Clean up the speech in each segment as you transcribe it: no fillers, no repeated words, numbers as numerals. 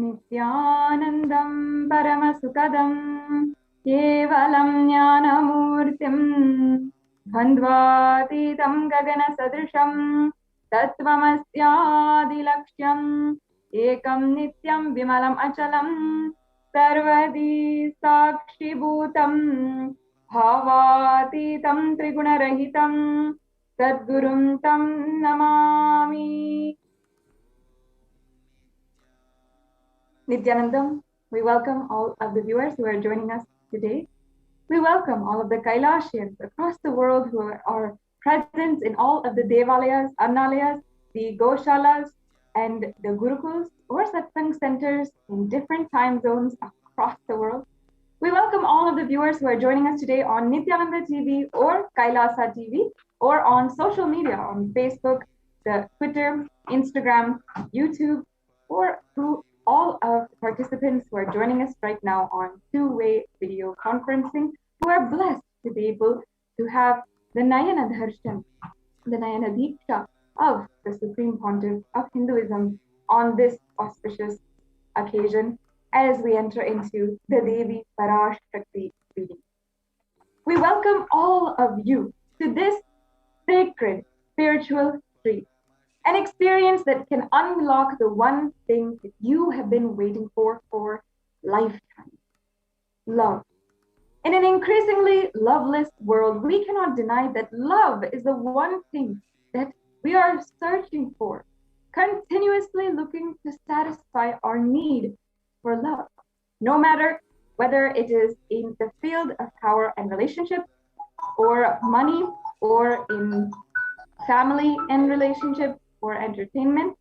Nithyanandam Paramasukadam Kevalam Jnanamurtim Bandhvatitam Gagana Sadrisham Tattvamasyadilakshyam Ekam Nityam Vimalam Achalam Sarvadi Sakshibhutam Bhavatitam Trigunarahitam Sadgurum Tam Namami. Nithyanandam, we welcome all of the viewers who are joining us today. We welcome all of the Kailasians across the world who are present in all of the Devalayas, Annalayas, the Goshalas, and the Gurukuls or Satsang centers in different time zones across the world. We welcome all of the viewers who are joining us today on Nithyananda TV or Kailasa TV or on social media on Facebook, the Twitter, Instagram, YouTube, or through all of the participants who are joining us right now on two-way video conferencing, who are blessed to be able to have the Nayana Darshan, the Nayana Diksha of the Supreme Pontiff of Hinduism on this auspicious occasion as we enter into the Devi Parashakti reading. We welcome all of you to this sacred spiritual treat, an experience that can unlock the one thing that you have been waiting for lifetime: love. In an increasingly loveless world, we cannot deny that love is the one thing that we are searching for, continuously looking to satisfy our need for love, no matter whether it is in the field of power and relationship, or money, or in family and relationship, or entertainment.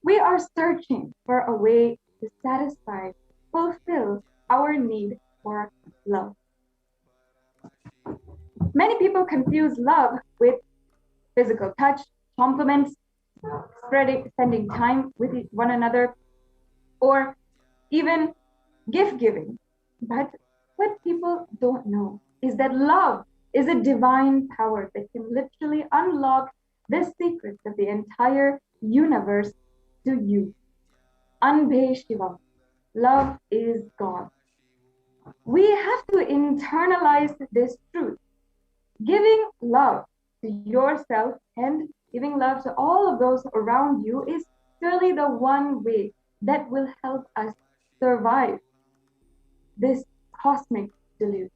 We are searching for a way to satisfy, fulfill our need for love. Many people confuse love with physical touch, compliments, spending time with one another, or even gift giving. But what people don't know is that love is a divine power that can literally unlock the secrets of the entire universe to you. Anbe Shivam. Love is God. We have to internalize this truth. Giving love to yourself and giving love to all of those around you is surely the one way that will help us survive this cosmic deluge.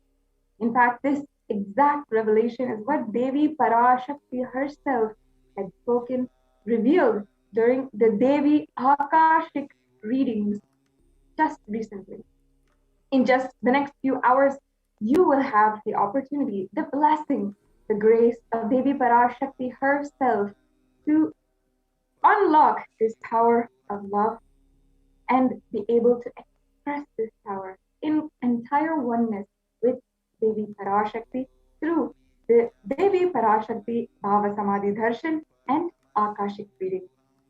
In fact, this exact revelation is what Devi Parashakti herself had spoken, revealed during the Devi Akashic readings just recently. In just the next few hours, you will have the opportunity, the blessing, the grace of Devi Parashakti herself to unlock this power of love and be able to express this power in entire oneness with Devi Parashakti through the Devi Parashakti Bhava Samadhi Darshan and Akashic reading.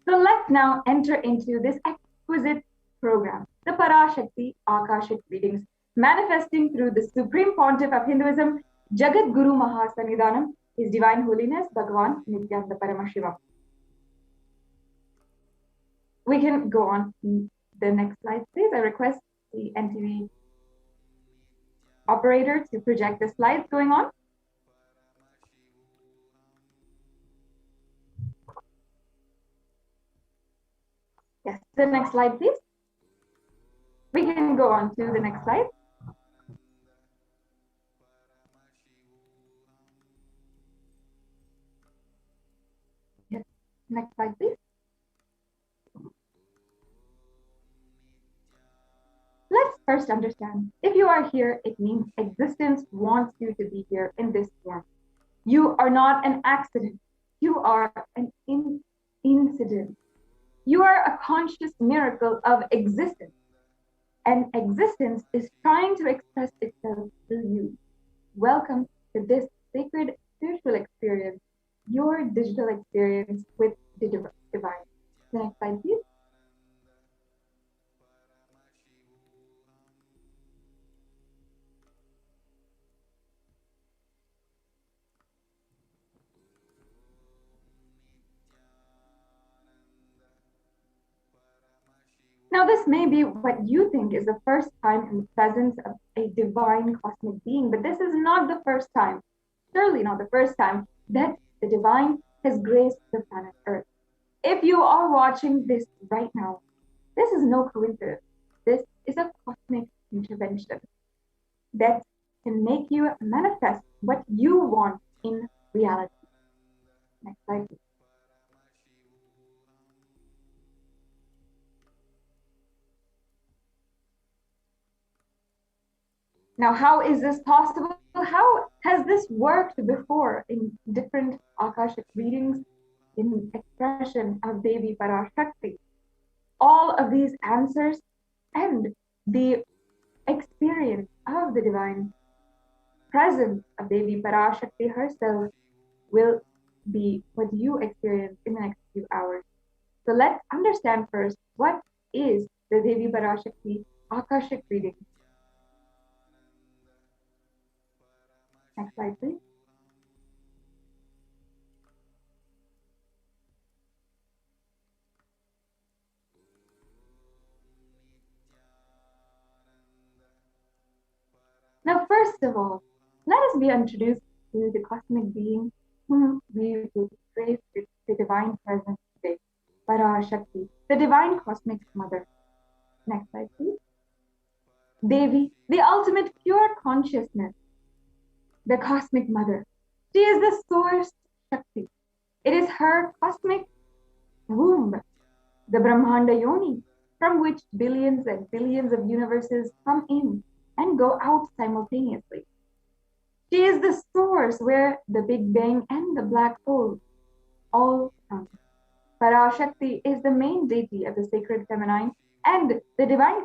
So let's now enter into this exquisite program, the Parashakti Akashic readings, manifesting through the Supreme Pontiff of Hinduism, Jagat Guru Mahasannidhanam, His Divine Holiness Bhagavan Nithyananda Paramashivam. We can go on to the next slide, please. I request the NTV operator to project the slides going on. Yes, the next slide, please. We can go on to the next slide. Yes, next slide, please. Let's first understand, if you are here, it means existence wants you to be here in this form. You are not an accident. You are an incident. You are a conscious miracle of existence. And existence is trying to express itself through you. Welcome to this sacred spiritual experience, your digital experience with the divine. The next slide, please. Now, this may be what you think is the first time in the presence of a divine cosmic being, but this is not the first time, surely not the first time, that the divine has graced the planet Earth. If you are watching this right now, this is no coincidence. This is a cosmic intervention that can make you manifest what you want in reality. Next slide, please. Now, how is this possible? How has this worked before in different Akashic readings, in expression of Devi Parashakti? All of these answers and the experience of the divine presence of Devi Parashakti herself will be what you experience in the next few hours. So let's understand first, what is the Devi Parashakti Akashic reading? Next slide, please. Now, first of all, let us be introduced to the cosmic being whom we will trace with the divine presence today, Parashakti, the divine cosmic mother. Next slide, please. Devi, the ultimate pure consciousness, the cosmic mother. She is the source Shakti. It is her cosmic womb, the Brahmanda Yoni, from which billions and billions of universes come in and go out simultaneously. She is the source where the Big Bang and the black hole all come. Parashakti is the main deity of the sacred feminine and the divine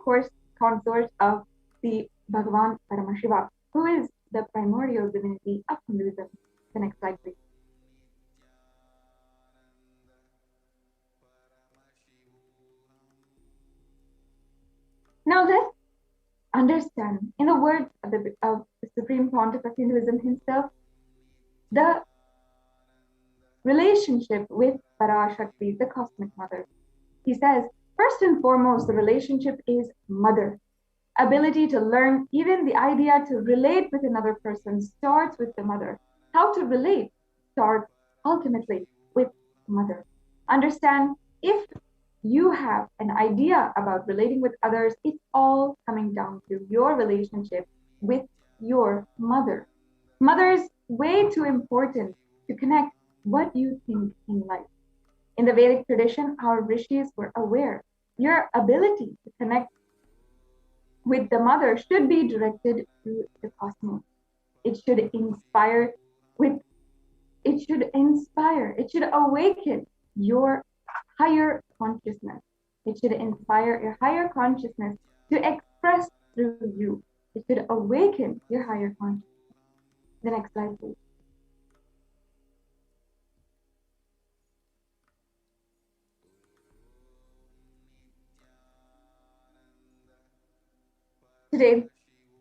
consort of the Bhagavan Paramashiva, who is the primordial divinity of Hinduism. The next slide, please. Now let's understand, in the words of the Supreme Pontiff of Hinduism himself, the relationship with Parashakti, the cosmic mother. He says, first and foremost, the relationship is mother. Ability to learn, even the idea to relate with another person starts with the mother. How to relate starts ultimately with mother. Understand, if you have an idea about relating with others, it's all coming down to your relationship with your mother. Mother is way too important to connect what you think in life. In the Vedic tradition, our rishis were aware your ability to connect with the mother should be directed to the cosmos. It should inspire, it should awaken your higher consciousness. It should inspire your higher consciousness to express through you. It should awaken your higher consciousness. The next slide, please. Today,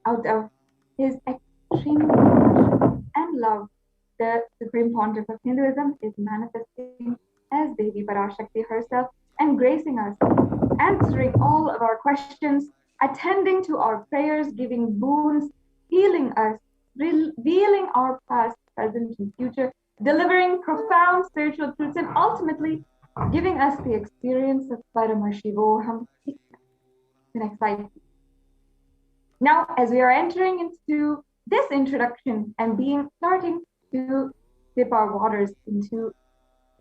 out of his extreme compassion and love, the Supreme Pontiff of Hinduism is manifesting as Devi Parashakti herself and gracing us, answering all of our questions, attending to our prayers, giving boons, healing us, revealing our past, present, and future, delivering profound spiritual truths, and ultimately giving us the experience of Paramashivoham. The next slide. Now, as we are entering into this introduction and starting to dip our waters into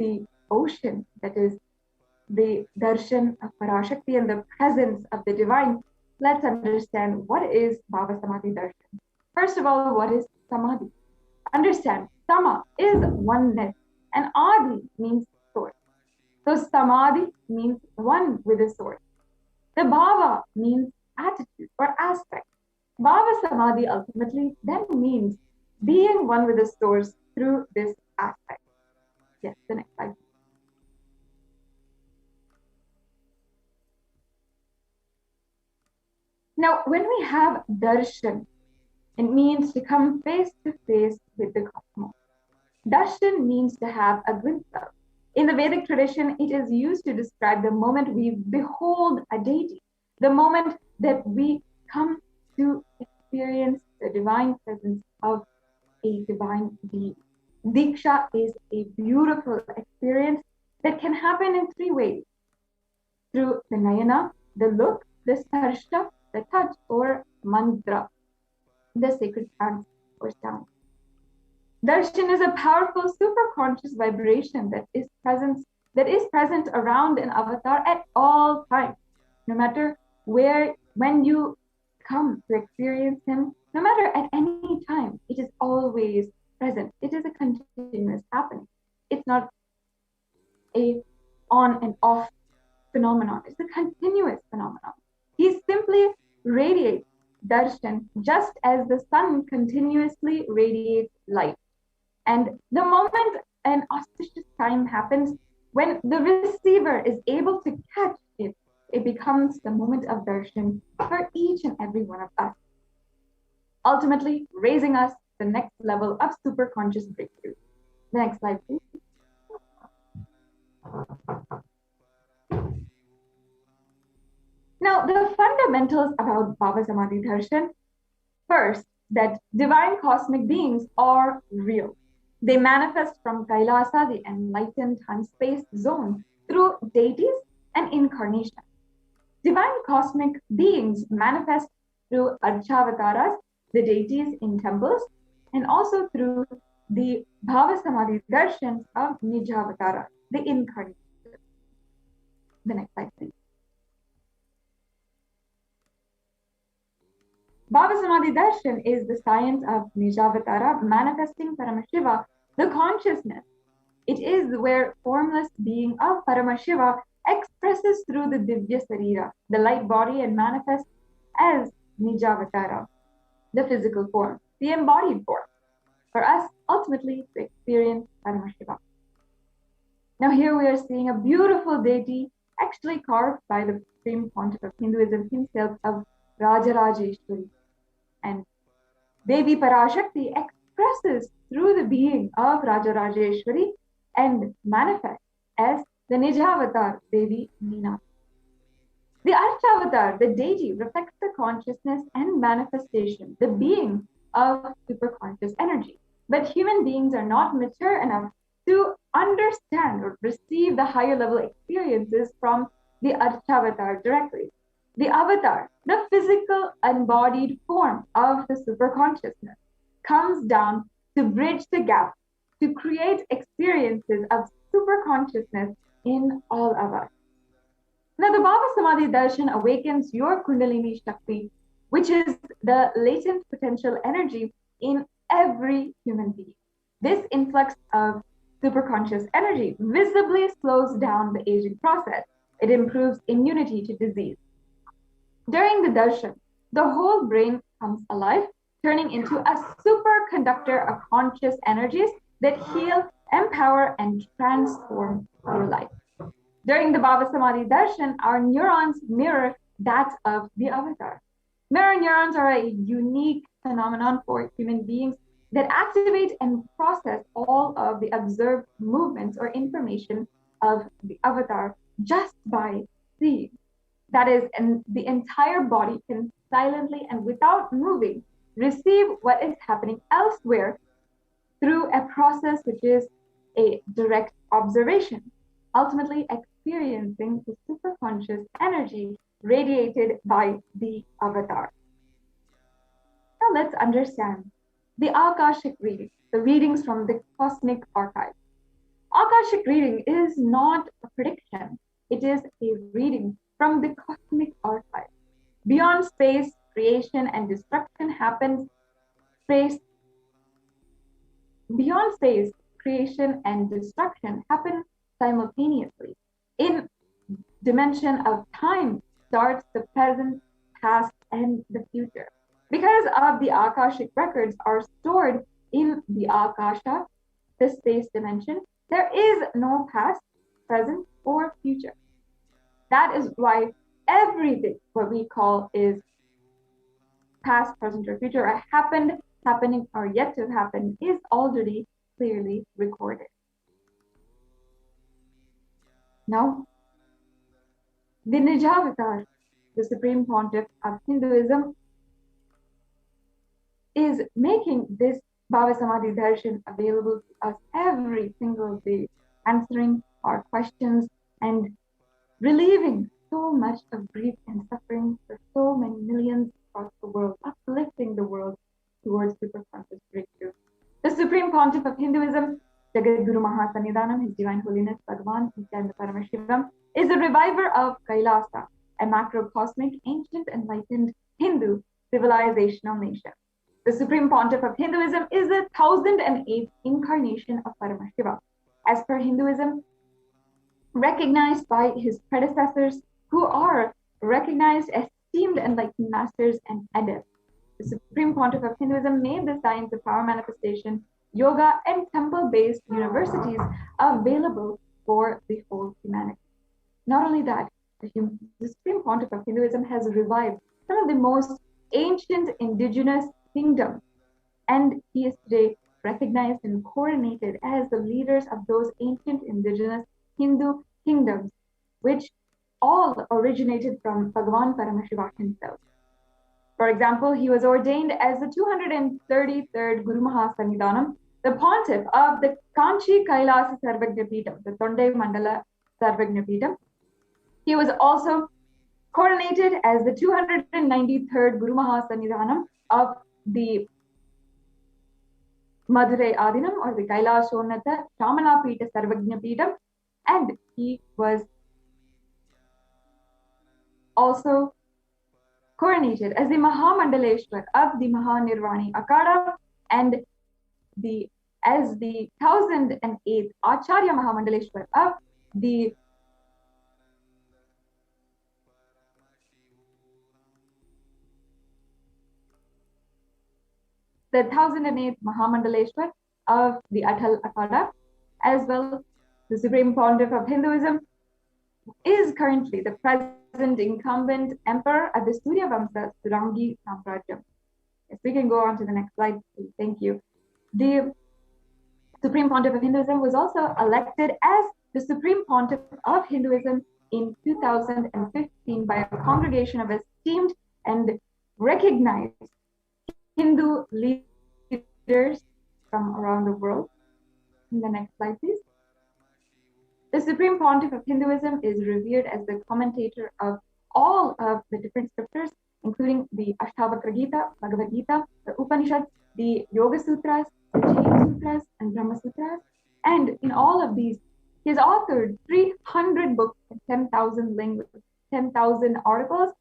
the ocean, that is the darshan of Parashakti and the presence of the divine, let's understand what is Bhava Samadhi darshan. First of all, what is Samadhi? Understand, Sama is oneness and Adi means source. So Samadhi means one with the source. The Bhava means attitude or aspect. Bhava Samadhi ultimately then means being one with the source through this aspect. Yes, the next slide. Now, when we have darshan, it means to come face to face with the cosmos. Darshan means to have a glimpse of. In the Vedic tradition, it is used to describe the moment we behold a deity, the moment that we come to experience the divine presence of a divine being. Diksha is a beautiful experience that can happen in three ways: through the nayana, the look, the sparsha, the touch, or mantra, the sacred chant or sound. Darshan is a powerful superconscious vibration that is present around an avatar at all times, no matter where, when you come to experience him, no matter at any time, it is always present. It is a continuous happening. It's not a on and off phenomenon. It's a continuous phenomenon. He simply radiates darshan just as the sun continuously radiates light. And the moment an auspicious time happens, when the receiver is able to catch it, it becomes the moment of darshan for each and every one of us, ultimately raising us to the next level of superconscious breakthrough. The next slide, please. Now, the fundamentals about Baba Samadhi Darshan. First, that divine cosmic beings are real. They manifest from Kailasa, the enlightened time-space zone, through deities and incarnation. Divine cosmic beings manifest through Archavataras, the deities in temples, and also through the Bhava Samadhi Darshans of Nijavatara, the incarnation. The next slide, please. Bhava Samadhi Darshan is the science of Nijavatara manifesting Paramashiva, the consciousness. It is where formless being of Paramashiva expresses through the Divya Sarira, the light body, and manifests as Nijavatara, the physical form, the embodied form, for us ultimately to experience Paramashiva. Now here we are seeing a beautiful deity actually carved by the Supreme Pontiff of Hinduism himself, of Rajarajeshwari. And Devi Parashakti expresses through the being of Rajarajeshwari and manifests as the Nijavatar Devi Nina. The Archavatar, the deity, reflects the consciousness and manifestation, the being of superconscious energy. But human beings are not mature enough to understand or receive the higher level experiences from the Archavatar directly. The avatar, the physical embodied form of the superconsciousness, comes down to bridge the gap, to create experiences of superconsciousness in all of us. Now, the Bhava Samadhi Darshan awakens your Kundalini Shakti, which is the latent potential energy in every human being. This influx of superconscious energy visibly slows down the aging process. It improves immunity to disease. During the darshan, the whole brain comes alive, turning into a superconductor of conscious energies that heal, empower, and transform your life. During the Bhava Samadhi Darshan, our neurons mirror that of the avatar. Mirror neurons are a unique phenomenon for human beings that activate and process all of the observed movements or information of the avatar just by seeing. That is, and the entire body can silently and without moving receive what is happening elsewhere through a process which is a direct observation, ultimately experiencing the superconscious energy radiated by the avatar. Now let's understand the Akashic reading, the readings from the cosmic archive. Akashic reading is not a prediction, it is a reading from the cosmic archive. Beyond space, creation and destruction happens. Beyond space, creation and destruction happen simultaneously. In dimension of time starts the present, past, and the future. Because of the Akashic records are stored in the Akasha, the space dimension, there is no past, present, or future. That is why everything what we call is past, present, or future, or happened, happening, or yet to happen is already clearly recorded. Now, the Nijavatar, the Supreme Pontiff of Hinduism, is making this Bhava Samadhi Darshan available to us every single day, answering our questions and relieving so much of grief and suffering for so many millions across the world, uplifting the world towards super conscious breakthrough. The Supreme Pontiff of Hinduism, Jagat Guru Mahasannidhanam, His Divine Holiness Bhagavan Nithyananda Paramashivam, is the reviver of Kailasa, a macrocosmic, ancient, enlightened Hindu civilizational nation. The Supreme Pontiff of Hinduism is the 1008th incarnation of Paramashiva. As per Hinduism, recognized by his predecessors, who are recognized, esteemed, enlightened masters and adepts. The Supreme Pontiff of Hinduism made the science of power manifestation, yoga, and temple-based universities available for the whole humanity. Not only that, the Supreme Pontiff of Hinduism has revived some of the most ancient indigenous kingdoms, and he is today recognized and coronated as the leaders of those ancient indigenous Hindu kingdoms, which all originated from Bhagavan Paramashiva himself. For example, he was ordained as the 233rd Guru Mahasannidhanam, the pontiff of the Kanchi Kailasa Sarvagnapitam, the Tonde Mandala Sarvagnapitam. He was also coronated as the 293rd Guru Mahasannidhanam of the Madurai Adinam, or the Kailashonata Shamanapita Sarvagnapitam, and he was also coronated as the Mahamandaleshwar of the Mahanirvani Akada and as the 1008th Acharya Mahamandaleshwar of the the 1008th Mahamandaleshwar of the Atal Akada. As well, the Supreme Pontiff of Hinduism is currently the present incumbent emperor of the Surya Vamsa Surangi Samrajyam. Yes, we can go on to the next slide, please. Thank you. The Supreme Pontiff of Hinduism was also elected as the Supreme Pontiff of Hinduism in 2015 by a congregation of esteemed and recognized Hindu leaders from around the world. In the next slide, please. The Supreme Pontiff of Hinduism is revered as the commentator of all of the different scriptures, including the Ashtavakra Gita, Bhagavad Gita, the Upanishads, the Yoga Sutras, the Jain Sutras, and Brahma Sutras. And in all of these, he has authored 300 books and 10,000 languages, 10,000 articles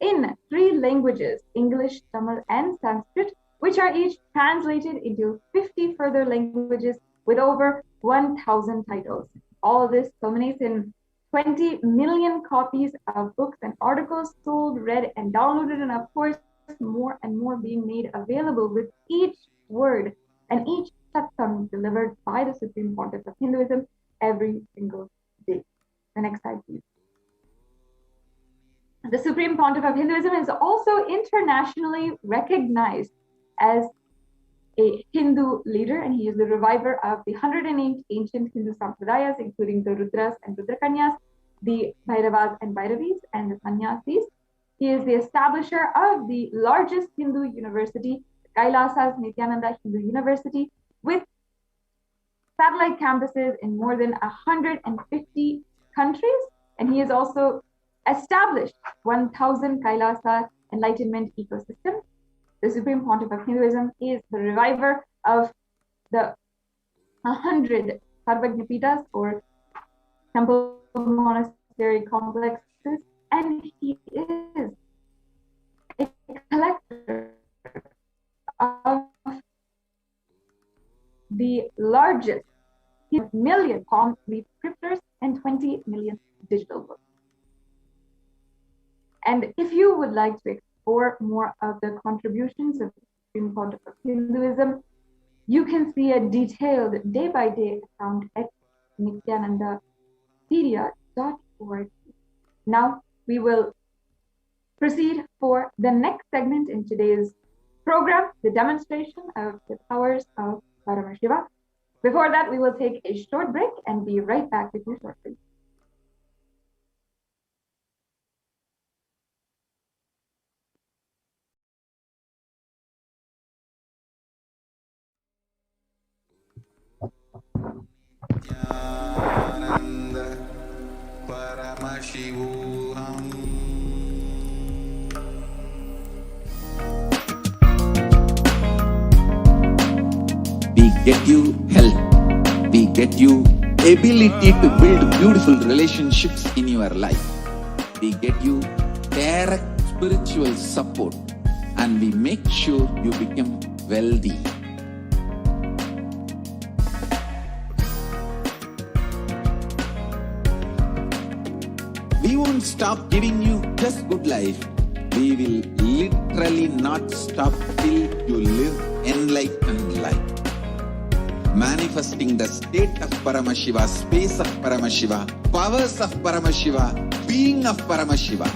in 3 languages, English, Tamil, and Sanskrit, which are each translated into 50 further languages with over 1,000 titles. All this culminates in 20 million copies of books and articles sold, read, and downloaded, and of course, more and more being made available with each word and each satsang delivered by the Supreme Pontiff of Hinduism every single day. The next slide, please. The Supreme Pontiff of Hinduism is also internationally recognized as a Hindu leader, and he is the reviver of the 108 ancient Hindu sampradayas, including the Rudras and Rudrakanyas, the Bhairavas and Bhairavis, and the Sannyasis. He is the establisher of the largest Hindu university, Kailasa's Nithyananda Hindu University, with satellite campuses in more than 150 countries, and he has also established 1,000 Kailasa enlightenment ecosystem. The Supreme Pontiff of Hinduism is the reviver of the 100 Sarvagnapitas, or temple monastery complexes, and he is a collector of the largest million palm leaf scriptures and 20 million digital books. And if you would like to explore more of the contributions of the Supreme Pontiff of Hinduism, you can see a detailed day-by-day account at nithyanandapedia.org. Now we will proceed for the next segment in today's program, the demonstration of the powers of Paramashiva. Before that, we will take a short break and be right back with you shortly. Nithyananda Paramashivoham. We get you health. We get you ability to build beautiful relationships in your life. We get you direct spiritual support, and we make sure you become wealthy. We won't stop giving you just good life. We will literally not stop till you live enlightened life. Manifesting the state of Paramashiva, space of Paramashiva, powers of Paramashiva, being of Paramashiva.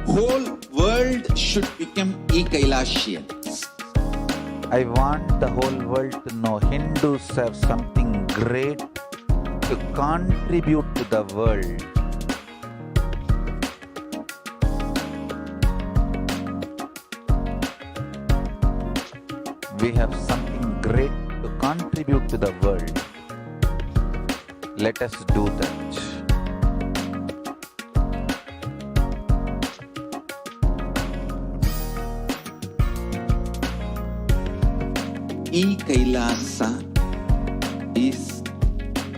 Whole world should become Kailasians. I want the whole world to know Hindus have something great to contribute to the world. We have something great to contribute to the world. Let us do that. Kailasa is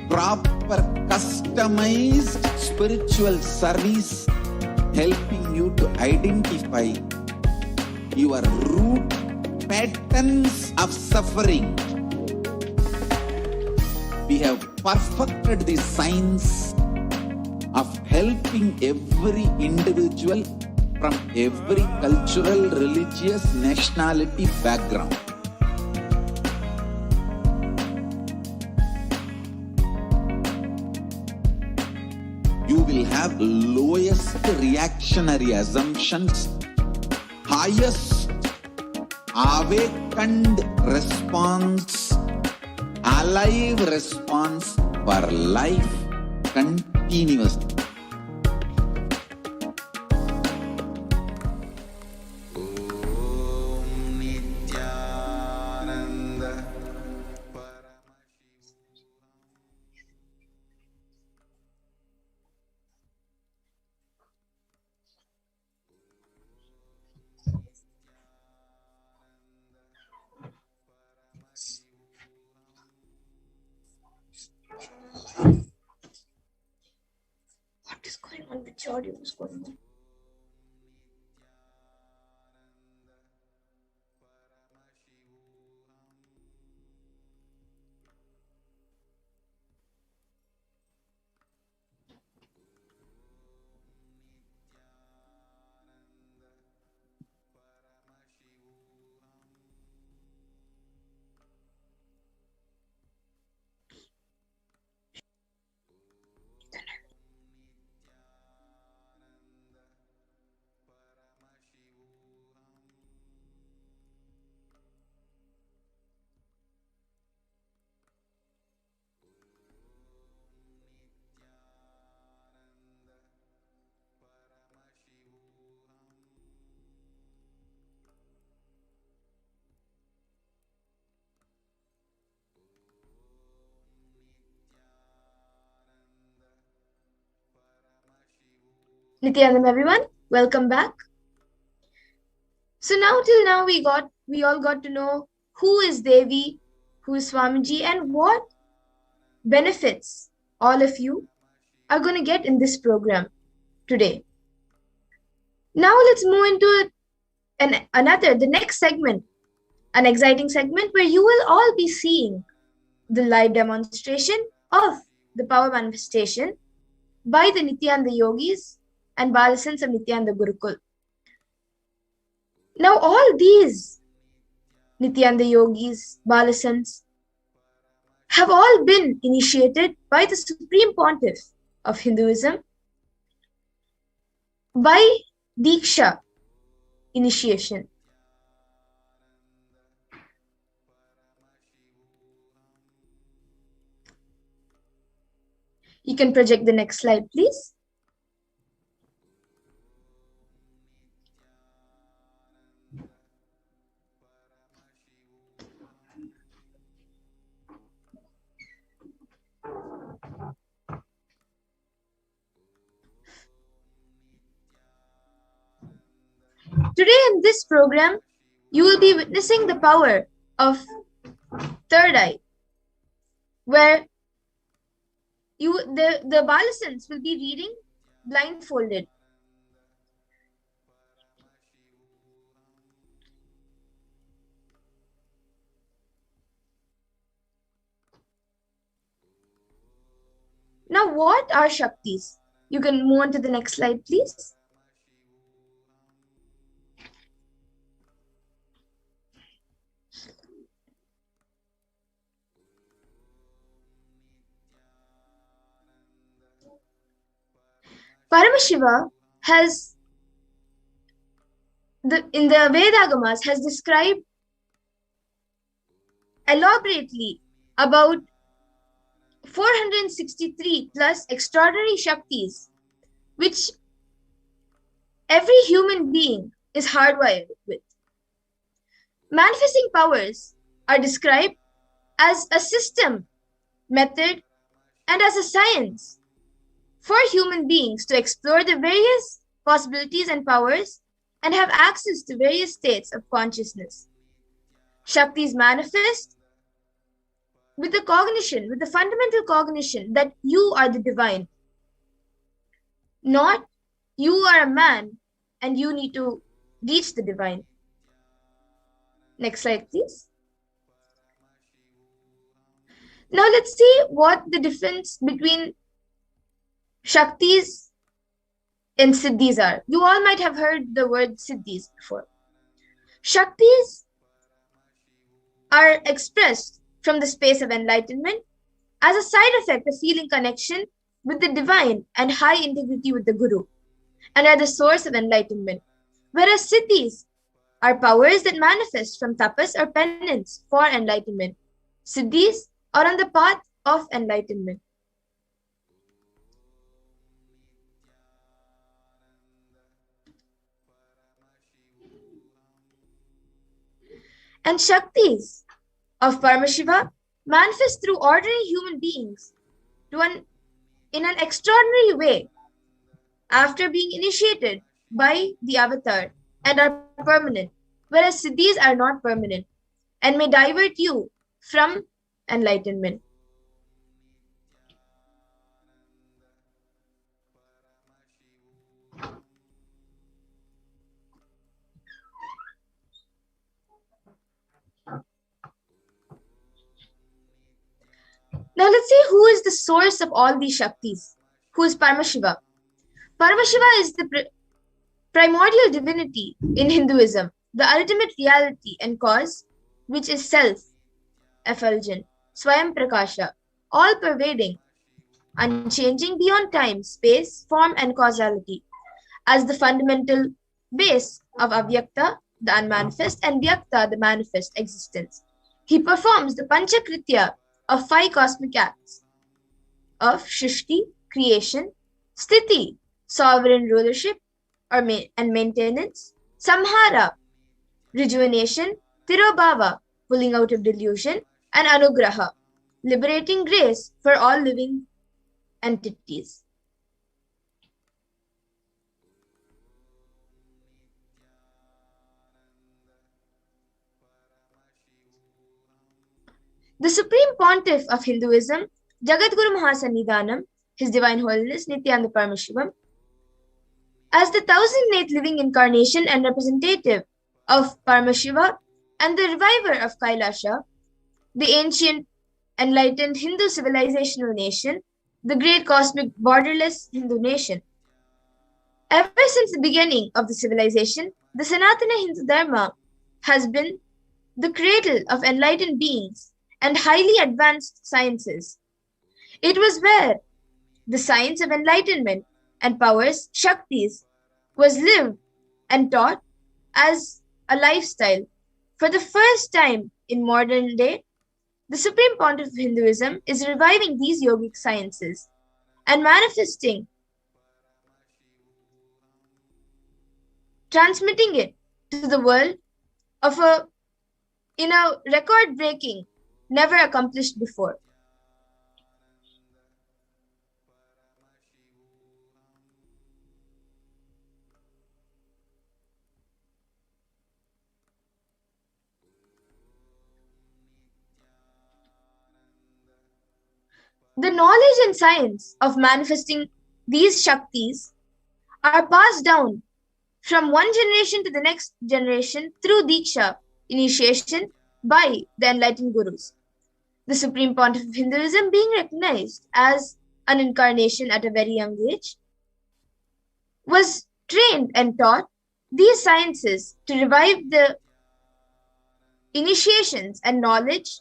proper customized spiritual service, helping you to identify your root patterns of suffering. We have perfected the science of helping every individual from every cultural, religious, nationality background. You will have lowest reactionary assumptions, highest awakened response, alive response for life continuously. Om Nithyananda Paramashivoham. What is going on? Which audio is going on? Nithyanandam, everyone, welcome back. So till now we all got to know who is Devi, who is Swamiji, and what benefits all of you are going to get in this program today. Now let's move into the next segment, an exciting segment where you will all be seeing the live demonstration of the power manifestation by the Nithyananda Yogis and Balasans of Nithyananda Gurukul. Now all these Nithyananda Yogis, Balasans, have all been initiated by the Supreme Pontiff of Hinduism by Diksha initiation. You can project the next slide, please. today in this program, you will be witnessing the power of third eye, where the Balasans will be reading blindfolded. Now, what are Shaktis? You can move on to the next slide, please. Paramashiva has, in the Vedagamas, has described elaborately about 463 plus extraordinary Shaktis, which every human being is hardwired with. Manifesting powers are described as a system, method, and as a science for human beings to explore the various possibilities and powers and have access to various states of consciousness. Shaktis manifest with the cognition, with the fundamental cognition that you are the divine, not you are a man and you need to reach the divine. Next slide, please. Now let's see what the difference between Shaktis and Siddhis are. You all might have heard the word Siddhis before. Shaktis are expressed from the space of enlightenment as a side effect of feeling connection with the divine and high integrity with the Guru, and are the source of enlightenment. Whereas Siddhis are powers that manifest from tapas or penance for enlightenment. Siddhis are on the path of enlightenment. And Shaktis of Paramashiva manifest through ordinary human beings in an extraordinary way after being initiated by the avatar and are permanent, whereas Siddhis are not permanent and may divert you from enlightenment. Now let's see who is the source of all these Shaktis. Who is Paramashiva? Paramashiva is the primordial divinity in Hinduism, the ultimate reality and cause, which is self-effulgent, Swayam Prakasha, all-pervading, unchanging beyond time, space, form, and causality, as the fundamental base of Avyakta, the unmanifest, and Vyakta, the manifest existence. He performs the Panchakritya of 5 cosmic acts of Shrishti, creation, Sthiti, sovereign rulership and maintenance, Samhara, rejuvenation, Tirobhava, pulling out of delusion, and Anugraha, liberating grace for all living entities. The Supreme Pontiff of Hinduism, Jagadguru Mahasannidhanam, His Divine Holiness Nithyananda Paramashivam, as the 1008th living incarnation and representative of Paramashiva and the reviver of Kailasa, the ancient enlightened Hindu civilizational nation, the great cosmic borderless Hindu nation. Ever since the beginning of the civilization, the Sanatana Hindu Dharma has been the cradle of enlightened beings and highly advanced sciences. It was where the science of enlightenment and powers, Shaktis, was lived and taught as a lifestyle. For the first time in modern day, the Supreme Pontiff of Hinduism is reviving these yogic sciences and manifesting, transmitting it to the world in a record-breaking, never accomplished before. The knowledge and science of manifesting these Shaktis are passed down from one generation to the next generation through Diksha, initiation by the enlightened Gurus. The Supreme Pontiff of Hinduism, being recognized as an incarnation at a very young age, was trained and taught these sciences to revive the initiations and knowledge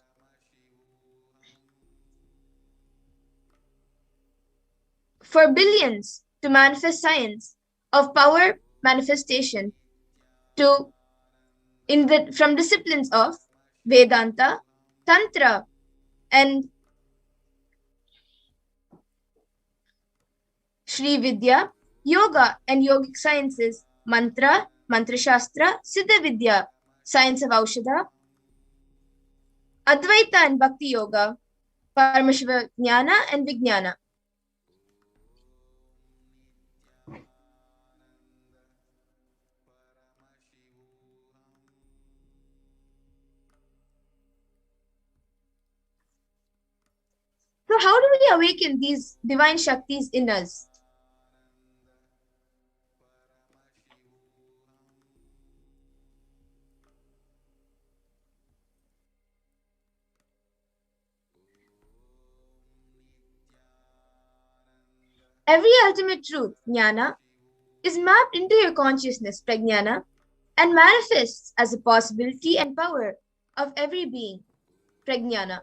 for billions to manifest science of power manifestation to from disciplines of Vedanta, Tantra, and Sri Vidya, Yoga and Yogic sciences, Mantra, Mantra Shastra, Siddha Vidya, science of Aushadha, Advaita and Bhakti Yoga, Paramashiva Jnana and Vijnana. So how do we awaken these divine Shaktis in us? Every ultimate truth, Jnana, is mapped into your consciousness, Prajnana, and manifests as a possibility and power of every being, Prajnana.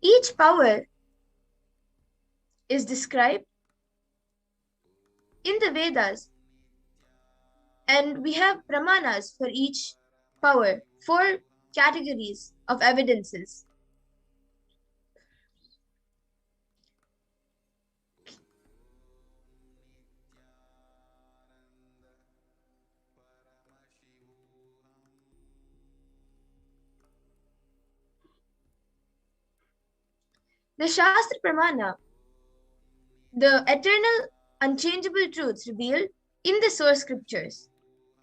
Each power is described in the Vedas, and we have pramanas for each power, 4 categories of evidences. The Shastra Pramana, the eternal, unchangeable truths revealed in the source scriptures,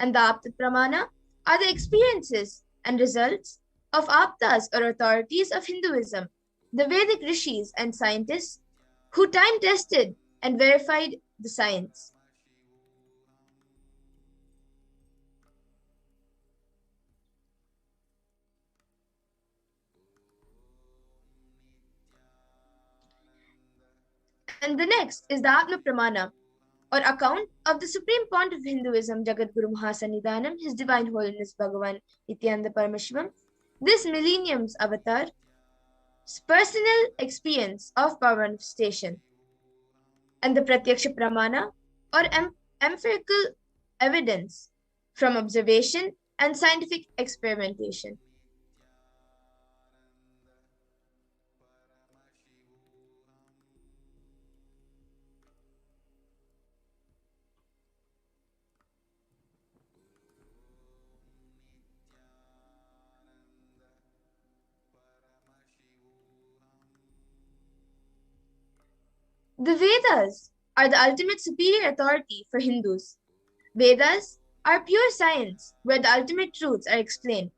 and the Apta Pramana are the experiences and results of Aptas or authorities of Hinduism, the Vedic rishis and scientists who time tested and verified the science. And the next is the Atma Pramana, or account of the Supreme Pontiff of Hinduism, Jagadguru Mahasannidhanam, His Divine Holiness Bhagavan Nithyananda Paramashivam, this millennium's avatar, personal experience of power manifestation. And the Pratyaksha Pramana, or empirical evidence from observation and scientific experimentation. The Vedas are the ultimate superior authority for Hindus. Vedas are pure science where the ultimate truths are explained.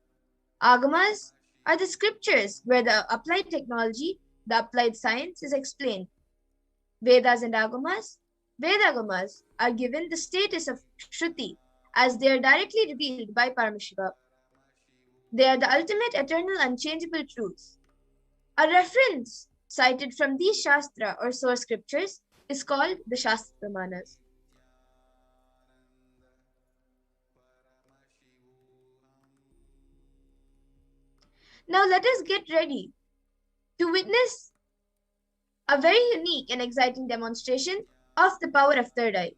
Agamas are the scriptures where the applied technology, the applied science is explained. Vedas and Agamas, Vedagamas are given the status of Shruti as they are directly revealed by Paramashiva. They are the ultimate eternal unchangeable truths. A reference cited from these Shastra or source scriptures is called the Shastra Pramanas. Now let us get ready to witness a very unique and exciting demonstration of the power of third eye.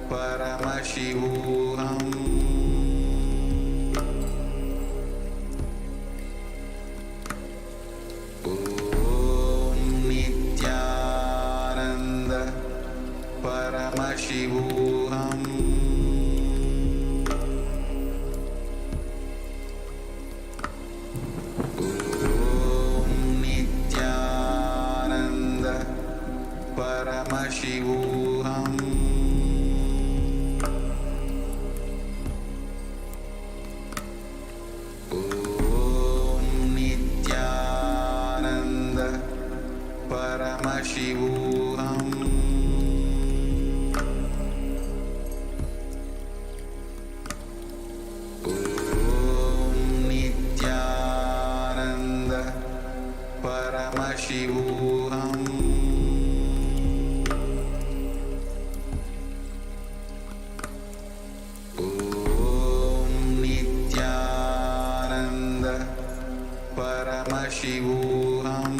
Paramashivoham. Om Nithyananda Paramashivoham. Om Nithyananda Paramashivoham. Om Nithyananda Paramashivoham. Om Nithyananda Paramashivoham. Om Nithyananda Paramashivoham.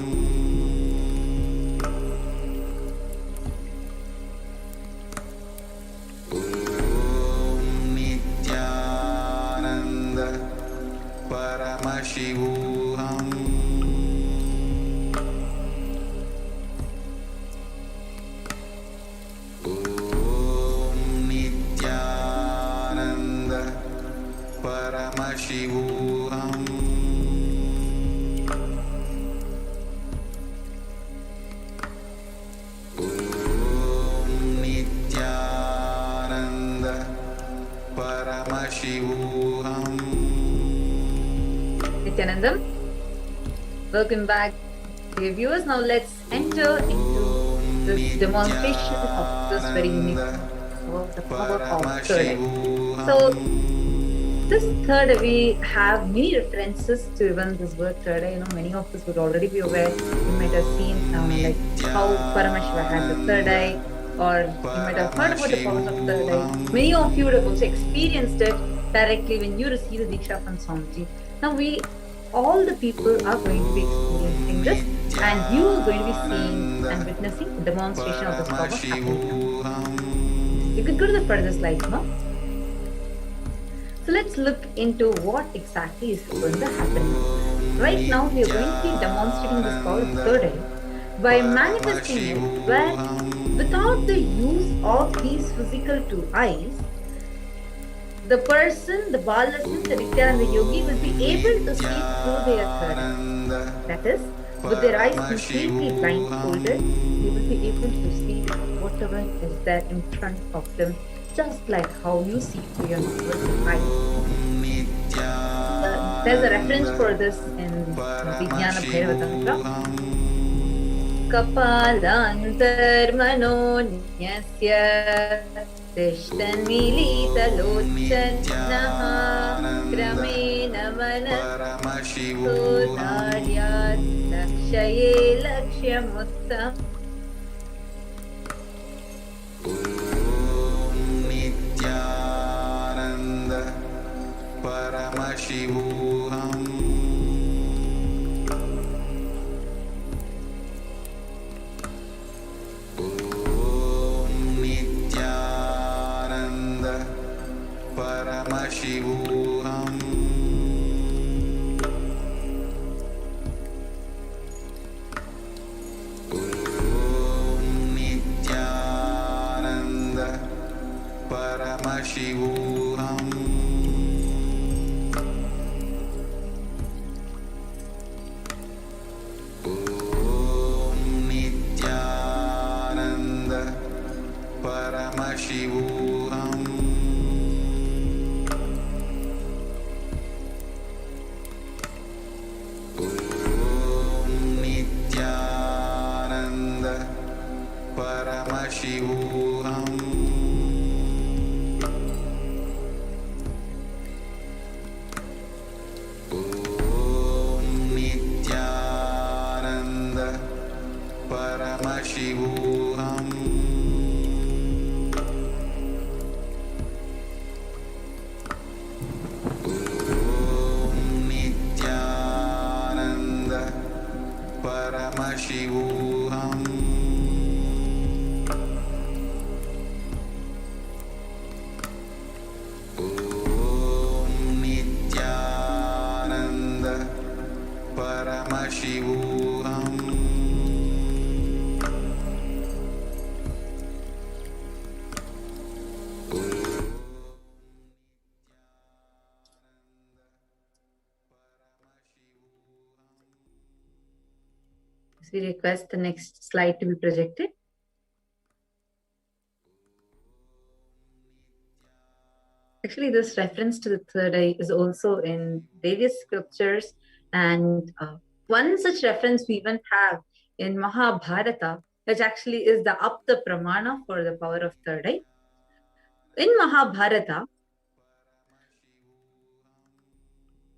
Om Nithyananda Paramashivoham. Om Nithyananda Paramashivoham. Om Nithyananda Paramashivoham. Nithyanandam, welcome back, dear viewers. Now let's enter into this demonstration of this very unique power, the power of third eye. So, this third eye, we have many references to even this word third eye. Many of us would already be aware. You might have seen like how Paramashiva had the third eye, or you might have heard about the powers of third eye. Many of you would have also experienced it directly when you receive the Diksha from Swamiji. Now all the people are going to be experiencing this, and you are going to be seeing and witnessing the demonstration of this power happening. You could go to the further slides now. So let's look into what exactly is going to happen. Right now we are going to be demonstrating this power of third eye by manifesting it, where without the use of these physical two eyes, the person, the Balasant, the Nithyananda yogi will be able to see through their third eye. That is, with their eyes completely blindfolded, they will be able to see whatever is there in front of them, just like how you see through your normal eyes. There's a reference for this in Vijnana Bhairavatantra. Kapalantarmanonyasya Tishtanmilitalochanaha Kramena Manasodharyat Lakshaye Lakshyamuttam. Om Nithyananda Paramashivoham. Om Nithyananda Paramashivoham. Om Nithyananda Paramashivoham. Om Nithyananda Paramashivoham. Om Nithyananda Paramashivoham. So we request the next slide to be projected. Actually, this reference to the third eye is also in various scriptures, and one such reference we even have in Mahabharata, which actually is the Apta Pramana for the power of third eye. In Mahabharata,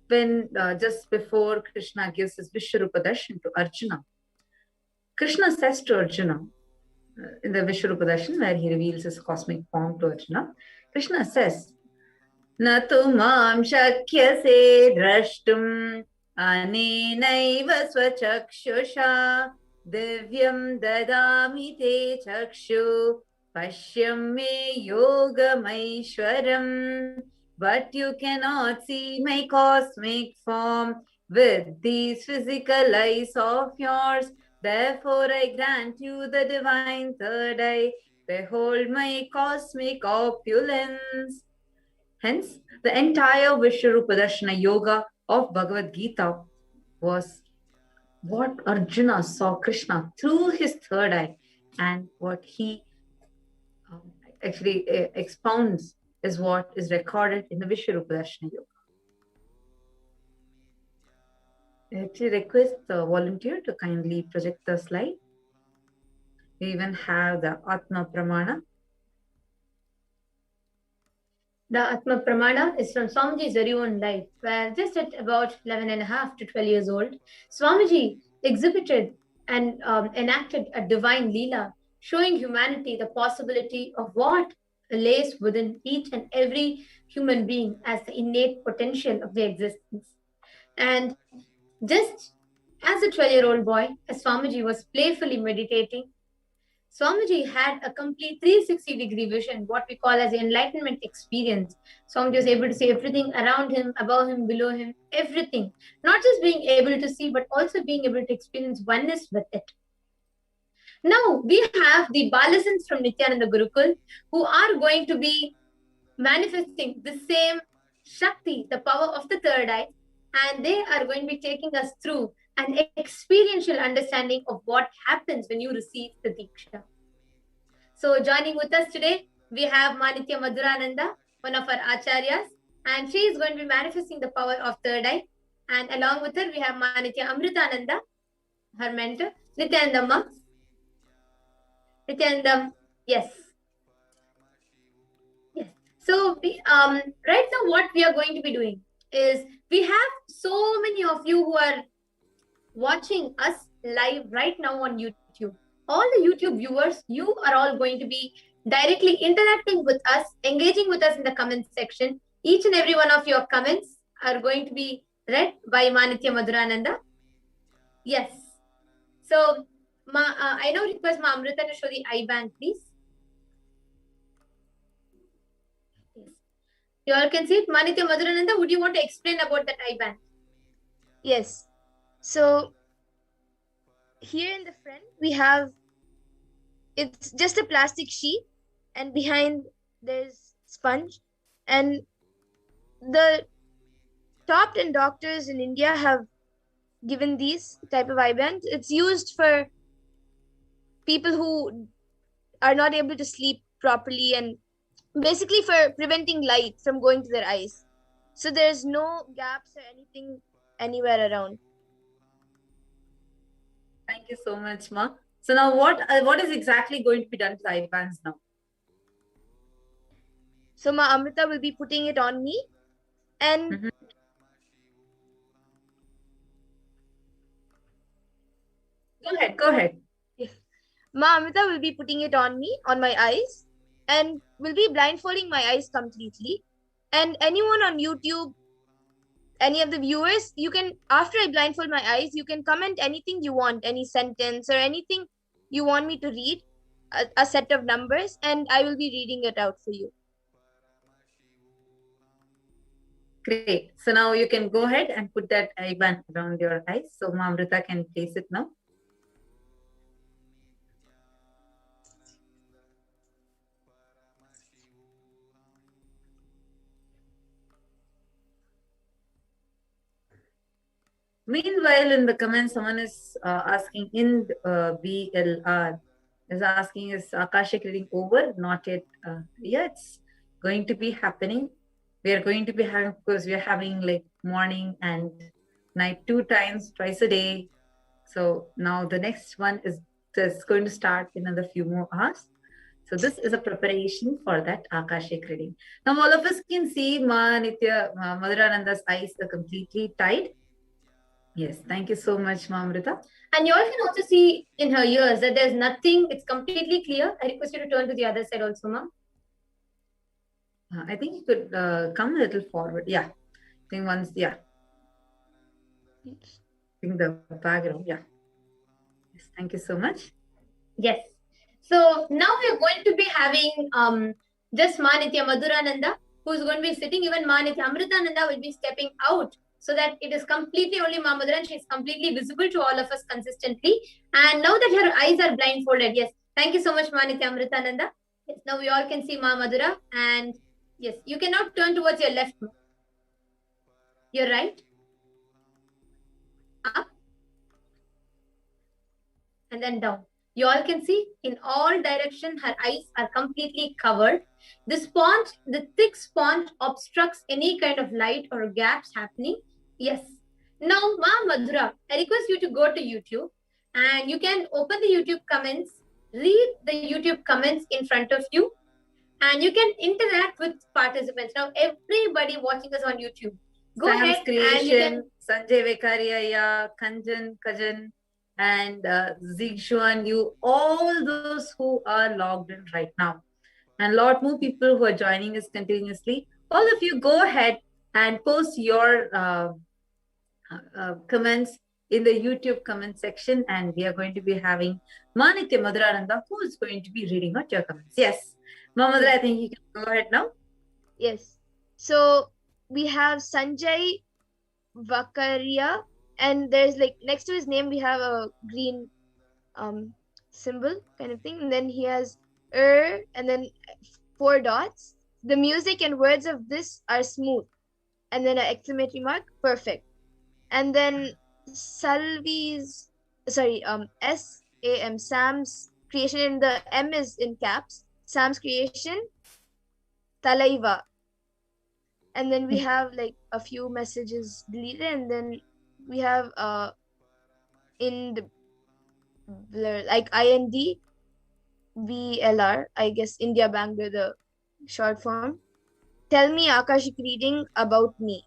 when just before Krishna gives his Vishwarupa darshan to Arjuna, Krishna says to Arjuna, in the Vishwarupa darshan, where he reveals his cosmic form to Arjuna, Krishna says, न तु मां शक्यसे द्रष्टुम् अनेनैव स्वचक्षुषा दिव्यं ददामि ते चक्षु पश्यं मे योगमैश्वरम्. But you cannot see my cosmic form with these physical eyes of yours. Therefore I grant you the divine third eye. Behold my cosmic opulence. Hence, the entire Vishwarupa Darshana Yoga of Bhagavad Gita was what Arjuna saw Krishna through his third eye, and what he actually expounds is what is recorded in the Vishwarupa Darshana Yoga. I actually request the volunteer to kindly project the slide. We even have the Atma Pramana. The Atma Pramana is from Swamiji's very own life, where just at about 11.5 to 12 years old, Swamiji exhibited and enacted a divine Leela, showing humanity the possibility of what lays within each and every human being as the innate potential of their existence. And just as a 12-year-old boy, as Swamiji was playfully meditating, Swamiji had a complete 360-degree vision, what we call as the enlightenment experience. Swamiji was able to see everything around him, above him, below him, everything. Not just being able to see, but also being able to experience oneness with it. Now, we have the Balasans from Nithyananda Gurukul who are going to be manifesting the same Shakti, the power of the third eye, and they are going to be taking us through an experiential understanding of what happens when you receive the Diksha. So joining with us today, we have Manitya Madhurananda, one of our Acharyas, and she is going to be manifesting the power of third eye. And along with her, we have Manitya Amritananda, her mentor, Nityanandamma. Nityanandam, yes. Yes. So right now what we are going to be doing is, we have so many of you who are watching us live right now on YouTube. All the YouTube viewers, you are all going to be directly interacting with us, engaging with us in the comment section. Each and every one of your comments are going to be read by Manitya Madhurananda. Yes. So, I now request Ma Amrita to show the I-band, please. Yes. You all can see it. Manitya Madhurananda, would you want to explain about that I-band? Yes. So here in the front, we have, it's just a plastic sheet, and behind there's sponge. And the top 10 doctors in India have given these type of eye bands. It's used for people who are not able to sleep properly, and basically for preventing light from going to their eyes. So there's no gaps or anything anywhere around. Thank you so much, Ma. So now what is exactly going to be done to the eye bands now? So Ma Amrita will be putting it on me, and Go ahead. Ma Amrita will be putting it on me, on my eyes, and will be blindfolding my eyes completely. And anyone on YouTube, any of the viewers, you can, after I blindfold my eyes, you can comment anything you want, any sentence or anything you want me to read, a set of numbers, and I will be reading it out for you. Great. So now you can go ahead and put that eye band around your eyes. So Ma Amrita can place it now. Meanwhile, in the comments, someone is asking in BLR is asking, is Akashic reading over? Not yet. Yeah, it's going to be happening. We are going to be having, because we are having like morning and night 2 times, twice a day. So now the next one is going to start in another few more hours. So this is a preparation for that Akashic reading. Now all of us can see Madhurananda's eyes are completely tied. Yes, thank you so much, Mamrita. And you all can also see in her ears that there's nothing, it's completely clear. I request you to turn to the other side also, ma'am. I think you could come a little forward. Yeah, I think once, yeah. I think the background, yeah. Yes, thank you so much. Yes. So now we're going to be having just Manitya Madhurananda, who's going to be sitting. Even Manitya Amritananda will be stepping out so that it is completely only Ma Madhuran. She is completely visible to all of us consistently. And now that her eyes are blindfolded, yes. Thank you so much, Manitya Amritananda. Yes, now we all can see Ma Madhura. And yes, you can now turn towards your left. Your right. Up. And then down. You all can see in all directions her eyes are completely covered. The sponge, the thick sponge obstructs any kind of light or gaps happening. Yes. Now, Ma Madhura, I request you to go to YouTube and you can open the YouTube comments, read the YouTube comments in front of you, and you can interact with participants. Now, everybody watching us on YouTube, go Sam's ahead Creation, and you can... Sanjay Vekaria, Kajan, and Zixuan, you, all those who are logged in right now, and a lot more people who are joining us continuously. All of you go ahead and post your comments in the YouTube comment section, and we are going to be having Manitya Madhurananda, who is going to be reading out your comments. Yes, Mamadra, I think you can go ahead now. Yes. So we have Sanjay Vakaria, and there's like next to his name we have a green symbol kind of thing, and then he has and then 4 dots. The music and words of this are smooth, and then an exclamatory mark, perfect. And then Sam's Sam's creation, and the M is in caps. Sam's creation, Talaiva. And then we have like a few messages deleted, and then we have in the blur like IND BLR, I guess India Bangalore, the short form. Tell me Akashic reading about me.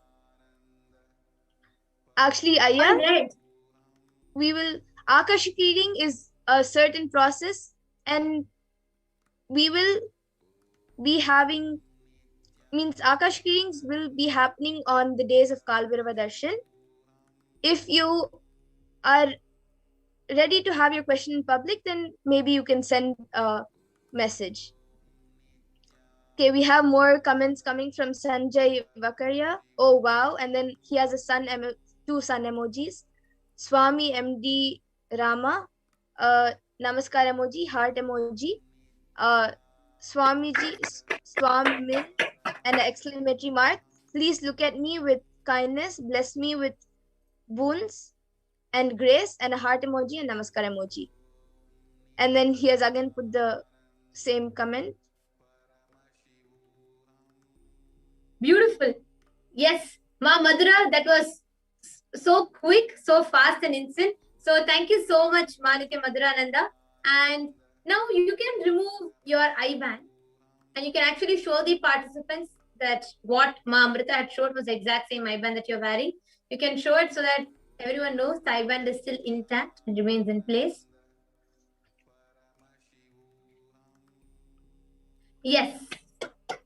Actually, Aya, we will Akashic reading is a certain process, and we will be having Akashic readings will be happening on the days of Kalbhairava Darshan. If you are ready to have your question in public, then maybe you can send a message. Okay, we have more comments coming from Sanjay Vakaria. Oh wow! And then he has a 2 sun emojis. Swami MD Rama, Namaskar emoji, heart emoji. Swamiji, Swamin, and an exclamatory mark. Please look at me with kindness, bless me with boons and grace, and a heart emoji and Namaskar emoji. And then he has again put the same comment. Beautiful. Yes, Ma Madhura, that was so quick, so fast and instant. So thank you so much, Manitya Madhurananda. And now you can remove your eye band and you can actually show the participants that what Ma Amrita had showed was the exact same eye band that you're wearing. You can show it so that everyone knows the eye band is still intact and remains in place. Yes.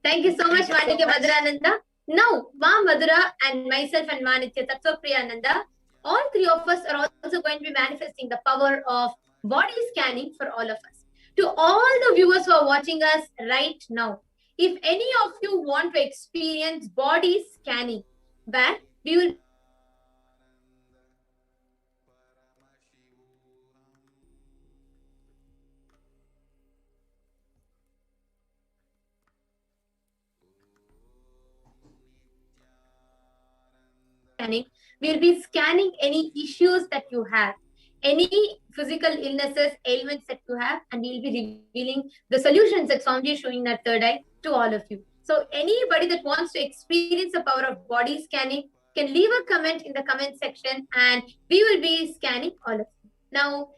Thank you so much, Manitya Madhurananda. Now, Ma Madhura and myself and Manitya Tattvapriyananda, all 3 of us are also going to be manifesting the power of body scanning for all of us. To all the viewers who are watching us right now, if any of you want to experience body scanning, where we will scanning, we will be scanning any issues that you have, any physical illnesses, ailments that you have, and we will be revealing the solutions that Swamiji is showing that third eye to all of you. So anybody that wants to experience the power of body scanning can leave a comment in the comment section, and we will be scanning all of you. Now,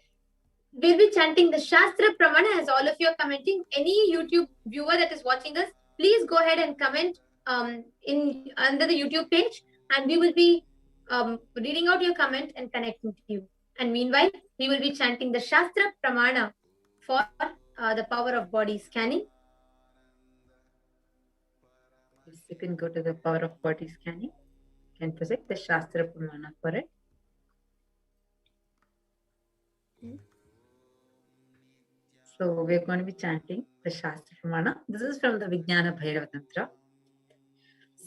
we'll be chanting the Shastra Pramana as all of you are commenting. Any YouTube viewer that is watching us, please go ahead and comment in under the YouTube page, and we will be reading out your comment and connecting to you. And meanwhile, we will be chanting the Shastra Pramana for the power of body scanning. Yes, you can go to the power of body scanning and project the Shastra Pramana for it. So we're going to be chanting the Shastra Pramana. This is from the Vijnana Bhairava Tantra.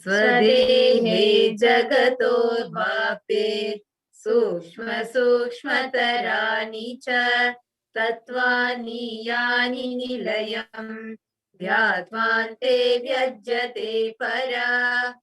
Swadehe jagato bhapte sukshma sukshmatarani cha tattvani yani nilayam dhyatvante vyajyate para.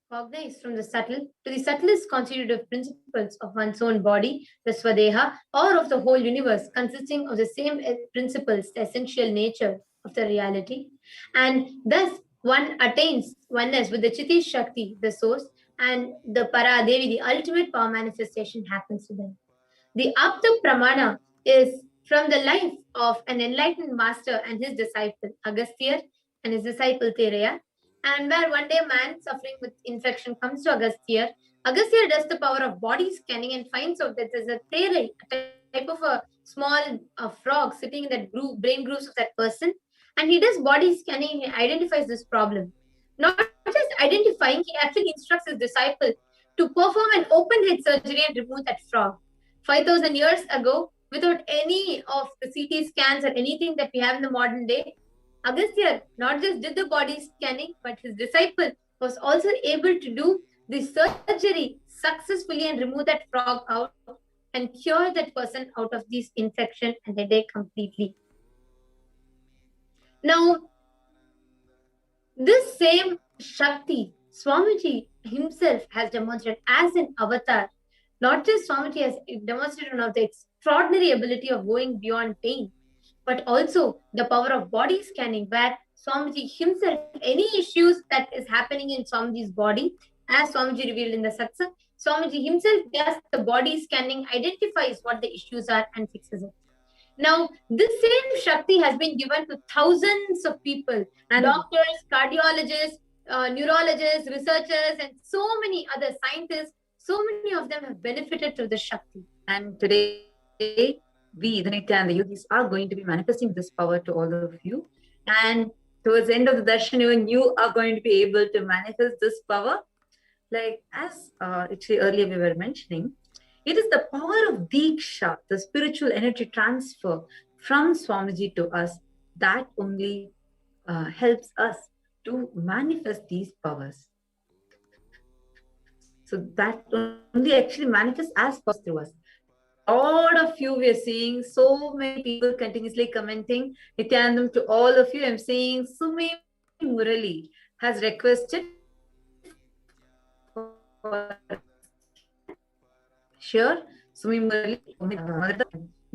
Cognized from the subtle to the subtlest constitutive principles of one's own body, the Swadeha, or of the whole universe, consisting of the same principles, the essential nature of the reality. And thus, one attains oneness with the Chiti Shakti, the source, and the Paradevi, the ultimate power manifestation happens to them. The Apta Pramana is from the life of an enlightened master and his disciple, Agastya, and his disciple, Tereya. And where one day a man suffering with infection comes to Agastya. Agastya does the power of body scanning and finds out that there's a Tere, a type of a small frog sitting in that brain grooves of that person. And he does body scanning, he identifies this problem. Not just identifying, he actually instructs his disciple to perform an open head surgery and remove that frog. 5,000 years ago, without any of the CT scans or anything that we have in the modern day, Agastya not just did the body scanning, but his disciple was also able to do the surgery successfully and remove that frog out and cure that person out of this infection and headache completely. Now, this same Shakti, Swamiji himself has demonstrated as an avatar. Not just Swamiji has demonstrated one of the extraordinary ability of going beyond pain, but also the power of body scanning, where Swamiji himself, any issues that is happening in Swamiji's body, as Swamiji revealed in the satsang, Swamiji himself does the body scanning, identifies what the issues are and fixes it. Now, this same Shakti has been given to thousands of people, doctors, cardiologists, neurologists, researchers, and so many other scientists. So many of them have benefited through the Shakti. And today, we, the Nithyananda yogis, are going to be manifesting this power to all of you. And towards the end of the darshan, even you are going to be able to manifest this power. Like as actually earlier we were mentioning, it is the power of Diksha, the spiritual energy transfer from Swamiji to us, that only helps us to manifest these powers. So that only actually manifests as powers through us. All of you, we are seeing so many people continuously commenting. Nithyanandam, to all of you, I'm saying Sumi Murali has requested for sure. Sumi Murali,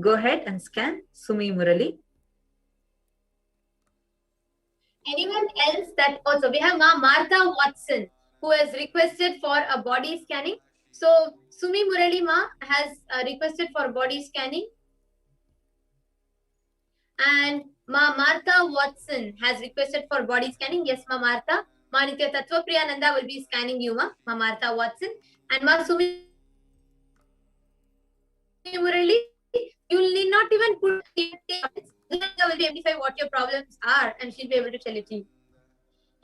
go ahead and scan Sumi Murali. Anyone else that also, we have Ma Martha Watson, who has requested for a body scanning. So Sumi Murali Ma has requested for body scanning. And Ma Martha Watson has requested for body scanning. Yes, Ma Martha. Ma Nitya Tattva Priyananda will be scanning you, Ma Martha Watson. And Ma Sumi Murali, you need not even put it. Will be identify what your problems are and she'll be able to tell it to you.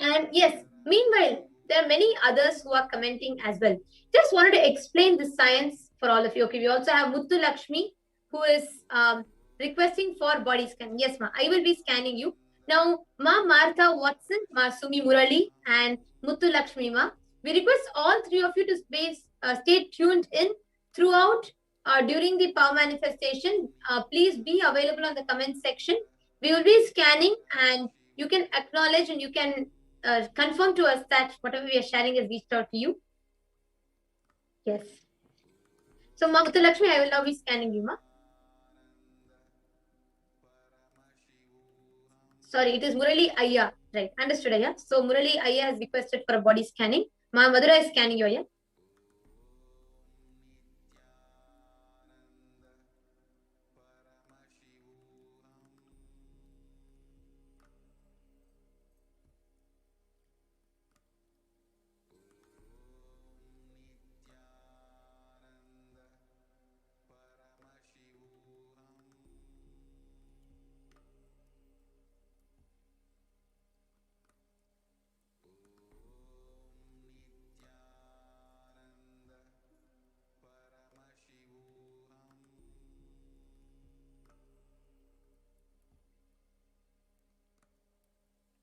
And yes, meanwhile, there are many others who are commenting as well. Just wanted to explain the science for all of you. Okay, we also have Muthu Lakshmi, who is requesting for body scan. Yes, Ma, I will be scanning you. Now, Ma Martha Watson, Ma Sumi Murali, and Muthu Lakshmi Ma, we request all three of you to stay tuned in throughout during the power manifestation. Please be available on the comment section. We will be scanning and you can acknowledge and you can confirm to us that whatever we are sharing has reached out to you. Yes. So, Ma Lakshmi, I will now be scanning you, Ma. Sorry, it is Murali Ayya. Right, understood, Ayya. So, Murali Ayya has requested for a body scanning. Ma Madhura is scanning you, Ayya.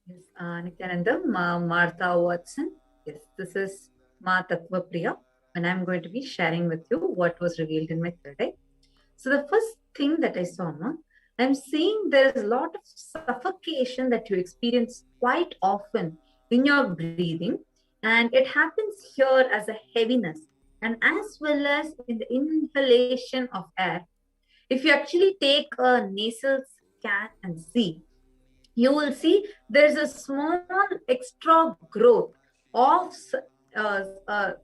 Yes, Nithyananda, Ma Martha Watson. Yes, this is Ma Tattva Priya, and I'm going to be sharing with you what was revealed in my third eye. So the first thing that I saw, Ma, I'm seeing there is a lot of suffocation that you experience quite often in your breathing, and it happens here as a heaviness, and as well as in the inhalation of air. If you actually take a nasal scan and see, you will see there's a small extra growth of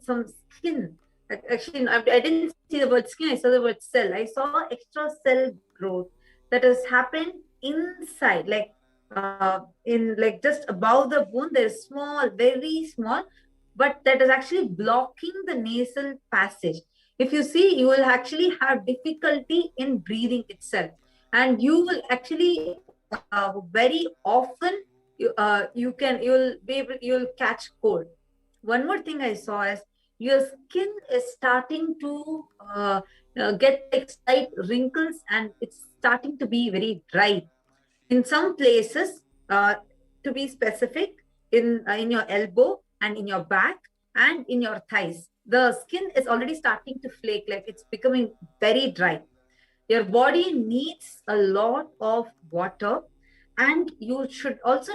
some skin. Actually, I didn't see the word skin, I saw the word cell. I saw extra cell growth that has happened inside, like in like just above the bone. There's small, very small, but that is actually blocking the nasal passage. If you see, you will actually have difficulty in breathing itself, and you will actually very often you'll catch cold. One more thing I saw is your skin is starting to get like slight wrinkles, and it's starting to be very dry in some places. To be specific, in your elbow and in your back and in your thighs, the skin is already starting to flake, like it's becoming very dry. Your body needs a lot of water, and you should also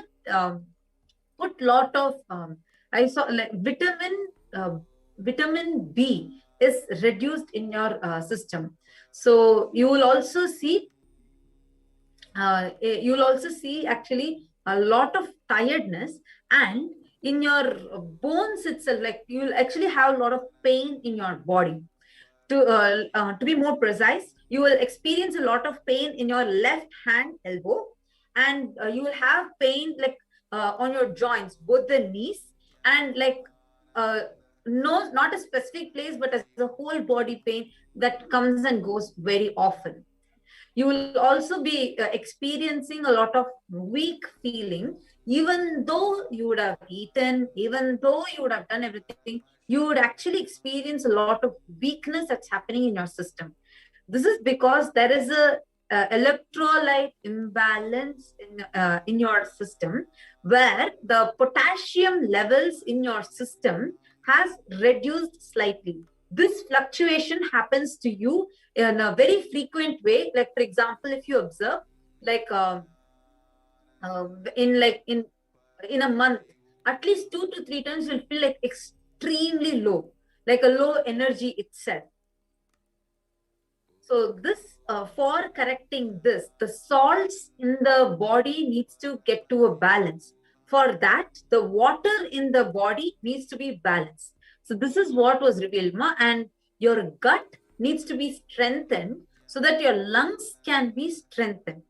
put lot of I saw like vitamin B is reduced in your system. So you will also see actually a lot of tiredness, and in your bones itself, like you will actually have a lot of pain in your body. To be more precise, you will experience a lot of pain in your left hand elbow, and you will have pain like on your joints, both the knees, and like uh, no, not a specific place, but as a whole body pain that comes and goes very often. You will also be experiencing a lot of weak feeling, even though you would have eaten, even though you would have done everything, you would actually experience a lot of weakness that's happening in your system. This is because there is a electrolyte imbalance in your system, where the potassium levels in your system has reduced slightly. This fluctuation happens to you in a very frequent way. Like for example, if you observe, like in in a month, at least 2 to 3 times you'll feel like extremely low, like a low energy itself. So this for correcting this, the salts in the body needs to get to a balance. For that, the water in the body needs to be balanced. So this is what was revealed, Ma, and your gut needs to be strengthened so that your lungs can be strengthened.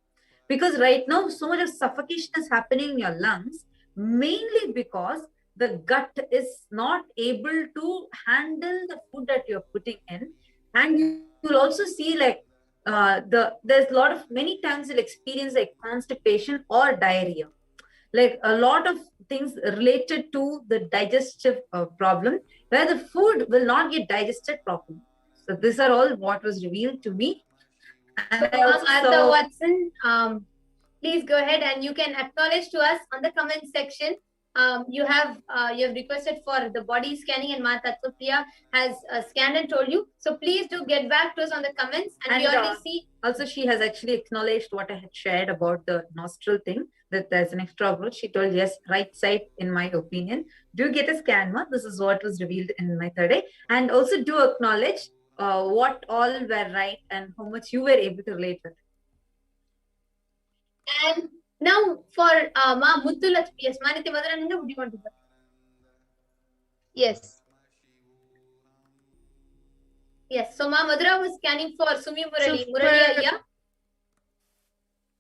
Because right now, so much of suffocation is happening in your lungs, mainly because the gut is not able to handle the food that you're putting in. And you will also see like there's a lot of many times you'll experience like constipation or diarrhea, like a lot of things related to the digestive problem, where the food will not get digested properly. So these are all what was revealed to me. And so, Martha Watson, please go ahead and you can acknowledge to us on the comment section. You have requested for the body scanning, and Martha Priya has scanned and told you. So please do get back to us on the comments, and we already see. Also, she has actually acknowledged what I had shared about the nostril thing, that there's an extra growth. She told yes, right side in my opinion. Do get a scan, ma. This is what was revealed in my third eye. And also do acknowledge what all were right and how much you were able to relate with. And now for Ma Muttulakshmi, yes, Maniti Madhurananda, would you want to go? Yes. Yes, so Ma Madhura was scanning for Sumi Murali. Murali Ayya.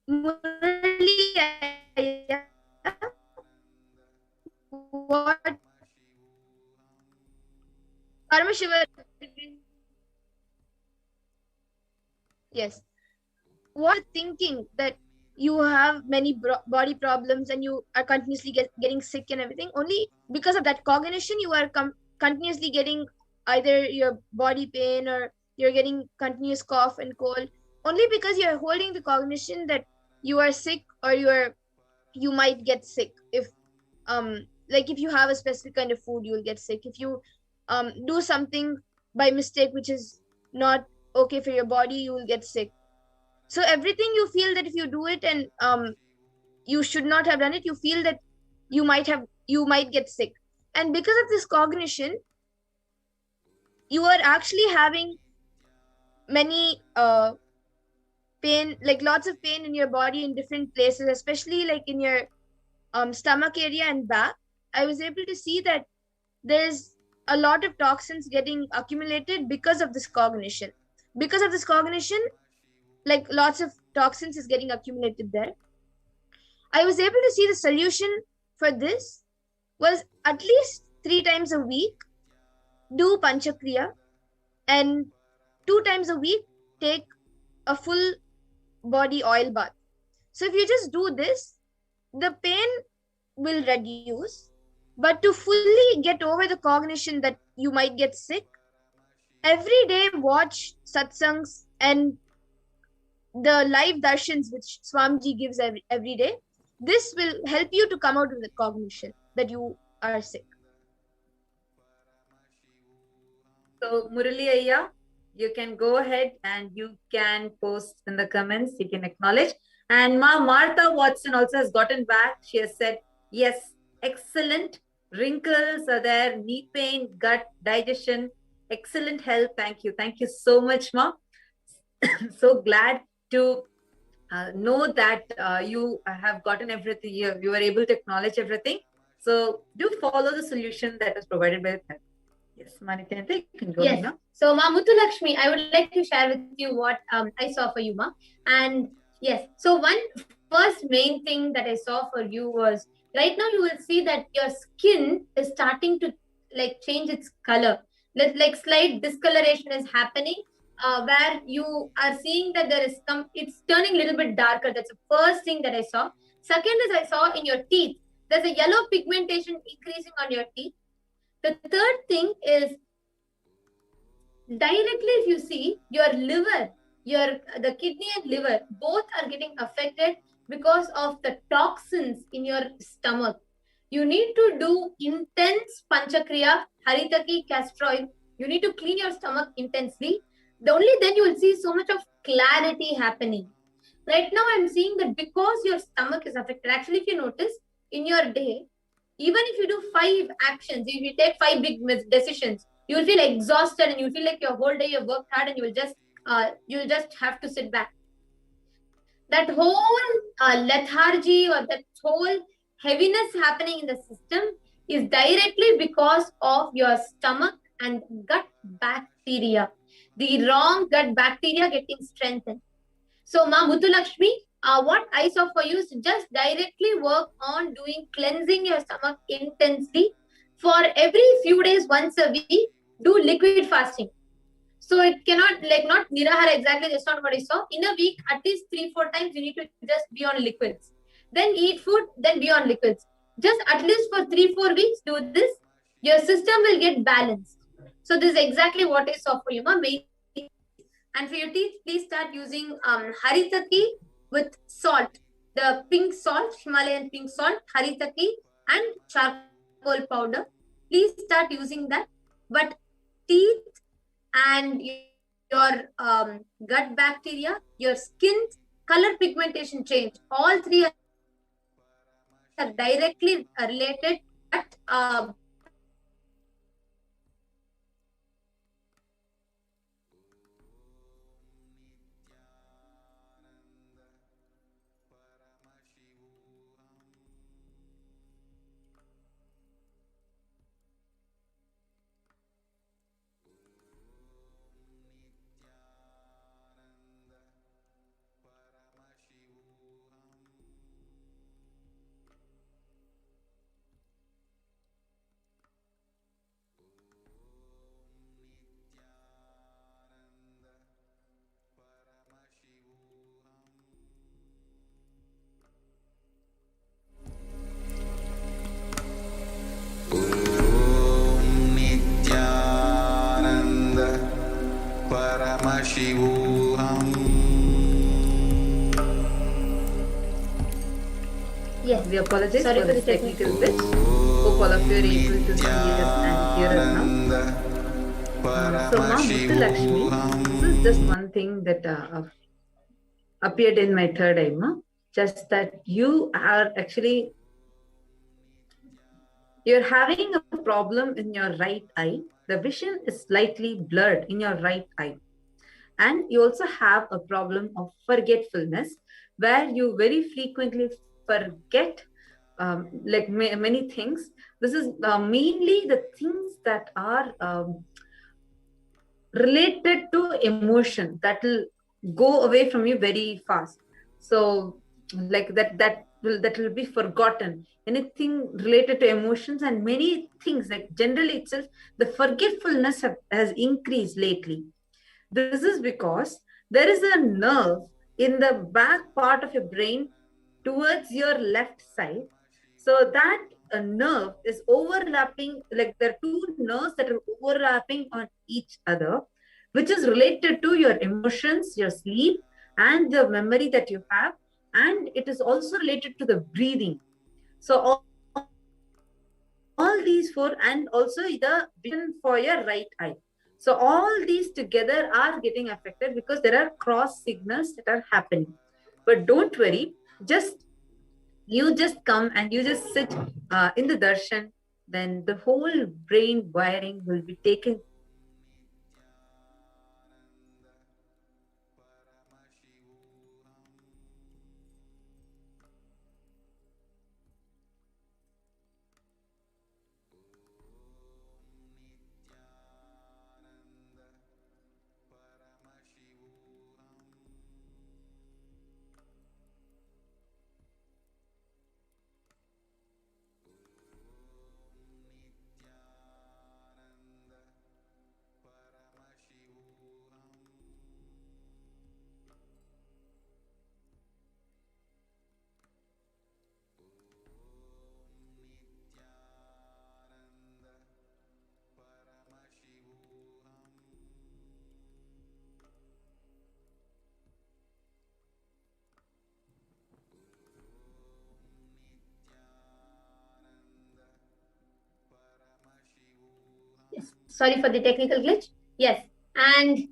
Murali Ayya. What? Paramashiva. Yes. What thinking that you have many body problems and you are continuously getting sick and everything? Only because of that cognition, you are continuously getting either your body pain or you're getting continuous cough and cold. Only because you're holding the cognition that you are sick or you might get sick. If like if you have a specific kind of food, you will get sick. If you do something by mistake which is not okay for your body, you will get sick. So everything you feel that if you do it and you should not have done it, you feel that you might get sick. And because of this cognition, you are actually having many pain, like lots of pain in your body in different places, especially like in your stomach area and back. I was able to see that there's a lot of toxins getting accumulated because of this cognition. Because of this cognition, like lots of toxins is getting accumulated there. I was able to see the solution for this was at least 3 times a week, do Panchakriya, and 2 times a week, take a full body oil bath. So if you just do this, the pain will reduce. But to fully get over the cognition that you might get sick, every day watch satsangs and the live darshans which Swamiji gives every day. This will help you to come out of the cognition that you are sick. So Murali Ayya, you can go ahead and you can post in the comments, you can acknowledge. And Ma Martha Watson also has gotten back. She has said, yes, excellent. Wrinkles are there, knee pain, gut, digestion, excellent health. Thank you. Thank you so much, Ma. So glad to know that you have gotten everything. You were able to acknowledge everything. So do follow the solution that is provided by the therapy. Yes, Manityananda, you can go ahead now. So Ma Muttulakshmi, I would like to share with you what I saw for you, Ma. And yes, so one first main thing that I saw for you was right now you will see that your skin is starting to like change its color. Like slight discoloration is happening where you are seeing that there is it's turning a little bit darker. That's the first thing that I saw. Second is I saw in your teeth, there's a yellow pigmentation increasing on your teeth. The third thing is directly if you see your liver, the kidney and liver, both are getting affected because of the toxins in your stomach. You need to do intense Panchakriya, Haritaki, castor oil. You need to clean your stomach intensely. Only then you will see so much of clarity happening. Right now I'm seeing that because your stomach is affected, actually if you notice in your day, even if you do 5 actions, if you take 5 big decisions, you will feel exhausted and you feel like your whole day you've worked hard and you will just have to sit back. That whole lethargy or that whole heaviness happening in the system is directly because of your stomach and gut bacteria. The wrong gut bacteria getting strengthened. So Ma Muttulakshmi, what I saw for you is just directly work on doing cleansing your stomach intensely. For every few days, once a week, do liquid fasting. So it cannot like not nirahara exactly, that's not what I saw. In a week, at least 3-4 times, you need to just be on liquids. Then eat food, then be on liquids. Just at least for 3-4 weeks, do this. Your system will get balanced. So this is exactly what I saw for you, Ma. And for your teeth, please start using Haritaki with salt. The pink salt, Himalayan pink salt, Haritaki and charcoal powder. Please start using that. But teeth and your gut bacteria, your skin color pigmentation change, all 3 are are directly related, but Nithyananda Paramashivoham. yes, we apologize for the technical glitch. Hope all of you are able to see us and hear us now. So, Ma Muthulakshmi, this is just one thing that appeared in my third eye, Ma. Just that you are actually, you're having a problem in your right eye. The vision is slightly blurred in your right eye. And you also have a problem of forgetfulness, where you very frequently forget many things. This is mainly the things that are related to emotion that will go away from you very fast. So like that will be forgotten. Anything related to emotions and many things, like generally itself, the forgetfulness has increased lately. This is because there is a nerve in the back part of your brain towards your left side. So that nerve is overlapping, like there are two nerves that are overlapping on each other, which is related to your emotions, your sleep, and the memory that you have. And it is also related to the breathing. So all these four, and also the vision for your right eye. So all these together are getting affected because there are cross signals that are happening. But don't worry, you just come and you just sit in the darshan, then the whole brain wiring will be taken. Yes, sorry for the technical glitch. Yes, and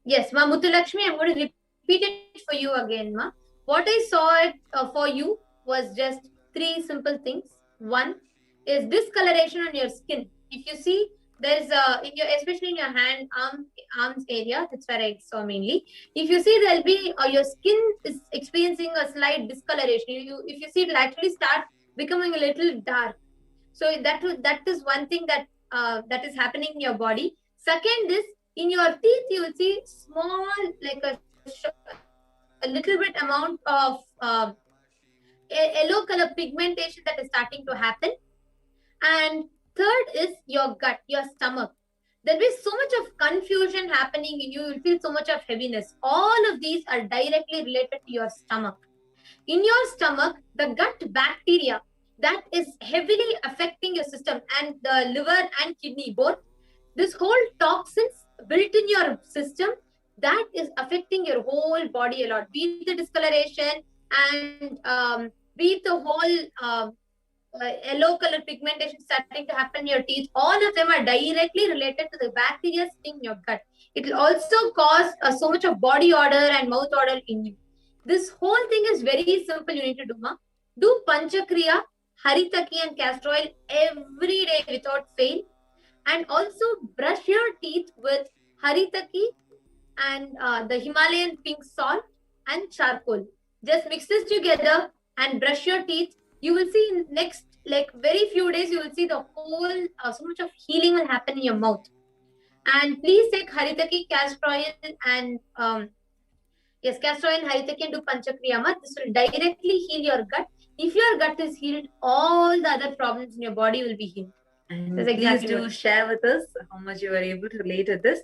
yes, Ma Muthulakshmi, I'm going to repeat it for you again, Ma. What I saw it for you was just three simple things. One is discoloration on your skin. If you see, there's in your, especially in your arms area, that's where I saw mainly. If you see, there'll be your skin is experiencing a slight discoloration. If you see, it'll actually start becoming a little dark. So that is one thing that that is happening in your body. Second is, in your teeth, you will see small, like a little bit amount of yellow color pigmentation that is starting to happen. And third is your gut, your stomach. There'll be so much of confusion happening in you. You'll feel so much of heaviness. All of these are directly related to your stomach. In your stomach, the gut bacteria that is heavily affecting your system, and the liver and kidney both, this whole toxins built in your system, that is affecting your whole body a lot. Be it the discoloration and be it the whole yellow color pigmentation starting to happen in your teeth, all of them are directly related to the bacteria sitting in your gut. It will also cause so much of body odor and mouth odor in you. This whole thing is very simple. You need to do, Ma. Do Panchakriya, Haritaki and castor oil every day without fail. And also brush your teeth with Haritaki and the Himalayan pink salt and charcoal. Just mix this together and brush your teeth. You will see in next very few days, you will see the whole so much of healing will happen in your mouth. And please take Haritaki, castor oil and castor oil and Haritaki and do Panchakriyama. This will directly heal your gut. If your gut is healed, all the other problems in your body will be healed. And please do share with us how much you were able to relate to this.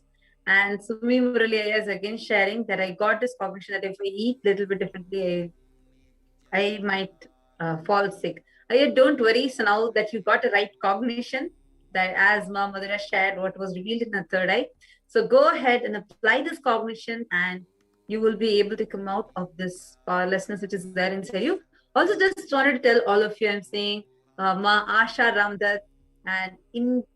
And Sumi Murali is again sharing that I got this cognition that if I eat a little bit differently, I might fall sick. Don't worry. So now that you got a right cognition, that as Ma Madhura shared what was revealed in the third eye. So go ahead and apply this cognition and you will be able to come out of this powerlessness which is there inside you. Also, just wanted to tell all of you, I'm saying Ma Asha Ramdat and Int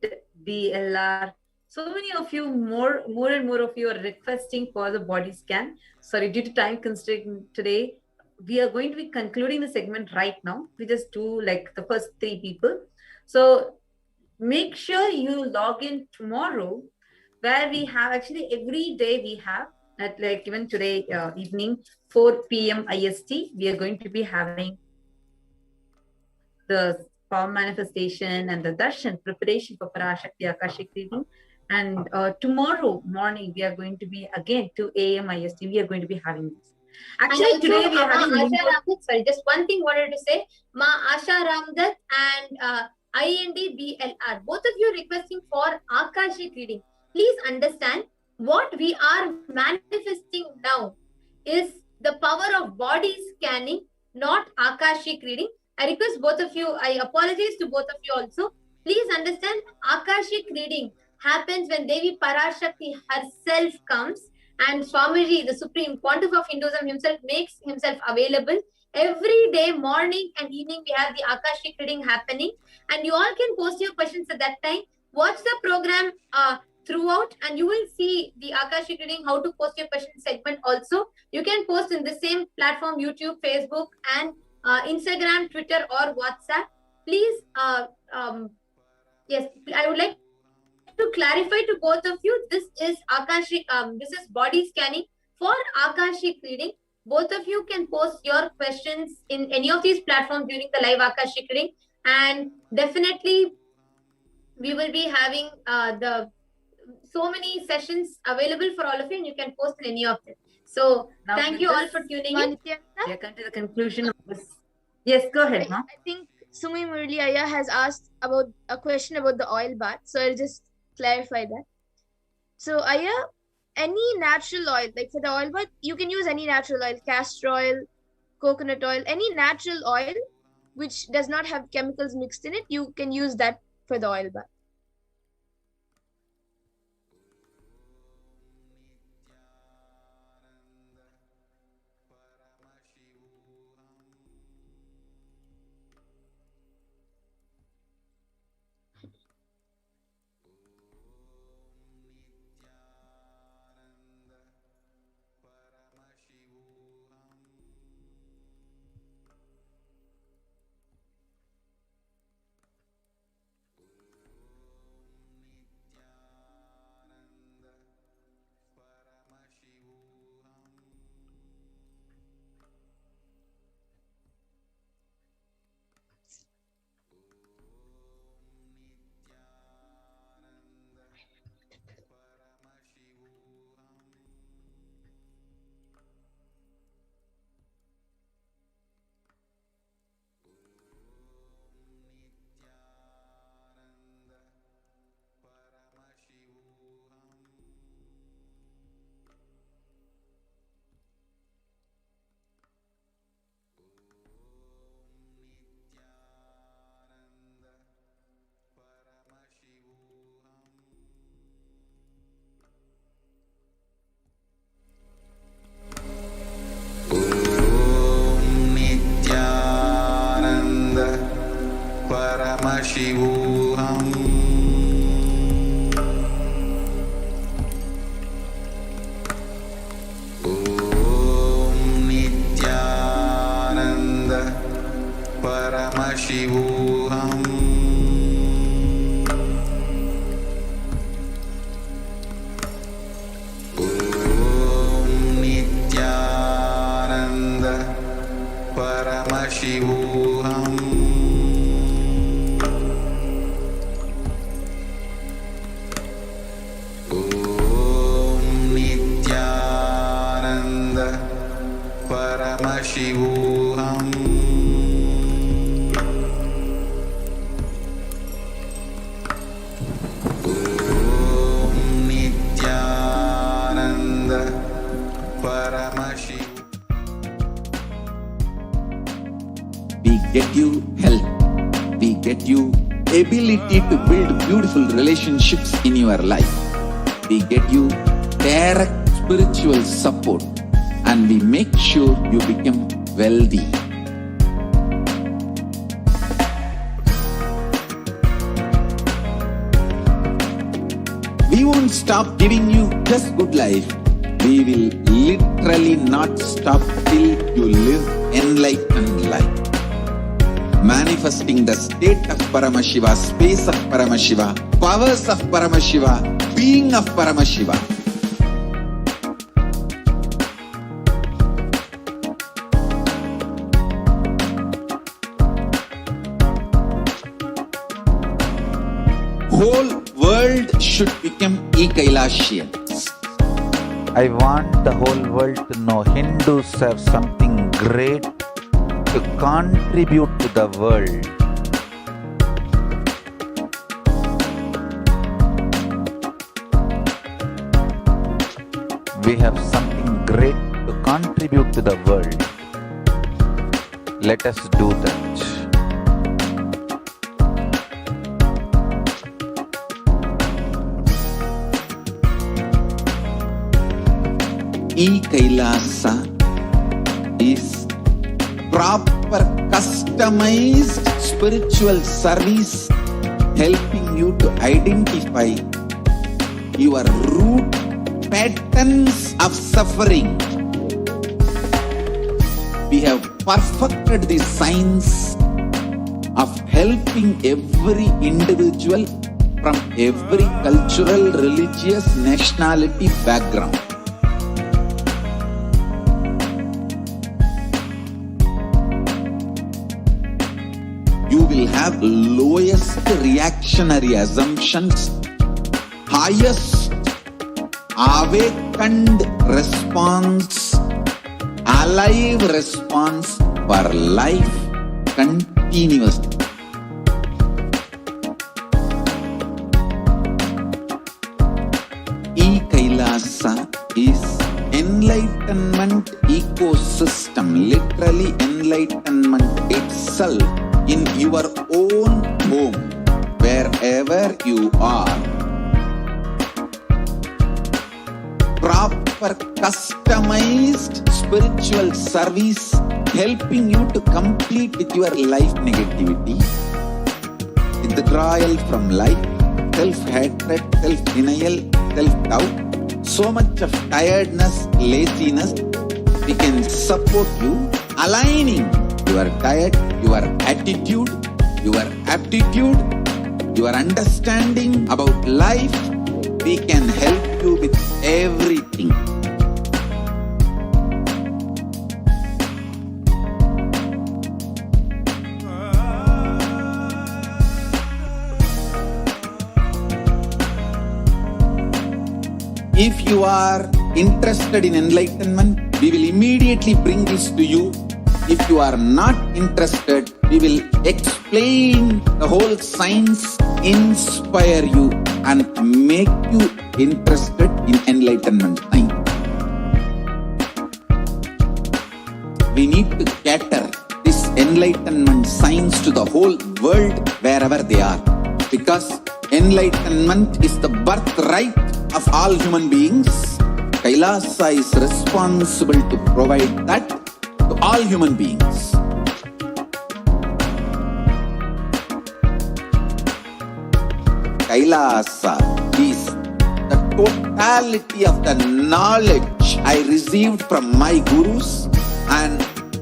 BLR. So many of you, more and more of you are requesting for the body scan. Sorry, due to time constraint today, we are going to be concluding the segment right now. We just do like the first 3 people. So make sure you log in tomorrow, where we have actually every day we have at like even today evening 4 p.m. IST, we are going to be having the power manifestation and the darshan preparation for Parashakti Akashic reading. And tomorrow morning we are going to be again 2 a.m. IST. We are going to be having this. Actually, today we are having Asha Ramdat. Sorry, just one thing wanted to say. Ma Asha Ramdat and INDBLR. Both of you requesting for Akashic reading. Please understand what we are manifesting now is the power of body scanning, not Akashic reading. I request both of you, I apologize to both of you also. Please understand Akashic reading happens when Devi Parashakti herself comes and Swamiji, the supreme pontiff of Hinduism himself, makes himself available. Every day, morning and evening, we have the Akashic reading happening. And you all can post your questions at that time. Watch the program throughout and you will see the Akashic reading, how to post your question segment also. You can post in the same platform, YouTube, Facebook, and Instagram, Twitter, or WhatsApp. Please, yes, I would like to clarify to both of you, this is Akashic, this is body scanning for Akashic reading. Both of you can post your questions in any of these platforms during the live Akashic reading, and definitely we will be having so many sessions available for all of you, and you can post in any of them. So now thank you all for tuning in. We are coming to the conclusion of this. Yes, go ahead, Ma. I think Sumi Murali Aya has asked about a question about the oil bath, so I'll just clarify that. So Aya, any natural oil, like for the oil bath, you can use any natural oil, castor oil, coconut oil, any natural oil which does not have chemicals mixed in it, you can use that for the oil bath. Paramashivoham. Om Nithyananda Nithyananda Paramashivoham. Nithyananda Paramashivoham. Nithyananda Paramashivoham. We get you health. We get you ability to build beautiful relationships in your life. We get you direct spiritual support, and we make sure you become wealthy. We won't stop giving you just good life. We will literally not stop till you live enlightened life. Manifesting the state of Paramashiva, space of Paramashiva, powers of Paramashiva, being of Paramashiva. Whole world should become Kailasians. I want the whole world to know Hindus have something great to contribute to the world. We have something great to contribute to the world. Let us do that. Kailasa is proper customized spiritual service helping you to identify your root patterns of suffering. We have perfected the science of helping every individual from every cultural, religious, nationality background. You will have lowest reactionary assumptions, highest awakened response, alive response for life continuously. Kailasa is enlightenment ecosystem, literally enlightenment itself in your own home, wherever you are. Proper customized spiritual service helping you to complete with your life negativity, withdrawal from life, self-hatred, self-denial, self-doubt, so much of tiredness, laziness. We can support you aligning your diet, your attitude, your aptitude, your understanding about life. We can help you with everything. If you are interested in enlightenment, we will immediately bring this to you. If you are not interested, we will explain the whole science, inspire you and make you interested in enlightenment science. We need to cater this enlightenment science to the whole world wherever they are, because enlightenment is the birthright of all human beings. Kailasa is responsible to provide that to all human beings. Kailasa is the totality of the knowledge I received from my gurus and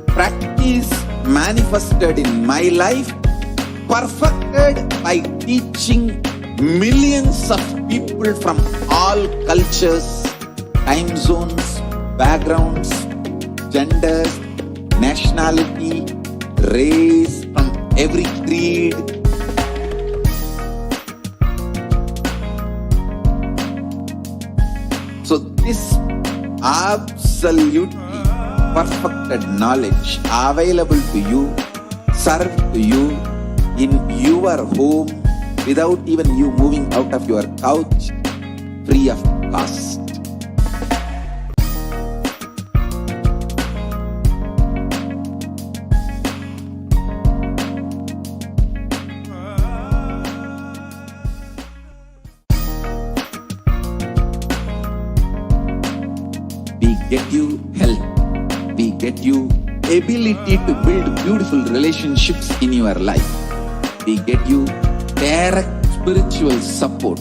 practice manifested in my life perfected by teaching millions of people from all cultures, time zones, backgrounds, genders, nationality, race, from every creed. So this absolutely perfected knowledge available to you, served to you in your home without even you moving out of your couch, free of cost. We get you health. We get you ability to build beautiful relationships in your life. We get you direct spiritual support,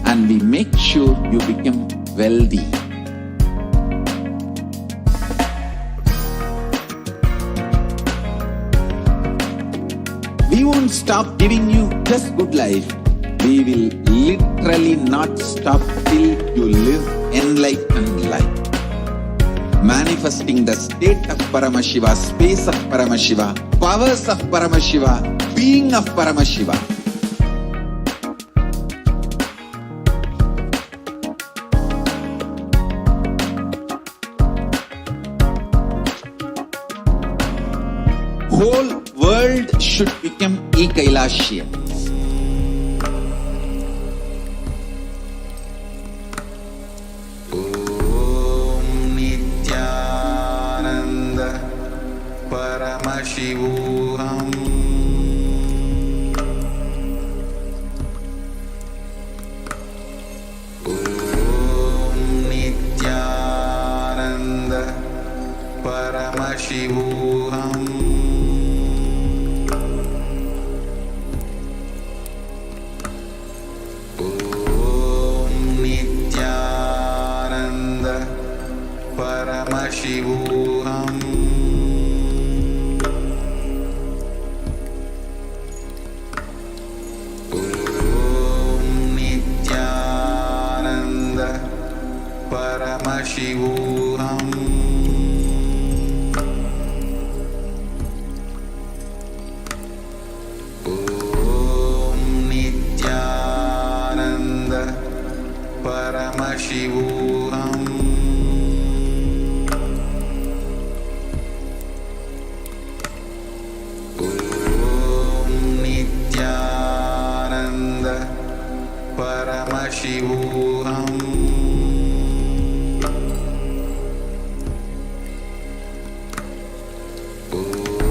and we make sure you become wealthy. We won't stop giving you just good life. We will literally not stop till you live enlightened life. Manifesting the state of Paramashiva, space of Paramashiva, powers of Paramashiva, being of Paramashiva. Whole world should become Kailasians. Paramashivoham. Om Nithyananda Paramashivoham. Om Nithyananda Paramashivoham. Paramashivoham. Om Nithyananda Paramashivoham. Om Nithyananda Paramashivoham. Paramashivoham.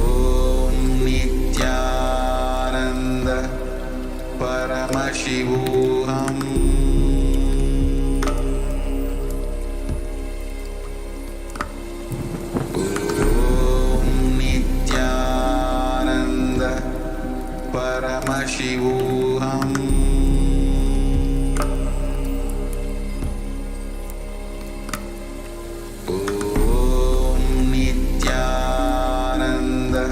Om Nithyananda Paramashivoham. Om Nithyananda Paramashivoham. Paramashivoham. Om Nithyananda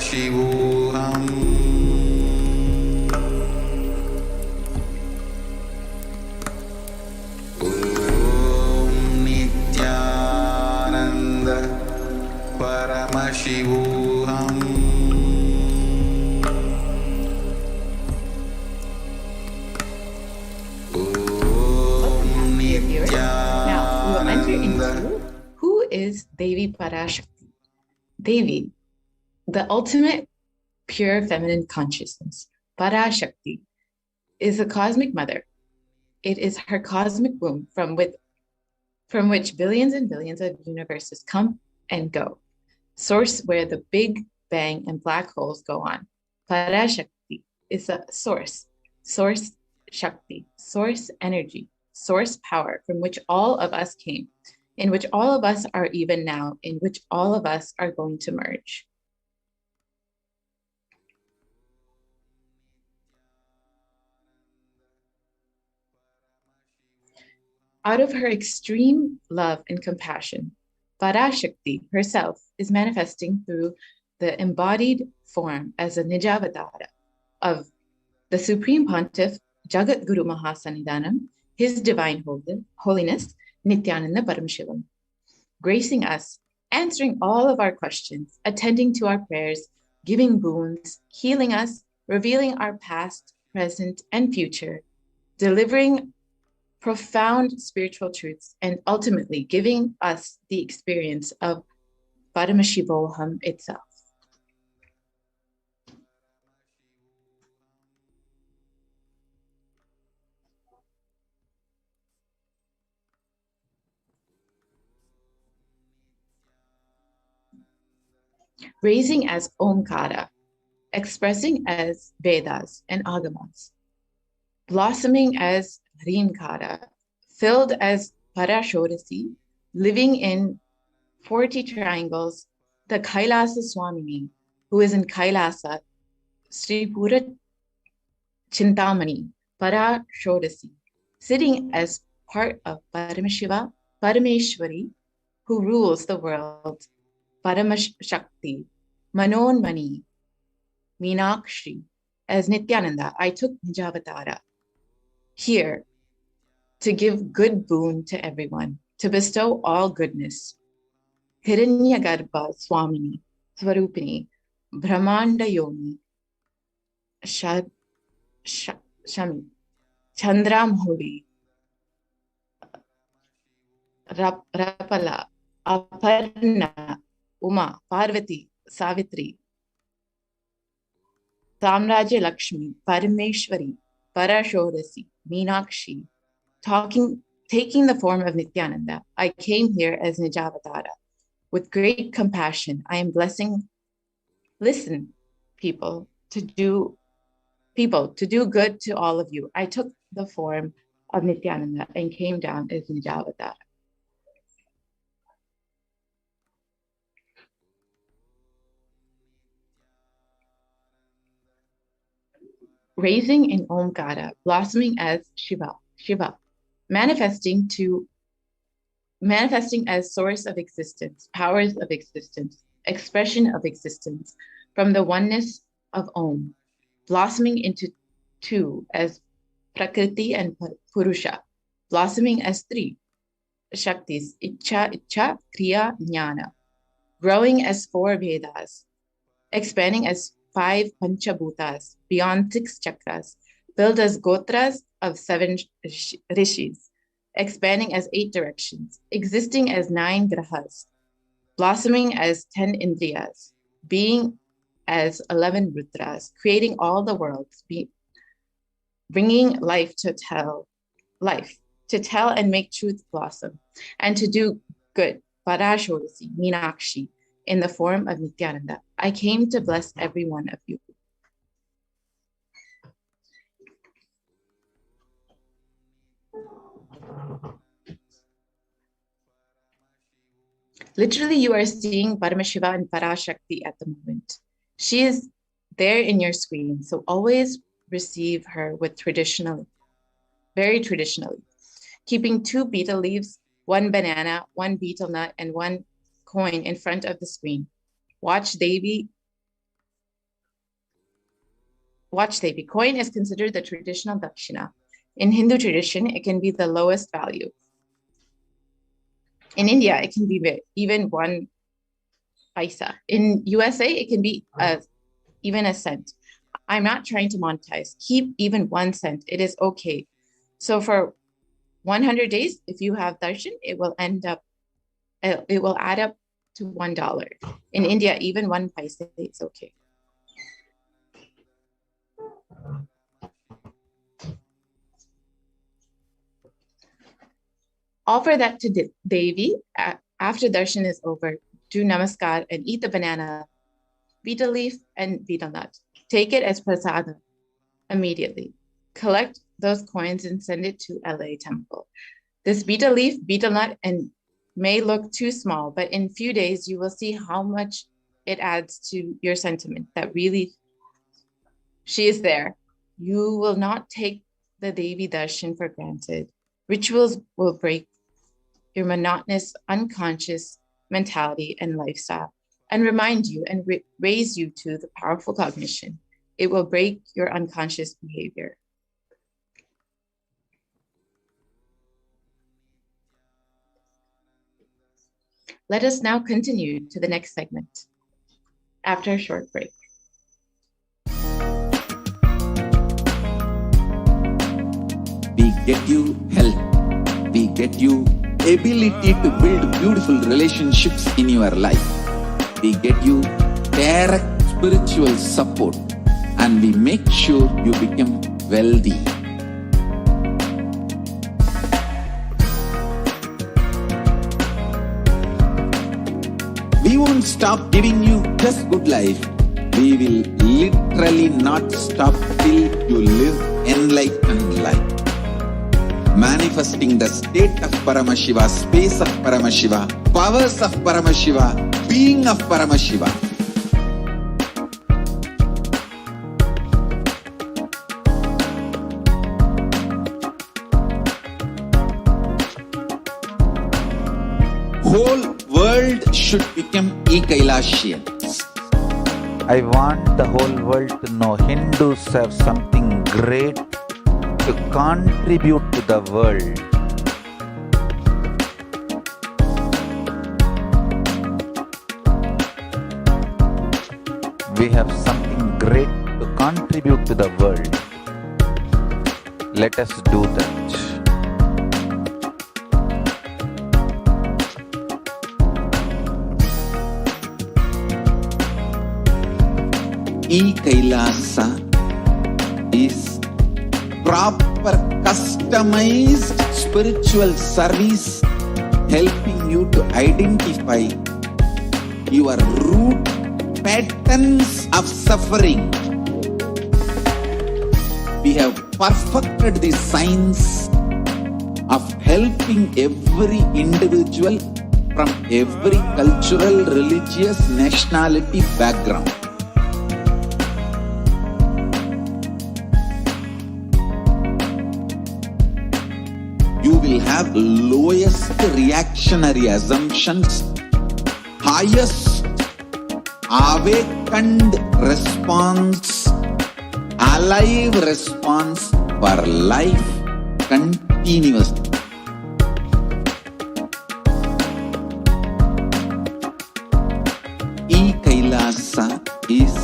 Paramashivoham. Om Nithyananda Paramashivoham. Who is Devi Parashakti? Devi, the ultimate pure feminine consciousness. Parashakti is a cosmic mother. It is her cosmic womb from which billions and billions of universes come and go. Source where the Big Bang and black holes go on. Parashakti is a source source Shakti, source energy, source power from which all of us came, in which all of us are even now, in which all of us are going to merge. Out of her extreme love and compassion, Parashakti herself is manifesting through the embodied form as a Nijavatara of the Supreme Pontiff Jagat Guru Mahasannidhanam, His Divine Holiness Nithyananda Paramashivam, gracing us, answering all of our questions, attending to our prayers, giving boons, healing us, revealing our past, present, and future, delivering profound spiritual truths, and ultimately giving us the experience of Paramashivoham itself. Raising as Omkara, expressing as Vedas and Agamas, blossoming as Hrinkara, filled as Parashodasi, living in 40 triangles, the Kailasa Swamini, who is in Kailasa, Sri Pura Chintamani, Parashodasi, sitting as part of Paramashiva, Parameshwari, who rules the world, Paramasakti, Manonmani, Meenakshi, as Nithyananda, I took Nijavatara here to give good boon to everyone, to bestow all goodness. Hiranyagarbha Swamini, Swarupini, Brahmanda Yoni, Shami, Chandramholi, Rapala, Aparna, Uma, Parvati, Savitri, Samraja Lakshmi, Parameshwari, Parashodasi, Meenakshi, taking the form of Nithyananda, I came here as Nijavatara. With great compassion, I am blessing, listen, people, to do good to all of you. I took the form of Nithyananda and came down as Nijavatara. Raising in Omkara, blossoming as Shiva, manifesting as source of existence, powers of existence, expression of existence from the oneness of Om, blossoming into two as Prakriti and Purusha, blossoming as three Shaktis, Icha, Kriya, Jnana, growing as four Vedas, expanding as 5 Panchabhutas, beyond 6 chakras, filled as Gotras of 7 rishis, expanding as 8 directions, existing as 9 grahas, blossoming as 10 indriyas, being as 11 rudras, creating all the worlds, bringing life to tell and make truth blossom, and to do good, Parashodasi, Meenakshi, in the form of Nithyananda. I came to bless every one of you. Literally, you are seeing Paramashiva and Parashakti at the moment. She is there in your screen, so always receive her with very traditionally, keeping 2 betel leaves, 1 banana, 1 betel nut, and 1 coin in front of the screen. Watch Devi. Coin is considered the traditional dakshina. In Hindu tradition, it can be the lowest value. In India, it can be even 1 paisa. In USA, it can be even a cent. I'm not trying to monetize. Keep even 1 cent. It is okay. So for 100 days, if you have darshan, it will add up to $1. In India, even 1 paisa, it's okay. Offer that to Devi after darshan is over. Do namaskar and eat the banana, betel leaf, and betel nut. Take it as prasada immediately. Collect those coins and send it to LA Temple. This betel leaf, betel nut, and may look too small, but in few days you will see how much it adds to your sentiment that really she is there. You will not take the Devi Darshan for granted. Rituals will break your monotonous, unconscious mentality and lifestyle and remind you and raise you to the powerful cognition. It will break your unconscious behavior. Let us now continue to the next segment after a short break. We get you health. We get you ability to build beautiful relationships in your life. We get you direct spiritual support, and we make sure you become wealthy. We won't stop giving you just good life. We will literally not stop till you live enlightened life. Manifesting the state of Paramashiva, space of Paramashiva, powers of Paramashiva, being of Paramashiva. Whole world should become Kailasians. I want the whole world to know Hindus have something great to contribute to the world. We have something great to contribute to the world. Let us do that. Kailasa is proper customized spiritual service helping you to identify your root patterns of suffering. We have perfected the science of helping every individual from every cultural, religious, nationality background. You will have lowest reactionary assumptions, highest awakened response, alive response for life continuously. Kailasa is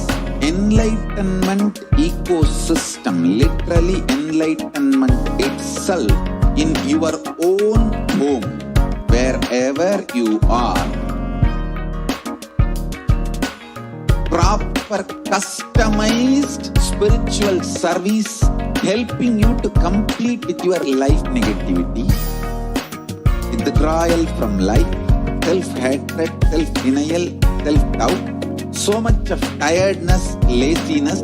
enlightenment ecosystem, literally enlightenment itself in your own home, wherever you are. Proper customized spiritual service helping you to complete with your life negativity, withdrawal from life, self-hatred, self-denial, self-doubt, so much of tiredness, laziness.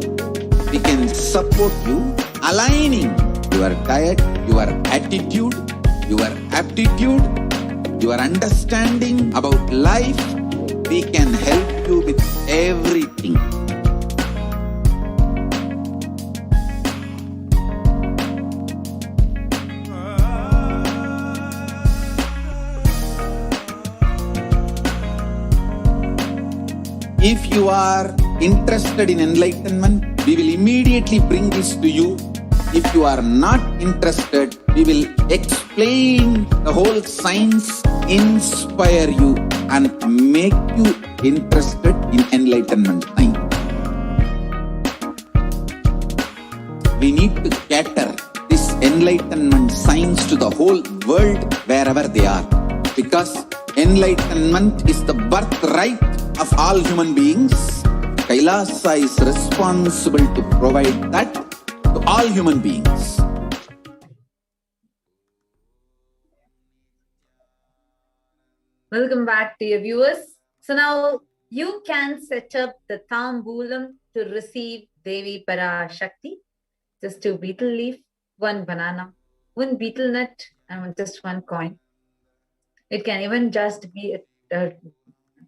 We can support you aligning your diet, your attitude, your aptitude, your understanding about life. We can help you with everything. If you are interested in enlightenment, we will immediately bring this to you. If you are not interested, we will explain the whole science, inspire you, and make you interested in enlightenment science. We need to cater this enlightenment science to the whole world wherever they are, because enlightenment is the birthright of all human beings. Kailasa is responsible to provide that to all human beings. Welcome back, dear viewers. So now you can set up the Tambulam to receive Devi Parashakti. just 2 betel leaf, 1 banana, 1 betel nut, and just 1 coin. It can even just be a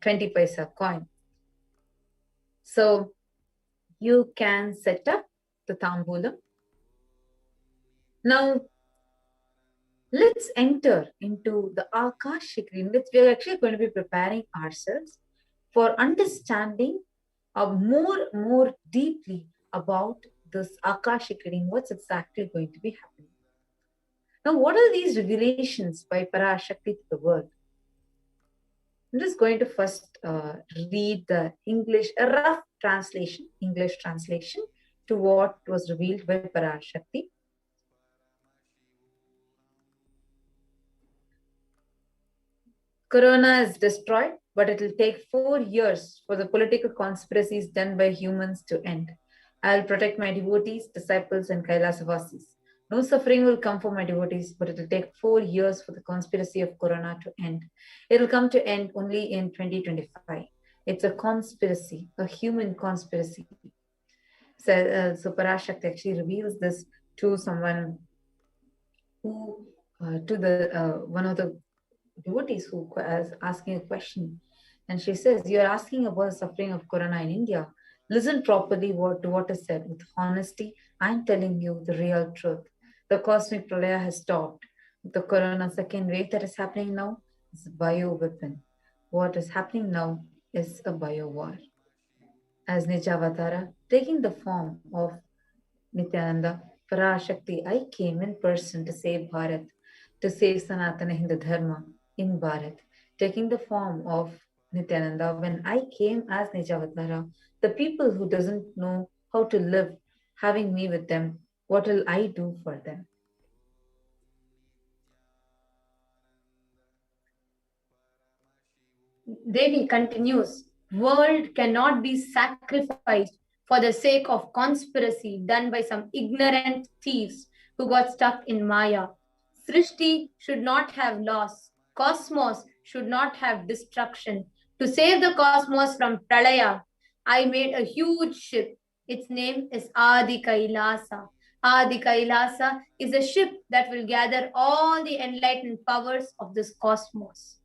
20 paisa coin. So you can set up the tambulam. Now, let's enter into the Akashic reading. We're actually going to be preparing ourselves for understanding more deeply about this Akashic reading, what's exactly going to be happening. Now, what are these revelations by Parashakti to the world? I'm just going to first read the English, a rough translation, English translation to what was revealed by Parashakti. Corona is destroyed, but it will take 4 years for the political conspiracies done by humans to end. I will protect my devotees, disciples, and Kailasa. No suffering will come for my devotees, but it will take 4 years for the conspiracy of Corona to end. It will come to end only in 2025. It's a conspiracy, a human conspiracy. So Parashakti actually reveals this to someone who, to the one of the devotees who is asking a question. And she says, you're asking about the suffering of Corona in India. Listen properly to what is said. With honesty, I'm telling you the real truth. The cosmic pralaya has stopped. The Corona second wave that is happening now is a bio-weapon. What is happening now is a bio-war. As Nijavatara, taking the form of Nithyananda Parashakti, I came in person to save Bharat, to save Sanatana Hindu Dharma in Bharat. Taking the form of Nithyananda, when I came as Nijavatara, the people who doesn't know how to live, having me with them, what will I do for them? Devi continues, world cannot be sacrificed for the sake of conspiracy done by some ignorant thieves who got stuck in Maya. Srishti should not have loss. Cosmos should not have destruction. To save the cosmos from Pralaya, I made a huge ship. Its name is Adi Kailasa. Adi Kailasa is a ship that will gather all the enlightened powers of this cosmos.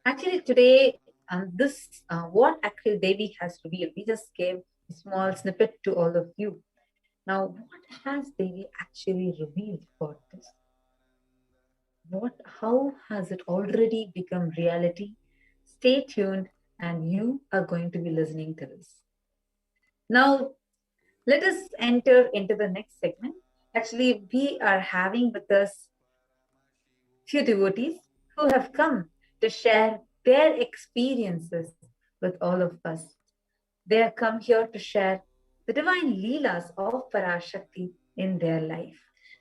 Actually, today, what actually Devi has revealed, we just gave a small snippet to all of you. Now, what has Devi actually revealed about this? How has it already become reality? Stay tuned, and you are going to be listening to this. Now, let us enter into the next segment. Actually, we are having with us few devotees who have come to share their experiences with all of us. They have come here to share the divine leelas of Parashakti in their life.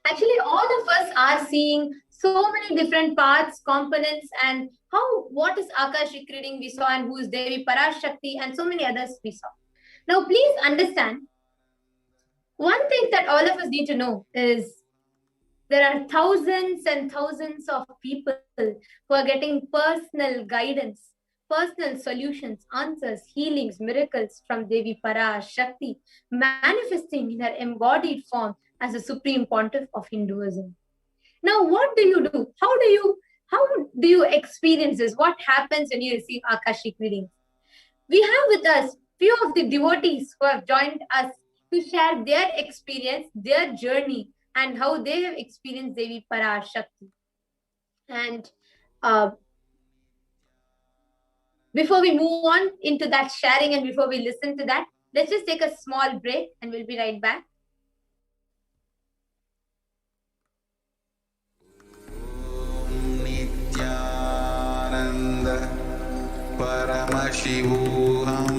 Actually, all of us are seeing so many different parts, components, and what is Akashic reading we saw, and who is Devi Parashakti, and so many others we saw. Now, please understand, one thing that all of us need to know is there are thousands and thousands of people who are getting personal guidance, personal solutions, answers, healings, miracles from Devi Parashakti, manifesting in her embodied form as the supreme pontiff of Hinduism. Now, what do you do? How do you experience this? What happens when you receive Akashic readings? We have with us few of the devotees who have joined us to share their experience, their journey, and how they have experienced Devi Parashakti. And before we move on into that sharing and before we listen to that, let's just take a small break and we'll be right back. Nithyananda Paramashivoham.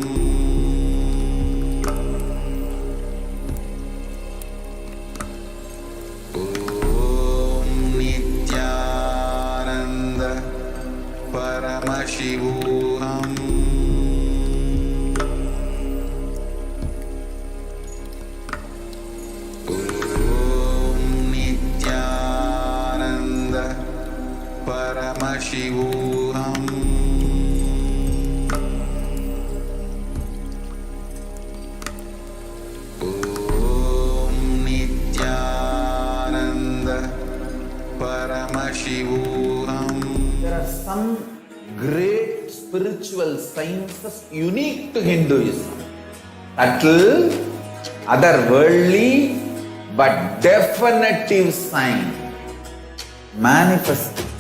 Paramashivoham. Om Nithyananda Paramashivoham. spiritual sciences unique to Hinduism. Subtle, otherworldly, but definitive sign manifesting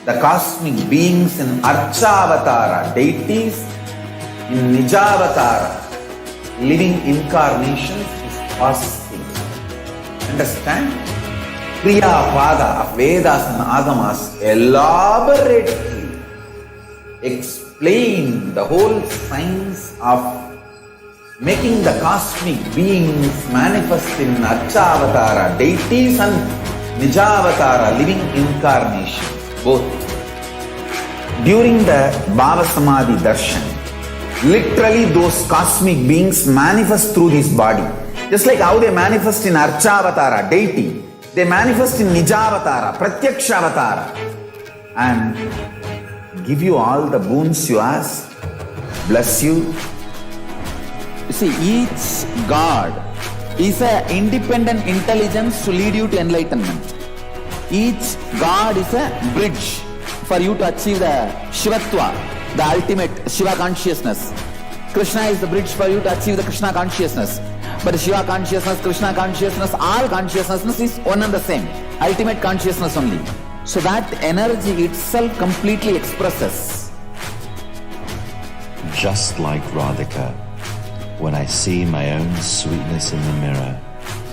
the cosmic beings in Archavatara, deities in Nijavatara, living incarnations is fasting. Understand? Kriya Pada of Vedas and Agamas elaborately explain the whole science of making the cosmic beings manifest in Archavatara, deities and Nijavatara, living incarnations, both. During the Bhava Samadhi Darshan, literally those cosmic beings manifest through his body. Just like how they manifest in Archavatara, deity, they manifest in Nijavatara, Pratyakshavatara, and give you all the boons you ask, bless you. You see, each God is an independent intelligence to lead you to enlightenment. Each God is a bridge for you to achieve the Shivatva, the ultimate Shiva consciousness. Krishna is the bridge for you to achieve the Krishna consciousness. But Shiva consciousness, Krishna consciousness, all consciousness is one and the same. Ultimate consciousness only. So that energy itself completely expresses. Just like Radhika, when I see my own sweetness in the mirror,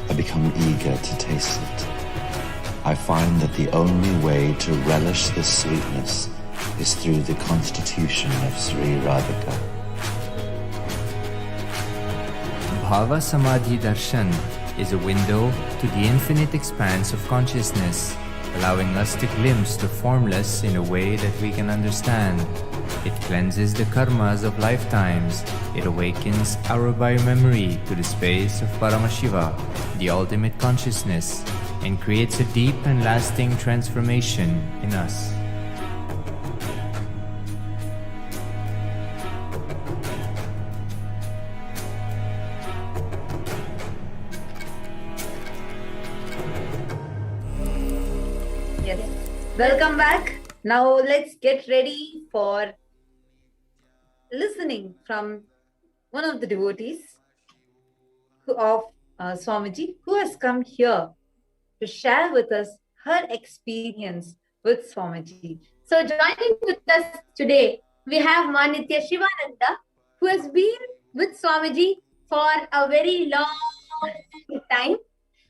I become eager to taste it. I find that the only way to relish this sweetness is through the constitution of Sri Radhika. Bhava Samadhi Darshan is a window to the infinite expanse of consciousness, allowing us to glimpse the formless in a way that we can understand. It cleanses the karmas of lifetimes. It awakens our biomemory to the space of Paramashiva, the ultimate consciousness, and creates a deep and lasting transformation in us. Yes. Welcome back. Now let's get ready for listening from one of the devotees of Swamiji, who has come here to share with us her experience with Swamiji. So joining with us today, we have Manitya Shivananda, who has been with Swamiji for a very long time,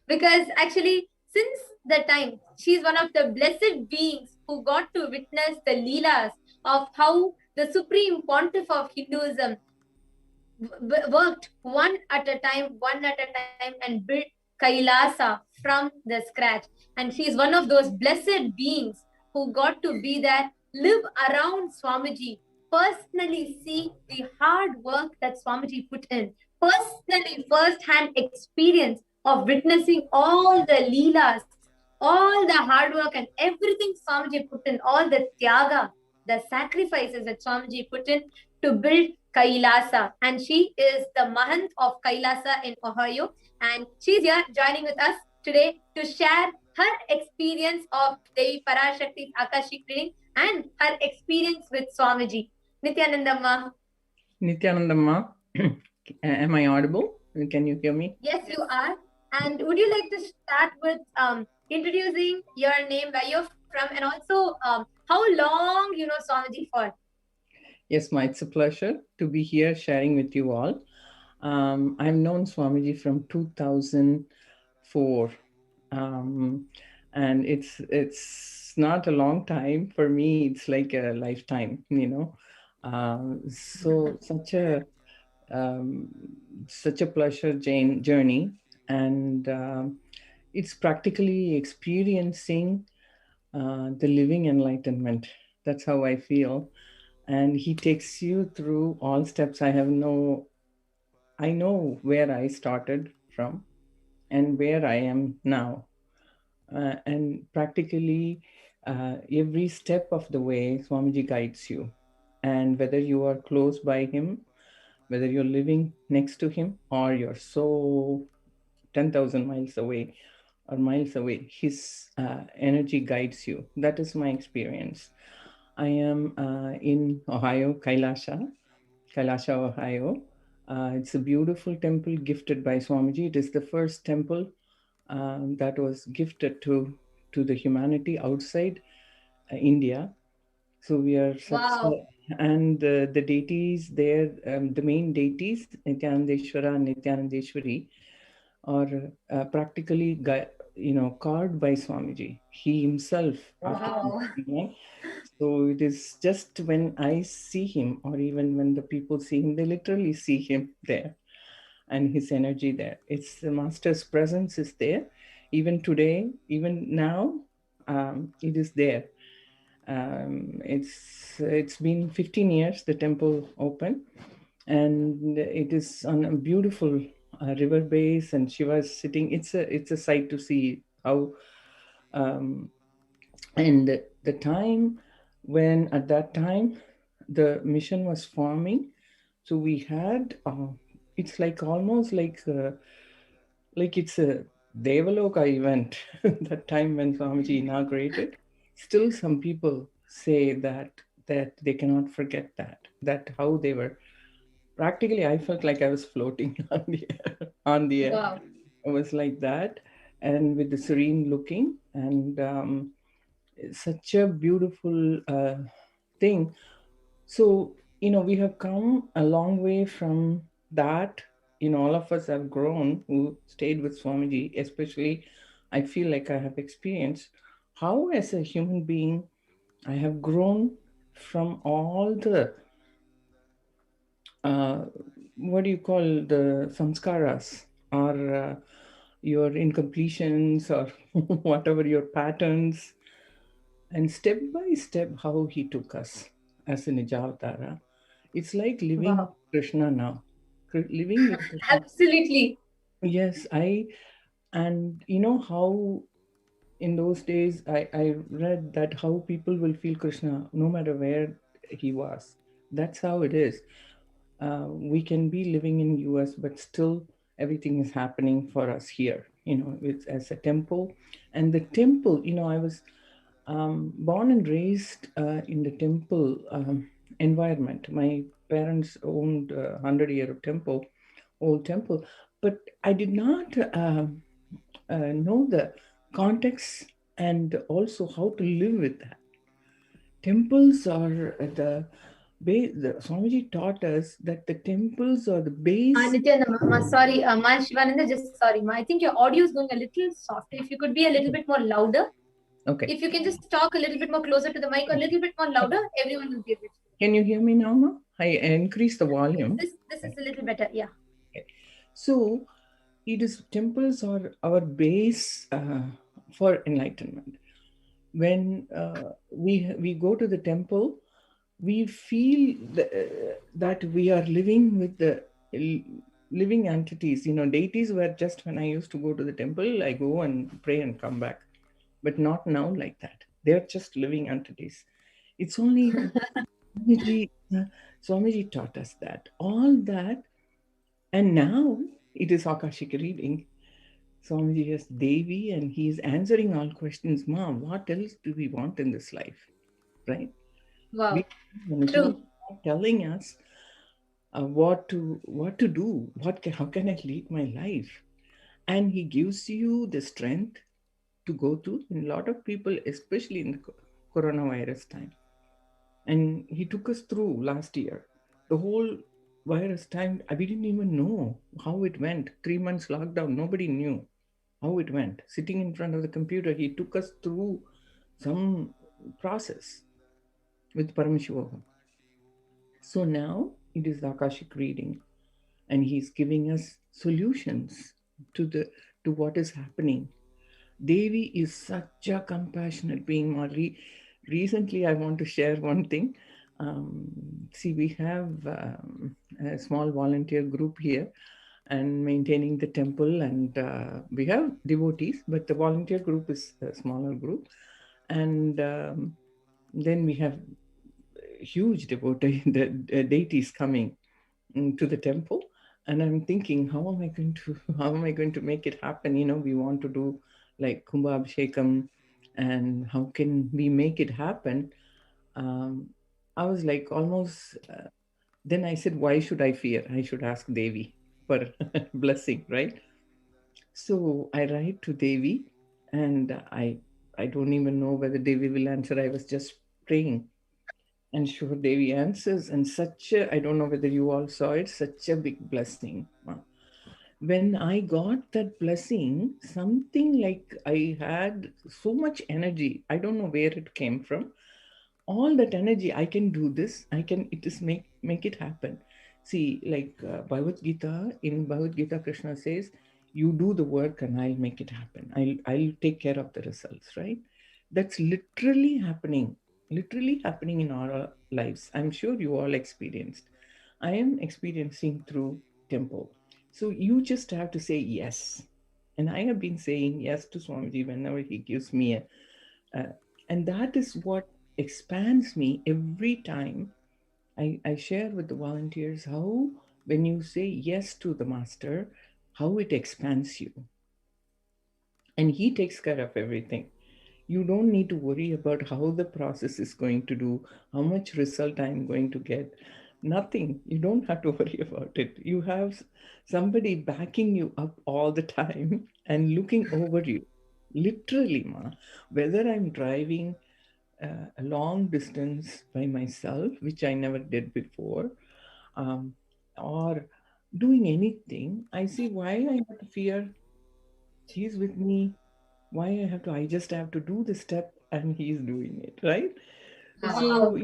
because actually since the time she's one of the blessed beings who got to witness the Leelas of how the Supreme Pontiff of Hinduism worked one at a time, and built Kailasa from the scratch. And she is one of those blessed beings who got to be there, live around Swamiji, personally see the hard work that Swamiji put in, personally first-hand experience of witnessing all the Leelas, all the hard work and everything Swamiji put in, all the tyaga, the sacrifices that Swamiji put in to build Kailasa. And she is the Mahant of Kailasa in Ohio. And she's here joining with us today to share her experience of Devi Parashakti's Akashic reading and her experience with Swamiji. Nithyanandamma. Nithyanandamma, am I audible? Can you hear me? Yes, you are. And would you like to start with introducing your name, where you're from, and also how long you know Swamiji for? Yes, Ma, it's a pleasure to be here sharing with you all. I've known Swamiji from 2004, and it's not a long time for me. It's like a lifetime, you know. So such a pleasure journey, and it's practically experiencing the living enlightenment. That's how I feel. And he takes you through all steps. I know where I started from and where I am now. And practically every step of the way, Swamiji guides you. And whether you are close by him, whether you're living next to him, or you're so 10,000 miles away or miles away, his energy guides you. That is my experience. I am in Ohio, Kailasa, Ohio. It's a beautiful temple gifted by Swamiji. It is the first temple that was gifted to the humanity outside India. So we are such, and the deities there, the main deities, Nithyanandeshwara and Nithyanandeshwari, are practically, carved by Swamiji. He himself, Wow. so it is just when I see him, or even when the people see him, they literally see him there and his energy there. It's the master's presence is there. Even today, even now, it is there. It's been 15 years the temple open, and it is on a beautiful river base, and Shiva is sitting. It's a sight to see how. And the time when at that time the mission was forming, so we had it's like almost like it's a Devaloka event. That time when Swamiji inaugurated, still some people say that they cannot forget that how they were practically. I felt like I was floating on the air. Wow. It was like that, and with the serene looking, and such a beautiful thing. So, we have come a long way from that. All of us have grown who stayed with Swamiji, especially I feel like I have experienced how, as a human being, I have grown from all the, what do you call, the samskaras, or your incompletions, or whatever your patterns, and step by step how he took us as a Nijavatara. It's like living Wow. Krishna now. Living with Krishna. Absolutely. Yes, and how in those days I read that how people will feel Krishna no matter where he was. That's how it is. We can be living in US, but still everything is happening for us here. It's as a temple, and the temple. I was born and raised in the temple environment. My parents owned 100-year old temple, but I did not know the context and also how to live with that. Temples are the base. Swamiji taught us that the temples are the base. Nithyananda, sorry, Shivananda, just sorry. I think your audio is going a little soft. If you could be a little bit more louder. Okay. If you can just talk a little bit more closer to the mic, or a little bit more louder, everyone will be able to. Can you hear me now, Ma? I increased the volume. This is a little better, yeah. Okay. So, temples are our base for enlightenment. When we go to the temple, we feel that we are living with the living entities. Deities were just when I used to go to the temple, I go and pray and come back. But not now like that. They're just living entities. It's only Swamiji taught us that. All that. And now it is Akashic reading. Swamiji has Devi, and he is answering all questions. Mom, what else do we want in this life? Right? Wow. True. Telling us what to do. How can I lead my life? And he gives you the strength to go through. A lot of people, especially in the coronavirus time. And he took us through last year. The whole virus time, we didn't even know how it went. 3 months lockdown, nobody knew how it went. Sitting in front of the computer, he took us through some process with Paramashivoham. So now it is the Akashic reading, and he's giving us solutions to what is happening. Devi is such a compassionate being. Recently, I want to share one thing. See, we have a small volunteer group here and maintaining the temple, and we have devotees, but the volunteer group is a smaller group. And then we have huge devotee, the deities coming to the temple. And I'm thinking, how am I going to make it happen? We want to do like Kumbha Abhishekam, and how can we make it happen? I was like almost, then I said, why should I fear? I should ask Devi for blessing, right? So I write to Devi, and I don't even know whether Devi will answer. I was just praying. And sure, Devi answers, and I don't know whether you all saw it, such a big blessing. When I got that blessing, something like I had so much energy. I don't know where it came from. All that energy, I can do this. It is make it happen. See, like Bhagavad Gita, in Bhagavad Gita, Krishna says, you do the work and I'll make it happen. I'll take care of the results, right? That's literally happening in our lives. I'm sure you all experienced. I am experiencing through temple. So you just have to say yes. And I have been saying yes to Swamiji whenever he gives me and that is what expands me every time. I share with the volunteers how, when you say yes to the master, how it expands you. And he takes care of everything. You don't need to worry about how the process is going to do, how much result I'm going to get. Nothing. You don't have to worry about it. You have somebody backing you up all the time and looking over you. Literally, ma. Whether I'm driving a long distance by myself, which I never did before, or doing anything, I see why I have to fear. He's with me. Why I just have to do the step and he's doing it, right? So,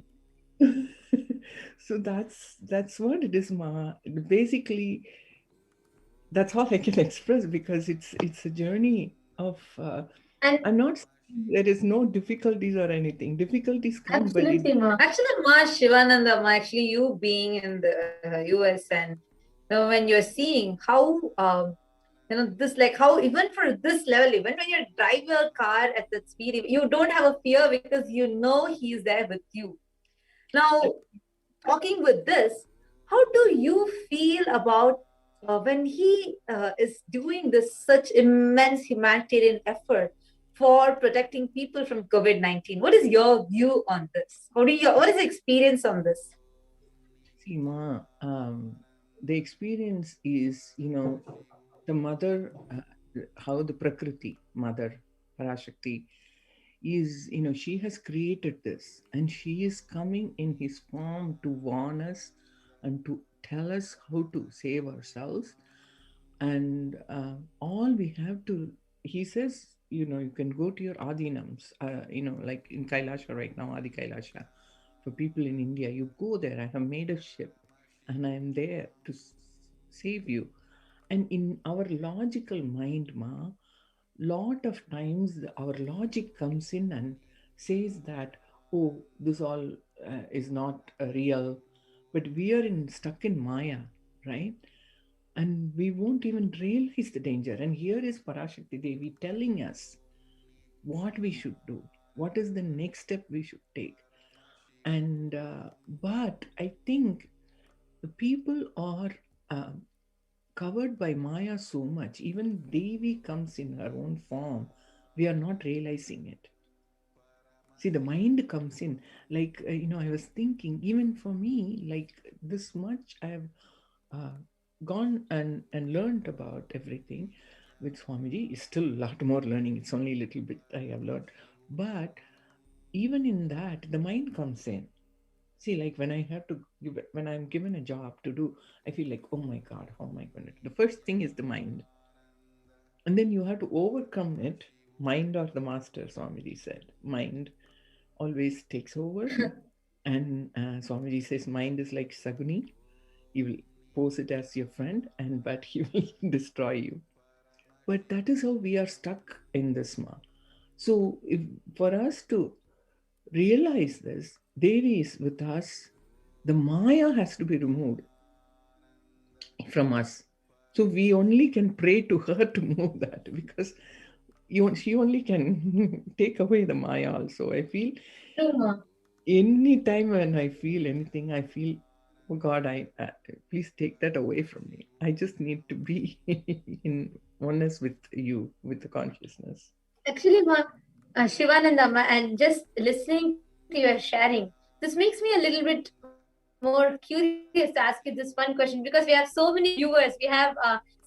so that's what it is, ma. Basically, that's all I can express because it's a journey of. I'm not saying there is no difficulties or anything. Difficulties come, absolutely, ma. Actually, Ma Shivananda, ma, actually, you being in the US and when you're seeing how this, like how even for this level, even when you drive your car at that speed, you don't have a fear because you know he's there with you. Now, talking with this, how do you feel about when he is doing this such immense humanitarian effort for protecting people from COVID-19? What is your view on this? What is the experience on this? See, ma, the experience is, the mother, how the Prakriti, mother, Parashakti, is, she has created this and she is coming in his form to warn us and to tell us how to save ourselves. And all we have to, he says, you can go to your Adinams, like in Kailasa right now, Adi Kailasa. For people in India, you go there. I have made a ship and I am there to save you. And in our logical mind, ma, lot of times our logic comes in and says that, oh, this all is not real. But we are stuck in Maya, right? And we won't even realize the danger. And here is Parashakti Devi telling us what we should do. What is the next step we should take? And but I think the people are covered by Maya so much. Even Devi comes in her own form. We are not realizing it. See, the mind comes in. Like, I was thinking, even for me, like this much I have gone and learned about everything with Swamiji. Is still a lot more learning. It's only a little bit I have learned. But even in that, the mind comes in. See, like when I'm given a job to do, I feel like, oh my God, how am I going to do? The first thing is the mind. And then you have to overcome it. Mind or the master, Swamiji said. Mind always takes over. And Swamiji says, mind is like Saguni. He will pose it as your friend, but he will destroy you. But that is how we are stuck in this, ma. So for us to realize this, Devi is with us. The Maya has to be removed from us. So we only can pray to her to move that, because she only can take away the Maya also. I feel any time when I feel anything, I feel, oh God, please take that away from me. I just need to be in oneness with you, with the consciousness. Actually, Shivananda, and just listening to your sharing, This makes me a little bit more curious to ask you this one question, because we have so many viewers. We have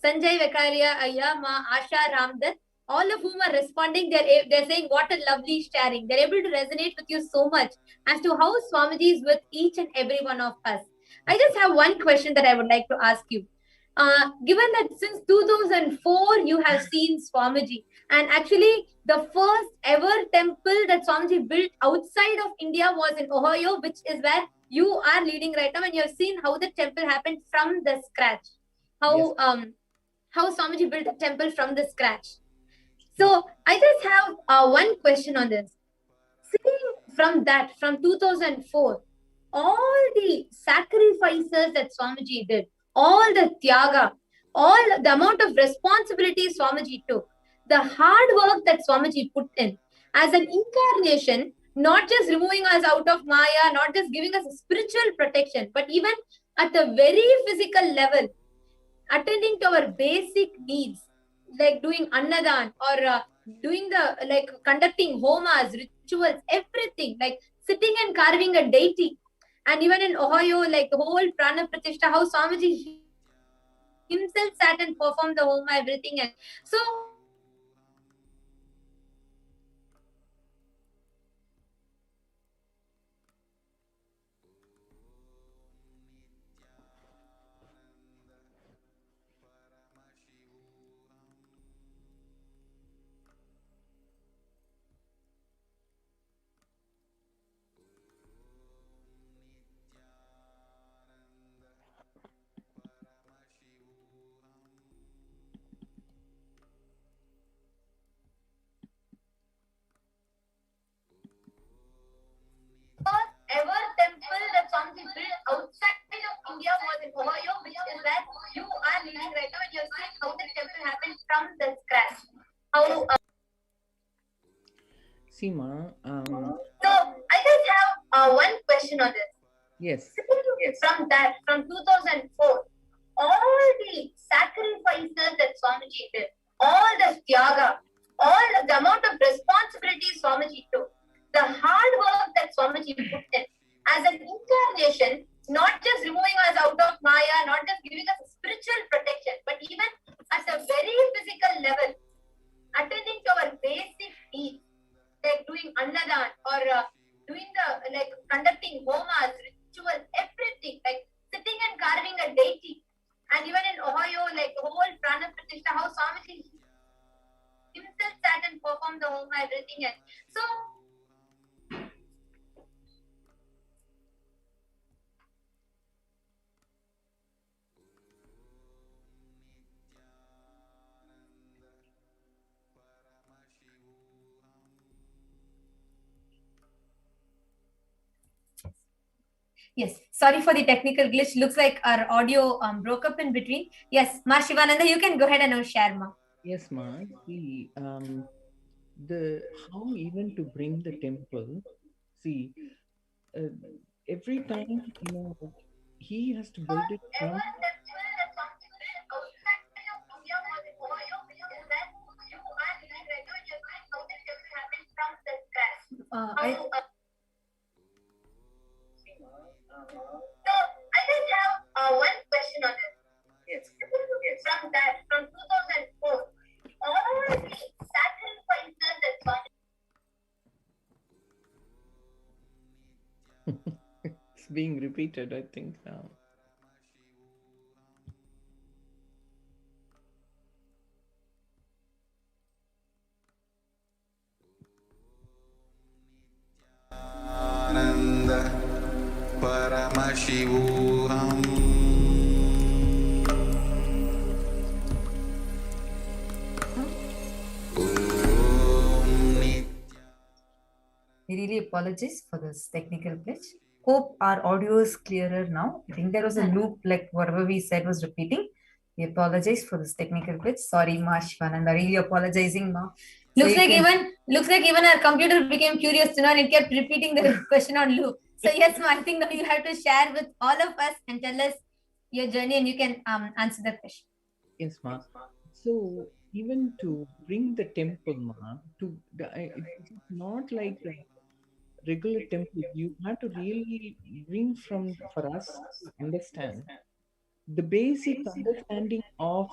Sanjay Vekaria, Ayama, Asha Ramdat, all of whom are responding. They're saying what a lovely sharing. They're able to resonate with you so much as to how Swamiji is with each and every one of us. I just have one question that I would like to ask you. Given that since 2004 you have seen Swamiji, and actually the first ever temple that Swamiji built outside of India was in Ohio, which is where you are leading right now, and you have seen how the temple happened from the scratch. How Swamiji built the temple from the scratch. So I just have one question on this. Seeing from 2004, all the sacrifices that Swamiji did, all the tyaga, all the amount of responsibility Swamiji took, the hard work that Swamiji put in as an incarnation, not just removing us out of Maya, not just giving us a spiritual protection, but even at a very physical level, attending to our basic needs, like doing annadan or doing conducting homas, rituals, everything, like sitting and carving a deity. And even in Ohio, like the whole Prana Pratishtha, how Swamiji himself sat and performed the homa, everything. And so first ever temple that Swamiji built outside of India was in Ohio, which is where you are living right now, and you're seeing how the temple happened from the scratch. How Seema, So I just have one question on this. yes. From 2004, all the sacrifices that Swamiji did, all the tyaga, all the amount of responsibility Swamiji took, the hard work that Swamiji put in as an incarnation, not just removing us out of Maya, not just giving us a spiritual protection, but even at a very physical level, attending to our basic needs, like doing annadan or doing conducting homas, rituals, everything, like sitting and carving a deity. And even in Ohio, like the whole Prana Pratishtha, how Swamiji himself sat and performed the homa, everything. And so yes, sorry for the technical glitch. Looks like our audio broke up in between. Yes, Ma Shivananda, you can go ahead and now share, Ma. Yes, Ma. See, how even to bring the temple. See, every time he has to build it from. So I just have one question on this. Yes. From 2004, all the sacrifices that Swami. It's being repeated, I think, now. Nithyananda Paramashivoham. We really apologize for this technical glitch. Hope our audio is clearer now. I think there was a loop, like whatever we said was repeating. We apologize for this technical glitch. Sorry, Ma Shivananda, really apologizing, Ma. Looks like even our computer became curious to know and it kept repeating the question on loop. So yes, Ma, I think now you have to share with all of us and tell us your journey, and you can answer the question. Yes, Ma. So even to bring the temple, Ma, it's not like regular temple, you have to really bring for us to understand the basic understanding of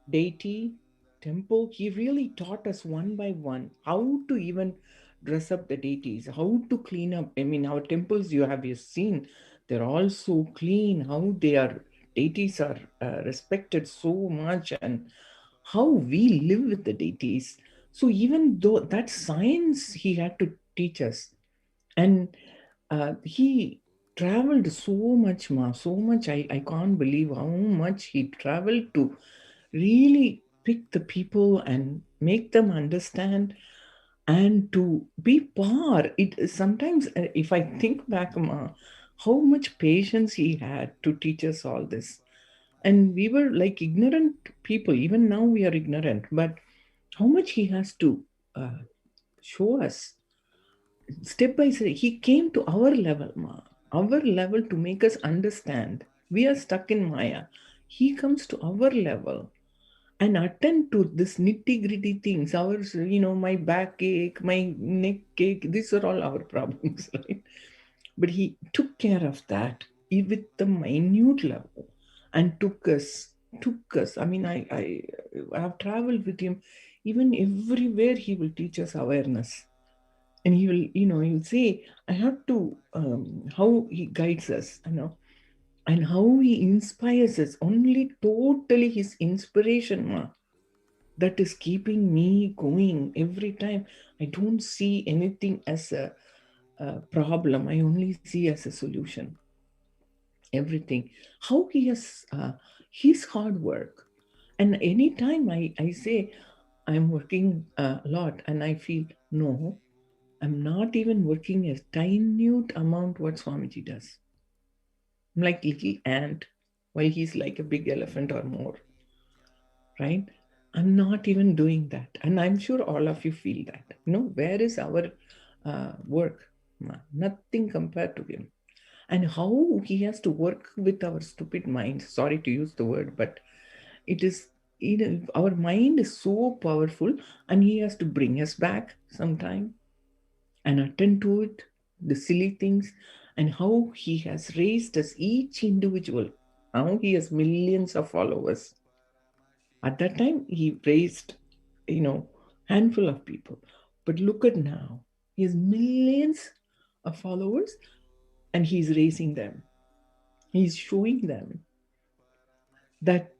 deity, temple. He really taught us one by one how to even dress up the deities, how to clean up. I mean, our temples, you seen, they're all so clean, how they are, deities are respected so much, and how we live with the deities. So even though that science he had to teach us, and he traveled so much, so much. I can't believe how much he traveled to really pick the people and make them understand and to be par. It sometimes, if I think back, how much patience he had to teach us all this. And we were like ignorant people. Even now we are ignorant, but how much he has to show us step by step. He came to our level, our level, to make us understand. We are stuck in Maya. He comes to our level and attend to this nitty-gritty things. Ours, my back ache, my neck ache, these are all our problems, right? But he took care of that with the minute level and took us. I mean, I have traveled with him. Even everywhere he will teach us awareness. And he will, he'll say, I have to, how he guides us, and how he inspires us. Only totally his inspiration, that is keeping me going every time. I don't see anything as a problem. I only see as a solution. Everything. How he has his hard work. And anytime I say, I'm working a lot, and I feel, no, I'm not even working a minute amount what Swamiji does. I'm like little ant while he's like a big elephant or more, right? I'm not even doing that. And I'm sure all of you feel that. Where is our work? Nothing compared to him. And how he has to work with our stupid minds. Sorry to use the word, but it is, our mind is so powerful, and he has to bring us back sometime and attend to it, the silly things, and how he has raised us, each individual. Now he has millions of followers. At that time, he raised, handful of people. But look at now, he has millions of followers, and he's raising them. He's showing them that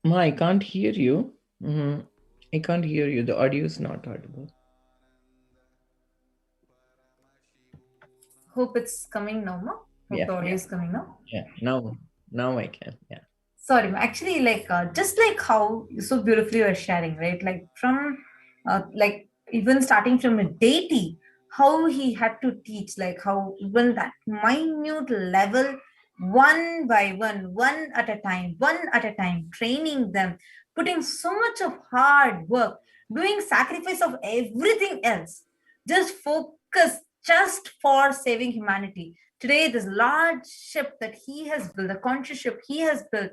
I can't hear you. I can't hear you. The audio is not audible. Hope it's coming now, no? Hope the audio is coming now. Yeah, now I can. Yeah. Sorry, actually, just like how so beautifully you are sharing, right? Like from, even starting from a deity, how he had to teach, like how even that minute level, one by one at a time, training them, putting so much of hard work, doing sacrifice of everything else, just focus just for saving humanity. Today, this large ship that he has built, the conscious ship he has built,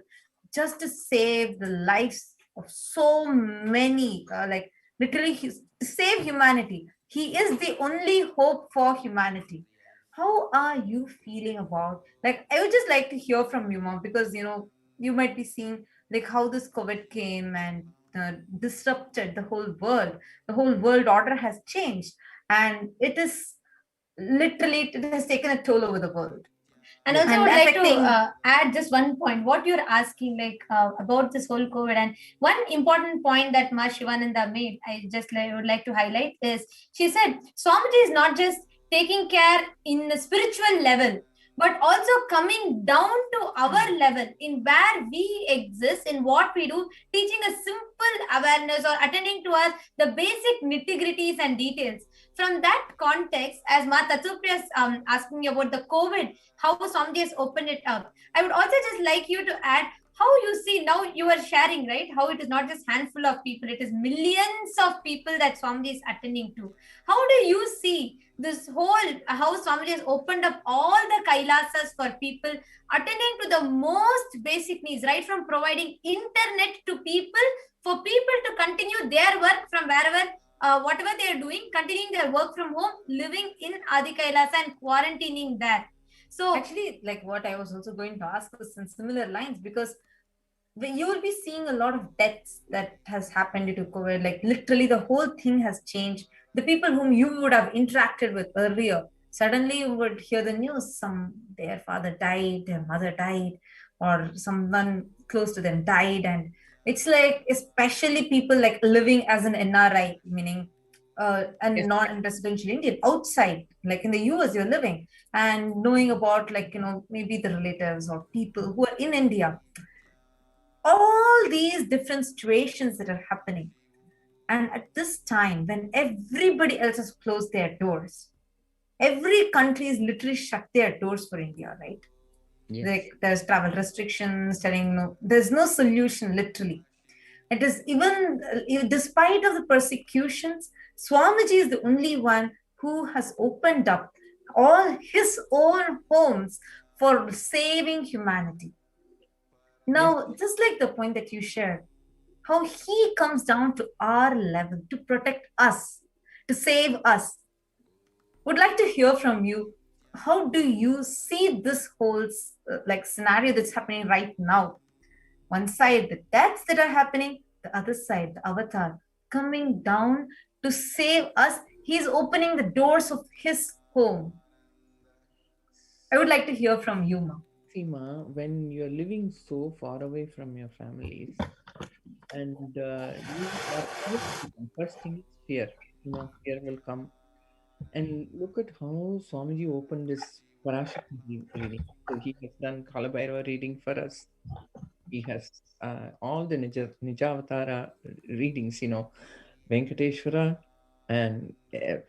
just to save the lives of so many, literally save humanity. He is the only hope for humanity. How are you feeling about, like, I would just like to hear from you, mom, because you might be seeing like how this COVID came and disrupted the whole world. The whole world order has changed, and it is literally, it has taken a toll over the world. And also, I would like to add just one point. What you're asking, about this whole COVID, and one important point that Ma Shivananda made, would like to highlight is, she said, Swamiji is not just taking care in the spiritual level, but also coming down to our level in where we exist, in what we do, teaching a simple awareness or attending to us the basic nitty-gritties and details. From that context, as Ma Tatsupriya is asking you about the COVID, how Swamiji has opened it up, I would also just like you to add how you see now, you are sharing, right, how it is not just handful of people, it is millions of people that Swamiji is attending to. How do you see this whole, how Swamiji has opened up all the Kailasas for people, attending to the most basic needs, right from providing internet to people for people to continue their work from wherever, whatever they are doing, continuing their work from home, living in Adi Kailasa and quarantining there. So actually, like what I was also going to ask is in similar lines, because you will be seeing a lot of deaths that has happened due to COVID. Like literally the whole thing has changed. The people whom you would have interacted with earlier, suddenly you would hear the news, their father died, their mother died, or someone close to them died. And it's like, especially people like living as an NRI, meaning a Yes. non-residential Indian outside, like in the US you're living, and knowing about, like, maybe the relatives or people who are in India, all these different situations that are happening. And at this time, when everybody else has closed their doors, every country is literally shut their doors for India, right? Yes. Like there's travel restrictions, telling no, there's no solution, literally. It is even, despite of the persecutions, Swamiji is the only one who has opened up all his own homes for saving humanity. Now, just like the point that you shared, how he comes down to our level to protect us, to save us. Would like to hear from you. How do you see this whole like scenario that's happening right now? One side, the deaths that are happening, the other side, the avatar coming down to save us. He's opening the doors of his home. I would like to hear from you, Ma. See, Ma, when you're living so far away from your families, and first thing is fear. Fear will come. And look at how Swamiji opened this Parashakti reading. So he has done Kalabhairava reading for us. He has all the Nijavatara readings, Venkateshwara and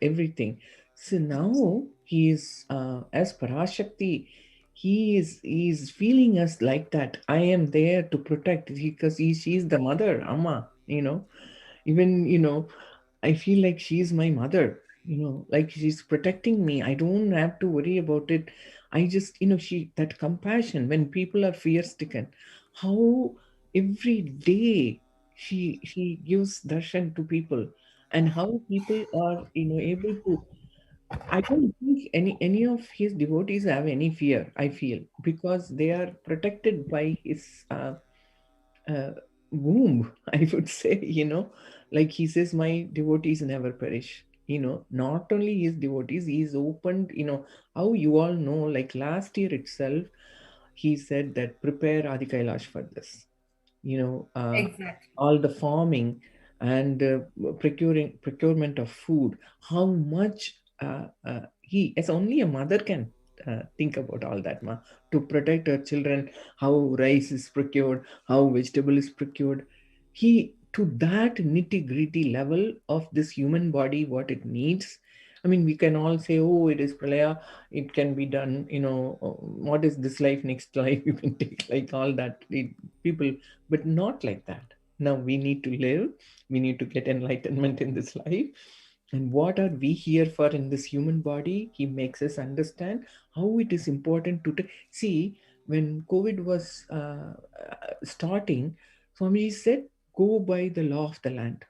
everything. So now he is, as Parashakti, he is feeling us like that. I am there to protect, because she's the mother, Amma, even, I feel like she's my mother, like she's protecting me. I don't have to worry about it. I just, that compassion when people are fear stricken, how every day she gives darshan to people, and how people are, able to. I don't think any of his devotees have any fear, I feel, because they are protected by his womb, I would say, like he says, my devotees never perish. Not only his devotees, he's opened, how you all know, like last year itself, he said that prepare Adi Kailash for this. Exactly. All the farming and procurement of food, how much he, as only a mother can think about all that, to protect her children, how rice is procured, how vegetable is procured. He, to that nitty-gritty level of this human body, what it needs. I mean, we can all say, oh, it is pralaya, it can be done, what is this life, next life, you can take like all that, people, but not like that. Now we need to live, we need to get enlightenment in this life. And what are we here for in this human body? He makes us understand how it is important to see. When COVID was starting, Swami said, go by the law of the land.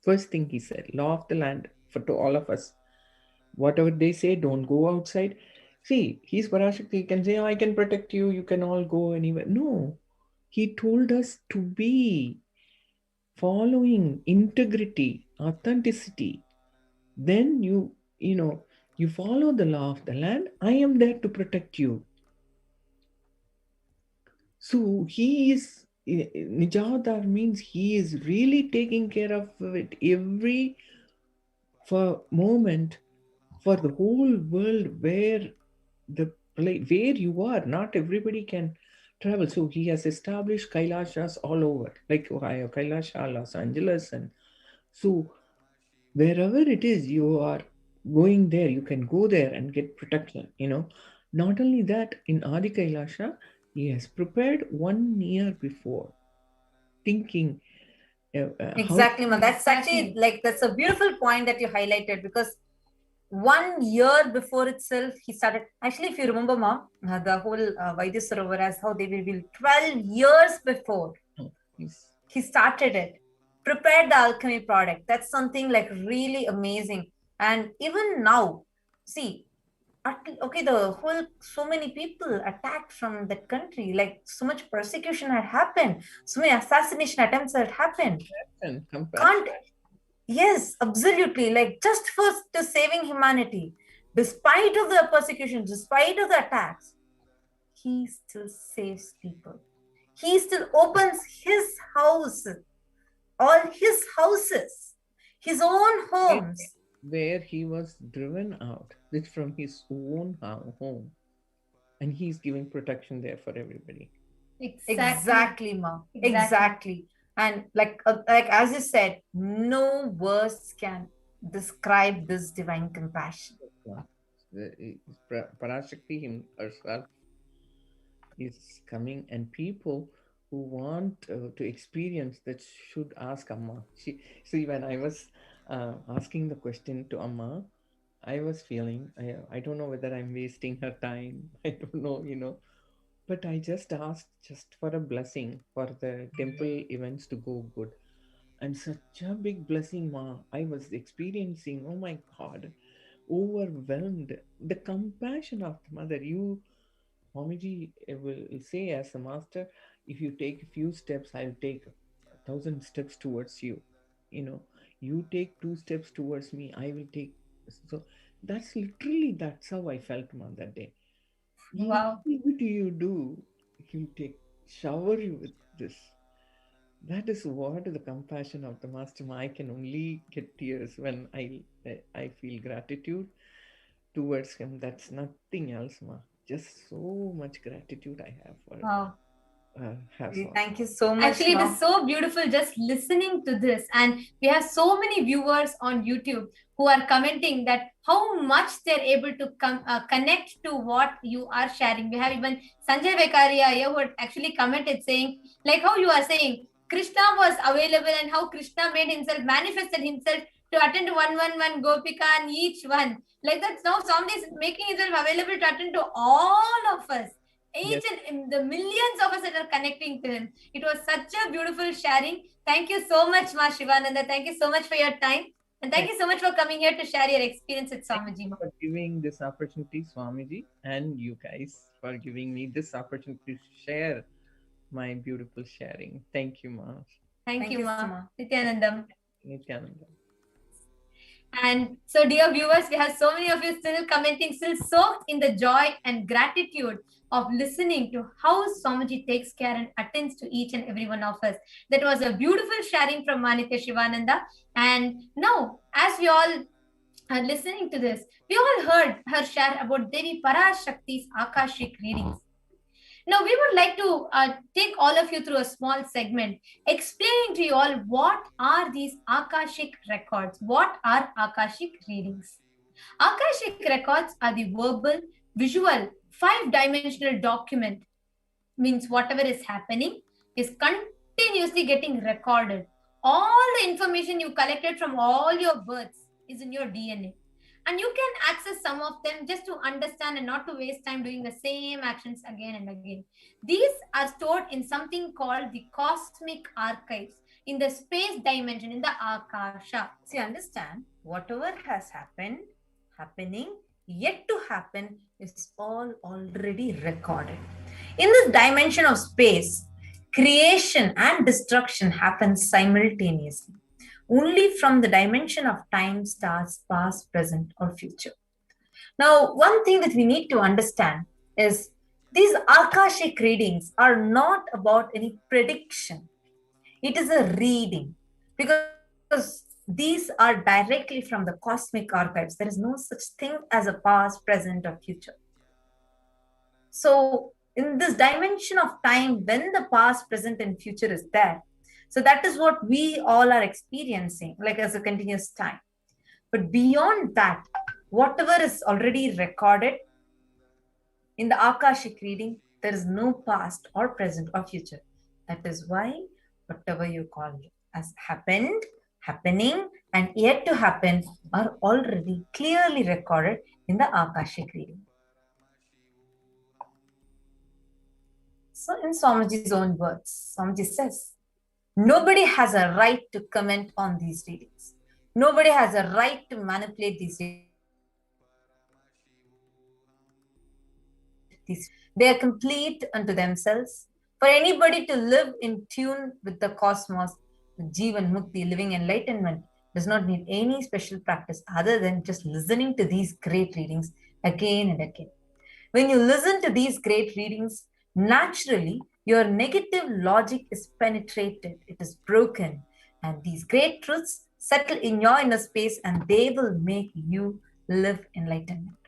First thing he said, law of the land to all of us. Whatever they say, don't go outside. See, he's Parashakti. He can say, oh, I can protect you. You can all go anywhere. No, he told us to be following integrity, authenticity. Then you follow the law of the land. I am there to protect you. So he is, Nijavatar means he is really taking care of it every moment for the whole world, where you are. Not everybody can travel. So he has established Kailashas all over, like Ohio, Kailasa, Los Angeles. And so wherever it is, you are going there, you can go there and get protection, Not only that, in Adi Kailasa, he has prepared 1 year before, thinking. Exactly, man. That's actually that's a beautiful point that you highlighted, because 1 year before itself, he started. Actually, if you remember, Mom, the whole Vaidya Sarovar, as how they will build 12 years before. Yes. He started it. prepared the alchemy product. That's something like really amazing. And even now, see, okay, the whole, so many people attacked from that country, like so much persecution had happened, so many assassination attempts had happened. And Can't, yes, absolutely, like just for to saving humanity, despite of the persecution, despite of the attacks, he still saves people. He still opens his house, all his houses, his own homes. Where he was driven out, it's from his own home, and he's giving protection there for everybody. Exactly, ma. Exactly. And like as you said, no words can describe this divine compassion. Parashakti herself is coming, and people who want to experience that should ask Amma. See, when I was asking the question to Amma, I was feeling, I don't know whether I'm wasting her time. I don't know, but I just asked just for a blessing for the temple events to go good. And such a big blessing, Ma. I was experiencing, oh my God, overwhelmed. The compassion of the mother. Swamiji will say as a master, if you take a few steps, I'll take 1,000 steps towards you. You take 2 steps towards me, I will take. So that's how I felt, Ma, that day. Wow. What do you do? He'll shower you with this. That is what the compassion of the master. I can only get tears when I feel gratitude towards him. That's nothing else, Ma. Just so much gratitude I have for Wow. him. Thank you so much. Actually, it is so beautiful just listening to this. And we have so many viewers on YouTube who are commenting that how much they're able to connect to what you are sharing. We have even Sanjay Vekaria here who had actually commented saying, like how you are saying, Krishna was available and how Krishna manifested himself to attend to 111 Gopika and each one. Like that's now somebody is making himself available to attend to all of us. Each and the millions of us that are connecting to him. It was such a beautiful sharing. Thank you so much, Ma Shivananda. Thank you so much for your time. And thank you so much for coming here to share your experience with Swamiji. For giving this opportunity, Swamiji, and you guys for giving me this opportunity to share my beautiful sharing. Thank you, Ma. Thank you, Ma. Nithyanandam. Nithyanandam. And so, dear viewers, we have so many of you still commenting, still soaked in the joy and gratitude of listening to how Swamiji takes care and attends to each and every one of us. That was a beautiful sharing from Manitya Shivananda. And now, as we all are listening to this, we all heard her share about Devi Parashakti's Akashic readings. Now, we would like to take all of you through a small segment explaining to you all what are these Akashic records, what are Akashic readings. Akashic records are the verbal, visual, 5-dimensional document, means whatever is happening is continuously getting recorded. All the information you collected from all your births is in your DNA. And you can access some of them just to understand and not to waste time doing the same actions again and again. These are stored in something called the cosmic archives in the space dimension, in the Akasha. See, understand, whatever has happened, happening, yet to happen is all already recorded. In this dimension of space, creation and destruction happen simultaneously. Only from the dimension of time starts past, present, or future. Now, one thing that we need to understand is these Akashic readings are not about any prediction. It is a reading because these are directly from the cosmic archives. There is no such thing as a past, present, or future. So, in this dimension of time, when the past, present, and future is there, so that is what we all are experiencing, like as a continuous time. But beyond that, whatever is already recorded in the Akashic reading, there is no past or present or future. That is why whatever you call it as happened, happening, and yet to happen are already clearly recorded in the Akashic reading. So in Swamiji's own words, Swamiji says, Nobody has a right to comment on these readings. Nobody has a right to manipulate these readings. They are complete unto themselves. For anybody to live in tune with the cosmos, the Jivan Mukti, living enlightenment, does not need any special practice other than just listening to these great readings again and again. When you listen to these great readings, naturally, your negative logic is penetrated, it is broken, and these great truths settle in your inner space and they will make you live enlightenment.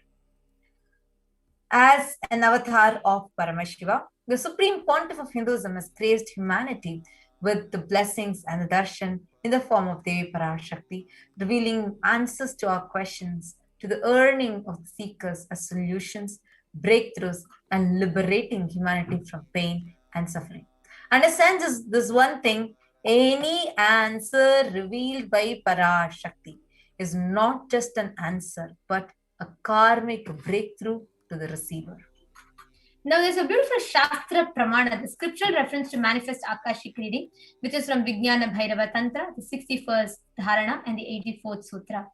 As an avatar of Paramashiva, the supreme pontiff of Hinduism has graced humanity with the blessings and the darshan in the form of Devi Parashakti, revealing answers to our questions, to the earning of the seekers as solutions, breakthroughs, and liberating humanity from pain and suffering. Understand this one thing, any answer revealed by Parashakti is not just an answer, but a karmic breakthrough to the receiver. Now there's a beautiful Shastra Pramana, the scriptural reference to manifest Akashic reading, which is from Vijnana Bhairava Tantra, the 61st Dharana and the 84th Sutra.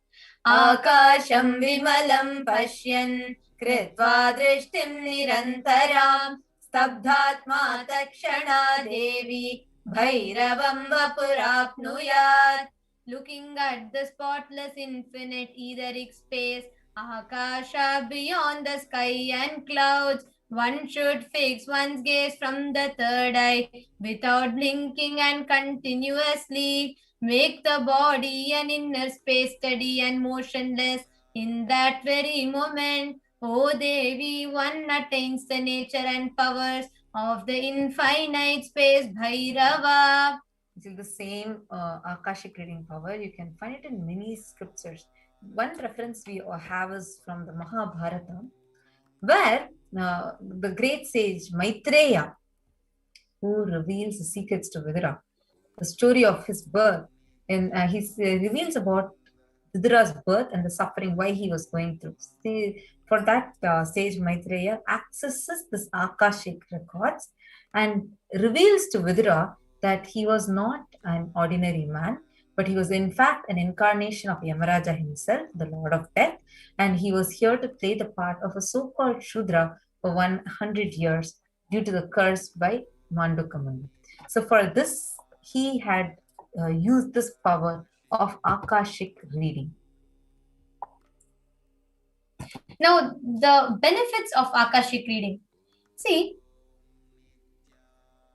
Akasham Vimalam Pashyan Kritva Drishtim Nirantaram Stabdhatma Takshana Devi Bhairavam Vapurapnuyat. Looking at the spotless infinite etheric space, Akasha beyond the sky and clouds, one should fix one's gaze from the third eye without blinking and continuously make the body and inner space steady and motionless. In that very moment, O Devi, one attains the nature and powers of the infinite space Bhairava. This is the same Akashic reading power. You can find it in many scriptures. One reference we have is from the Mahabharata, where the great sage Maitreya, who reveals the secrets to Vidura, the story of his birth, and he reveals about Vidura's birth and the suffering, why he was going through. For that, sage Maitreya accesses this Akashic records and reveals to Vidura that he was not an ordinary man, but he was in fact an incarnation of Yamaraja himself, the Lord of Death, and he was here to play the part of a so-called Shudra for 100 years due to the curse by Mandukamuni. So for this, he had used this power of Akashic reading. Now, the benefits of Akashic reading. See,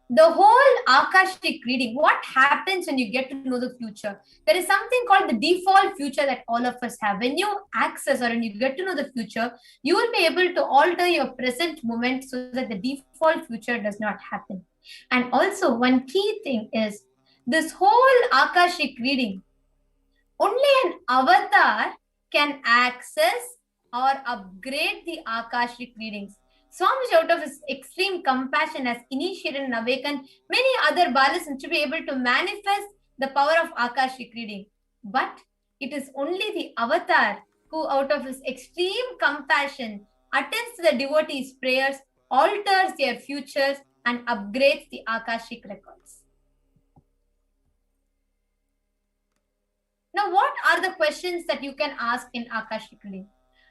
the whole Akashic reading, what happens when you get to know the future? There is something called the default future that all of us have. When you access or when you get to know the future, you will be able to alter your present moment so that the default future does not happen. And also, one key thing is this whole Akashic reading, only an avatar can access or upgrade the Akashic readings. Swamiji, out of his extreme compassion, has initiated and awakened many other Balasans to be able to manifest the power of Akashic reading. But it is only the avatar who, out of his extreme compassion, attends to the devotees' prayers, alters their futures, and upgrades the Akashic records. Now, what are the questions that you can ask in Akashic reading?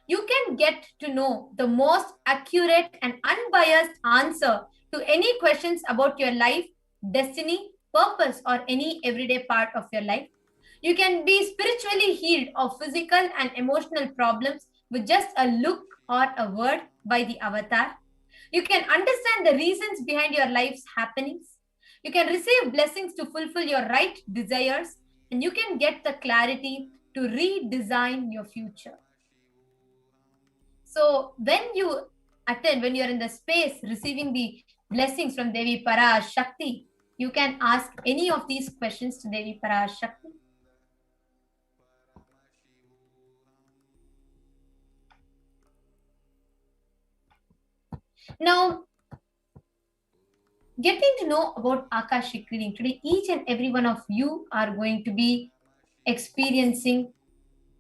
You can get to know the most accurate and unbiased answer to any questions about your life, destiny, purpose, or any everyday part of your life. You can be spiritually healed of physical and emotional problems with just a look or a word by the avatar. You can understand the reasons behind your life's happenings. You can receive blessings to fulfill your right desires, and you can get the clarity to redesign your future. So when you attend, when you're in the space receiving the blessings from Devi Parashakti, you can ask any of these questions to Devi Parashakti. Now, getting to know about Akashic reading, today each and every one of you are going to be experiencing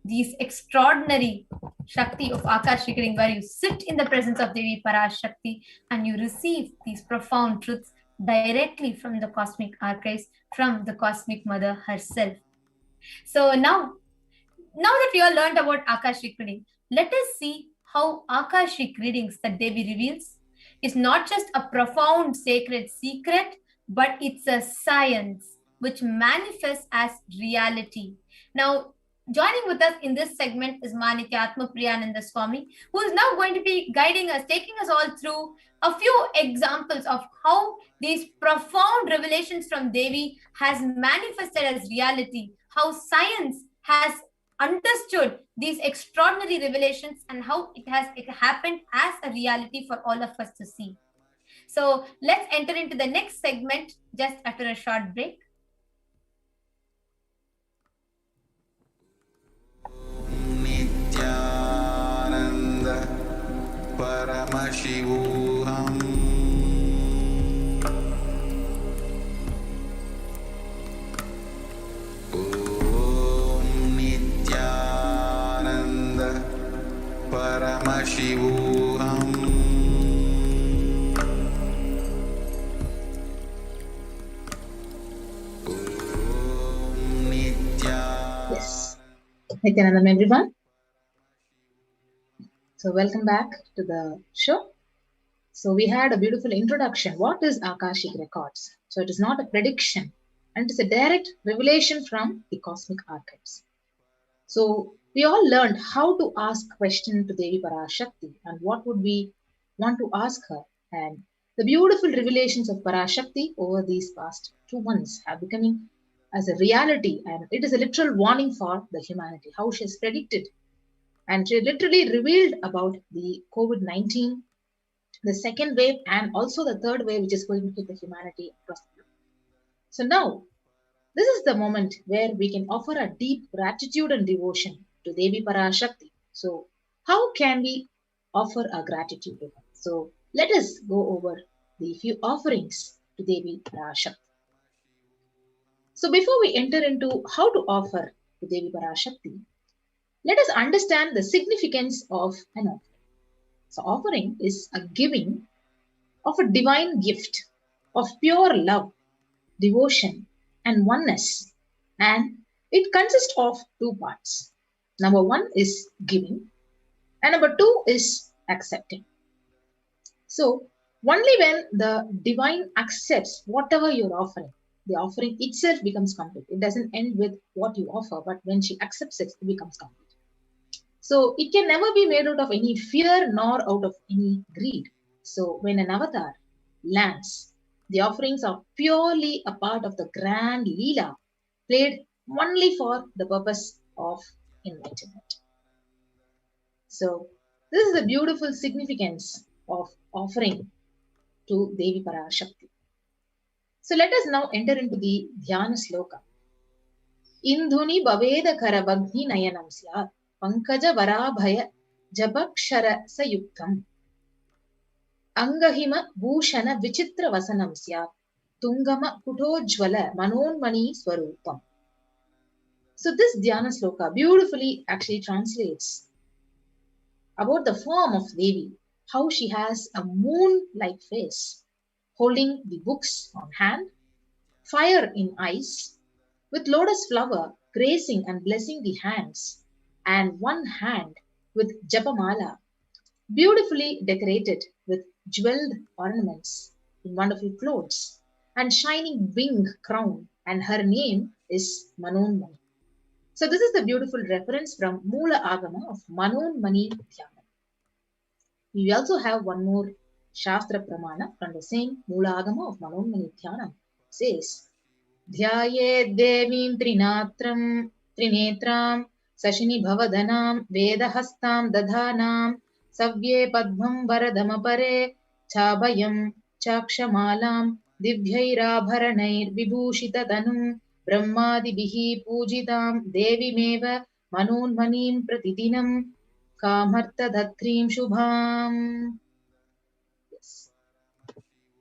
these extraordinary Shakti of Akashic reading, where you sit in the presence of Devi Parashakti and you receive these profound truths directly from the cosmic archives, from the cosmic mother herself. So now that we all learned about Akashic reading, let us see how Akashic readings that Devi reveals is not just a profound sacred secret, but it's a science which manifests as reality. Now, joining with us in this segment is Manityatma Priyananda Swami, who is now going to be guiding us, taking us all through a few examples of how these profound revelations from Devi has manifested as reality, how science has understood these extraordinary revelations and how it happened as a reality for all of us to see. So let's enter into the next segment just after a short break. Nithyananda Paramashivoham. Paramashivoham. Yes. Nithyanandam, everyone. So welcome back to the show. So we had a beautiful introduction. What is Akashic records? So it is not a prediction, and it is a direct revelation from the cosmic archives. So we all learned how to ask questions to Devi Parashakti and what would we want to ask her. And the beautiful revelations of Parashakti over these past 2 months have becoming as a reality, and it is a literal warning for the humanity, how she has predicted. And she literally revealed about the COVID-19, the second wave, and also the third wave, which is going to hit the humanity across the globe. So now, this is the moment where we can offer a deep gratitude and devotion to Devi Parashakti. So, how can we offer our gratitude to her? So, let us go over the few offerings to Devi Parashakti. So, before we enter into how to offer to Devi Parashakti, let us understand the significance of an offering. So, offering is a giving of a divine gift of pure love, devotion, and oneness, and it consists of 2 parts. Number 1 is giving, and number 2 is accepting. So only when the divine accepts whatever you're offering, the offering itself becomes complete. It doesn't end with what you offer, but when she accepts it, it becomes complete. So it can never be made out of any fear nor out of any greed. So when an avatar lands, the offerings are purely a part of the grand Leela, played only for the purpose of enlightenment. So this is the beautiful significance of offering to Devi Parashakti. So let us now enter into the Dhyana Sloka. Indhuni Baveda Karabagni Nayanam Syat Pankaja Varabhaya Jabakshara Sayuktam Angahima Bhushana Vichitra Vasanam Syat Tungama Kutojvala Manonmani Swarupam. So this Dhyana Sloka beautifully actually translates about the form of Devi, how she has a moon-like face, holding the books on hand, fire in eyes, with lotus flower gracing and blessing the hands, and one hand with japamala, beautifully decorated with jeweled ornaments in wonderful clothes, and shining wing crown, and her name is Manonmani. So this is the beautiful reference from Moola Agama of Manonmani Dhyanam. We also have one more Shastra Pramana from the same Moola Agama of Manonmani Dhyanam. It says, Dhyaye Devim Trinetram Sashini Bhavadanam Vedahastam Dadhanam Savye Padmam Varadamapare Chabhayam Chakshamalam Divyairabharanair Vibhushita Danum Brahmadibihi Pujitam Devimeva Manonmanim Pratidinam Kamartha Dhatrim Shubham. Yes.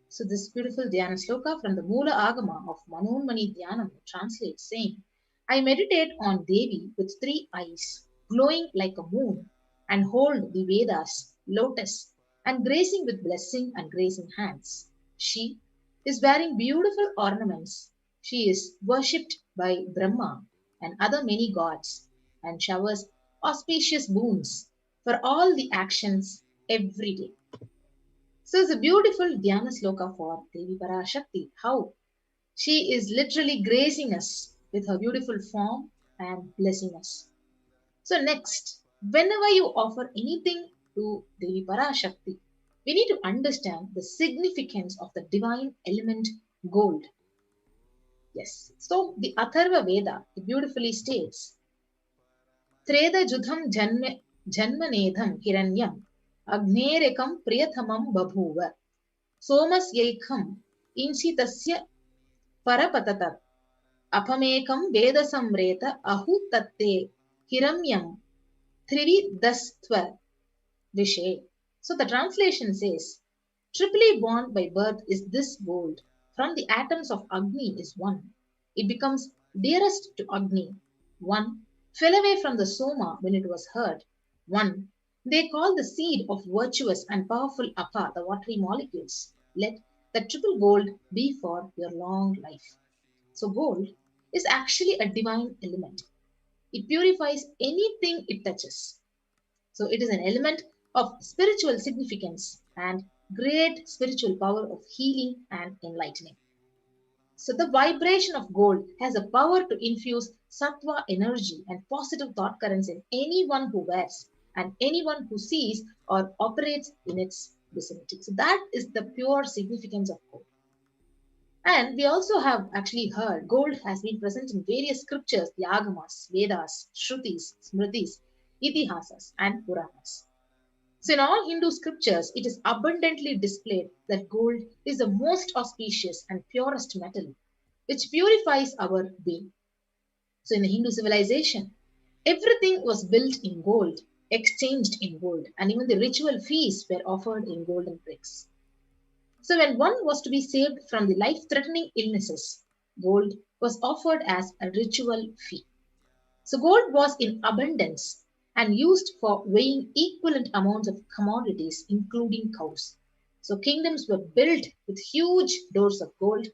So this beautiful Dhyana Sloka from the Moola Agama of Manonmani Dhyanam translates saying, I meditate on Devi with 3 eyes, glowing like a moon, and hold the Vedas, lotus, and gracing with blessing and gracing hands. She, is wearing beautiful ornaments. She is worshipped by Brahma and other many gods and showers auspicious boons for all the actions every day. So it's a beautiful Dhyana sloka for Devi Parashakti, how she is literally gracing us with her beautiful form and blessing us. So next, whenever you offer anything to Devi Parashakti, we need to understand the significance of the divine element gold. Yes. So the Atharva Veda it beautifully states, Treda Judham Janmanedham Hiranyam Agnerekam Priyathamam Babhuva Somasyaikham Insitasya Parapatatat Apamekam Veda Samreta Ahu Tatte Hiramyam Trividastva Vishe. So the translation says, triply born by birth is this gold. From the atoms of Agni is one. It becomes dearest to Agni. One fell away from the Soma when it was heard. One they call the seed of virtuous and powerful Apa, the watery molecules. Let the triple gold be for your long life. So gold is actually a divine element. It purifies anything it touches. So it is an element of spiritual significance and great spiritual power of healing and enlightening. So the vibration of gold has a power to infuse sattva energy and positive thought currents in anyone who wears and anyone who sees or operates in its vicinity. So that is the pure significance of gold. And we also have actually heard gold has been present in various scriptures, the Agamas, Vedas, Shrutis, Smritis, Itihasas, and Puranas. So in all Hindu scriptures, it is abundantly displayed that gold is the most auspicious and purest metal, which purifies our being. So in the Hindu civilization, everything was built in gold, exchanged in gold, and even the ritual feasts were offered in golden bricks. So when one was to be saved from the life-threatening illnesses, gold was offered as a ritual fee. So gold was in abundance and used for weighing equivalent amounts of commodities, including cows. So kingdoms were built with huge doors of gold.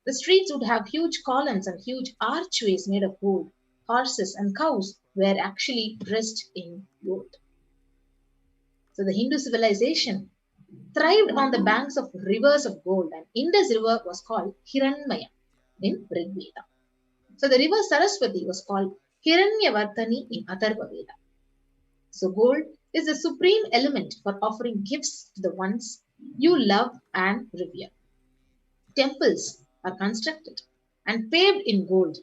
The streets would have huge columns and huge archways made of gold. Horses and cows were actually dressed in gold. So the Hindu civilization thrived on the banks of rivers of gold, and Indus River was called Hiranmaya in Rig Veda. So the river Saraswati was called Hiranyavartani in Atharva Veda. So gold is the supreme element for offering gifts to the ones you love and revere. Temples are constructed and paved in gold.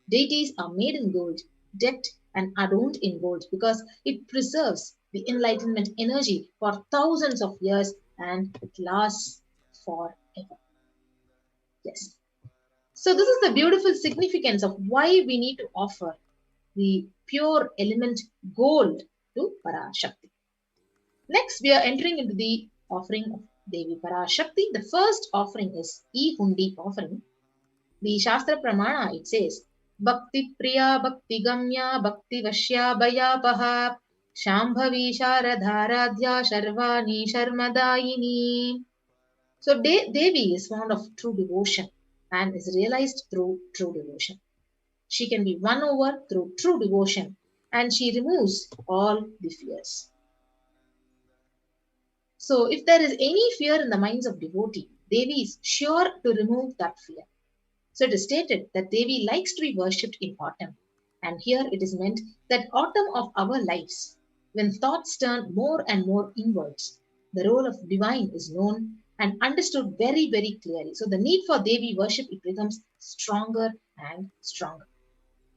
Deities are made in gold, decked and adorned in gold because it preserves the enlightenment energy for thousands of years and it lasts forever. Yes. So this is the beautiful significance of why we need to offer the pure element gold to Parashakti. Next, we are entering into the offering of Devi Parashakti. The first offering is E-Hundi offering. The Shastra Pramana, it says, Bhakti Priya, Bhakti Gamya, Bhakti Vashya Bhayapaha, Shambhavi Sharadharadhya Sharvani Sharmadayini. So Devi is fond of true devotion and is realized through true devotion. She can be won over through true devotion and she removes all the fears. So if there is any fear in the minds of devotee, Devi is sure to remove that fear. So it is stated that Devi likes to be worshipped in autumn. And here it is meant that autumn of our lives, when thoughts turn more and more inwards, the role of divine is known and understood very, very clearly. So the need for Devi worship, it becomes stronger and stronger.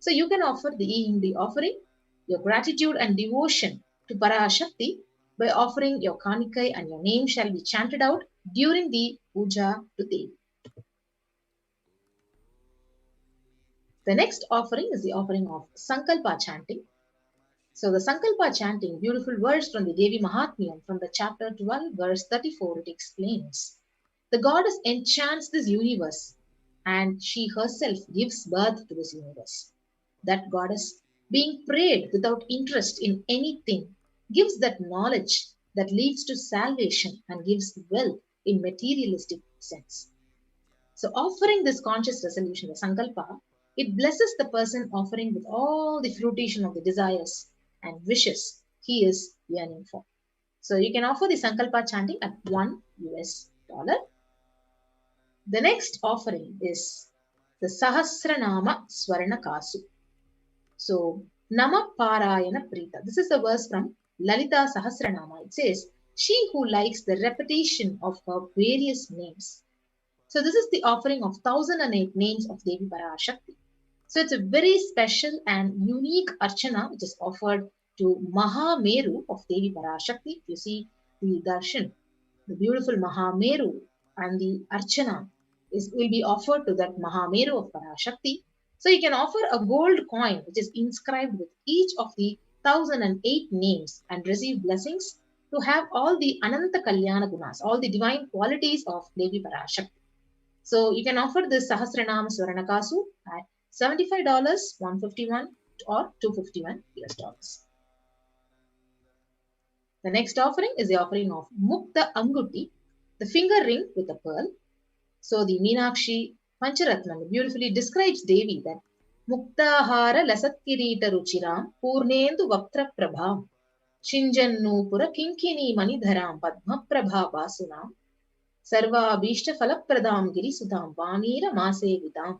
So you can offer the E-Hindi offering, your gratitude and devotion to Parashakti by offering your Kanikai, and your name shall be chanted out during the puja to Devi. The next offering is the offering of Sankalpa chanting. So the Sankalpa chanting, beautiful words from the Devi Mahatmyam from the chapter 12, verse 34, it explains. The goddess enchants this universe and she herself gives birth to this universe. That goddess, being prayed without interest in anything, gives that knowledge that leads to salvation and gives wealth in materialistic sense. So offering this conscious resolution, the Sankalpa, it blesses the person offering with all the fruition of the desires and wishes he is yearning for. So you can offer the Sankalpa chanting at $1. The next offering is the Sahasranama Swarna Kasu. So Nama Parayana Prita. This is the verse from Lalita Sahasranama. It says, she who likes the repetition of her various names. So this is the offering of 1008 names of Devi Parashakti. So it's a very special and unique archana which is offered to Mahameru of Devi Parashakti. If you see the darshan, the beautiful Mahameru and the archana will be offered to that Mahameru of Parashakti. So you can offer a gold coin which is inscribed with each of the 1008 names and receive blessings to have all the Ananta Kalyana Gunas, all the divine qualities of Devi Parashakti. So you can offer this Sahasranama Swaranakasu at $75, $151 or $251 US. The next offering is the offering of Mukta Anguti, the finger ring with a pearl. So the Meenakshi Pancharatnam beautifully describes Devi that Muktahara Lasatkirita Ruchiram Purnendu Vaktra Prabham Shinjannu Pura Kinkini Manidharam Padma Prabha Basunam Sarva Bhishta Falapradam Girisudam Vamira Mase Vidam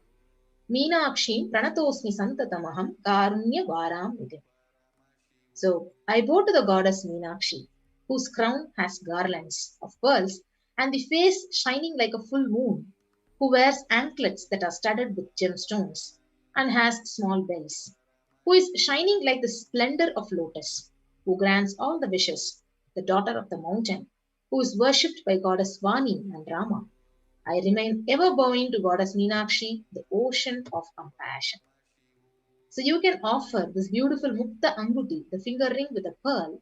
Meenakshi Pranatosmi Santatamaham Karunya Varam Vidam. So I bow to the goddess Meenakshi, whose crown has garlands of pearls and the face shining like a full moon, who wears anklets that are studded with gemstones and has small bells, who is shining like the splendor of lotus, who grants all the wishes, the daughter of the mountain, who is worshipped by goddess Vani and Rama. I remain ever bowing to goddess Meenakshi, the ocean of compassion. So you can offer this beautiful Mukta Anguti, the finger ring with a pearl,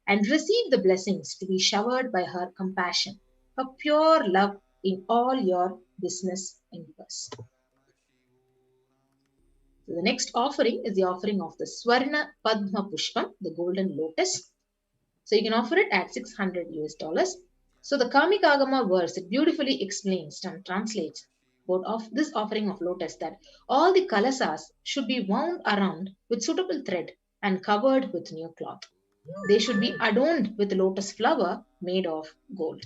and receive the blessings to be showered by her compassion, her pure love in all your business endeavors. So the next offering is the offering of the Swarna Padma Pushpam, the golden lotus. So you can offer it at $600 US. So the Kamikagama verse, it beautifully explains and translates about of this offering of lotus that all the kalasas should be wound around with suitable thread and covered with new cloth. They should be adorned with lotus flower made of gold.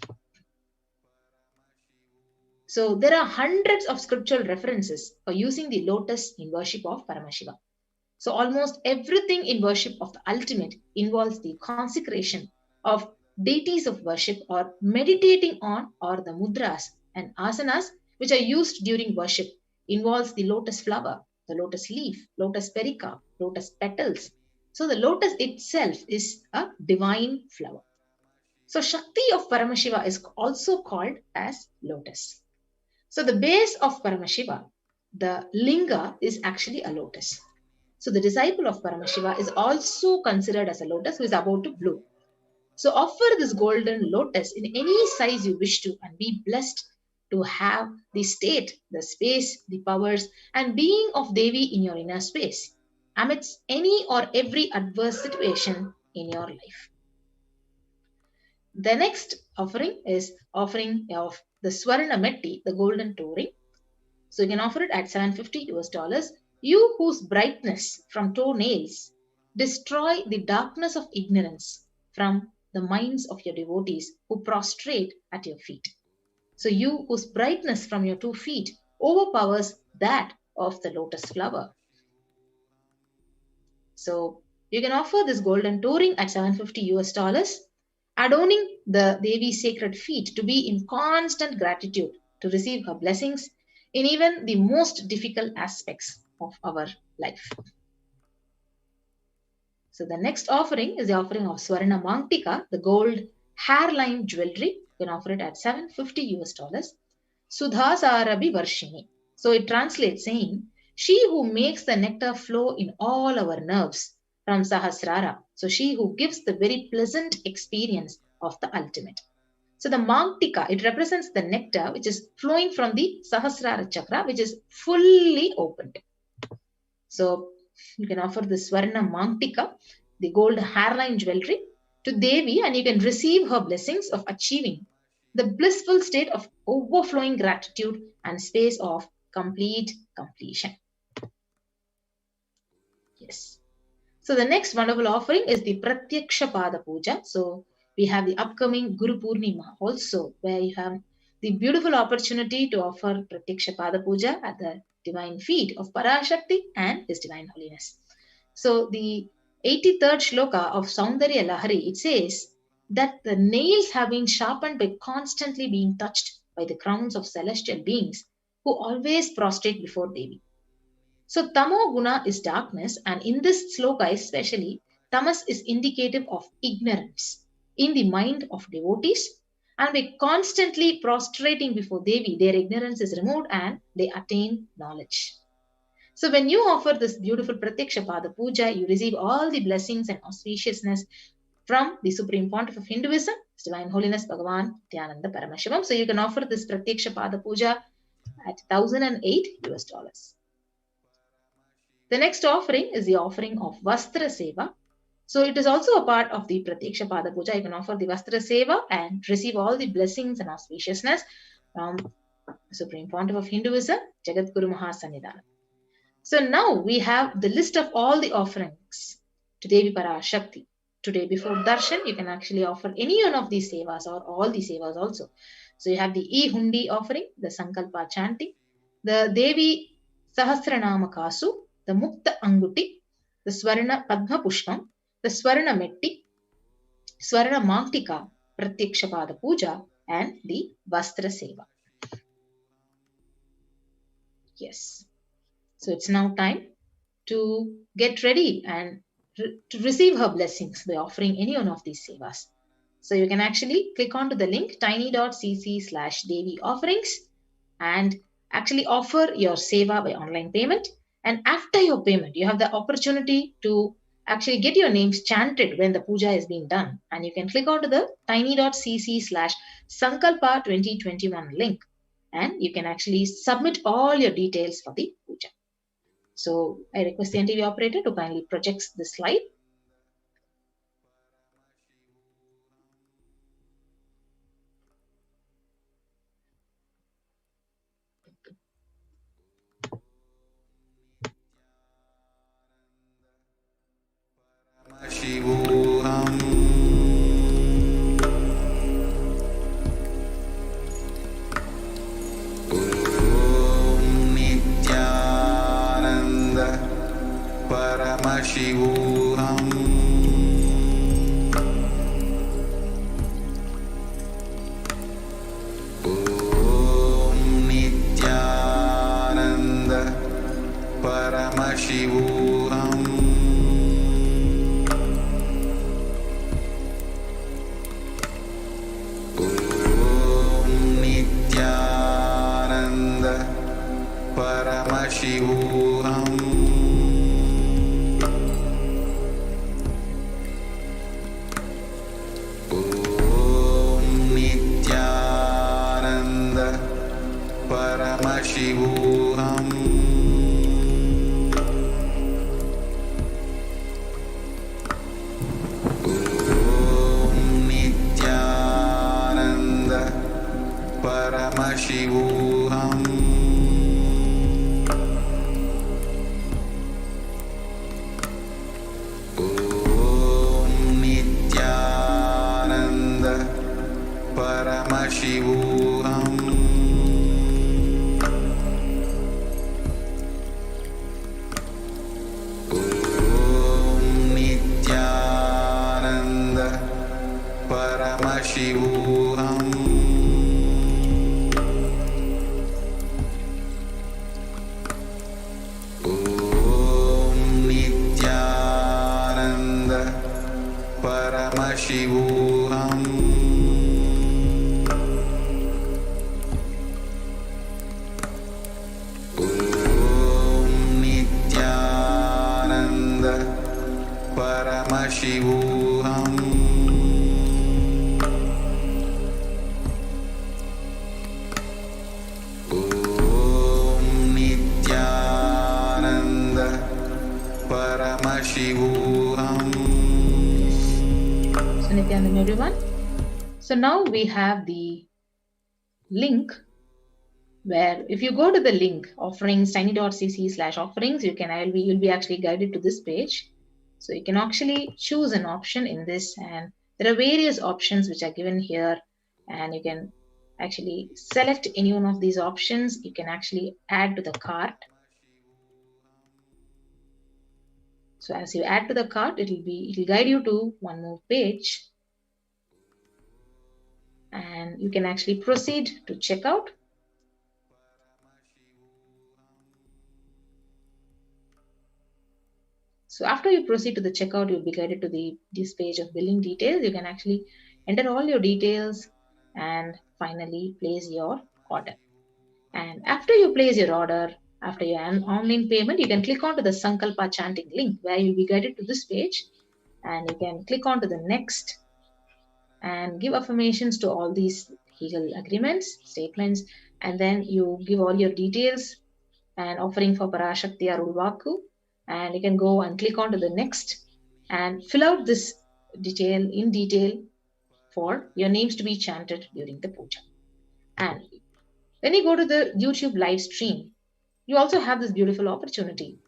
So there are hundreds of scriptural references for using the lotus in worship of Paramashiva. So almost everything in worship of the ultimate involves the consecration of deities of worship or meditating on, or the mudras and asanas which are used during worship involves the lotus flower, the lotus leaf, lotus pericarp, lotus petals. So the lotus itself is a divine flower. So Shakti of Paramashiva is also called as lotus. So the base of Paramashiva, the linga, is actually a lotus. So the disciple of Paramashiva is also considered as a lotus who is about to bloom. So offer this golden lotus in any size you wish to and be blessed to have the state, the space, the powers and being of Devi in your inner space amidst any or every adverse situation in your life. The next offering is offering of the Swarna Metti, the golden toe ring. So you can offer it at $750 US. You whose brightness from toenails destroy the darkness of ignorance from the minds of your devotees who prostrate at your feet. So you whose brightness from your 2 feet overpowers that of the lotus flower. So you can offer this golden toe ring at $750 US, adorning the Devi's sacred feet to be in constant gratitude to receive her blessings in even the most difficult aspects of our life. So the next offering is the offering of Swarna Mangtika, the gold hairline jewelry. You can offer it at $750 US. Sudhasarabi Varshini. So it translates saying, she who makes the nectar flow in all our nerves from Sahasrara. So she who gives the very pleasant experience of the ultimate. So the Mangtika, it represents the nectar which is flowing from the Sahasrara chakra, which is fully opened. So you can offer the Swarna Mangtika, the gold hairline jewelry, to Devi, and you can receive her blessings of achieving the blissful state of overflowing gratitude and space of complete completion. Yes. So the next wonderful offering is the Pratyaksha Pada Puja. So we have the upcoming Guru Purnima also, where you have the beautiful opportunity to offer Pratyaksha Pada Puja at the divine feet of Parashakti and His Divine Holiness. So the 83rd shloka of Saundarya Lahari, it says that the nails have been sharpened by constantly being touched by the crowns of celestial beings who always prostrate before Devi. So Tamo Guna is darkness, and in this sloka especially, Tamas is indicative of ignorance in the mind of devotees, and by constantly prostrating before Devi, their ignorance is removed and they attain knowledge. So when you offer this beautiful Pratyaksha Pada Puja, you receive all the blessings and auspiciousness from the Supreme Pontiff of Hinduism, His Divine Holiness Bhagavan Nithyananda Paramashivam. So you can offer this Pratyaksha Pada Puja at $1,008. The next offering is the offering of Vastra Seva. So it is also a part of the Pratyaksha Pada Puja. You can offer the Vastra Seva and receive all the blessings and auspiciousness from the Supreme Pontiff of Hinduism, Jagadguru Mahasannidhanam. So now we have the list of all the offerings to Devi Parashakti. Today before Darshan, you can actually offer any one of these sevas or all the sevas also. So you have the E-Hundi offering, the Sankalpa chanting, the Devi Sahasranama Kasu, the Mukta Anguti, the Swarna Padma Pushpam, the Swarna Metti, Swarna Maktika, Pratyaksha Pada Puja, and the Vastra Seva. Yes. So it's now time to get ready and to receive her blessings by offering any one of these sevas. So you can actually click onto the link tiny.cc/Devi offerings and actually offer your seva by online payment. And after your payment, you have the opportunity to actually get your names chanted when the puja is being done. And you can click onto the tiny.cc/Sankalpa 2021 link. And you can actually submit all your details for the puja. So I request the NTV operator to kindly project the slide. Paramashivoham. Om Nithyananda Paramashivoham. Om Nithyananda Paramashivoham. Paramashivoham. Om Nithyananda Paramashivoham. Om Nithyananda Paramashivoham. Paramashivoham. Om Nithyananda Paramashivoham. Om Nithyananda Paramashivoham. Paramashivoham. Om Nithyananda Paramashivoham. So Nithyananda everyone. So now we have the link where if you go to the link offerings tiny.cc/offerings, you'll be actually guided to this page. So you can actually choose an option in this, and there are various options which are given here, and you can actually select any one of these options. You can actually add to the cart. So as you add to the cart, it will guide you to one more page, and you can actually proceed to checkout. So after you proceed to the checkout, you'll be guided to this page of billing details. You can actually enter all your details and finally place your order. And after you place your order, after your online payment, you can click onto the Sankalpa chanting link where you'll be guided to this page, and you can click onto the next and give affirmations to all these legal agreements, statements, and then you give all your details and offering for Parashakti or Ulvaku, and you can go and click onto the next and fill out this in detail for your names to be chanted during the puja. And when you go to the YouTube live stream, you also have this beautiful opportunity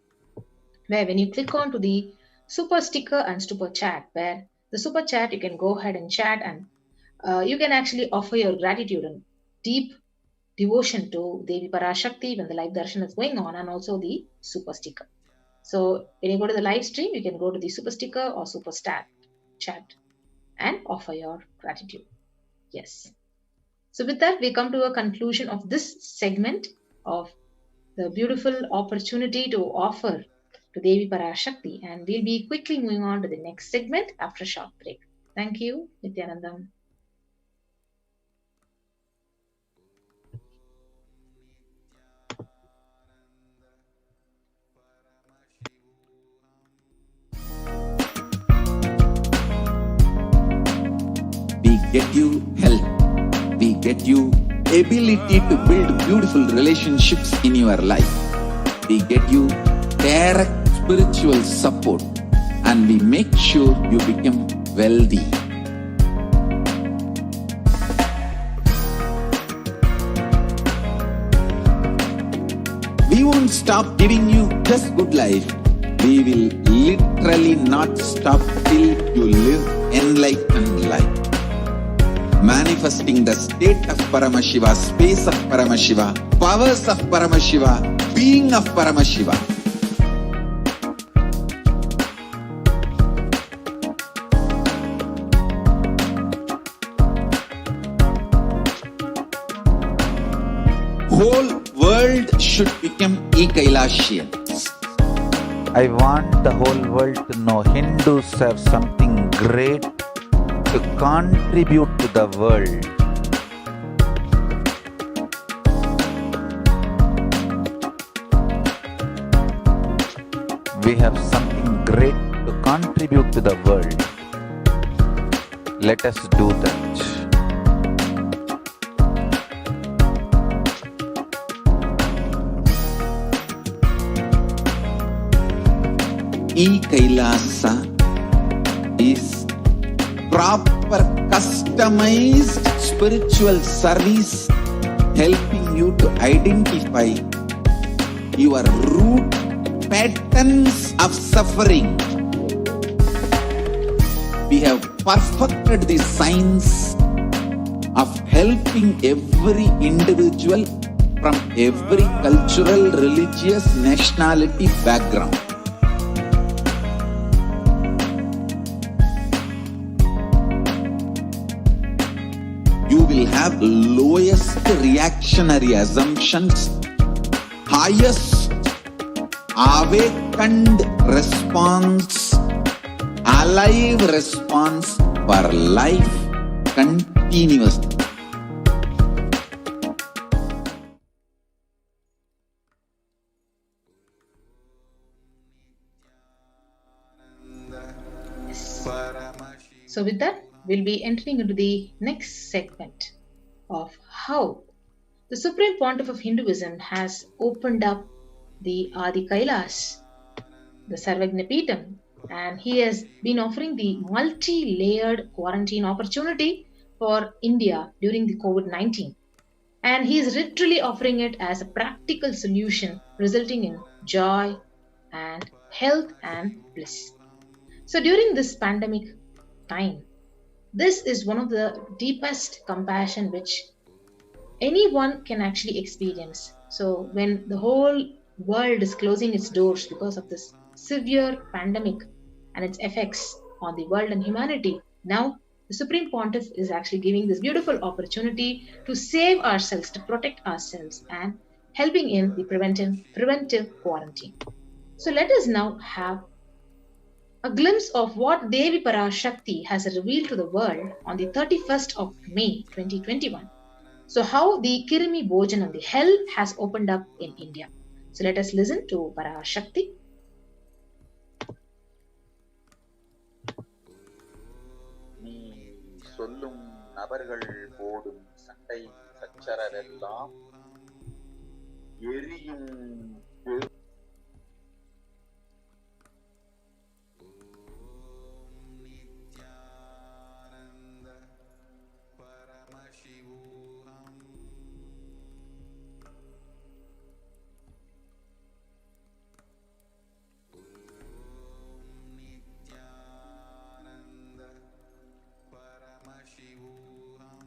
where when you click on to the super sticker and super chat, where the super chat you can go ahead and chat, and you can actually offer your gratitude and deep devotion to Devi Parashakti when the live darshan is going on, and also the super sticker. So when you go to the live stream, you can go to the super sticker or super chat and offer your gratitude. Yes. So with that, we come to a conclusion of this segment of the beautiful opportunity to offer to Devi Parashakti, and we'll be quickly moving on to the next segment after a short break. Thank you, Nithyanandam. We get you health. We get you ability to build beautiful relationships in your life. We get you direct spiritual support, and we make sure you become wealthy. We won't stop giving you just good life. We will literally not stop till you live enlightened life. Manifesting the state of Paramashiva, space of Paramashiva, powers of Paramashiva, being of Paramashiva. Whole world should become Kailasians. I want the whole world to know Hindus have something great to contribute to the world. We have something great to contribute to the world. Let us do that. Kailasa is proper customized spiritual service helping you to identify your root patterns of suffering. We have perfected the science of helping every individual from every cultural, religious, nationality background. You will have lowest reactionary assumptions, highest awakened response, alive response for life continuously. So with that, we'll be entering into the next segment of how the Supreme Pontiff of Hinduism has opened up the Adi Kailas, the Sarvagnapeetham, and he has been offering the multi-layered quarantine opportunity for India during the COVID-19. And he is literally offering it as a practical solution, resulting in joy and health and bliss. So during this pandemic time, this is one of the deepest compassion which anyone can actually experience. So when the whole world is closing its doors because of this severe pandemic and its effects on the world and humanity, now the Supreme Pontiff is actually giving this beautiful opportunity to save ourselves, to protect ourselves, and helping in the preventive quarantine. So let us now have a glimpse of what Devi Parashakti has revealed to the world on the 31st of May 2021. So how the Kirimi Bhojanam, the hell, has opened up in India. So let us listen to Parashakti. நீ சொல்லும் நபர்கள் போடும் சண்டை சச்சரவெல்லாம் எரியும் Nithyananda Paramashivoham. Nithyananda Paramashivoham.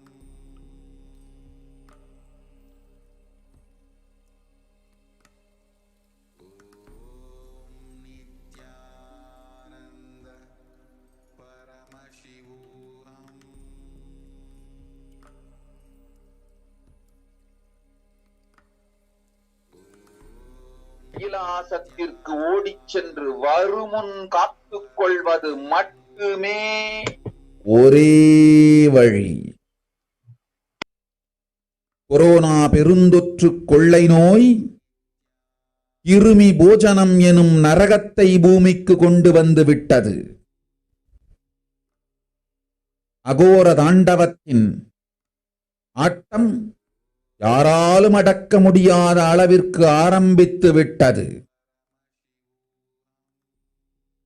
Nithyananda Paramashivoham. கைலாசத்திற்கு ஓடிச் சென்று வருமுன் காத்துக் கொள்வது மட்டுமே ஒரே வழி. கொரோனா பெருந்தொற்று கொள்ளை நோய் கிருமி போஜனம் எனும் நரகத்தை பூமிக்கு கொண்டு வந்து விட்டது. அகோர தாண்டவத்தின் ஆட்டம் யாராலும் அடக்க முடியாத அளவிற்கு ஆரம்பித்து விட்டது.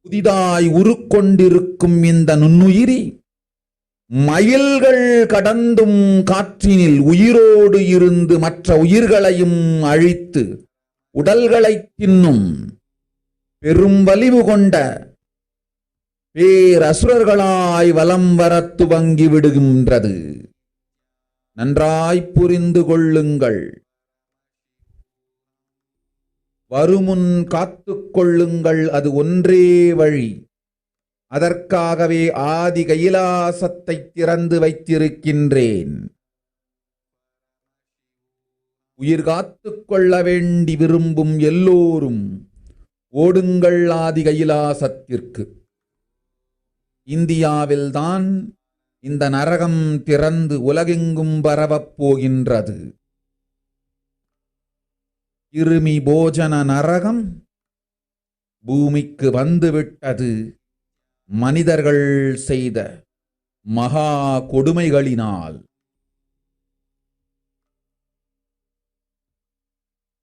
புதிதாய் உருக்கொண்டிருக்கும் இந்த நுண்ணுயிரி மைல்கள் கடந்தும் காற்றினில் உயிரோடு இருந்து மற்ற உயிர்களையும் அழித்து உடல்களைத் தின்னும் பெரும் வலிவு கொண்ட பேரசுரர்களாய் வலம் வரத் துவங்கி விடுகின்றது. நன்றாய் புரிந்து கொள்ளுங்கள். வருமுன் காத்துக் கொள்ளுங்கள், அது ஒன்றே வழி. அதற்காகவே ஆதி கைலாசத்தை திறந்து வைத்திருக்கின்றேன். உயிர் காத்துக் கொள்ள வேண்டி விரும்பும் எல்லோரும் ஓடுங்கள் ஆதி கைலாசத்திற்கு. இந்தியாவில்தான் இந்த நரகம் திறந்து உலகெங்கும் பரவப் போகின்றது. கிருமி போஜன நரகம் பூமிக்கு வந்துவிட்டது. மனிதர்கள் செய்த மகா கொடுமைகளினால்.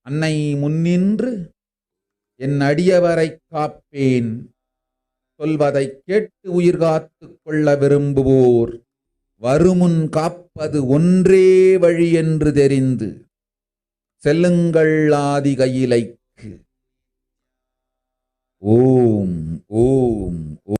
அன்னை முன்னின்று என் அடியவரை காப்பேன் சொல்வதை கேட்டு உயிர் காத்துக் கொள்ள விரும்புவோர் வருமுன் காப்பது ஒன்றே வழி என்று தெரிந்து செல்லுங்கள் ஆதி கையிலைக்கு. ஓம் ஓம் ஓம்.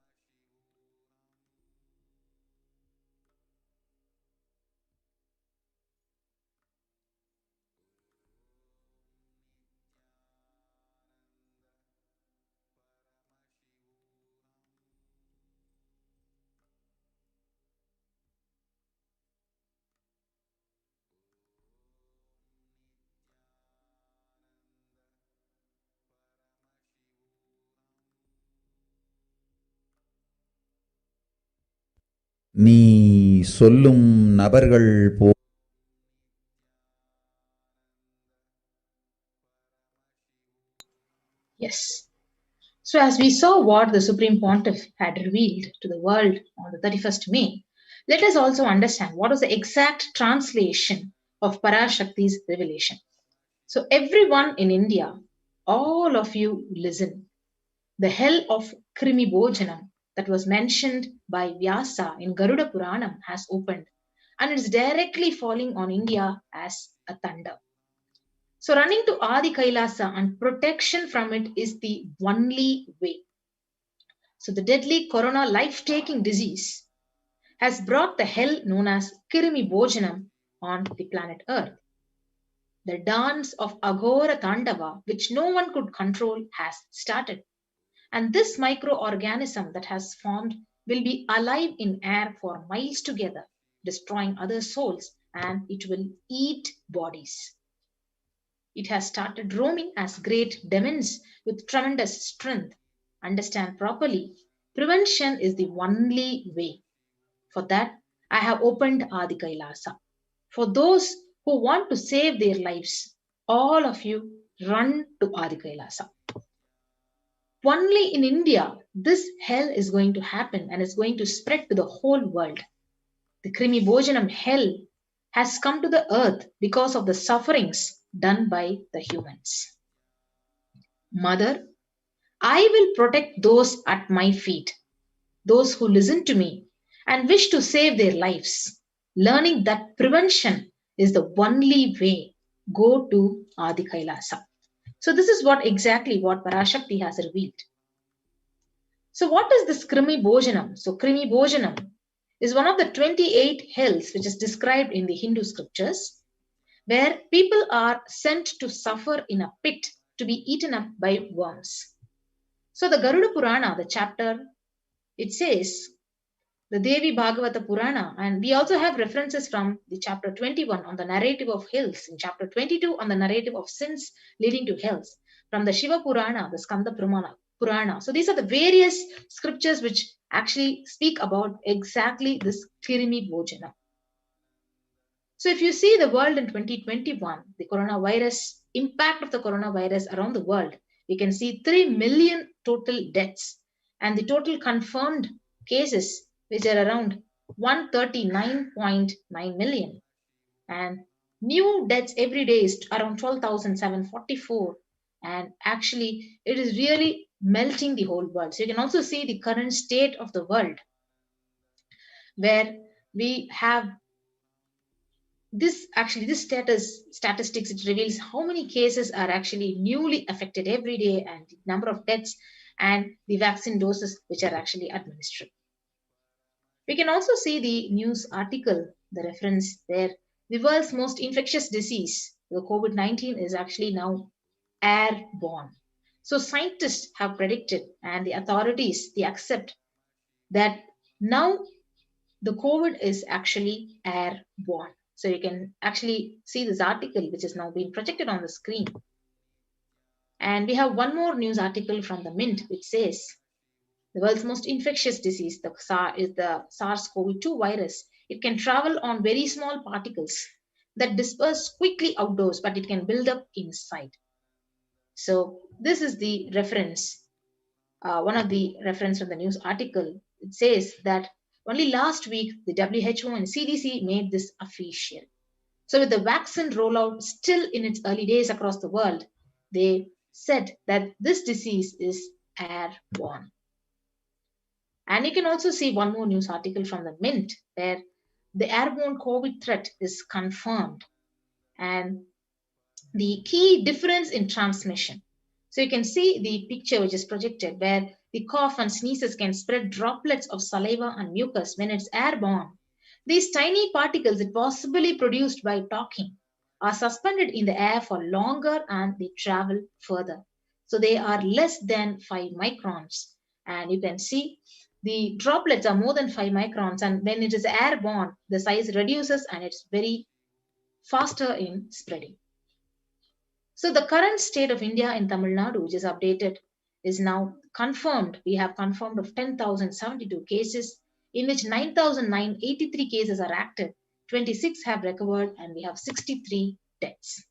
நீ சொல்லும் நபர்கள் போ. Yes. So as we saw what the Supreme Pontiff had revealed to the world on the 31st May, let us also understand what is the exact translation of Parashakti's revelation. So everyone in India, all of you listen. The hell of Krimi Bhojanam that was mentioned by Vyasa in Garuda Puranam has opened. and it's directly falling on India as a thunder. So running to Adi Kailasa and protection from it is the only way. So the deadly corona life-taking disease has brought the hell known as Kirimi Bhojanam on the planet Earth. The dance of Aghora Tandava, which no one could control, has started. And this microorganism that has formed will be alive in air for miles together, destroying other souls, and it will eat bodies. It has started roaming as great demons with tremendous strength. Understand properly. Prevention is the only way. For that, I have opened Adi Kailasa. For those who want to save their lives, all of you run to Adi Kailasa. Only in India, this hell is going to happen and is going to spread to the whole world. The Krimi Bhojanam hell has come to the earth because of the sufferings done by the humans. Mother, I will protect those at my feet, those who listen to me and wish to save their lives, learning that prevention is the only way. Go to Adi Kailasa. So this is exactly what Parashakti has revealed. So what is this Krimi Bhojanam? So Krimi Bhojanam is one of the 28 hells which is described in the Hindu scriptures, where people are sent to suffer in a pit to be eaten up by worms. So the Garuda Purana, the chapter, it says, the Devi Bhagavata Purana, and we also have references from the chapter 21 on the narrative of hells, in chapter 22 on the narrative of sins leading to hells, from the Shiva Purana, the Skanda Purana. So these are the various scriptures which actually speak about exactly this Kirimi Bhojana. So if you see the world in 2021, the coronavirus, impact of the coronavirus around the world, we can see 3 million total deaths and the total confirmed cases, which are around 139.9 million. And new deaths every day is around 12,744. And actually, it is really melting the whole world. So you can also see the current state of the world, where we have this statistics, it reveals how many cases are actually newly affected every day and the number of deaths and the vaccine doses which are actually administered. We can also see the news article, the reference there, the world's most infectious disease, the COVID-19, is actually now airborne. So scientists have predicted and the authorities, they accept that now the COVID is actually airborne. So you can actually see this article, which is now being projected on the screen. And we have one more news article from the Mint, which says the world's most infectious disease, the SARS-CoV-2 virus. It can travel on very small particles that disperse quickly outdoors, but it can build up inside. So this is the reference, one of the reference from the news article. It says that only last week, the WHO and CDC made this official. So with the vaccine rollout still in its early days across the world, they said that this disease is airborne. And you can also see one more news article from the Mint, where the airborne COVID threat is confirmed and the key difference in transmission. So you can see the picture which is projected, where the cough and sneezes can spread droplets of saliva and mucus when it's airborne. These tiny particles, it possibly produced by talking, are suspended in the air for longer and they travel further. So they are less than 5 microns. And you can see the droplets are more than 5 microns. And when it is airborne, the size reduces and it's very faster in spreading. So the current state of India in Tamil Nadu, which is updated, is now confirmed. We have confirmed of 10,072 cases, in which 9,983 cases are active, 26 have recovered, and we have 63 deaths.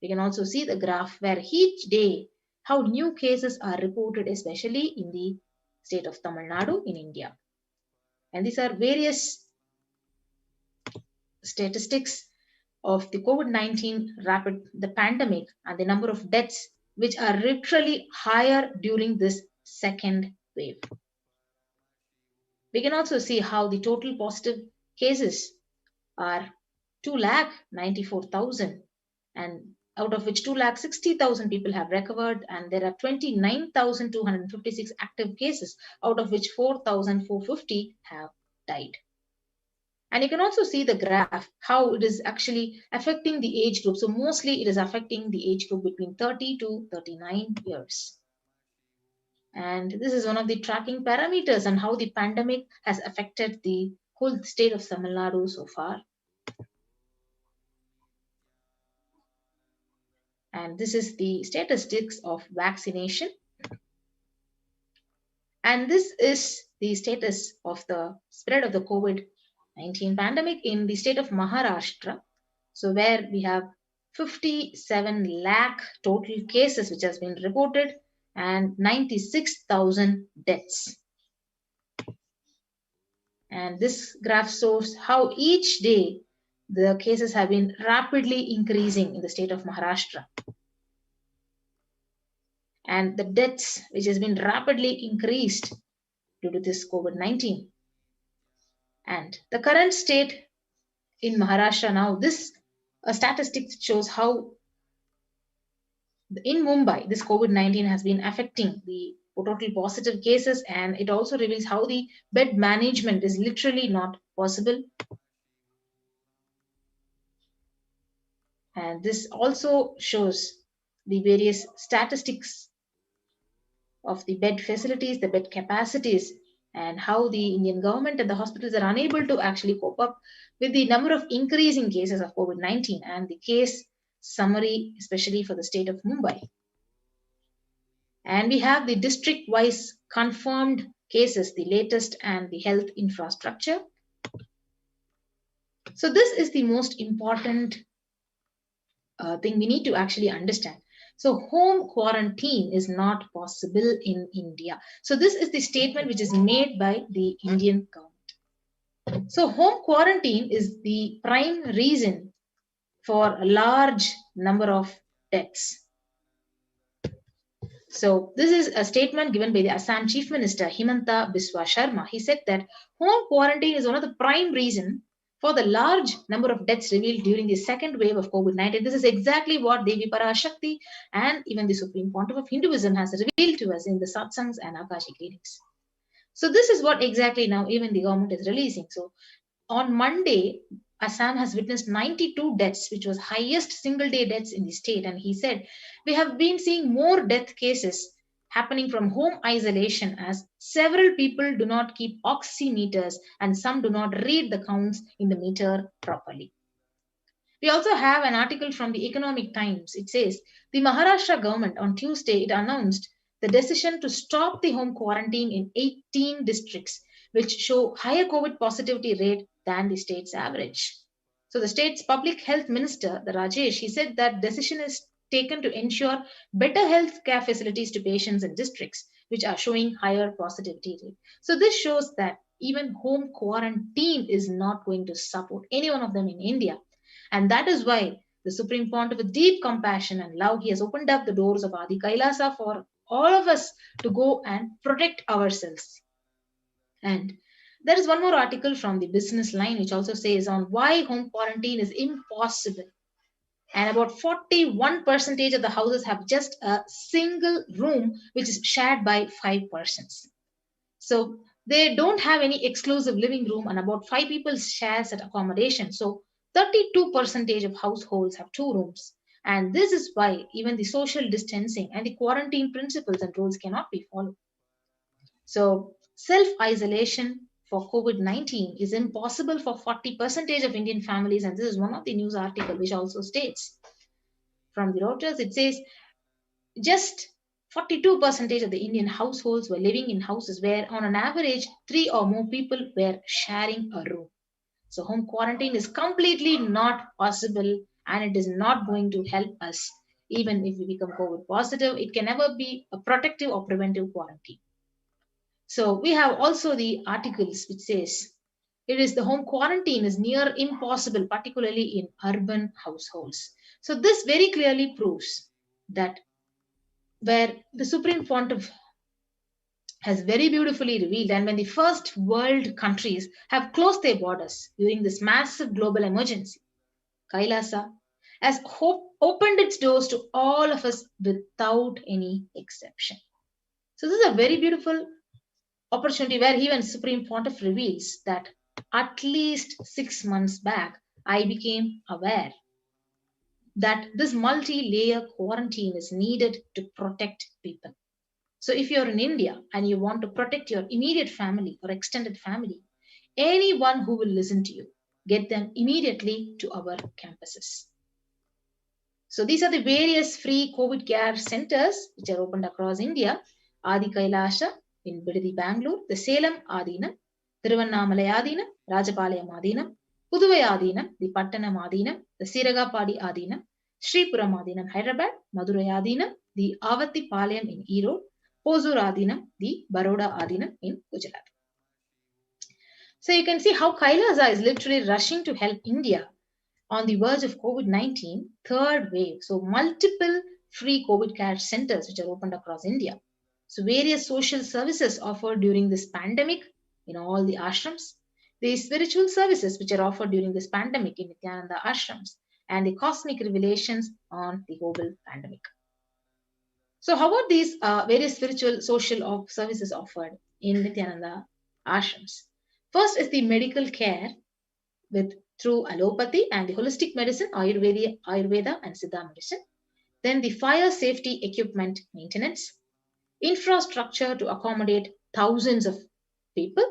We can also see the graph where each day how new cases are reported, especially in the state of Tamil Nadu in India. And these are various statistics of the COVID-19 the pandemic and the number of deaths, which are literally higher during this second wave. We can also see how the total positive cases are 2,94,000, and out of which 2,60,000 people have recovered, and there are 29,256 active cases, out of which 4,450 have died. And you can also see the graph, how it is actually affecting the age group. So mostly it is affecting the age group between 30 to 39 years. And this is one of the tracking parameters on how the pandemic has affected the whole state of Tamil Nadu so far. And this is the statistics of vaccination. And this is the status of the spread of the COVID-19 pandemic in the state of Maharashtra. So where we have 57 lakh total cases which has been reported and 96,000 deaths. And this graph shows how each day the cases have been rapidly increasing in the state of Maharashtra. And the deaths which has been rapidly increased due to this COVID-19. And the current state in Maharashtra now, this statistics shows how in Mumbai, this COVID-19 has been affecting the total positive cases, and it also reveals how the bed management is literally not possible. And this also shows the various statistics of the bed facilities, the bed capacities, and how the Indian government and the hospitals are unable to actually cope up with the number of increasing cases of COVID-19 and the case summary, especially for the state of Mumbai. And we have the district-wise confirmed cases, the latest, and the health infrastructure. So this is the most important thing we need to actually understand. So home quarantine is not possible in India. So this is the statement which is made by the Indian government. So home quarantine is the prime reason for a large number of deaths. So this is a statement given by the Assam Chief Minister Himanta Biswa Sharma. He said that home quarantine is one of the prime reasons for the large number of deaths revealed during the second wave of COVID-19. This is exactly what Devi Parashakti and even the Supreme Pontiff of Hinduism has revealed to us in the satsangs and Akashic readings. So this is what exactly now even the government is releasing. So on Monday, Assam has witnessed 92 deaths, which was highest single day deaths in the state. And he said, we have been seeing more death cases happening from home isolation as several people do not keep oximeters and some do not read the counts in the meter properly. We also have an article from the Economic Times. It says, the Maharashtra government on Tuesday, it announced the decision to stop the home quarantine in 18 districts, which show higher COVID positivity rate than the state's average. So the state's public health minister, the Rajesh, he said that decision is taken to ensure better health care facilities to patients in districts which are showing higher positivity rate. So this shows that even home quarantine is not going to support any one of them in India. And that is why the Supreme Pontiff, with deep compassion and love, he has opened up the doors of Adi Kailasa for all of us to go and protect ourselves. And there is one more article from the Business Line which also says on why home quarantine is impossible. And about 41% of the houses have just a single room which is shared by 5 persons. So they don't have any exclusive living room, and about 5 people share that accommodation. So 32% of households have 2 rooms. And this is why even the social distancing and the quarantine principles and rules cannot be followed. So self-isolation for COVID-19 is impossible for 40% of Indian families. And this is one of the news articles which also states from the Reuters, it says just 42% of the Indian households were living in houses where on an average 3 or more people were sharing a room. So home quarantine is completely not possible, and it is not going to help us. Even if we become COVID positive, it can never be a protective or preventive quarantine. So we have also the articles which says it is the home quarantine is near impossible, particularly in urban households. So this very clearly proves that where the Supreme Pontiff has very beautifully revealed. And when the first world countries have closed their borders during this massive global emergency, Kailasa has opened its doors to all of us without any exception. So this is a very beautiful opportunity where even Supreme Pontiff reveals that at least 6 months back, I became aware that this multi-layer quarantine is needed to protect people. So if you're in India and you want to protect your immediate family or extended family, anyone who will listen to you, get them immediately to our campuses. So these are the various free COVID care centers which are opened across India. Adi Kailasa in Bidadi, Bangalore, the Salem Adinam, Thiruvannamalai Adinam, Rajapalayam Adinam, Puduvai Adinam, the Pattanam Adinam, the Siragapadi Adinam, Sripuram Adinam, Hyderabad, Madurai Adinam, the Avati Palayam in Erode, Hosur Adinam, the Baroda Adinam in Gujarat. So you can see how Kailasa is literally rushing to help India on the verge of COVID-19 third wave. So multiple free COVID care centers which are opened across India. So various social services offered during this pandemic in all the ashrams. The spiritual services which are offered during this pandemic in Nithyananda ashrams, and the cosmic revelations on the global pandemic. So how about these various spiritual social services offered in Nithyananda ashrams? First is the medical care through allopathy and the holistic medicine, Ayurveda and Siddha medicine. Then the fire safety equipment maintenance, infrastructure to accommodate thousands of people,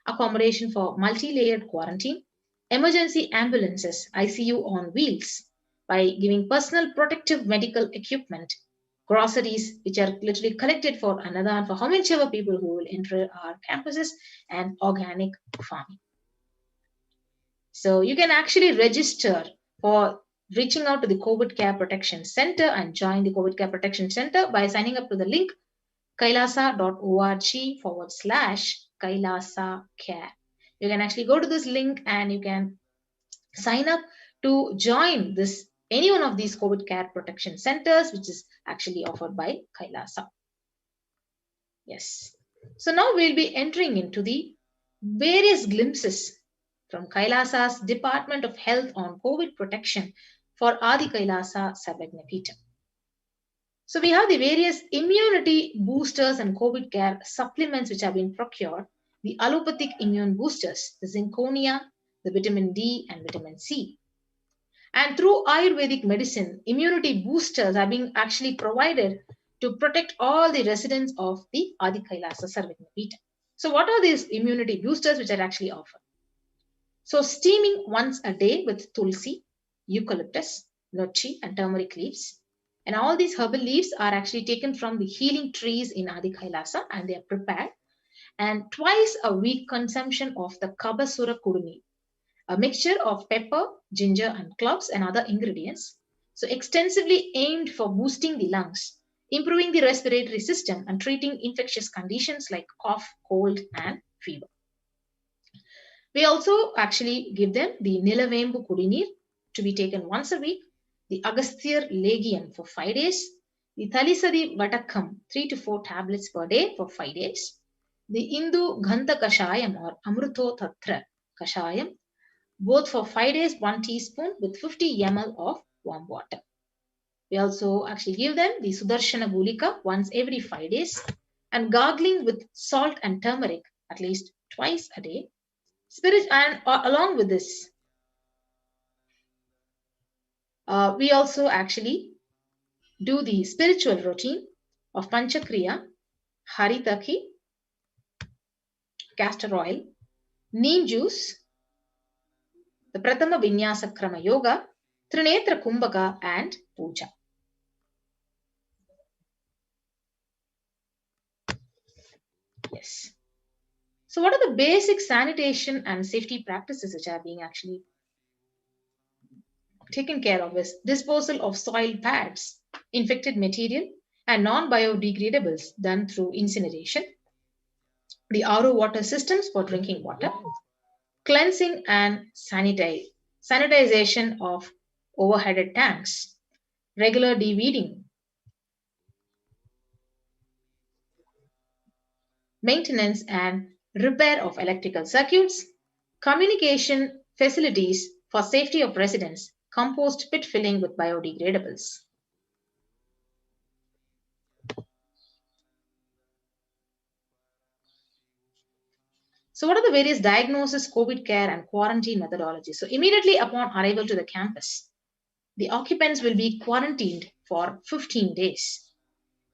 accommodation for multi-layered quarantine, emergency ambulances, ICU on wheels, by giving personal protective medical equipment, groceries which are literally collected for Annadan for how many ever people who will enter our campuses, and organic farming. So you can actually register for reaching out to the COVID Care Protection Center and join the COVID Care Protection Center by signing up to the link kailasa.org/Kailasa Care. You can actually go to this link and you can sign up to join any one of these COVID Care Protection Centers, which is actually offered by Kailasa. Yes. So now we'll be entering into the various glimpses from Kailasa's Department of Health on COVID protection for Adi Kailasa Sarvajñapita. So we have the various immunity boosters and COVID care supplements which have been procured, the allopathic immune boosters, the zinconia, the vitamin D and vitamin C. And through Ayurvedic medicine, immunity boosters are being actually provided to protect all the residents of the Adi Kailasa Sarvajñapita. So what are these immunity boosters which are actually offered? So steaming once a day with tulsi, eucalyptus, nochi and turmeric leaves. And all these herbal leaves are actually taken from the healing trees in Adi Kailasa and they are prepared. And twice a week consumption of the Kabasura Kudumi, a mixture of pepper, ginger and cloves and other ingredients. So extensively aimed for boosting the lungs, improving the respiratory system and treating infectious conditions like cough, cold and fever. We also actually give them the Nilavembu Kudinir to be taken once a week, the Agasthyar Legion for 5 days, the Thalisadi Vatakam 3 to 4 tablets per day for 5 days, the Indu Gantha Kashayam or Amruto Tatra Kashayam, both for 5 days, 1 teaspoon with 50 ml of warm water. We also actually give them the Sudarshana Gulika once every 5 days and gargling with salt and turmeric at least twice a day. And along with this, we also actually do the spiritual routine of Panchakriya, Haritaki, castor oil, neem juice, the Pratama Vinyasa Krama Yoga, Trinetra Kumbhaka and Puja. Yes. So what are the basic sanitation and safety practices which are being actually taken care of? Is disposal of soil pads, infected material and non-biodegradables done through incineration, the RO water systems for drinking water, cleansing and sanitization of overheaded tanks, regular deweeding, maintenance and repair of electrical circuits, communication facilities for safety of residents, compost pit filling with biodegradables. So what are the various diagnosis, COVID care and quarantine methodologies? So immediately upon arrival to the campus, the occupants will be quarantined for 15 days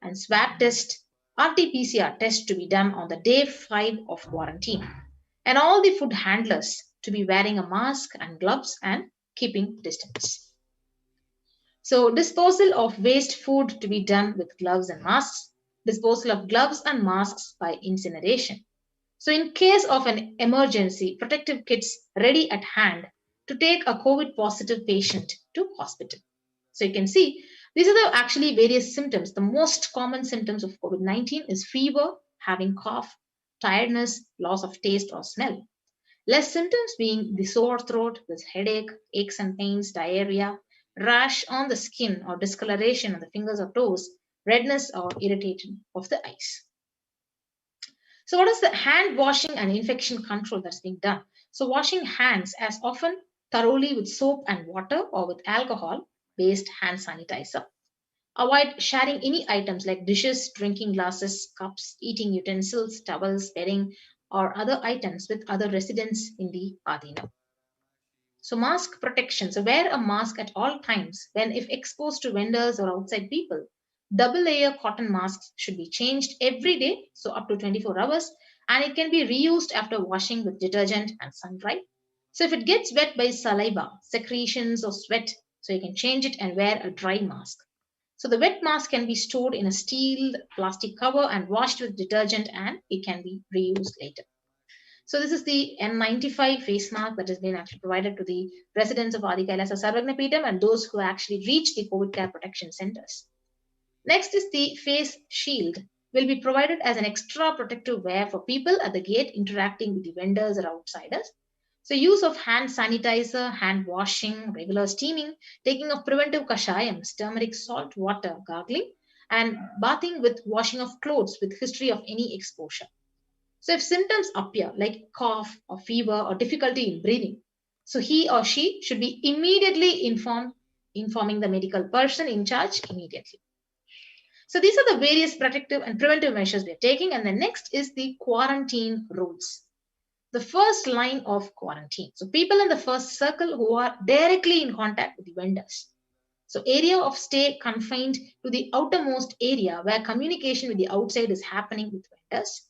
and swab test, RT-PCR test to be done on the day 5 of quarantine. And all the food handlers to be wearing a mask and gloves and keeping distance. So disposal of waste food to be done with gloves and masks, disposal of gloves and masks by incineration. So in case of an emergency, protective kits ready at hand to take a COVID positive patient to hospital. So you can see these are the actually various symptoms. The most common symptoms of COVID-19 is fever, having cough, tiredness, loss of taste or smell. Less symptoms being the sore throat with headache, aches and pains, diarrhea, rash on the skin or discoloration on the fingers or toes, redness or irritation of the eyes. So what is the hand washing and infection control that's being done? So washing hands as often thoroughly with soap and water or with alcohol-based hand sanitizer. Avoid sharing any items like dishes, drinking glasses, cups, eating utensils, towels, bedding, or other items with other residents in the Adina. So mask protection. So wear a mask at all times when if exposed to vendors or outside people. Double layer cotton masks should be changed every day, so up to 24 hours, and it can be reused after washing with detergent and sun dry. So if it gets wet by saliva, secretions or sweat, so you can change it and wear a dry mask. So the wet mask can be stored in a steel plastic cover and washed with detergent and it can be reused later. So this is the N95 face mask that has been actually provided to the residents of Adi Kailasa Sarvagnapeetham and those who actually reach the COVID care protection centers. Next is the face shield will be provided as an extra protective wear for people at the gate interacting with the vendors or outsiders. So use of hand sanitizer, hand washing, regular steaming, taking of preventive kashayams, turmeric, salt, water, gargling, and bathing with washing of clothes with history of any exposure. So if symptoms appear like cough or fever or difficulty in breathing, so he or she should be immediately informing the medical person in charge immediately. So these are the various protective and preventive measures we are taking. And the next is the quarantine rules. The first line of quarantine. So people in the first circle who are directly in contact with the vendors. So area of stay confined to the outermost area where communication with the outside is happening with vendors.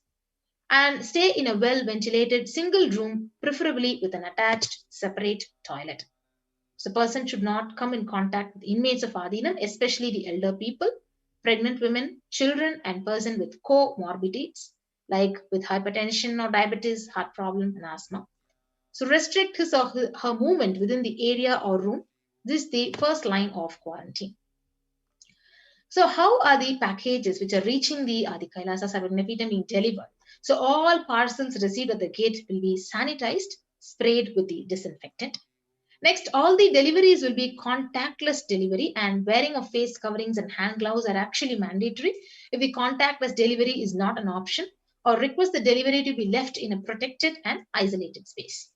And stay in a well-ventilated single room, preferably with an attached separate toilet. So person should not come in contact with inmates of Adinam, especially the elder people, pregnant women, children, and person with comorbidities like with hypertension or diabetes, heart problem, and asthma. So restrict his or her movement within the area or room. This is the first line of quarantine. So how are the packages which are reaching the Adi Kailasa Sarvagnapeetham being delivered? So all parcels received at the gate will be sanitized, sprayed with the disinfectant. Next, all the deliveries will be contactless delivery and wearing of face coverings and hand gloves are actually mandatory if the contactless delivery is not an option or request the delivery to be left in a protected and isolated space.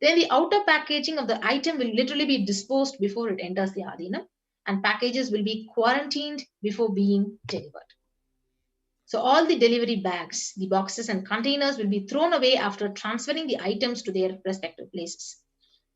Then the outer packaging of the item will literally be disposed before it enters the Adinam and packages will be quarantined before being delivered. So all the delivery bags, the boxes and containers will be thrown away after transferring the items to their respective places.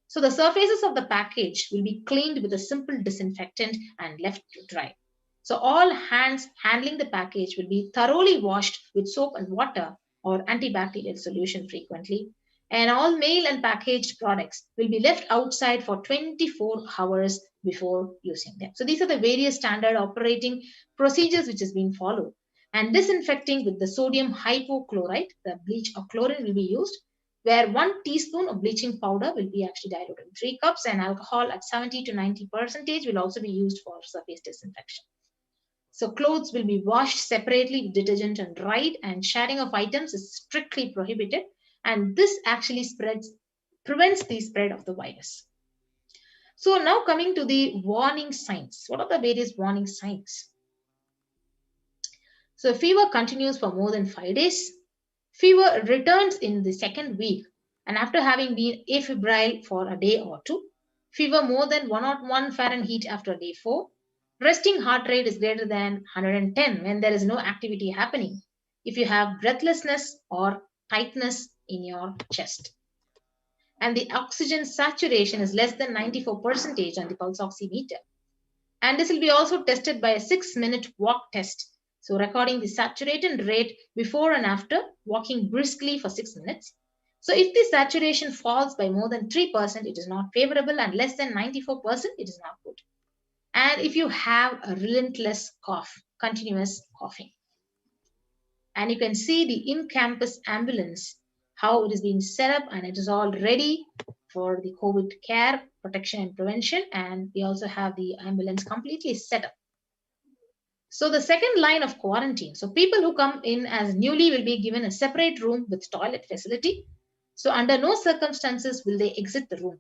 So the surfaces of the package will be cleaned with a simple disinfectant and left to dry. So all hands handling the package will be thoroughly washed with soap and water or antibacterial solution frequently. And all mail and packaged products will be left outside for 24 hours before using them. So these are the various standard operating procedures which has been followed. And disinfecting with the sodium hypochlorite, the bleach or chlorine will be used, where 1 teaspoon of bleaching powder will be actually diluted in 3 cups and alcohol at 70 to 90% will also be used for surface disinfection. So clothes will be washed separately with detergent and dried, and sharing of items is strictly prohibited, and this actually prevents the spread of the virus. So now coming to the warning signs. What are the various warning signs? So fever continues for more than 5 days, Fever returns in the second week, and after having been afebrile for a day or two, fever more than 101 Fahrenheit after day 4, resting heart rate is greater than 110 when there is no activity happening, if you have breathlessness or tightness in your chest. And the oxygen saturation is less than 94% on the pulse oximeter. And this will be also tested by a 6-minute walk test. So recording the saturation rate before and after walking briskly for 6 minutes. So if the saturation falls by more than 3%, it is not favorable, and less than 94%, it is not good. And if you have a relentless cough, continuous coughing. And you can see the in-campus ambulance, how it is being set up, and it is all ready for the COVID care, protection and prevention. And we also have the ambulance completely set up. So the second line of quarantine. So people who come in as newly will be given a separate room with toilet facility. So under no circumstances will they exit the room.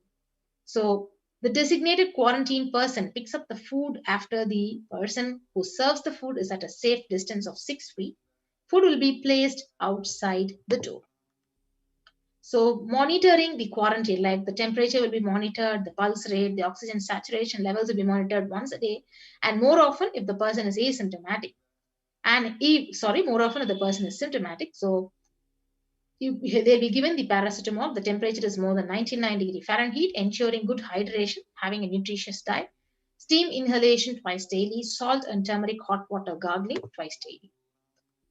So the designated quarantine person picks up the food after the person who serves the food is at a safe distance of 6 feet. Food will be placed outside the door. So monitoring the quarantine, like the temperature will be monitored, the pulse rate, the oxygen saturation levels will be monitored once a day, and more often if the person is asymptomatic. And more often if the person is symptomatic. So they'll be given the paracetamol. The temperature is more than 99 degree Fahrenheit, ensuring good hydration, having a nutritious diet, steam inhalation twice daily, salt and turmeric hot water gargling twice daily.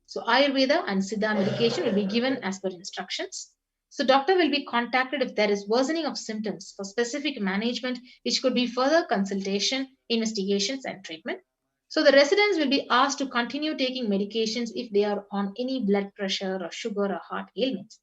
So Ayurveda and Siddha medication will be given as per instructions. So doctor will be contacted if there is worsening of symptoms for specific management, which could be further consultation, investigations and treatment. So the residents will be asked to continue taking medications if they are on any blood pressure or sugar or heart ailments.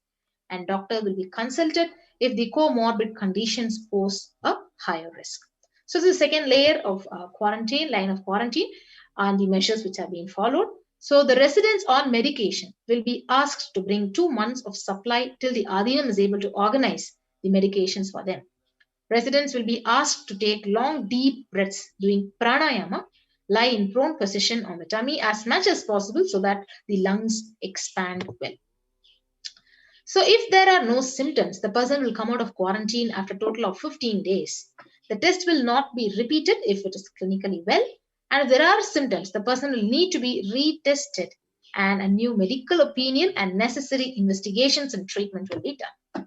And doctor will be consulted if the comorbid conditions pose a higher risk. So this is the second layer of line of quarantine, and the measures which are being followed. So the residents on medication will be asked to bring 2 months of supply till the Adhinam is able to organize the medications for them. Residents will be asked to take long, deep breaths doing pranayama, lie in prone position on the tummy as much as possible so that the lungs expand well. So if there are no symptoms, the person will come out of quarantine after a total of 15 days. The test will not be repeated if it is clinically well. And if there are symptoms, the person will need to be retested and a new medical opinion and necessary investigations and treatment will be done.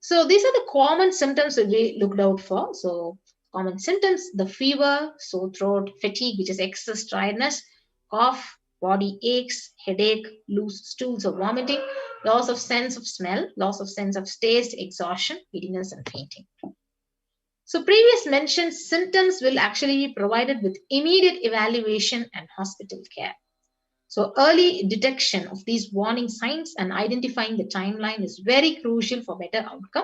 So these are the common symptoms that we looked out for. So common symptoms, the fever, sore throat, fatigue, which is excess tiredness, cough, body aches, headache, loose stools or vomiting, loss of sense of smell, loss of sense of taste, exhaustion, giddiness and fainting. So previous mentioned symptoms will actually be provided with immediate evaluation and hospital care. So early detection of these warning signs and identifying the timeline is very crucial for better outcome.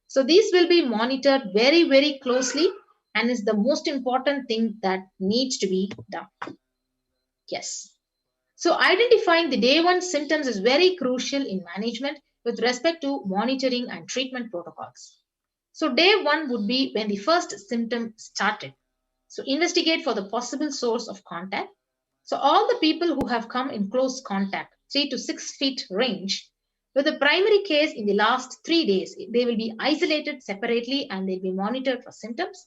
So these will be monitored very, very closely and is the most important thing that needs to be done. Yes. So identifying the day 1 symptoms is very crucial in management with respect to monitoring and treatment protocols. So day 1 would be when the first symptom started. So investigate for the possible source of contact. So all the people who have come in close contact, 3 to 6 feet range, with the primary case in the last 3 days, they will be isolated separately and they'll be monitored for symptoms.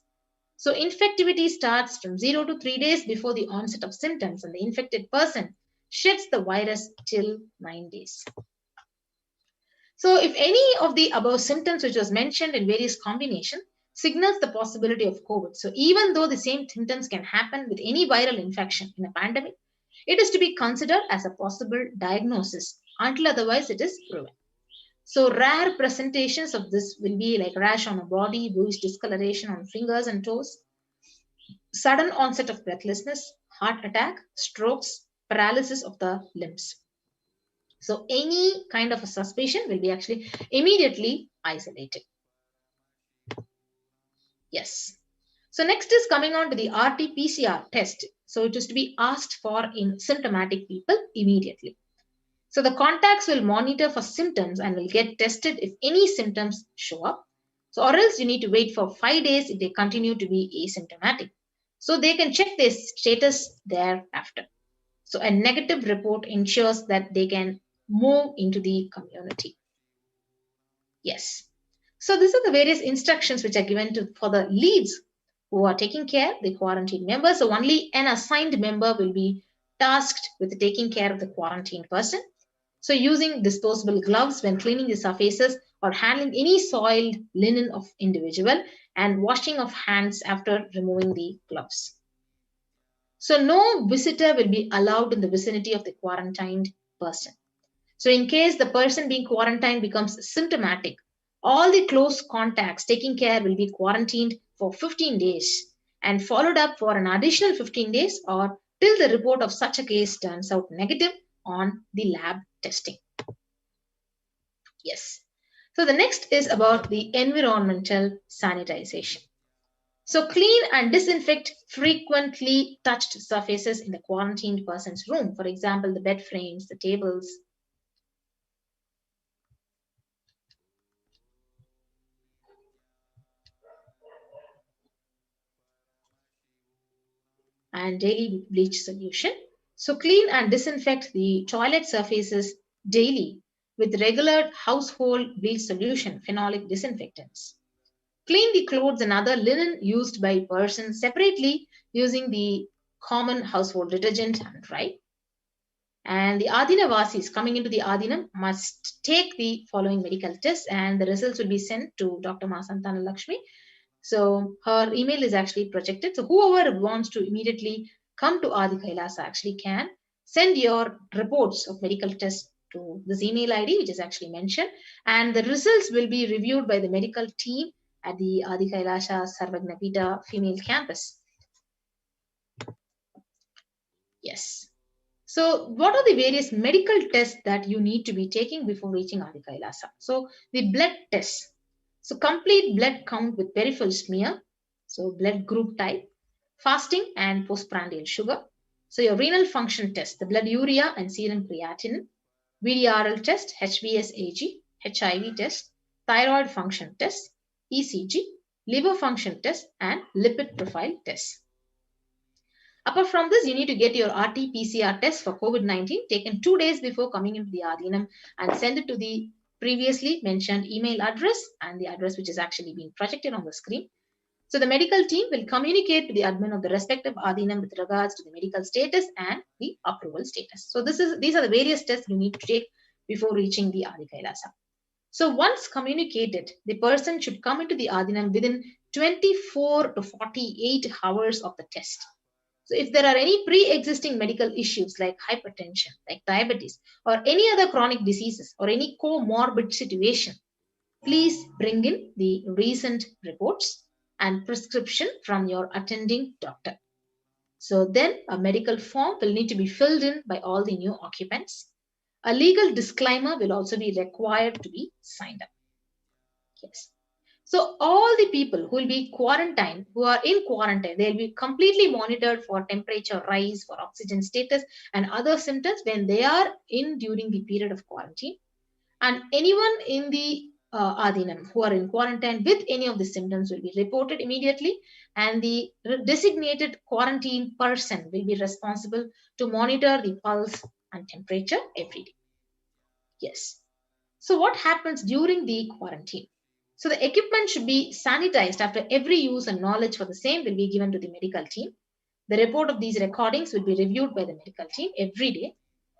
So infectivity starts from 0 to 3 days before the onset of symptoms, and the infected person sheds the virus till 9 days. So if any of the above symptoms which was mentioned in various combinations signals the possibility of COVID. So even though the same symptoms can happen with any viral infection in a pandemic, it is to be considered as a possible diagnosis until otherwise it is proven. So rare presentations of this will be like rash on a body, bluish discoloration on fingers and toes, sudden onset of breathlessness, heart attack, strokes, paralysis of the limbs. So any kind of a suspicion will be actually immediately isolated. Yes. So next is coming on to the RT-PCR test. So it is to be asked for in symptomatic people immediately. So the contacts will monitor for symptoms and will get tested if any symptoms show up. So or else you need to wait for 5 days if they continue to be asymptomatic. So they can check their status thereafter. So a negative report ensures that they can move into the community. Yes. So these are the various instructions which are given for the leads who are taking care of the quarantine members. So only an assigned member will be tasked with taking care of the quarantined person. So using disposable gloves when cleaning the surfaces or handling any soiled linen of individual, and washing of hands after removing the gloves. So no visitor will be allowed in the vicinity of the quarantined person. So in case the person being quarantined becomes symptomatic, all the close contacts taking care will be quarantined for 15 days and followed up for an additional 15 days or till the report of such a case turns out negative on the lab testing. Yes. So the next is about the environmental sanitization. So clean and disinfect frequently touched surfaces in the quarantined person's room. For example, the bed frames, the tables. And daily bleach solution. So clean and disinfect the toilet surfaces daily with regular household bleach solution, phenolic disinfectants. Clean the clothes and other linen used by persons separately using the common household detergent and dry. And the Adinavasis coming into the Adinam must take the following medical tests, and the results will be sent to Dr. Masantana Lakshmi. So her email is actually projected. So whoever wants to immediately come to Adi Kailasa actually can send your reports of medical tests to this email ID, which is actually mentioned. And the results will be reviewed by the medical team at the Adi Kailasa Sarvagnapita female campus. Yes. So what are the various medical tests that you need to be taking before reaching Adi Kailasa? So the blood tests. So complete blood count with peripheral smear. So blood group type, fasting and postprandial sugar. So your renal function test, the blood urea and serum creatinine, VDRL test, HBsAg, HIV test, thyroid function test, ECG, liver function test, and lipid profile test. Apart from this, you need to get your RT-PCR test for COVID-19 taken 2 days before coming into the Adinam and send it to the previously mentioned email address and the address which is actually being projected on the screen. So the medical team will communicate to the admin of the respective Adinam with regards to the medical status and the approval status. So these are the various tests you need to take before reaching the Adi Kailasa. So once communicated, the person should come into the Adinam within 24 to 48 hours of the test. So if there are any pre-existing medical issues like hypertension, like diabetes, or any other chronic diseases or any comorbid situation, please bring in the recent reports and prescription from your attending doctor. So then a medical form will need to be filled in by all the new occupants. A legal disclaimer will also be required to be signed up. Yes. So all the people who will be quarantined, who are in quarantine, they will be completely monitored for temperature rise, for oxygen status and other symptoms when they are in during the period of quarantine. And anyone in the Adinam who are in quarantine with any of the symptoms will be reported immediately, and the designated quarantine person will be responsible to monitor the pulse and temperature every day. Yes. So what happens during the quarantine? So the equipment should be sanitized after every use, and knowledge for the same will be given to the medical team. The report of these recordings will be reviewed by the medical team every day.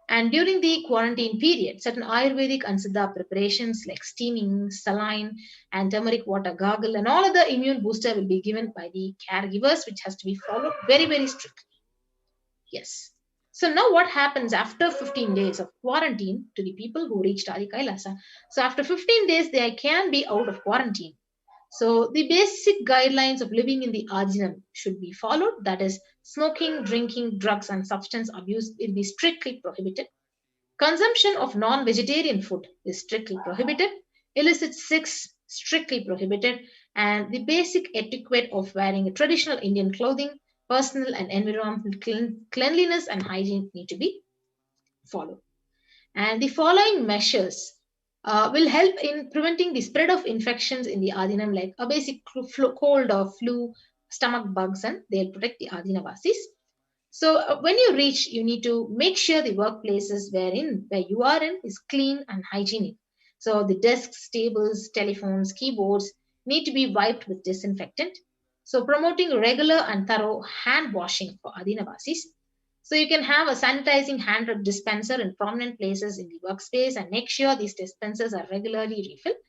And during the quarantine period, certain Ayurvedic and Siddha preparations like steaming, saline, and turmeric water gargle and all other immune booster will be given by the caregivers, which has to be followed very, very strictly. Yes. So now what happens after 15 days of quarantine to the people who reached Adi Kailasa? So after 15 days, they can be out of quarantine. So the basic guidelines of living in the Adinam should be followed. That is, smoking, drinking, drugs, and substance abuse will be strictly prohibited. Consumption of non-vegetarian food is strictly prohibited. Illicit sex strictly prohibited. And the basic etiquette of wearing traditional Indian clothing, personal and environmental cleanliness and hygiene need to be followed. And the following measures will help in preventing the spread of infections in the Adinam, like a basic cold or flu, stomach bugs, and they'll protect the Adinavasis. So when you reach, you need to make sure the workplaces where you are in is clean and hygienic. So the desks, tables, telephones, keyboards need to be wiped with disinfectant. So promoting regular and thorough hand washing for Adinavasis. So you can have a sanitizing hand rub dispenser in prominent places in the workspace and make sure these dispensers are regularly refilled,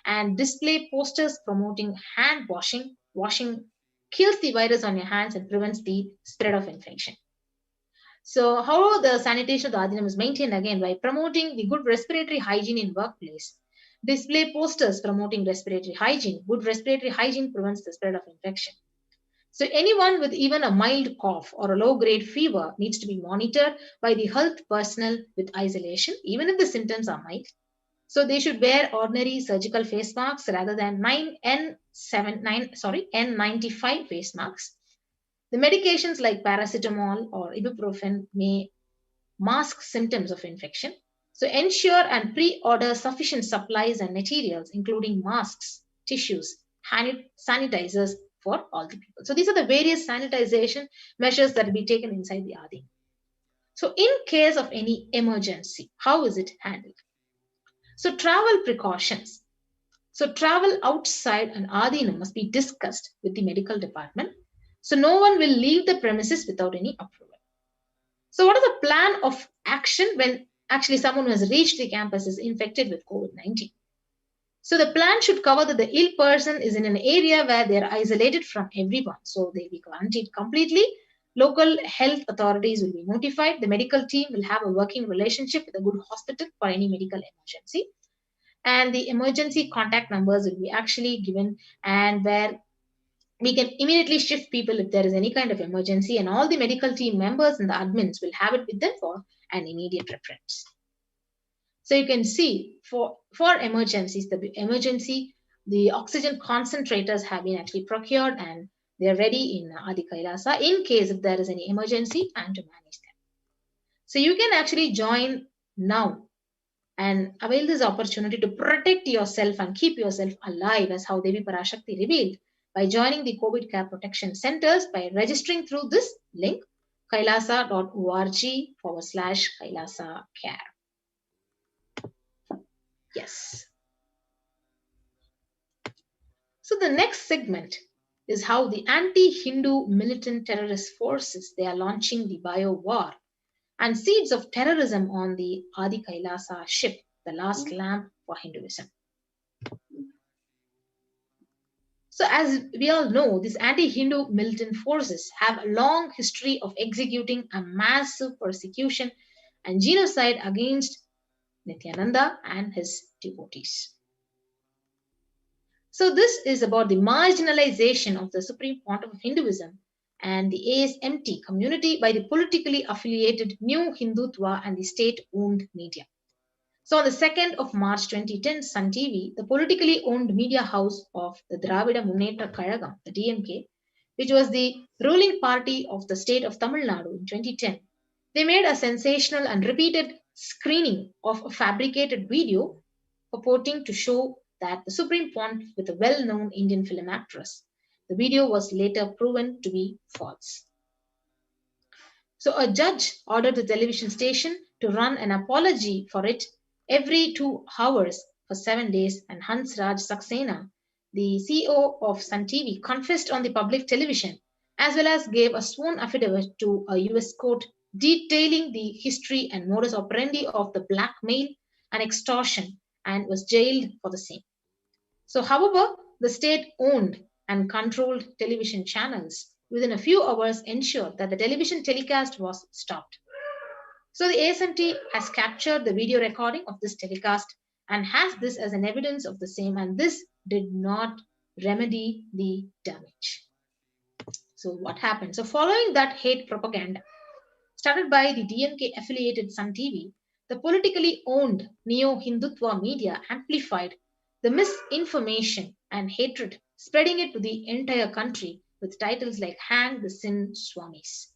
and display posters promoting hand washing. Washing kills the virus on your hands and prevents the spread of infection. So how the sanitation of the Adinam is maintained again by promoting the good respiratory hygiene in workplace. Display posters promoting respiratory hygiene. Good respiratory hygiene prevents the spread of infection. So anyone with even a mild cough or a low-grade fever needs to be monitored by the health personnel with isolation, even if the symptoms are mild. So they should wear ordinary surgical face masks rather than N95 face masks. The medications like paracetamol or ibuprofen may mask symptoms of infection. So ensure and pre-order sufficient supplies and materials, including masks, tissues, hand sanitizers for all the people. So these are the various sanitization measures that will be taken inside the Adi. So in case of any emergency, how is it handled? So travel precautions. So travel outside an Adina must be discussed with the medical department. So no one will leave the premises without any approval. So what is the plan of action when actually someone who has reached the campus is infected with COVID-19? So the plan should cover that the ill person is in an area where they are isolated from everyone. So they will be quarantined completely. Local health authorities will be notified. The medical team will have a working relationship with a good hospital for any medical emergency. And the emergency contact numbers will be actually given, and where we can immediately shift people if there is any kind of emergency, and all the medical team members and the admins will have it with them for an immediate reference. So you can see for emergencies, the oxygen concentrators have been actually procured and they are ready in Adi Kailasa in case if there is any emergency and to manage them. So you can actually join now and avail this opportunity to protect yourself and keep yourself alive, as how Devi Parashakti revealed, by joining the COVID care protection centers by registering through this link, kailasa.org/Kailasa care. Yes. So the next segment is how the anti-Hindu militant terrorist forces, they are launching the bio war and seeds of terrorism on the Adi Kailasa ship, the last lamp for Hinduism. So as we all know, these anti-Hindu militant forces have a long history of executing a massive persecution and genocide against Nithyananda and his devotees. So this is about the marginalization of the Supreme Pontiff of Hinduism and the ASMT community by the politically affiliated New Hindutva and the state-owned media. So on the 2nd of March 2010, Sun TV, the politically owned media house of the Dravida Munnetra Kazhagam, the DMK, which was the ruling party of the state of Tamil Nadu in 2010, they made a sensational and repeated screening of a fabricated video purporting to show that the Supreme Pontiff with a well-known Indian film actress. The video was later proven to be false. So a judge ordered the television station to run an apology for it every 2 hours for 7 days, and Hansraj Saxena, the CEO of Sun TV, confessed on the public television as well as gave a sworn affidavit to a US court detailing the history and modus operandi of the blackmail and extortion, and was jailed for the same. So however, the state-owned and controlled television channels within a few hours ensured that the television telecast was stopped. So the ASMT has captured the video recording of this telecast and has this as an evidence of the same, and this did not remedy the damage. So what happened? So following that hate propaganda started by the DMK affiliated Sun TV, the politically owned Neo-Hindutva media amplified the misinformation and hatred, spreading it to the entire country with titles like Hang the Sin Swamis.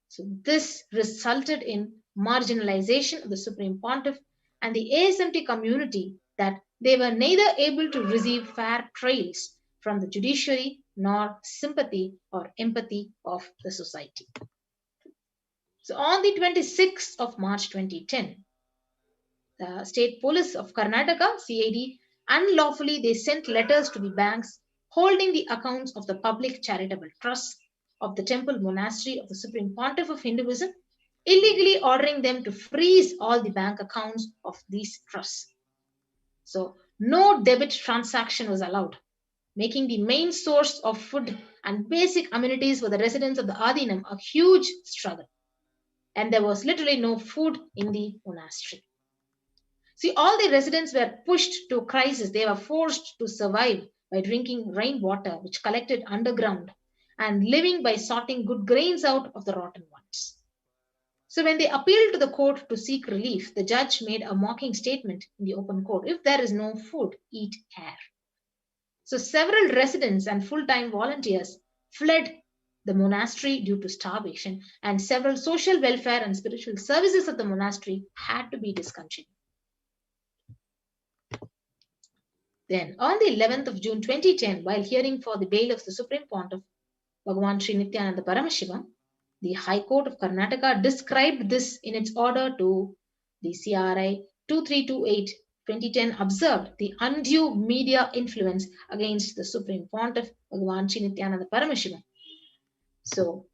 So this resulted in marginalization of the Supreme Pontiff and the ASMT community, that they were neither able to receive fair trials from the judiciary nor sympathy or empathy of the society. So on the 26th of March 2010, the state police of Karnataka, CID, unlawfully they sent letters to the banks holding the accounts of the public charitable trusts of the temple monastery of the Supreme Pontiff of Hinduism, illegally ordering them to freeze all the bank accounts of these trusts. So no debit transaction was allowed, making the main source of food and basic amenities for the residents of the Adinam a huge struggle. And there was literally no food in the monastery. See, all the residents were pushed to a crisis. They were forced to survive by drinking rainwater, which collected underground, and living by sorting good grains out of the rotten ones. So when they appealed to the court to seek relief, the judge made a mocking statement in the open court: if there is no food, eat air. So several residents and full-time volunteers fled the monastery due to starvation, and several social welfare and spiritual services of the monastery had to be discontinued. Then, on the 11th of June 2010, while hearing for the bail of the Supreme Pontiff, Bhagavan Sri Nithyananda Paramashivam, the High Court of Karnataka described this in its order to the CRI 2328/2010, observed the undue media influence against the Supreme Pontiff, Bhagavan Sri Nithyananda Paramashivam. So,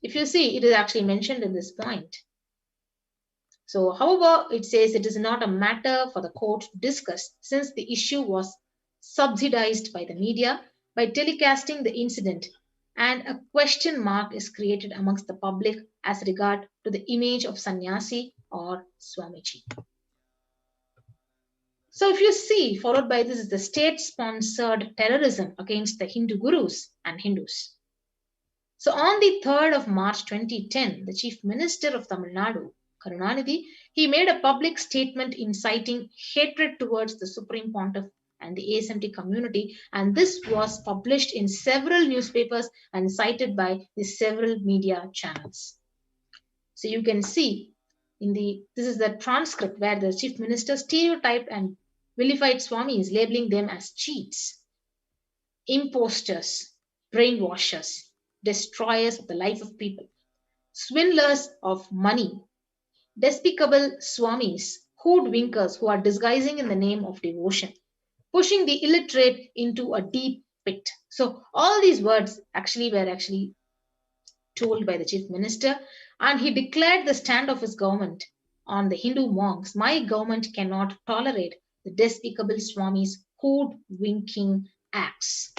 if you see, it is actually mentioned in this point. So, however, it says it is not a matter for the court to discuss, since the issue was subsidized by the media by telecasting the incident, and a question mark is created amongst the public as regard to the image of sannyasi or Swamiji. So if you see, followed by this is the state-sponsored terrorism against the Hindu gurus and Hindus. So on the 3rd of March 2010, the Chief Minister of Tamil Nadu, Karunanidhi, he made a public statement inciting hatred towards the Supreme Pontiff and the ASMT community, and this was published in several newspapers and cited by the several media channels. So you can see this is the transcript where the Chief Minister stereotyped and vilified Swamis, labeling them as cheats, imposters, brainwashers, destroyers of the life of people, swindlers of money, despicable Swamis, hoodwinkers who are disguising in the name of devotion, pushing the illiterate into a deep pit. So all these words were told by the Chief Minister, and he declared the stand of his government on the Hindu monks. My government cannot tolerate the despicable Swamis' hoodwinking acts.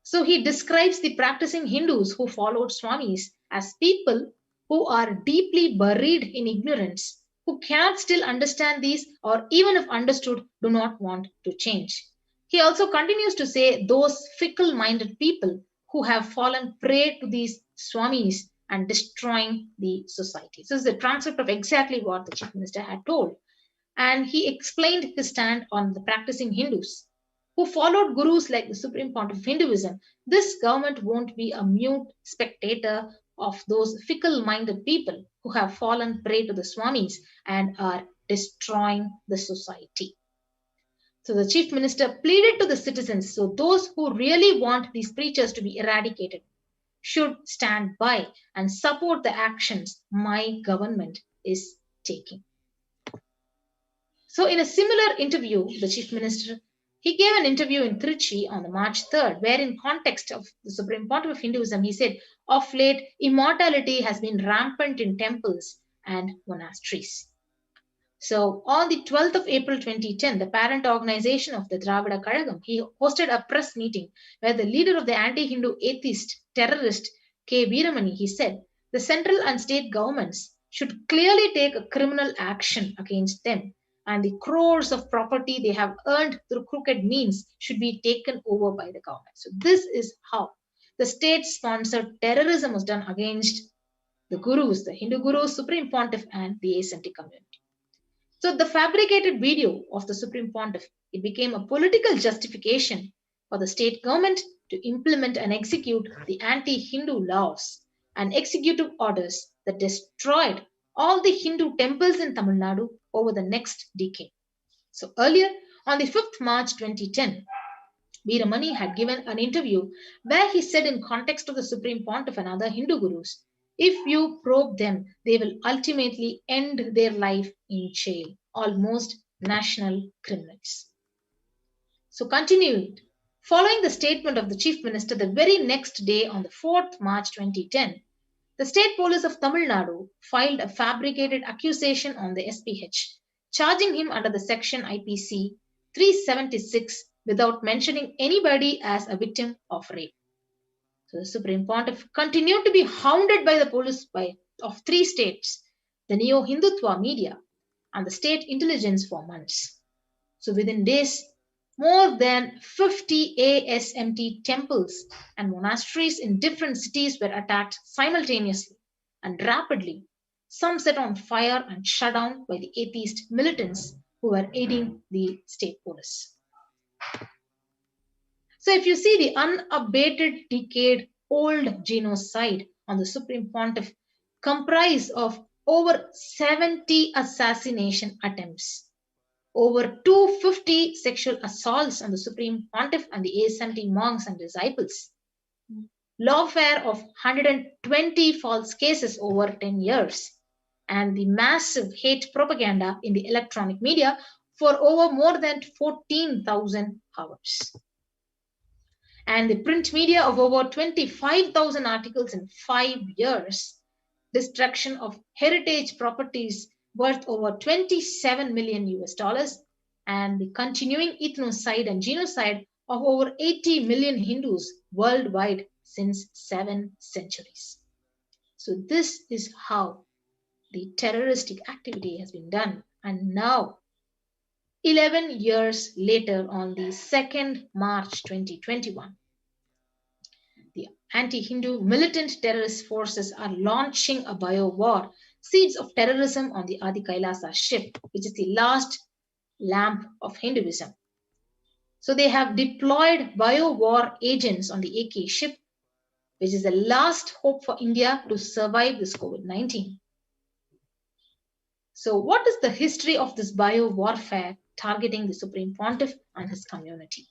So he describes the practicing Hindus who followed Swamis as people who are deeply buried in ignorance, who cannot still understand these, or even if understood, do not want to change. He also continues to say those fickle-minded people who have fallen prey to these Swamis and destroying the society. So this is the transcript of exactly what the Chief Minister had told. And he explained his stand on the practicing Hindus who followed gurus like the Supreme Pontiff of Hinduism. This government won't be a mute spectator of those fickle-minded people who have fallen prey to the Swamis and are destroying the society. So the Chief Minister pleaded to the citizens, so those who really want these preachers to be eradicated should stand by and support the actions my government is taking. So in a similar interview, the Chief Minister, he gave an interview in Trichy on March 3rd, where in context of the Supreme Pontiff of Hinduism, he said, of late, immortality has been rampant in temples and monasteries. So on the 12th of April 2010, the parent organization of the Dravida Kazhagam, he hosted a press meeting where the leader of the anti-Hindu atheist terrorist K. Veeramani, he said, the central and state governments should clearly take a criminal action against them, and the crores of property they have earned through crooked means should be taken over by the government. So this is how the state-sponsored terrorism was done against the gurus, the Hindu gurus, Supreme Pontiff, and the ASMT community. So the fabricated video of the Supreme Pontiff, it became a political justification for the state government to implement and execute the anti-Hindu laws and executive orders that destroyed all the Hindu temples in Tamil Nadu over the next decade. So earlier, on the 5th March 2010, Veeramani had given an interview where he said in context of the Supreme Pontiff and other Hindu gurus, If you probe them, they will ultimately end their life in jail, almost national criminals. So continue it. Following the statement of the Chief Minister the very next day on the 4th March 2010, the State Police of Tamil Nadu filed a fabricated accusation on the SPH, charging him under the section IPC 376 without mentioning anybody as a victim of rape. So the Supreme Pontiff continued to be hounded by the police of 3 states, the neo-Hindutva media, and the state intelligence for months. So within days, more than 50 ASMT temples and monasteries in different cities were attacked simultaneously and rapidly, some set on fire and shut down by the atheist militants who were aiding the state police. So if you see the unabated decade-old genocide on the Supreme Pontiff comprised of over 70 assassination attempts, over 250 sexual assaults on the Supreme Pontiff and the ASMT monks and disciples, lawfare of 120 false cases over 10 years, and the massive hate propaganda in the electronic media for over more than 14,000 hours. And the print media of over 25,000 articles in 5 years, destruction of heritage properties worth over 27 million US dollars, and the continuing ethnocide and genocide of over 80 million Hindus worldwide since 7 centuries. So this is how the terroristic activity has been done. And now, 11 years later, on the 2nd March 2021, the anti-Hindu militant terrorist forces are launching a bio-war, seeds of terrorism on the Adi Kailasa ship, which is the last lamp of Hinduism. So they have deployed bio-war agents on the AK ship, which is the last hope for India to survive this COVID-19. So what is the history of this bio-warfare targeting the Supreme Pontiff and his community?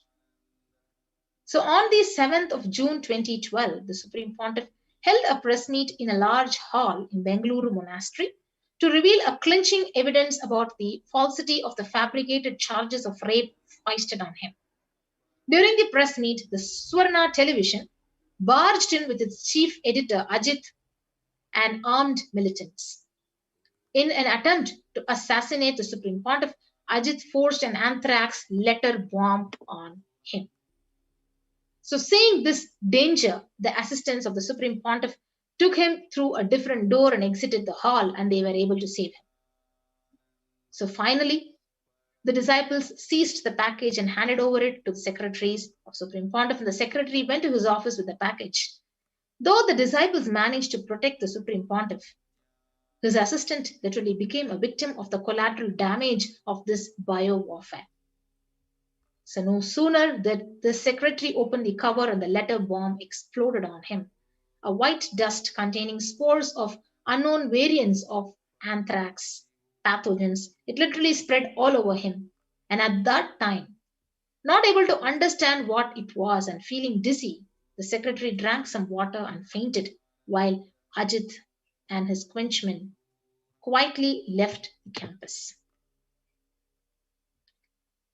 So on the 7th of June 2012, the Supreme Pontiff held a press meet in a large hall in Bengaluru Monastery to reveal a clinching evidence about the falsity of the fabricated charges of rape foisted on him. During the press meet, the Swarna television barged in with its chief editor Ajit and armed militants. In an attempt to assassinate the Supreme Pontiff, Ajit forged an anthrax letter bomb on him. So seeing this danger, the assistants of the Supreme Pontiff took him through a different door and exited the hall, and they were able to save him. So finally, the disciples seized the package and handed over it to the secretaries of Supreme Pontiff, and the secretary went to his office with the package. Though the disciples managed to protect the Supreme Pontiff, his assistant literally became a victim of the collateral damage of this bio-warfare. So no sooner did the secretary open the cover and the letter bomb exploded on him, a white dust containing spores of unknown variants of anthrax pathogens. It literally spread all over him. And at that time, not able to understand what it was and feeling dizzy, the secretary drank some water and fainted, while Ajit and his quenchmen quietly left the campus.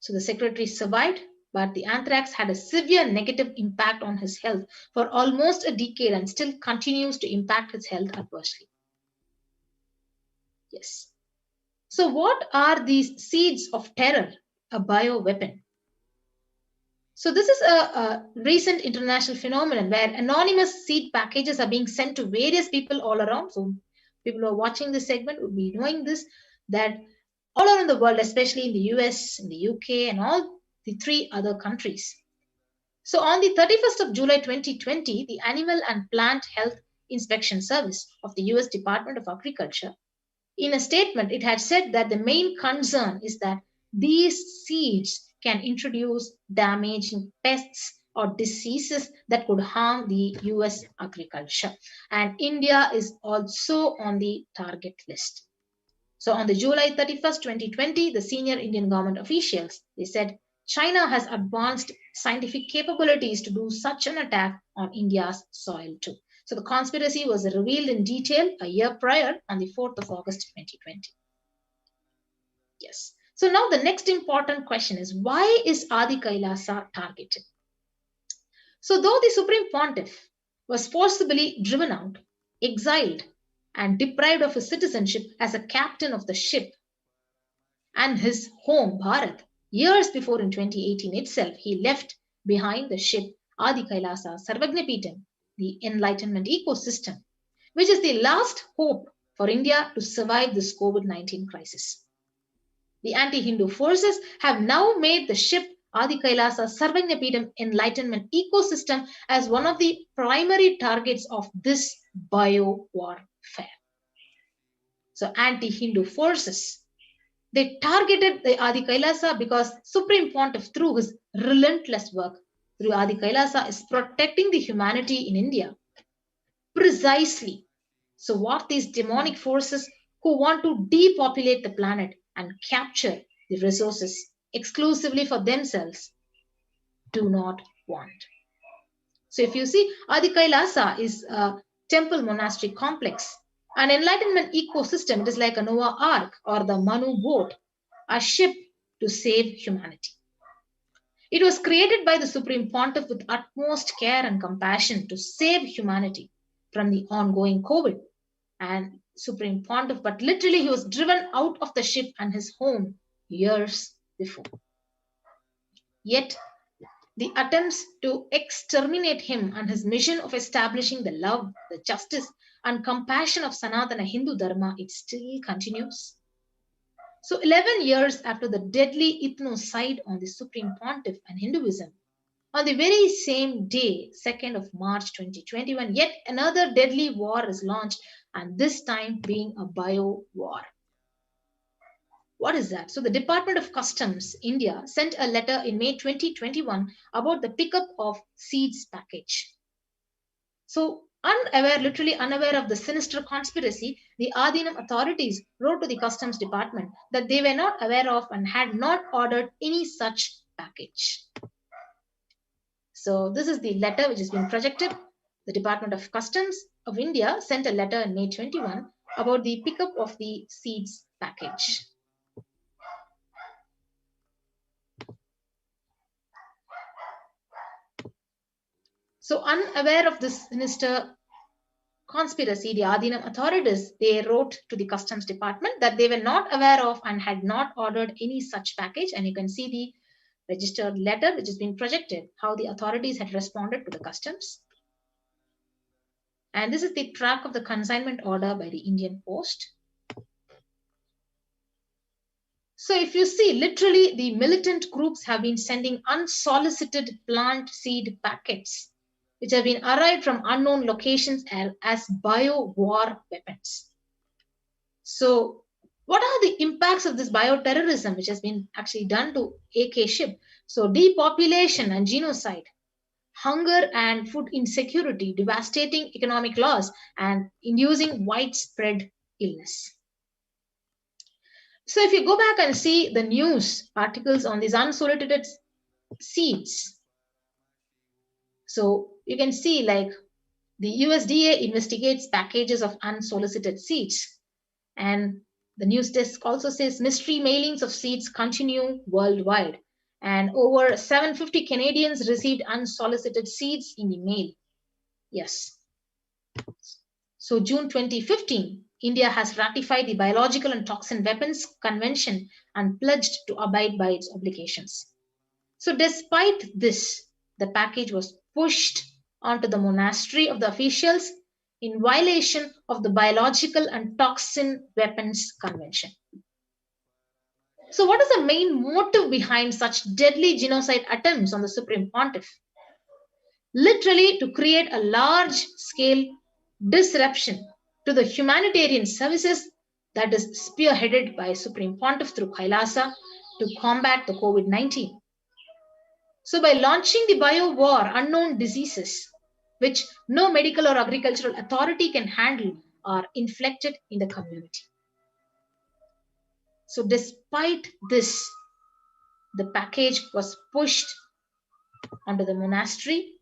So the secretary survived, but the anthrax had a severe negative impact on his health for almost a decade and still continues to impact his health adversely. Yes. So what are these seeds of terror, a bioweapon? So this is a recent international phenomenon where anonymous seed packages are being sent to various people all around. So people who are watching this segment will be knowing this, that all around the world, especially in the US, in the UK, and all the 3 other countries. So on the 31st of July 2020, the Animal and Plant Health Inspection Service of the US Department of Agriculture, in a statement, it had said that the main concern is that these seeds can introduce damaging pests or diseases that could harm the US agriculture. And India is also on the target list. So on the July 31st, 2020, the senior Indian government officials, they said, China has advanced scientific capabilities to do such an attack on India's soil too. So the conspiracy was revealed in detail a year prior on the 4th of August 2020. Yes. So now the next important question is, why is Adi Kailasa targeted? So though the Supreme Pontiff was forcibly driven out, exiled, and deprived of his citizenship as a captain of the ship and his home, Bharat, years before in 2018 itself, he left behind the ship Adi Kailasa Sarvagnapeetham, the Enlightenment ecosystem, which is the last hope for India to survive this COVID-19 crisis. The anti-Hindu forces have now made the ship Adi Kailasa Sarvagnapeetham Enlightenment ecosystem as one of the primary targets of this bio-warfare. So anti-Hindu forces, they targeted the Adi Kailasa because Supreme Pontiff, through his relentless work through Adi Kailasa, is protecting the humanity in India. Precisely. So what these demonic forces who want to depopulate the planet and capture the resources exclusively for themselves do not want. So if you see, Adi Kailasa is a temple monastery complex, an enlightenment ecosystem. It is like a Noah Ark or the Manu boat, a ship to save humanity. It was created by the Supreme Pontiff with utmost care and compassion to save humanity from the ongoing COVID. And Supreme Pontiff, but literally he was driven out of the ship and his home years before. Yet the attempts to exterminate him and his mission of establishing the love, the justice, and compassion of Sanatana Hindu Dharma, it still continues. So 11 years after the deadly ethnocide on the Supreme Pontiff and Hinduism, on the very same day, 2nd of March 2021, yet another deadly war is launched, and this time being a bio war. What is that? So the Department of Customs, India, sent a letter in May 2021 about the pickup of seeds package. So literally unaware of the sinister conspiracy, the Adinam authorities wrote to the Customs Department that they were not aware of and had not ordered any such package. So this is the letter which has been projected. The Department of Customs of India sent a letter in May 21 about the pickup of the seeds package. So unaware of this sinister conspiracy, the Adinam authorities, they wrote to the Customs Department that they were not aware of and had not ordered any such package. And you can see the registered letter which has been projected, how the authorities had responded to the customs. And this is the track of the consignment order by the Indian Post. So if you see, literally the militant groups have been sending unsolicited plant seed packets which have been arrived from unknown locations as bio-war weapons. So what are the impacts of this bioterrorism which has been actually done to AK ship? So depopulation and genocide, hunger and food insecurity, devastating economic loss, and inducing widespread illness. So if you go back and see the news articles on these unsolicited seeds, so you can see like the USDA investigates packages of unsolicited seeds. And the news desk also says mystery mailings of seeds continue worldwide. And over 750 Canadians received unsolicited seeds in the mail. Yes. So June 2015, India has ratified the Biological and Toxin Weapons Convention and pledged to abide by its obligations. So despite this, the package was pushed onto the monastery of the officials in violation of the Biological and Toxin Weapons Convention. So what is the main motive behind such deadly genocide attempts on the Supreme Pontiff? Literally to create a large-scale disruption to the humanitarian services that is spearheaded by Supreme Pontiff through Kailasa to combat the COVID-19. So by launching the bio-war, unknown diseases, which no medical or agricultural authority can handle, are inflicted in the community. So despite this, the package was pushed onto the monastery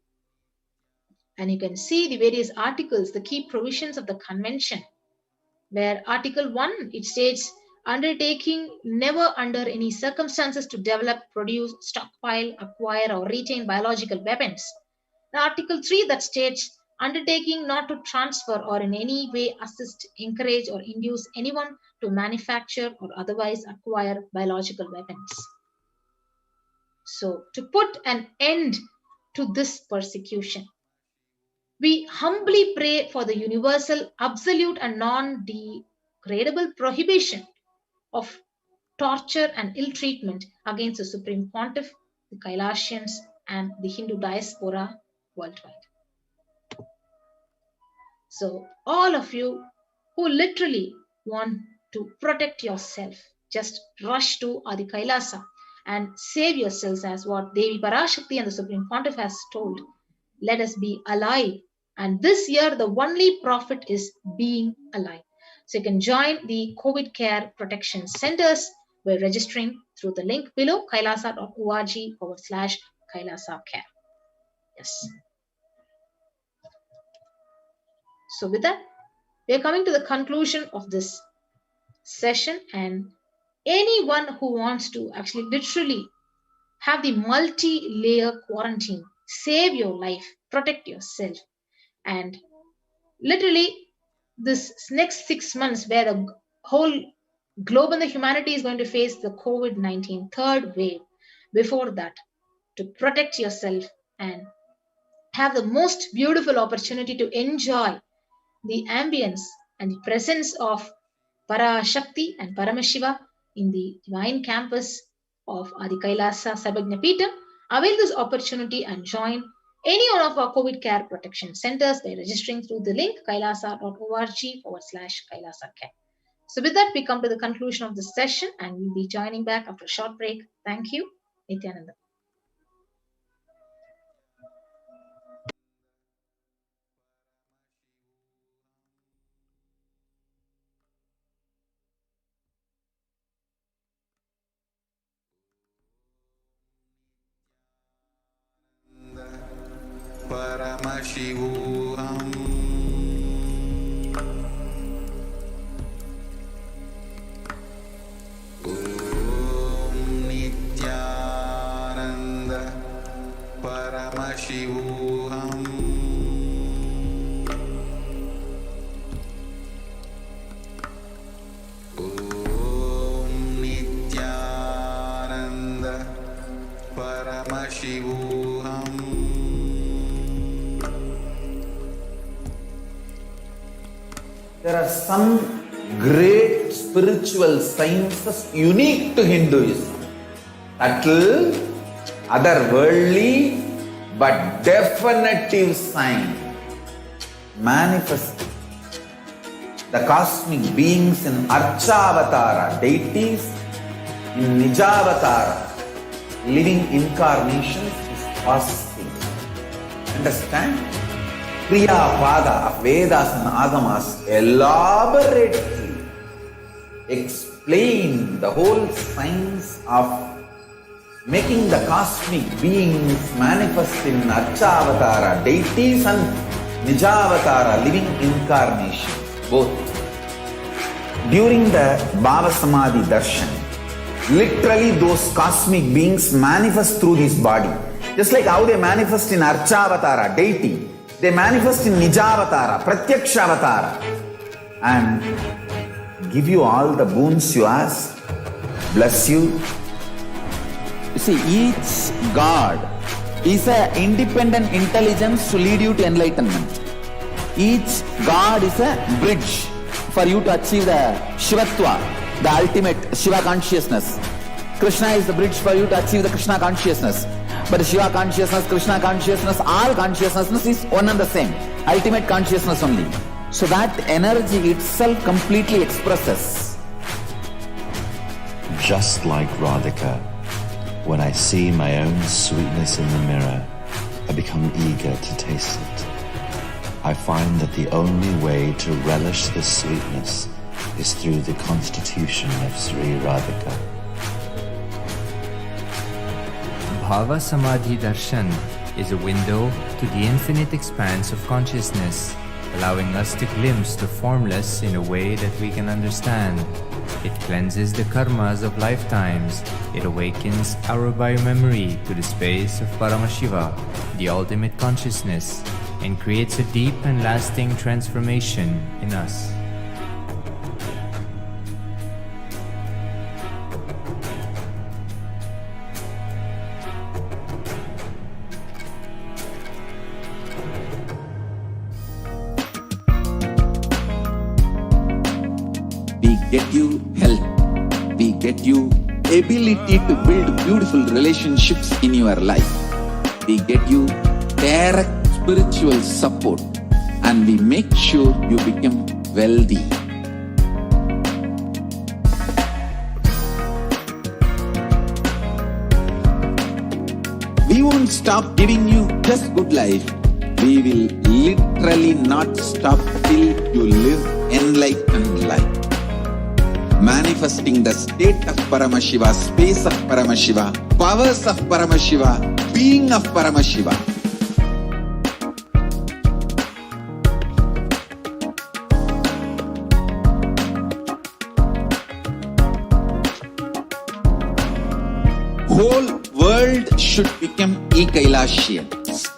And you can see the various articles, the key provisions of the convention, where Article 1, it states, undertaking never under any circumstances to develop, produce, stockpile, acquire, or retain biological weapons. The Article 3 that states, undertaking not to transfer or in any way assist, encourage, or induce anyone to manufacture or otherwise acquire biological weapons. So, to put an end to this persecution, we humbly pray for the universal, absolute, and non-degradable prohibition of torture and ill treatment against the Supreme Pontiff, the Kailasians, and the Hindu diaspora worldwide. So, all of you who literally want to protect yourself, just rush to Adi Kailasa and save yourselves, as what Devi Parashakti and the Supreme Pontiff has told. Let us be alive. And this year, the only profit is being alive. So you can join the COVID care protection centers by registering through the link below, kailasa.org/Kailasa care. Yes. So with that, we are coming to the conclusion of this session, and anyone who wants to actually literally have the multi-layer quarantine, save your life, protect yourself, and literally this next 6 months where the whole globe and the humanity is going to face the COVID-19 third wave, before that, to protect yourself and have the most beautiful opportunity to enjoy the ambience and the presence of Parashakti and Paramashiva in the divine campus of Adi Kailasa Sarvajna Peetham, avail this opportunity and join any one of our COVID care protection centers by registering through the link kailasa.org/Kailasa care. So with that, we come to the conclusion of this session, and we'll be joining back after a short break. Thank you. Nithyananda. Paramashivoham. Om Nithyananda Paramashivoham. Om Nithyananda Paramashivoham. There are some great spiritual sciences unique to Hinduism. Subtle, otherworldly, but definitive sign. Manifesting the cosmic beings in Archavatara, deities in Nijavatara, living incarnations is possible. Understand? Kriya Pada of Vedas and Agamas elaborately explain the whole science of making the cosmic beings manifest in Archavatara, deities, and Nijavatara, living incarnations, both. During the Bhava Samadhi Darshan, literally those cosmic beings manifest through this body. Just like how they manifest in Archavatara, deity, they manifest in Nijavatara, Pratyakshavatara, and give you all the boons you ask, bless you. You see, each God is an independent intelligence to lead you to enlightenment. Each God is a bridge for you to achieve the Shivatva, the ultimate Shiva consciousness. Krishna is the bridge for you to achieve the Krishna consciousness. But Shiva consciousness, Krishna consciousness, all consciousness is one and the same. Ultimate consciousness only. So that energy itself completely expresses. Just like Radhika, when I see my own sweetness in the mirror, I become eager to taste it. I find that the only way to relish this sweetness is through the constitution of Sri Radhika. Bhava Samadhi Darshan is a window to the infinite expanse of consciousness, allowing us to glimpse the formless in a way that we can understand. It cleanses the karmas of lifetimes. It awakens our biomemory to the space of Paramashiva, the ultimate consciousness, and creates a deep and lasting transformation in us. We get you health. We get you ability to build beautiful relationships in your life. We get you direct spiritual support, and we make sure you become wealthy. We won't stop giving you just good life. We will literally not stop till you live enlightened life. Manifesting the state of Paramashiva, space of Paramashiva, powers of Paramashiva, being of Paramashiva. Whole world should become Kailasians.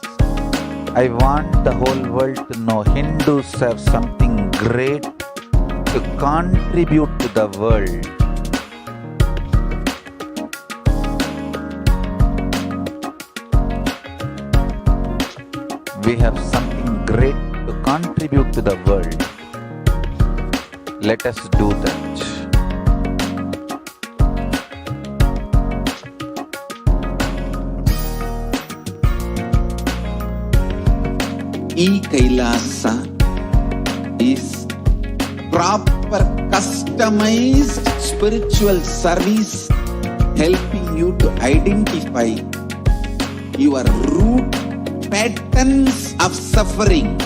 I want the whole world to know Hindus have something great to contribute to the world. We have something great to contribute to the world. Let us do that. Kailasa is proper customized spiritual service, helping you to identify your root patterns of suffering.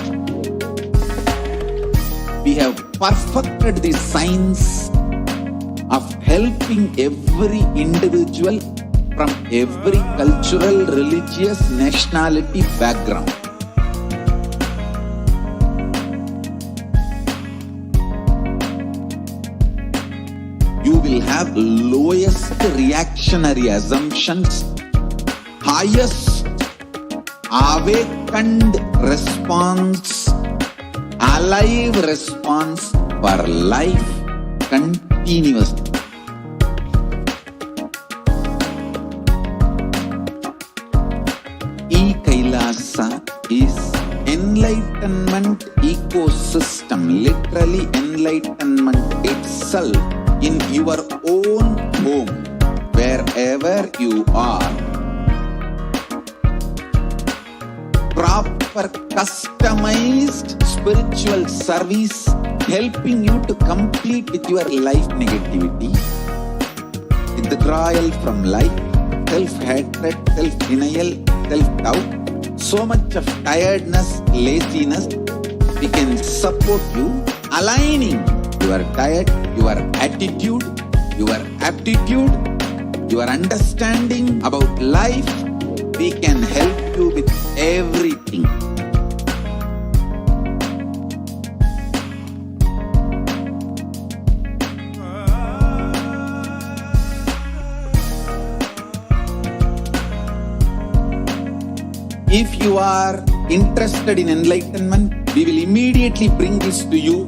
We have perfected the science of helping every individual from every cultural, religious, nationality background. You will have lowest reactionary assumptions, highest awakened response, alive response for life continuously. Kailasa is enlightenment ecosystem, literally enlightenment itself in your own home, wherever you are. Proper customized spiritual service, helping you to complete with your life negativity, withdrawal from life, self-hatred, self-denial, self-doubt, so much of tiredness, laziness. We can support you, aligning your diet, your attitude, your aptitude, your understanding about life. We can help you with everything. If you are interested in enlightenment, we will immediately bring this to you.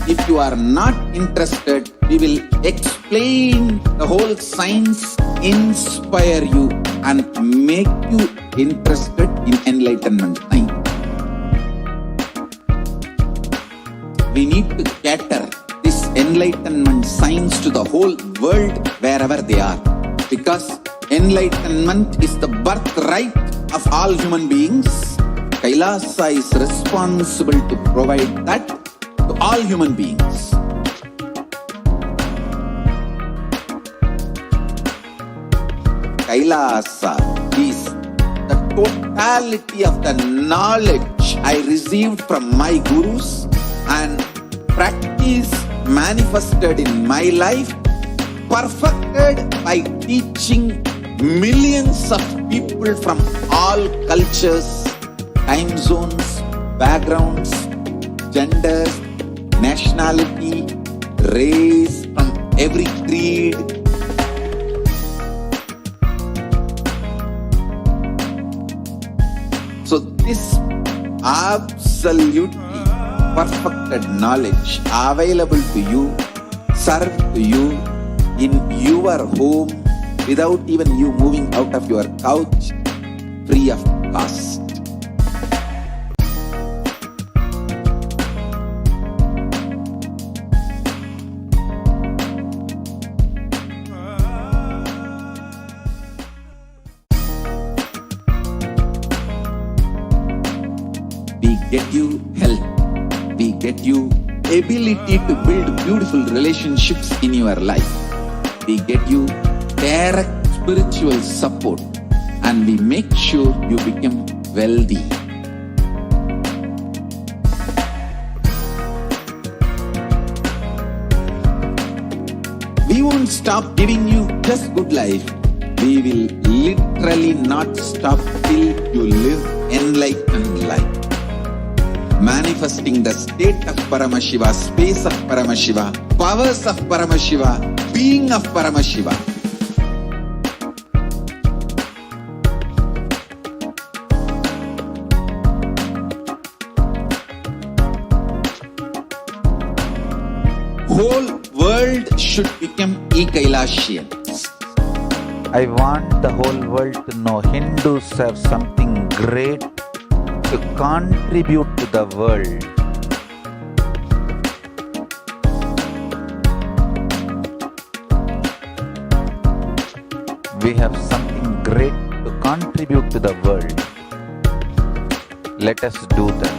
If you are not interested, we will explain the whole science, inspire you, and make you interested in enlightenment time. We need to cater this enlightenment science to the whole world wherever they are, because enlightenment is the birthright of all human beings. Kailasa is responsible to provide that to all human beings. Kailasa is the totality of the knowledge I received from my gurus and practice manifested in my life, perfected by teaching millions of people from all cultures, time zones, backgrounds, genders, nationality, race, from every creed. So this absolutely perfected knowledge available to you, served to you in your home without even you moving out of your couch, free of cost. We get you health. We get you ability to build beautiful relationships in your life. We get you direct spiritual support, and we make sure you become wealthy. We won't stop giving you just good life. We will literally not stop till you live enlightened life. Manifesting the state of Paramashiva, space of Paramashiva, powers of Paramashiva, being of Paramashiva. Whole world should become Kailasians. I want the whole world to know Hindus have something great to contribute to the world. We have something great to contribute to the world. Let us do that.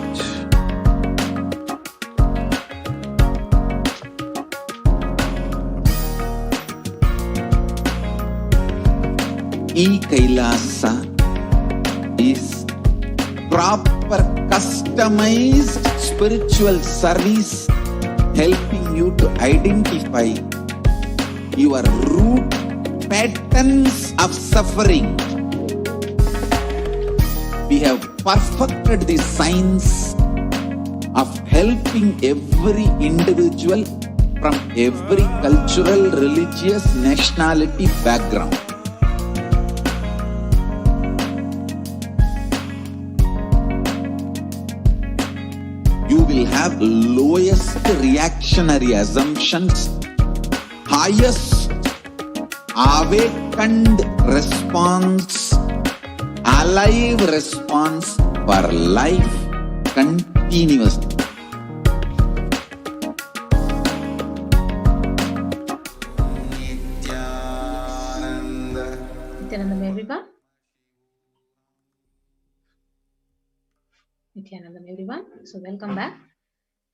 Kailasa is proper customized spiritual service helping you to identify your root patterns of suffering. We have perfected the science of helping every individual from every cultural, religious, nationality background. You will have lowest reactionary assumptions, highest awakened response, alive response for life continuously. Nithyanandam, everyone. Nithyanandam, everyone. So welcome back.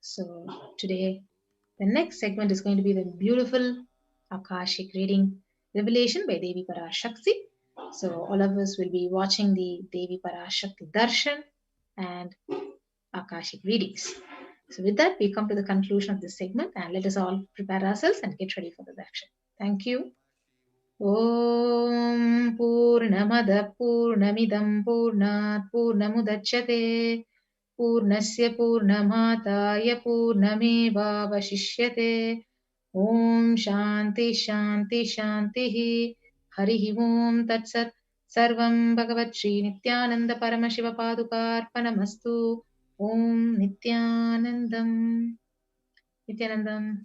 So today, the next segment is going to be the beautiful Akashic reading revelation by Devi Parashakti. So all of us will be watching the Devi Parashakti Darshan and Akashic readings. So with that, we come to the conclusion of this segment, and let us all prepare ourselves and get ready for the darshan. Thank you. Om Purnamada Purnamidam Purnat Purnamudachyate Purnasya Purnamataya Purnameva Vashishyate. Om Shanti Shanti Shanti Harihi Om Tatsat Sarvam Bhagavat Shri Nithyananda Paramashiva Padukarpanamastu. Om Nithyanandam. Nithyanandam.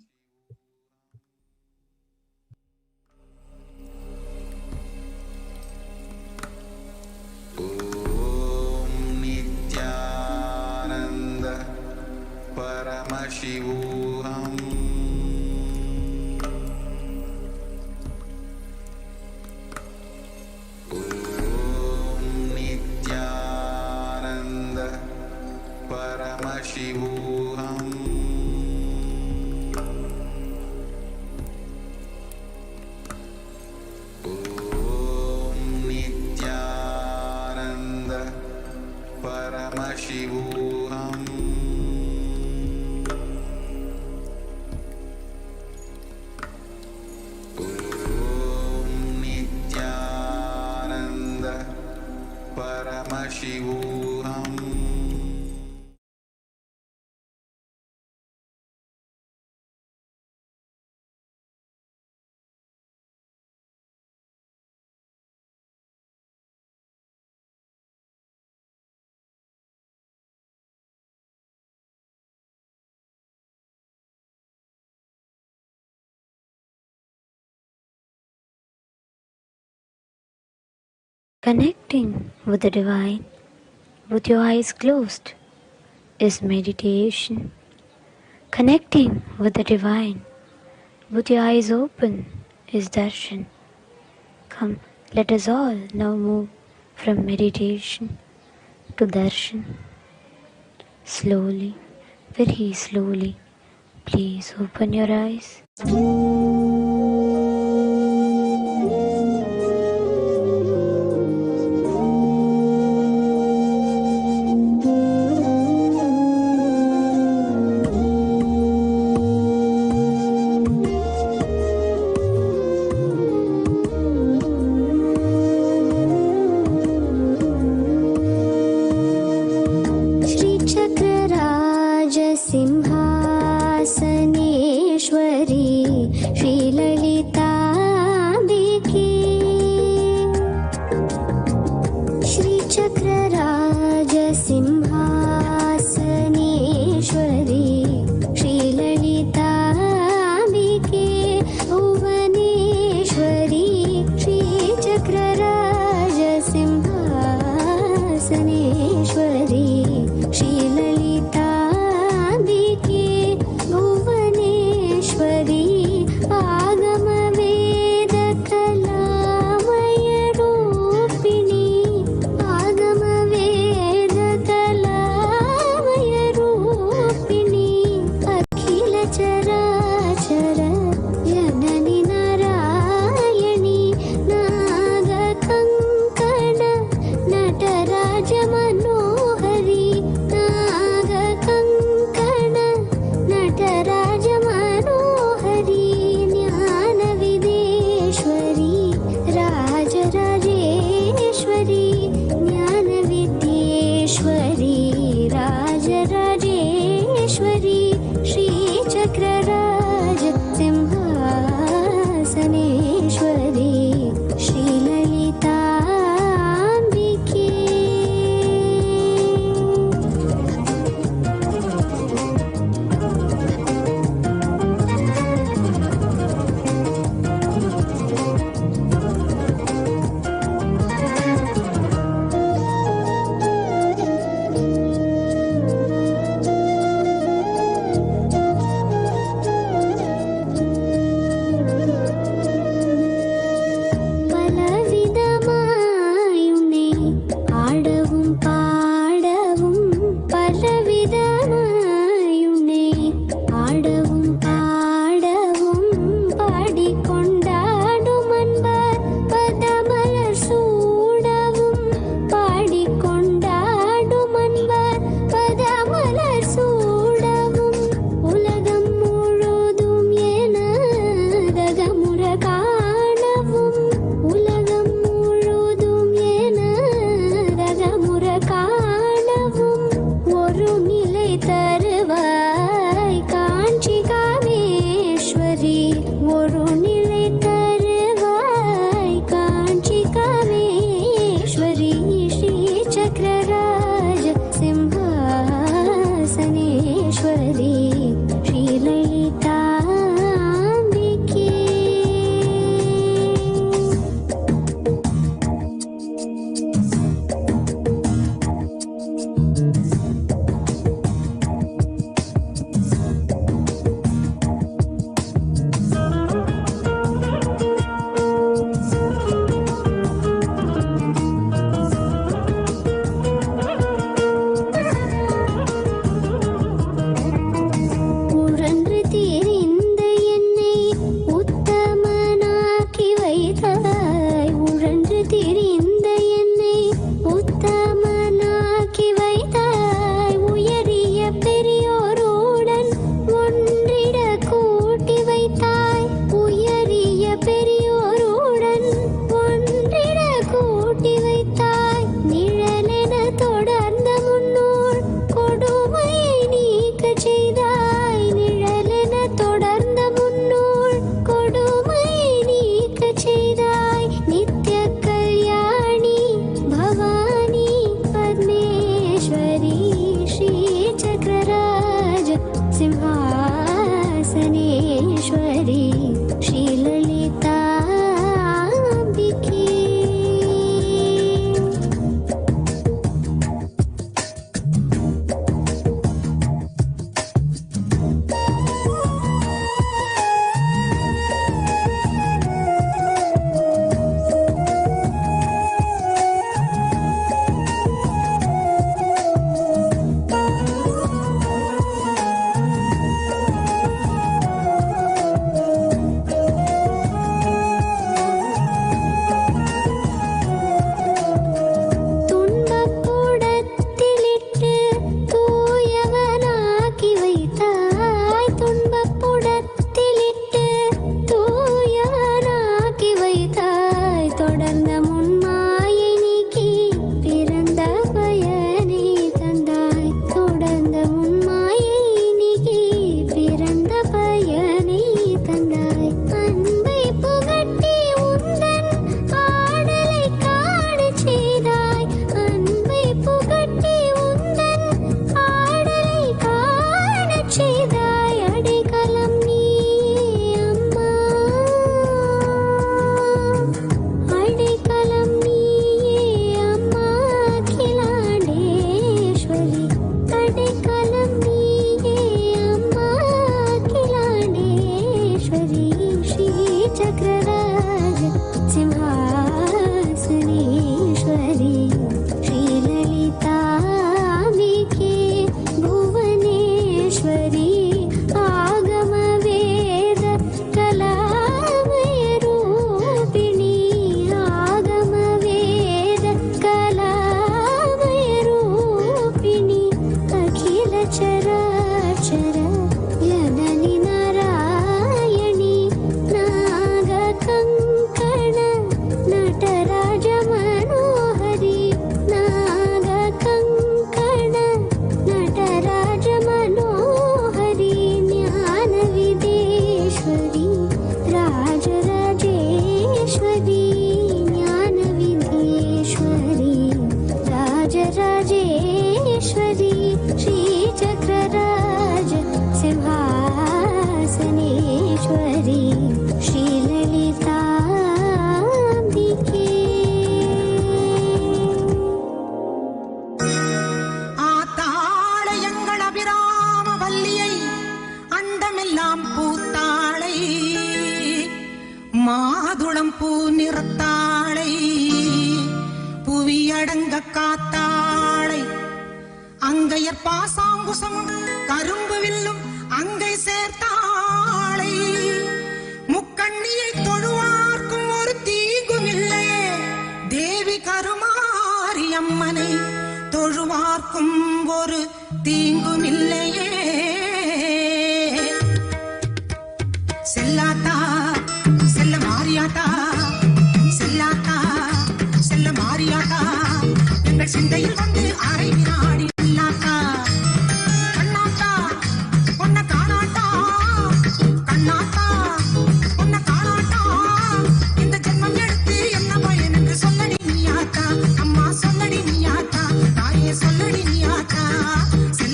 Nithyananda Paramashivoham. Nithyananda Paramashivoham. Nithyananda Paramashivoham. Nithyananda Connecting with the divine with your eyes closed is meditation. Connecting with the divine with your eyes open is darshan. Come, let us all now move from meditation to darshan. Slowly, very slowly, please open your eyes. Raja Manohari Bhuvaneshwari श्रीचक्रराज Simhasaneshwari श्रीललिताम्बिके।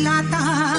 Kailasa.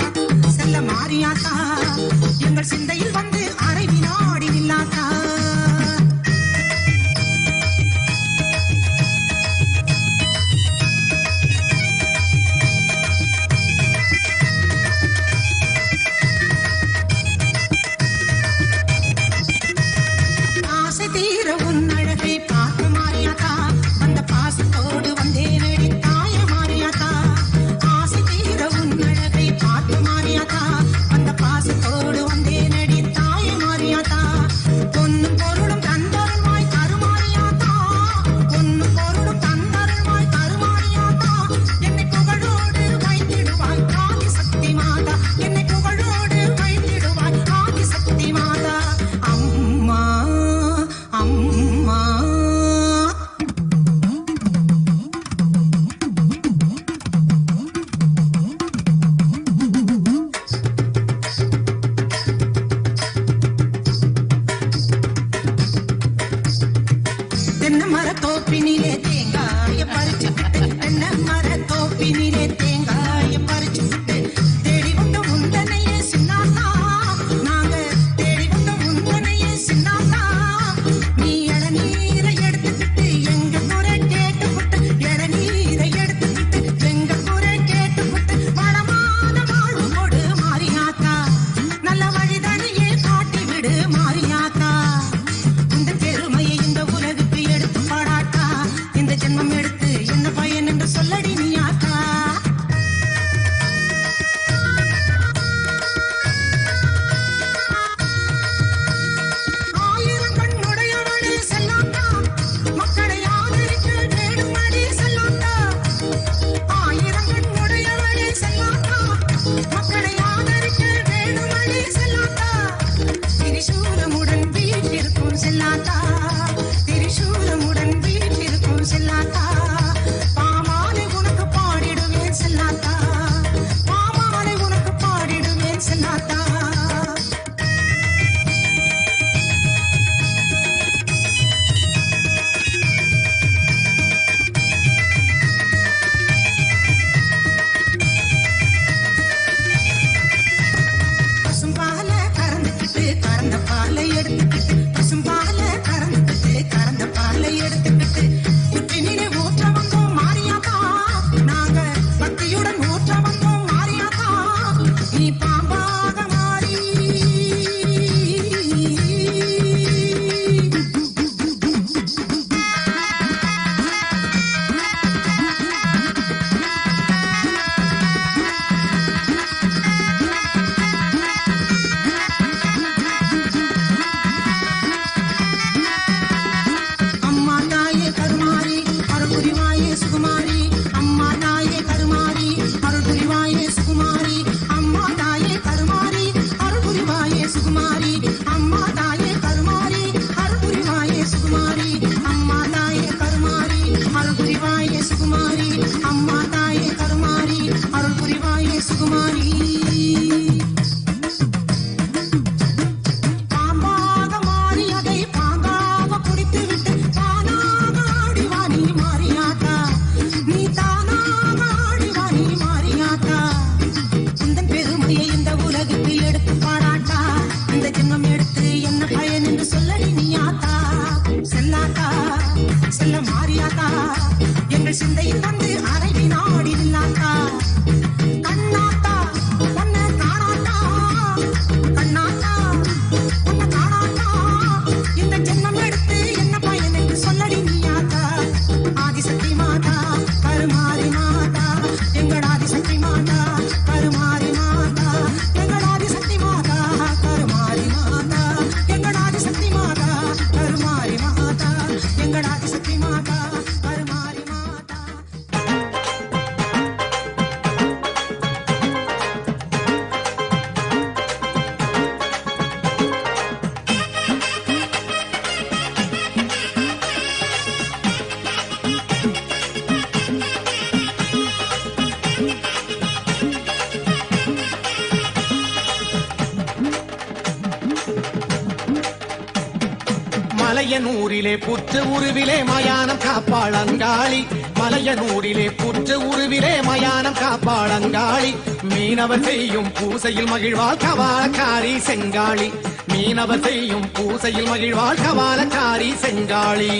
மலையனூரிலே புற்று உருவிலே மயானம் காப்பாளங்காளி, மலையனூரிலே புற்று உருவிலே மயானம் காப்பாளங்காளி, மீனவர் செய்யும் பூசையில் மகிழ்வாள் கவாலக்காரி செங்காளி, மீனவர் செய்யும் பூசையில் மகிழ்வாள் கவாலக்காரி செங்காளி.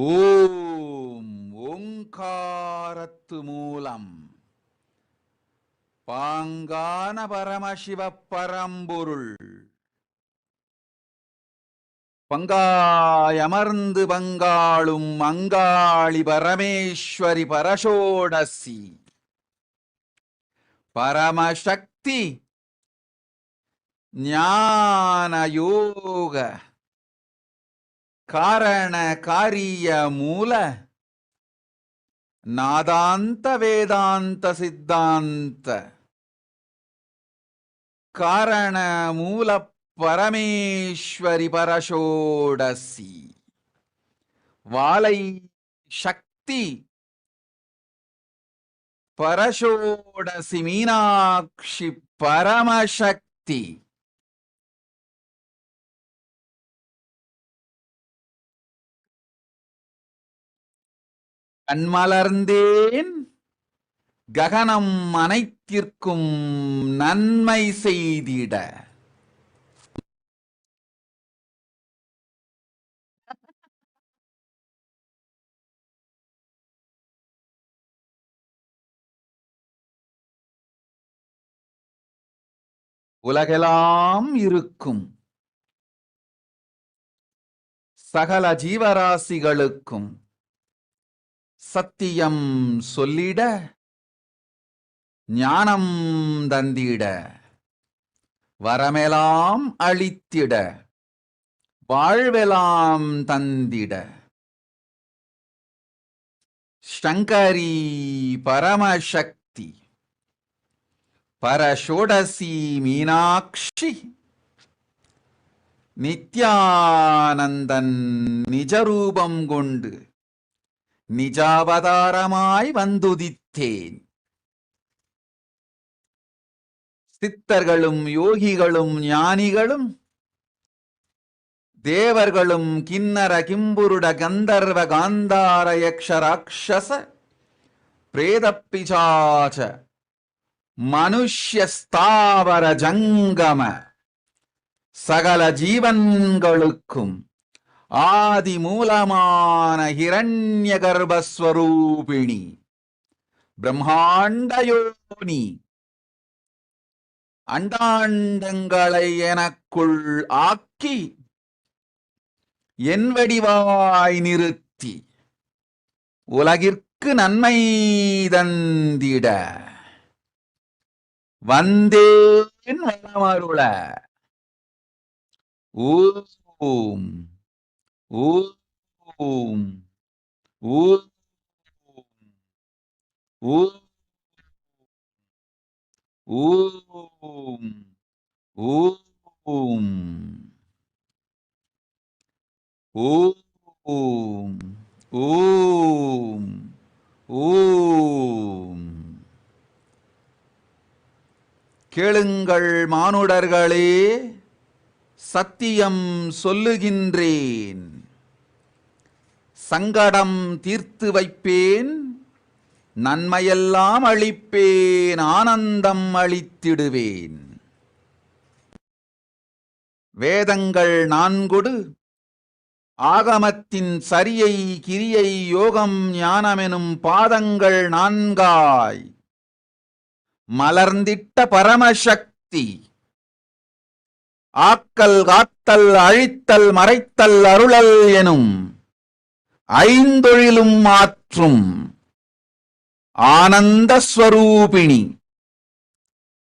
ஓம் ஓங்காரத்து மூலம் பாங்கான பரமசிவ பரம்பொருள் பங்காயமர்ந்து பங்காளும் அங்காளி பரமேஸ்வரி பரஷோடசி பரமசக்தி ஞான யோக காரண காரிய மூல நாதாந்த வேதாந்த சித்தாந்த காரண மூல பரமேஸ்வரி பரஷோடசி வாலை சக்தி பரஷோடசி மீனாட்சி பரமசக்தி கண்மலர்ந்தேன் ககனம் அனைத்திற்கும் நன்மை செய்திட உலகெல்லாம் இருக்கும் சகல ஜீவராசிகளுக்கும் சத்தியம் சொல்லிட ஞானம் தந்திட வரமெலாம் அளித்திட வாழ்வெலாம் தந்திட சங்கரி பரமசக்தி பரஷோடசி மீனாட்சி நித்யானந்தன் நிஜரூபம் கொண்டு நிஜாவதாரமாய் வந்துதித்தேன். சித்தர்களும் யோகிகளும் ஞானிகளும் தேவர்களும் கிண்ணர கிம்புருட கந்தர்வ காந்தார யக்ஷ ராட்சச பிரேதப்பிசாச மனுஷ்ய ஸ்தாவர ஜங்கம சகல ஜீவன்களுக்கும் ஆதி மூலமான ஹிரண்ய கர்ப்பஸ்வரூபிணி பிரம்மாண்டயோனி அண்டாண்டங்களை எனக்குள் ஆக்கி என் வடிவாய் நிறுத்தி உலகிற்கு நன்மை தந்திட வந்தேன் வளமருள. ஓம் ஓம் ஓம் ஓம் ஓம் ஓம் ஓம் ஓம் ஓம். கேளுங்கள் மானுடர்களே, சத்தியம் சொல்லுகின்றேன். சங்கடம் தீர்த்து வைப்பேன், நன்மையெல்லாம் அளிப்பேன், ஆனந்தம் அளித்திடுவேன். வேதங்கள் நான்கொடு ஆகமத்தின் சரியை கிரியை யோகம் ஞானமெனும் பாதங்கள் நான்காய் மலர்ந்திட்ட பரமசக்தி ஆக்கல் காத்தல் அழித்தல் மறைத்தல் அருளல் எனும் ஐந்தொழிலும் மாற்றும் ஆனந்த ஸ்வரூபிணி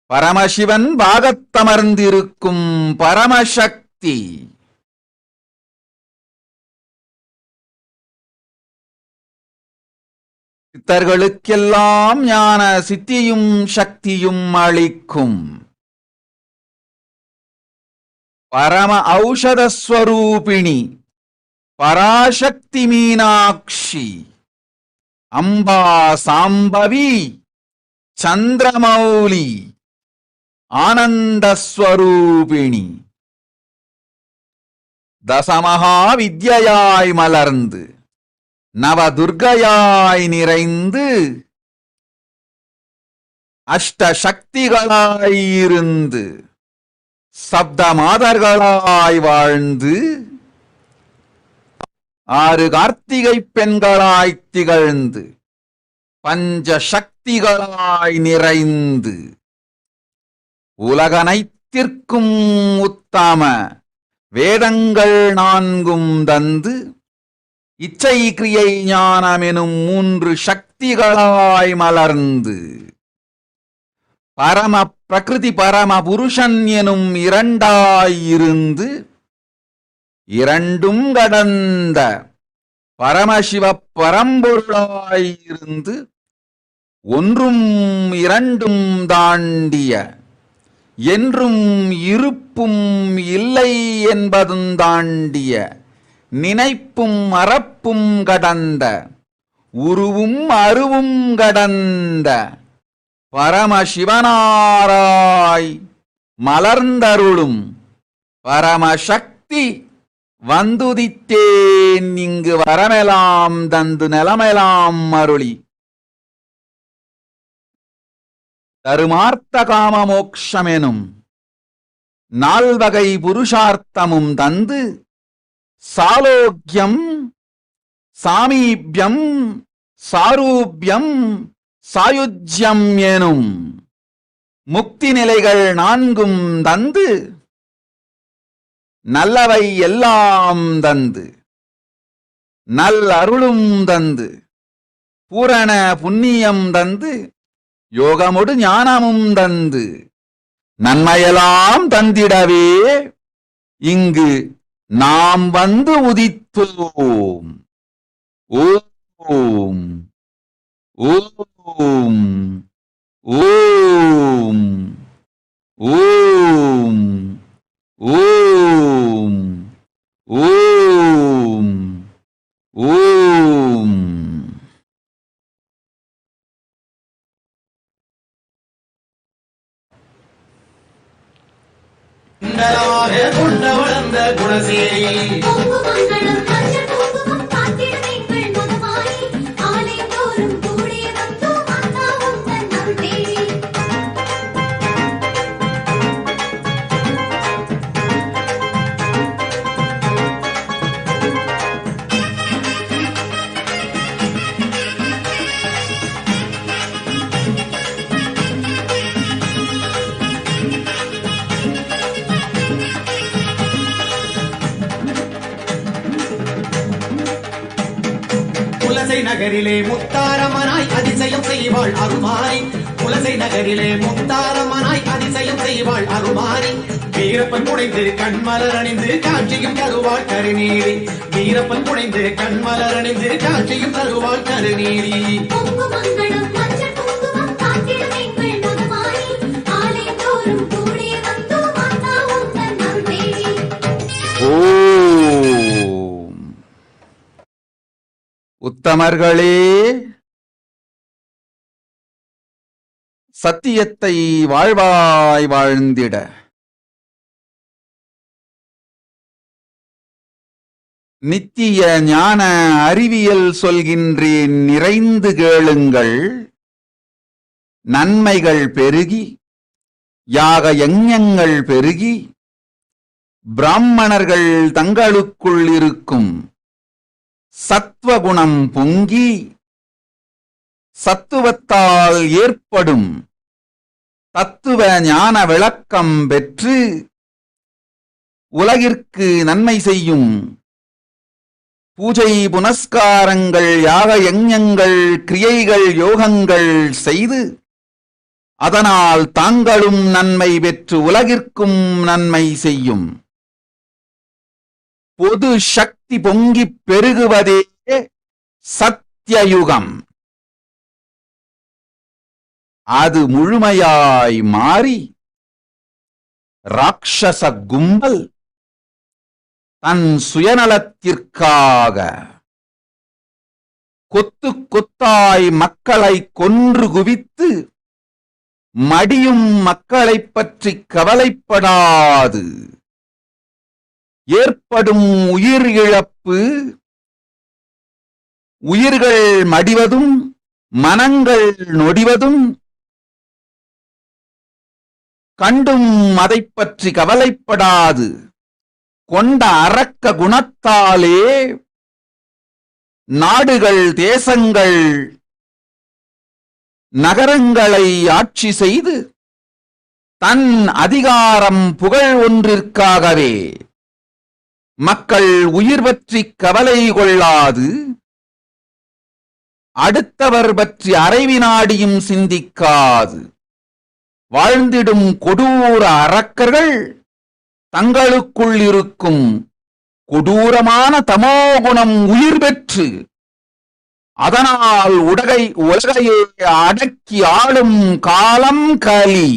பரமசிவன் பாகத்தமர்ந்திருக்கும் பரமசக்தி. சித்தர்களுக்கெல்லாம் ஞான சித்தியும் சக்தியும் அளிக்கும் பரம ஔஷதஸ்வரூபிணி பராசக்தி மீனாட்சி அம்பா சாம்பவி சந்திரமௌலி ஆனந்தஸ்வரூபிணி தசமகா வித்யாய் மலர்ந்து நவதுர்கையாய் நிறைந்து அஷ்டசக்திகளாயிருந்து சப்த மாதர்களாய் வாழ்ந்து 6 கார்த்திகை பெண்களாய் திகழ்ந்து பஞ்ச சக்திகளாய் நிறைந்து உலகனைத்திற்கும் உத்தம வேதங்கள் 4 தந்து இச்சை கிரியை ஞானமெனும் 3 சக்திகளாய் மலர்ந்து பரம பிரகிருதி பரம புருஷன் எனும் 2ஆயிருந்து 2ம் கடந்த பரமசிவ பரம்பொருளாயிருந்து 1ம் 2ம் தாண்டிய என்றும் இருப்பும் இல்லை என்பதும் தாண்டிய நினைப்பும் மறப்பும் கடந்த உருவும் அருவும் கடந்த பரமசிவனாராய் மலர்ந்தருளும் பரமசக்தி வந்துதித்தேன் இங்கு வரமெலாம் தந்து நிலமெலாம் அருளி தருமார்த்த காம மோக்ஷமெனும் 4 வகை புருஷார்த்தமும் தந்து சாலோக்கியம் சாமீப்யம் சாரூப்யம் சாயுஜ்யம் எனும் முக்தி நிலைகள் 4ம் தந்து நல்லவை எல்லாம் தந்து நல் அருளும் தந்து பூரண புண்ணியம் தந்து யோகமொடு ஞானமும் தந்து நன்மையெல்லாம் தந்திடவே இங்கு நாம் வந்து உதித்தோம். ஓம் ஓம் ஓம் ஓம் ஓம் ஓம் ஓம். கொண்ட வளர்ந்த குணசேரி நகரிலே முத்தாரமனாய் அதிசயம் செய்வாள் அருமாறி. குலசை நகரிலே முத்தாரமனாய் அதிசயம் செய்வாள் அருமாறி. வீரப்பன் புனைந்து கண்மலர் அணிந்து காட்சியும் தருவாள் கருநீரி. வீரப்பன் புனைந்து கண்மலர் அணிந்து காட்சியும் தருவாள் கருநீரி. உத்தமர்களே, சத்தியத்தை வாழ்வாய் வாழ்ந்திட நித்திய ஞான அறிவியல் சொல்கின்றேன், நிறைந்து கேளுங்கள். நன்மைகள் பெருகி யாக யஞங்கள் பெருகி பிராமணர்கள் தங்களுக்குள் இருக்கும் சத்வகுணம் பொங்கி சத்துவத்தால் ஏற்படும் தத்துவ ஞான விளக்கம் பெற்று உலகிற்கு நன்மை செய்யும் பூஜை புனஸ்காரங்கள் யாக யஞங்கள் கிரியைகள் யோகங்கள் செய்து அதனால் தாங்களும் நன்மை பெற்று உலகிற்கும் நன்மை செய்யும் பொது சக்தி பொங்கி பெருகுவதே சத்தியயுகம். அது முழுமையாய் மாறி ராட்சச கும்பல் தன் சுயநலத்திற்காக கொத்து கொத்தாய் மக்களை கொன்று குவித்து மடியும் மக்களைப் பற்றி கவலைப்படாது ஏற்படும் உயிர் இழப்பு, உயிர்கள் மடிவதும் மனங்கள் நொடிவதும் கண்டும் அதைப் பற்றி கவலைப்படாது கொண்ட அரக்க குணத்தாலே நாடுகள், தேசங்கள், நகரங்களை ஆட்சி செய்து தன் அதிகாரம், புகழ் ஒன்றிற்காகவே மக்கள் உயிர் பற்றி கவலை கொள்ளாது அடுத்தவர் பற்றி அரைவினாடியும் சிந்திக்காது வாழ்ந்திடும் கொடூர அரக்கர்கள் தங்களுக்குள் இருக்கும் கொடூரமான தமோகுணம் உயிர் பெற்று அதனால் உலகையே அடக்கி ஆளும் காலம் கலி.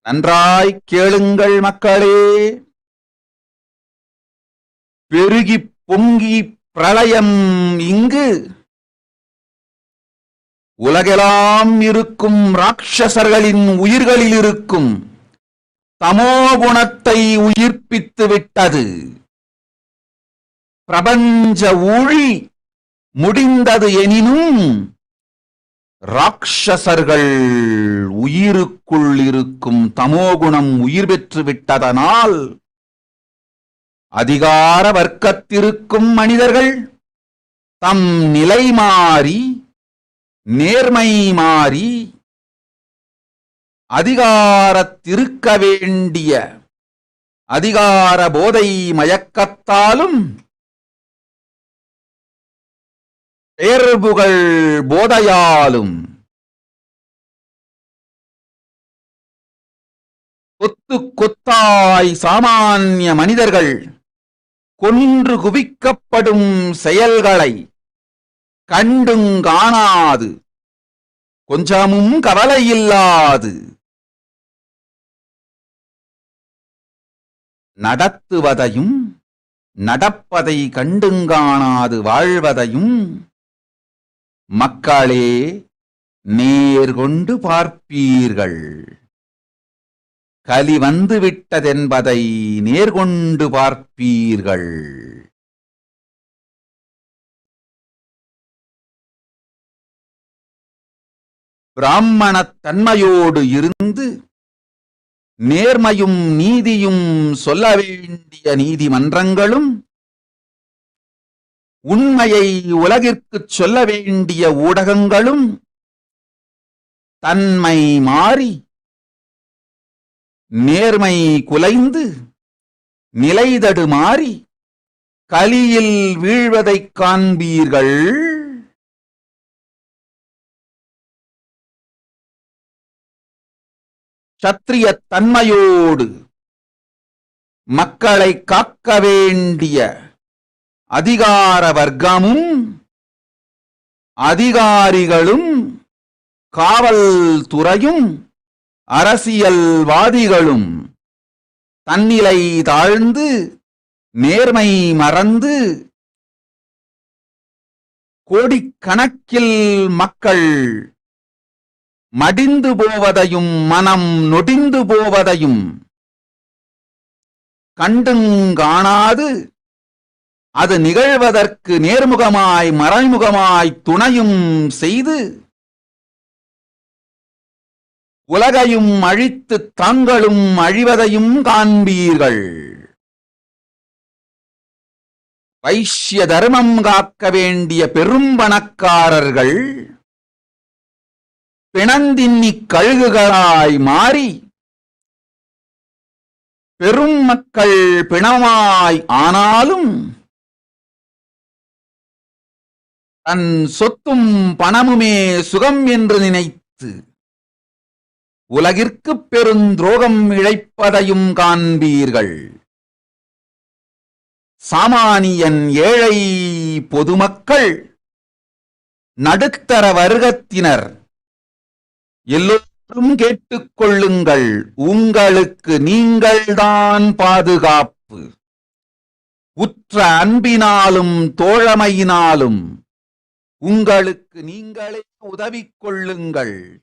நன்றாய் கேளுங்கள் மக்களே. பெருகி பொங்கி பிரளயம் இங்கு உலகெல்லாம் இருக்கும் ராட்சசர்களின் உயிர்களில் இருக்கும் தமோகுணத்தை உயிர்ப்பித்து விட்டது. பிரபஞ்ச ஊழி முடிந்தது எனினும் ராட்சசர்கள் உயிருக்குள் இருக்கும் தமோகுணம் உயிர் பெற்று விட்டதனால் அதிகார வர்க்கத்திற்கும் மனிதர்கள் தம் நிலை மாறி நேர்மை மாறி அதிகாரத்திருக்க வேண்டிய அதிகார போதை மயக்கத்தாலும் பேர்புகள் போதையாலும் கொத்து கொத்தாய் சாமானிய மனிதர்கள் கொன்று குவிக்கப்படும் செயல்களை கண்டும் காணாது கொஞ்சமும் கவலையில்லாது நடத்துவதையும் நடப்பதை கண்டுங்காணாது வாழ்வதையும் மக்களே நேர்கொண்டு பார்ப்பீர்கள். கலி வந்துவிட்டதென்பதை நேர்கொண்டு பார்ப்பீர்கள். பிராமணத் தன்மையோடு இருந்து நேர்மையும் நீதியும் சொல்ல வேண்டிய நீதிமன்றங்களும் உண்மையை உலகிற்குச் சொல்ல வேண்டிய ஊடகங்களும் தன்மை மாறி நேர்மை குலைந்து நிலைதடு மாறி கலியில் வீழ்வதைக் காண்பீர்கள். சத்திரிய தன்மையோடு மக்களை காக்க வேண்டிய அதிகார வர்க்கமும் அதிகாரிகளும் காவல்துறையும் அரசியல்வாதிகளும் தன்னிலை தாழ்ந்து நேர்மை மறந்து கோடிக்கணக்கில் மக்கள் மடிந்து போவதையும் மனம் நொடிந்து போவதையும் கண்டுங்காணாது அது நிகழ்வதற்கு நேர்முகமாய் மறைமுகமாய் துணையும் செய்து உலகையும் அழித்து தாங்களும் அழிவதையும் காண்பீர்கள். வைஷ்ய தர்மம் காக்க வேண்டிய பெரும் பணக்காரர்கள் பிணந்தின்னி கழுகுகளாய் மாறி பெரும் மக்கள் பிணமாய் ஆனாலும் தன் சொத்தும் பணமுமே சுகம் என்று நினைத்து உலகிற்கு பெருந்துரோகம் இழைப்பதையும் காண்பீர்கள். சாமானியன், ஏழை, பொதுமக்கள், நடுத்தர வர்க்கத்தினர் எல்லோரும் கேட்டுக்கொள்ளுங்கள், உங்களுக்கு நீங்கள்தான் பாதுகாப்பு. உற்ற அன்பினாலும் தோழமையினாலும் உங்களுக்கு நீங்களே உதவி கொள்ளுங்கள்.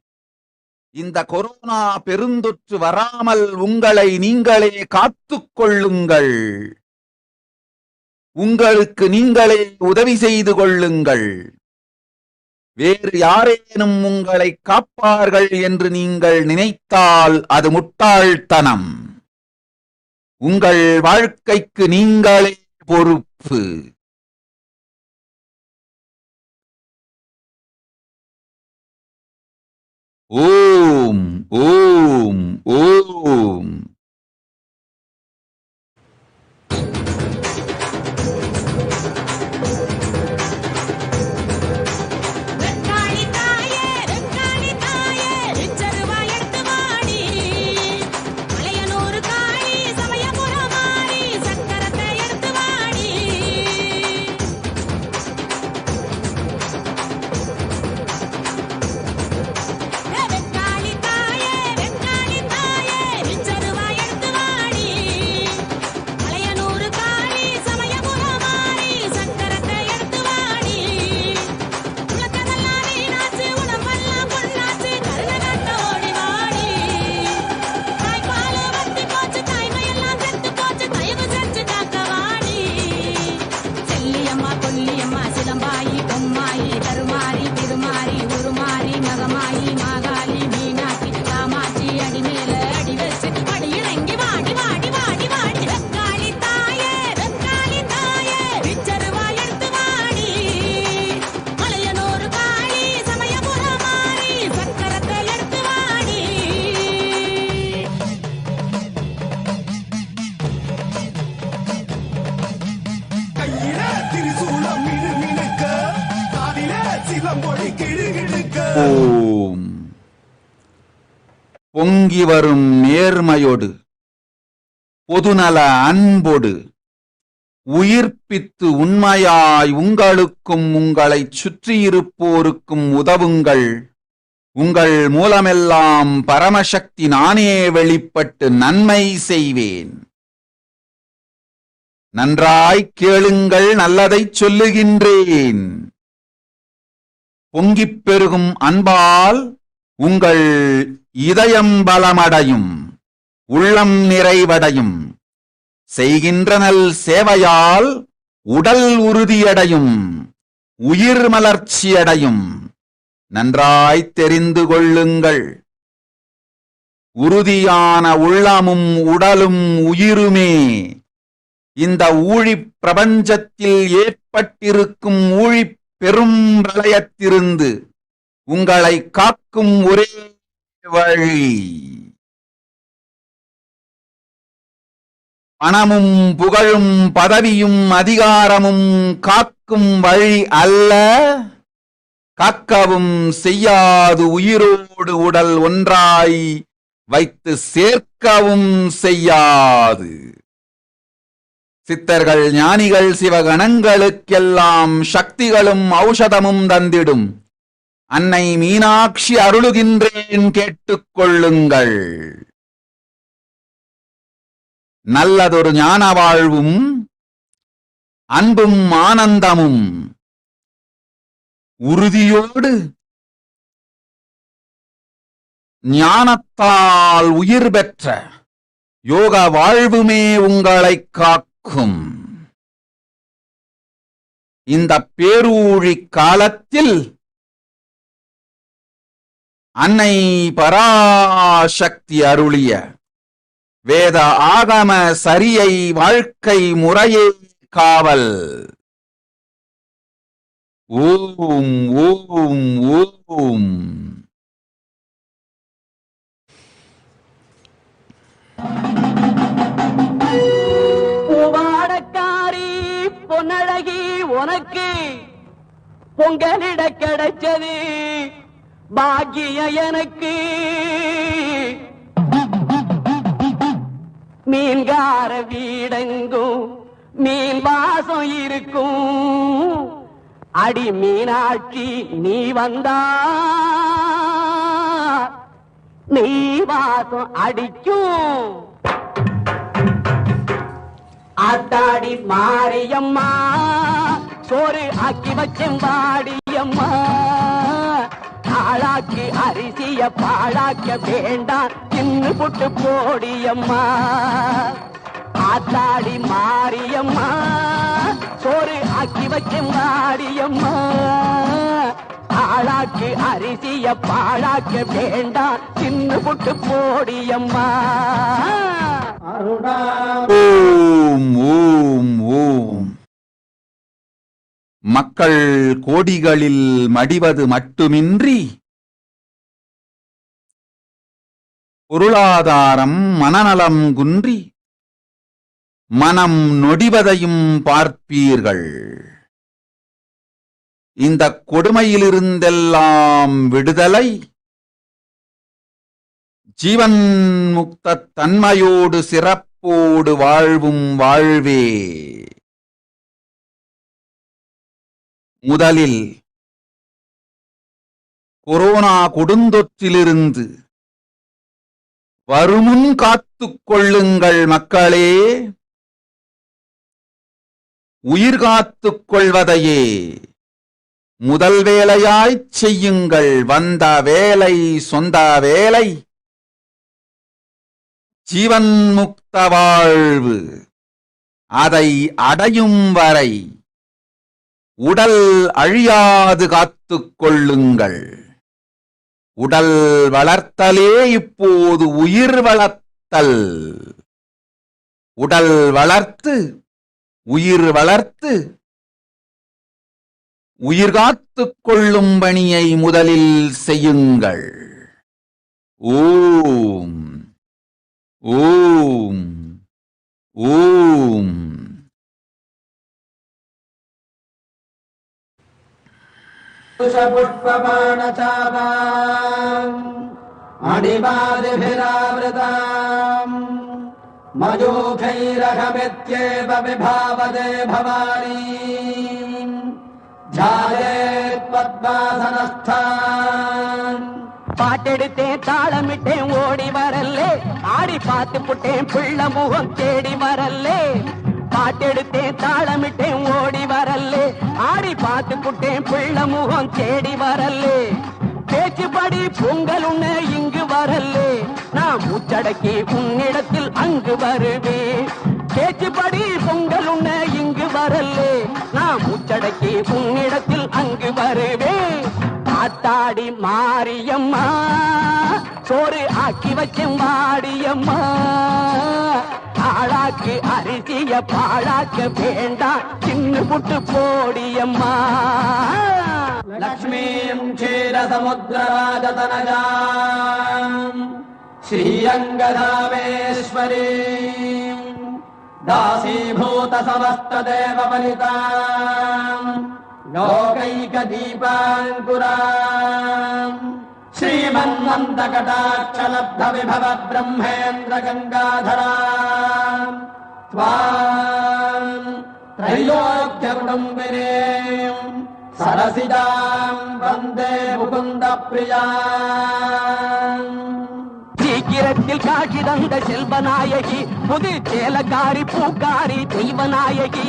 இந்த கொரோனா பெருந்தொற்று வராமல் உங்களை நீங்களே காத்துக் கொள்ளுங்கள். உங்களுக்கு நீங்களே உதவி செய்து கொள்ளுங்கள். வேறு யாரேனும் உங்களை காப்பார்கள் என்று நீங்கள் நினைத்தால் அது முட்டாள்தனம். உங்கள் வாழ்க்கைக்கு நீங்களே பொறுப்பு. ஓம் ஓம் ஓம். ஓம். பொங்கி வரும் நேர்மையோடு, பொதுநல அன்போடு, உயிர்ப்பித்து உண்மையாய் உங்களுக்கும் உங்களை சுற்றியிருப்போருக்கும் உதவுங்கள். உங்கள் மூலமெல்லாம் பரமசக்தி நானே வெளிப்பட்டு நன்மை செய்வேன். நன்றாய் கேளுங்கள், நல்லதைச் சொல்லுகின்றேன். பொங்கிப் பெருகும் அன்பால் உங்கள் இதயம் பலமடையும், உள்ளம் நிறைவடையும். செய்கின்ற நல் சேவையால் உடல் உறுதியடையும், உயிர் மலர்ச்சியடையும். நன்றாய் தெரிந்து கொள்ளுங்கள். உறுதியான உள்ளமும் உடலும் உயிருமே இந்த ஊழிப் பிரபஞ்சத்தில் ஏற்பட்டிருக்கும் ஊழிப் பெரும் பிரளயத்திலிருந்து உங்களை காக்கும் ஒரே வழி. பணமும் புகழும் பதவியும் அதிகாரமும் காக்கும் வழி அல்ல. காக்கவும் செய்யாது உயிரோடு உடல் ஒன்றாய் வைத்து சேர்க்கவும் செய்யாது. சித்தர்கள் ஞானிகள் சிவகணங்களுக்கெல்லாம் சக்திகளும் ஔஷதமும் தந்திடும் அன்னை மீனாட்சி அருளுகின்றேன், கேட்டுக்கொள்ளுங்கள். நல்லதொரு ஞான வாழ்வும் அன்பும் ஆனந்தமும் உறுதியோடு ஞானத்தால் உயிர் பெற்ற யோக வாழ்வுமே உங்களை காக்கும். இந்த பேரூழி காலத்தில் அன்னை பராசக்தி அருளிய வேத ஆகம சரியை வாழ்க்கை முறையே காவல். ஓம் ஓம் ஓம். பூவாடக்காரி பொன்னழகி உனக்கு பொங்கலிட கிடைச்சது பாக்கிய எனக்கு. மீன்கார வீடெங்கும் மீன் வாசம் இருக்கும். அடி மீனாட்சி நீ வந்தா நெய் வாசம் அடிக்கும். ஆத்தாடி மாரியம்மா சோறு ஆக்கி வச்சேன் வாடியம்மா. ஆளாக்கி அரிசிய பாழாக்க வேண்டாம் தின்னு புட்டு போடியம்மா. ஆத்தாடி மாரியம்மா சோறு ஆக்கி வச்சேன் வாடியம்மா. ஆளாக்கி அரிசிய பாழாக்க வேண்டாம் தின்னு புட்டு போடியம்மா. ஓம் ஓம் ஓம். மக்கள் கோடிகளில் மடிவது மட்டுமின்றி பொருளாதாரம் மனநலம் குன்றி மனம் நொடிவதையும் பார்ப்பீர்கள். இந்த கொடுமையிலிருந்தெல்லாம் விடுதலை ஜீவன் முக்த தன்மையோடு சிறப்போடு வாழ்வும் வாழ்வே. முதலில் கொரோனா கொடுந்தொற்றிலிருந்து வருமுன் காத்துக் கொள்ளுங்கள் மக்களே. உயிர் காத்துக் கொள்வதையே முதல் வேலையாய்ச் செய்யுங்கள். வந்த வேலை சொந்த வேலை ஜீவன் முக்த வாழ்வு. அதை அடையும் வரை உடல் அழியாது காத்துக் கொள்ளுங்கள். உடல் வளர்த்தலே இப்போது உயிர் வளர்த்தல். உடல் வளர்த்து உயிர் வளர்த்து உயிர் காத்துக் கொள்ளும் பணியை முதலில் செய்யுங்கள். ஓம் ஓம் ஓம். पुष्पबाणचापाम् मणिमादिभिरावृताम् मयूखैरहमित्येव विभावदे भवानी. ध्यायेत् पद्मासनस्थान्. பாட்டெடுத்தேன் தாளமிட்டேன் ஓடி வரல்லே. ஆடி பார்த்து புட்டேன் பிள்ள முகம் தேடி வரல்லே. பாட்டெடுத்தேன் தாளமிட்டேன் ஓடி வரல்லே. ஆடி பார்த்து புட்டேன் பிள்ள முகம் தேடி வரல்லே. பேச்சுப்படி பொங்கல் உன்ன இங்கு வரல்லே. நான் மூச்சடக்கி உன்னிடத்தில் அங்கு வருவேன். பேச்சுப்படி பொங்கல் உன்ன இங்கு வரல்லே. நான் மூச்சடக்கி உன்னிடத்தில் அங்கு வருவேன். ஆத்தாடி மாரியம்மா சோறு ஆக்கி வச்சேன் வாடியம்மா. ஆளாக்கு அரிசிய பாழாக்க வேண்டாம் சின்ன புட்டு போடியம்மா. லக்ஷ்மீம் க்ஷீரசமுத்திரராஜதனஜாம் ஸ்ரீரங்கதாமேஸ்வரீம் दासीभूत समस्त देव वनिताम् लोकैक दीपाङ्कुराम् श्रीमन्मन्दकटाक्ष लब्ध विभव ब्रह्मेन्द्र गङ्गाधराम् त्वाम् त्रैलोक्य कुटुम्बिनीम् सरसिजाम् वन्दे मुकुन्द प्रियाम्. சீக்கிரத்தில் காட்சி தந்த செல்வநாயகி புது சேலக்காரி பூக்காரி தெய்வநாயகி.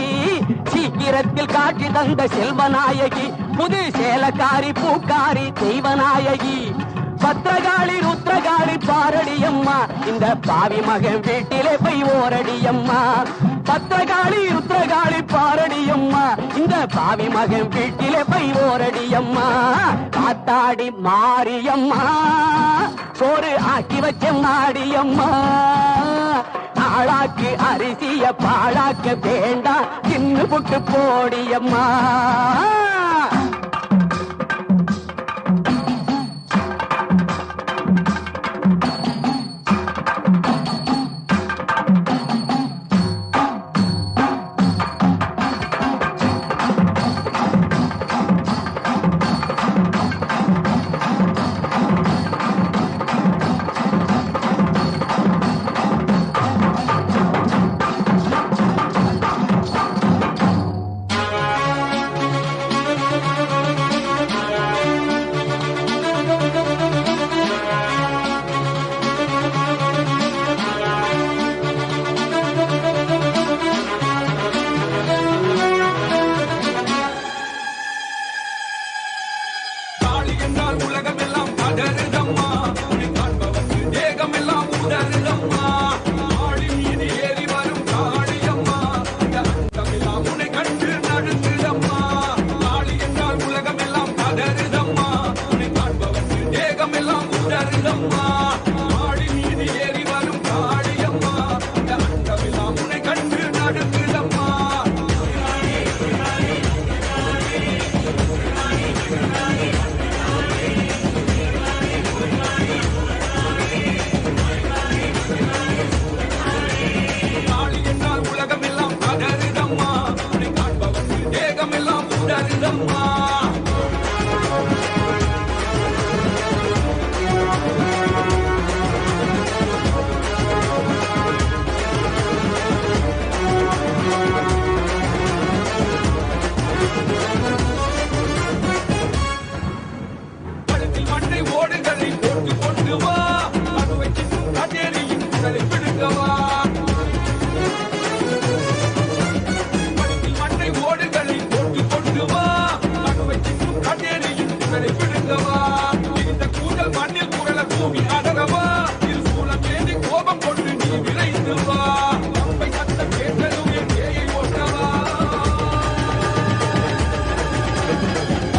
சீக்கிரத்தில் காட்சி தந்த செல்வநாயகி புது சேலக்காரி பூக்காரி தெய்வநாயகி. பத்திரகாளி ருத்ரகாளி பாரடியம்மா இந்த பாவி மகன் வீட்டிலே போய் ஓரடியம்மா. பத்திரகாளி ருத்ரகாளி பாரடியம்மா இந்த பாவி மகன் வீட்டிலே போய் ஓரடியம்மா. காத்தாடி மாரியம்மா சோறு ஆக்கி வச்ச மாடியம்மா. ஆளாக்கு அரிசிய பாழாக்க வேண்டாம் தின்னு புட்டு போடியம்மா. உடருதம்மா. கழுத்தில் மண்ணை ஓடுகளை போட்டு கொண்டு வா, கடுவை சின்னும் கதேரியின் உடலை பிடுங்கவா. கழுத்தில் மண்ணை ஓடுகளை போட்டு கொண்டு வா, கடுவை சின்னும் கதேரியின் உடலை பிடுங்கவா. இந்த கூதல் மண்ணில் குரல பூமி அடரவா, இரு சூழம் ஏந்தி கோபம் கொண்டு நீ விரைந்து வா. அம்பை சத்தம் கேட்டதுமே பேயை ஓட்டவா,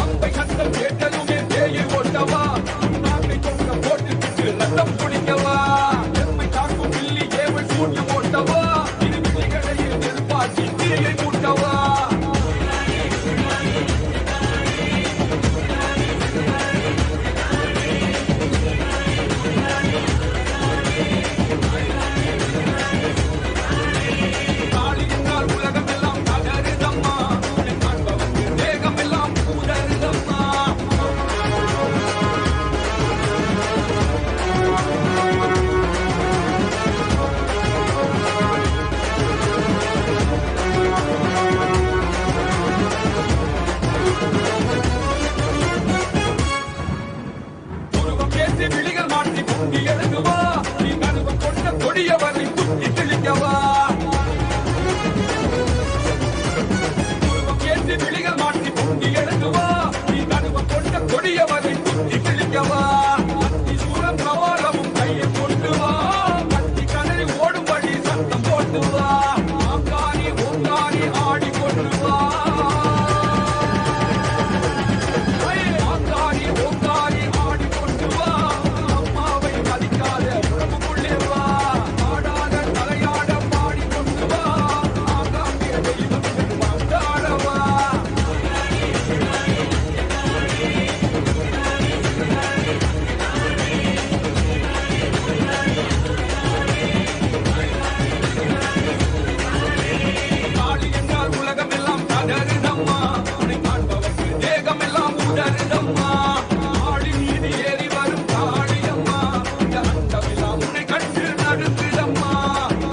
அம்பை சத்தம் கேட்டதுமே பேயை ஓட்டவா. நாட்டை தொங்க போட்டு ரத்தம் குடிக்கவா, எம்மை தாக்கும் பில்லி ஏவல் சூன்யம் ஓட்டவா. இரு விழிகளையில் நெருப்பாக்கி தீயை மூட்டவா. நாளை என்றால் உலகமெல்லாம் தகருதம்மா, உன்னை காண்பவர்க்கு தேகமெல்லாம் உதறுதம்மா. உருவம் ஏற்றி விழிகள் மாற்றி பொங்கி எழுதுவா, நீ கருவம் கொண்ட கொடியவரை குத்தி கிழிக்கவா. உருவம் ஏற்றி விழிகள் மாற்றி பொங்கி எழுதுவா, நீ கருவம் கொண்ட கொடியவரை குத்தி கிழிக்கவா. அத்தி சூரம் கவாலமும் கையை கொண்டு வா, கத்தி கதறி ஓடும்படி சத்தம் போட்டு வா. ஆங்காரி ஓங்காரி ஆடி கொண்டு வா, ஆங்காரி ஓங்காரி ஆடி கொண்டு வா. அம்மாவை மதிக்காத உறவுக்குள்ளே வா, ஆடாத தலையாட பாடி கொண்டு வா. ஆங்காங்கே தெய்வம் வாழ்ந்தாடவா. நாளை என்றால் உலகமெல்லாம் தகருதம்மா, உன்னை காண்பவர்க்கு தேகமெல்லாம் உதறுதம்மா. ஆடி மீது ஏறி வரும் காளியம்மா, இந்த அண்டமெல்லாம் உன்னை கண்டு நடுங்குதம்மா.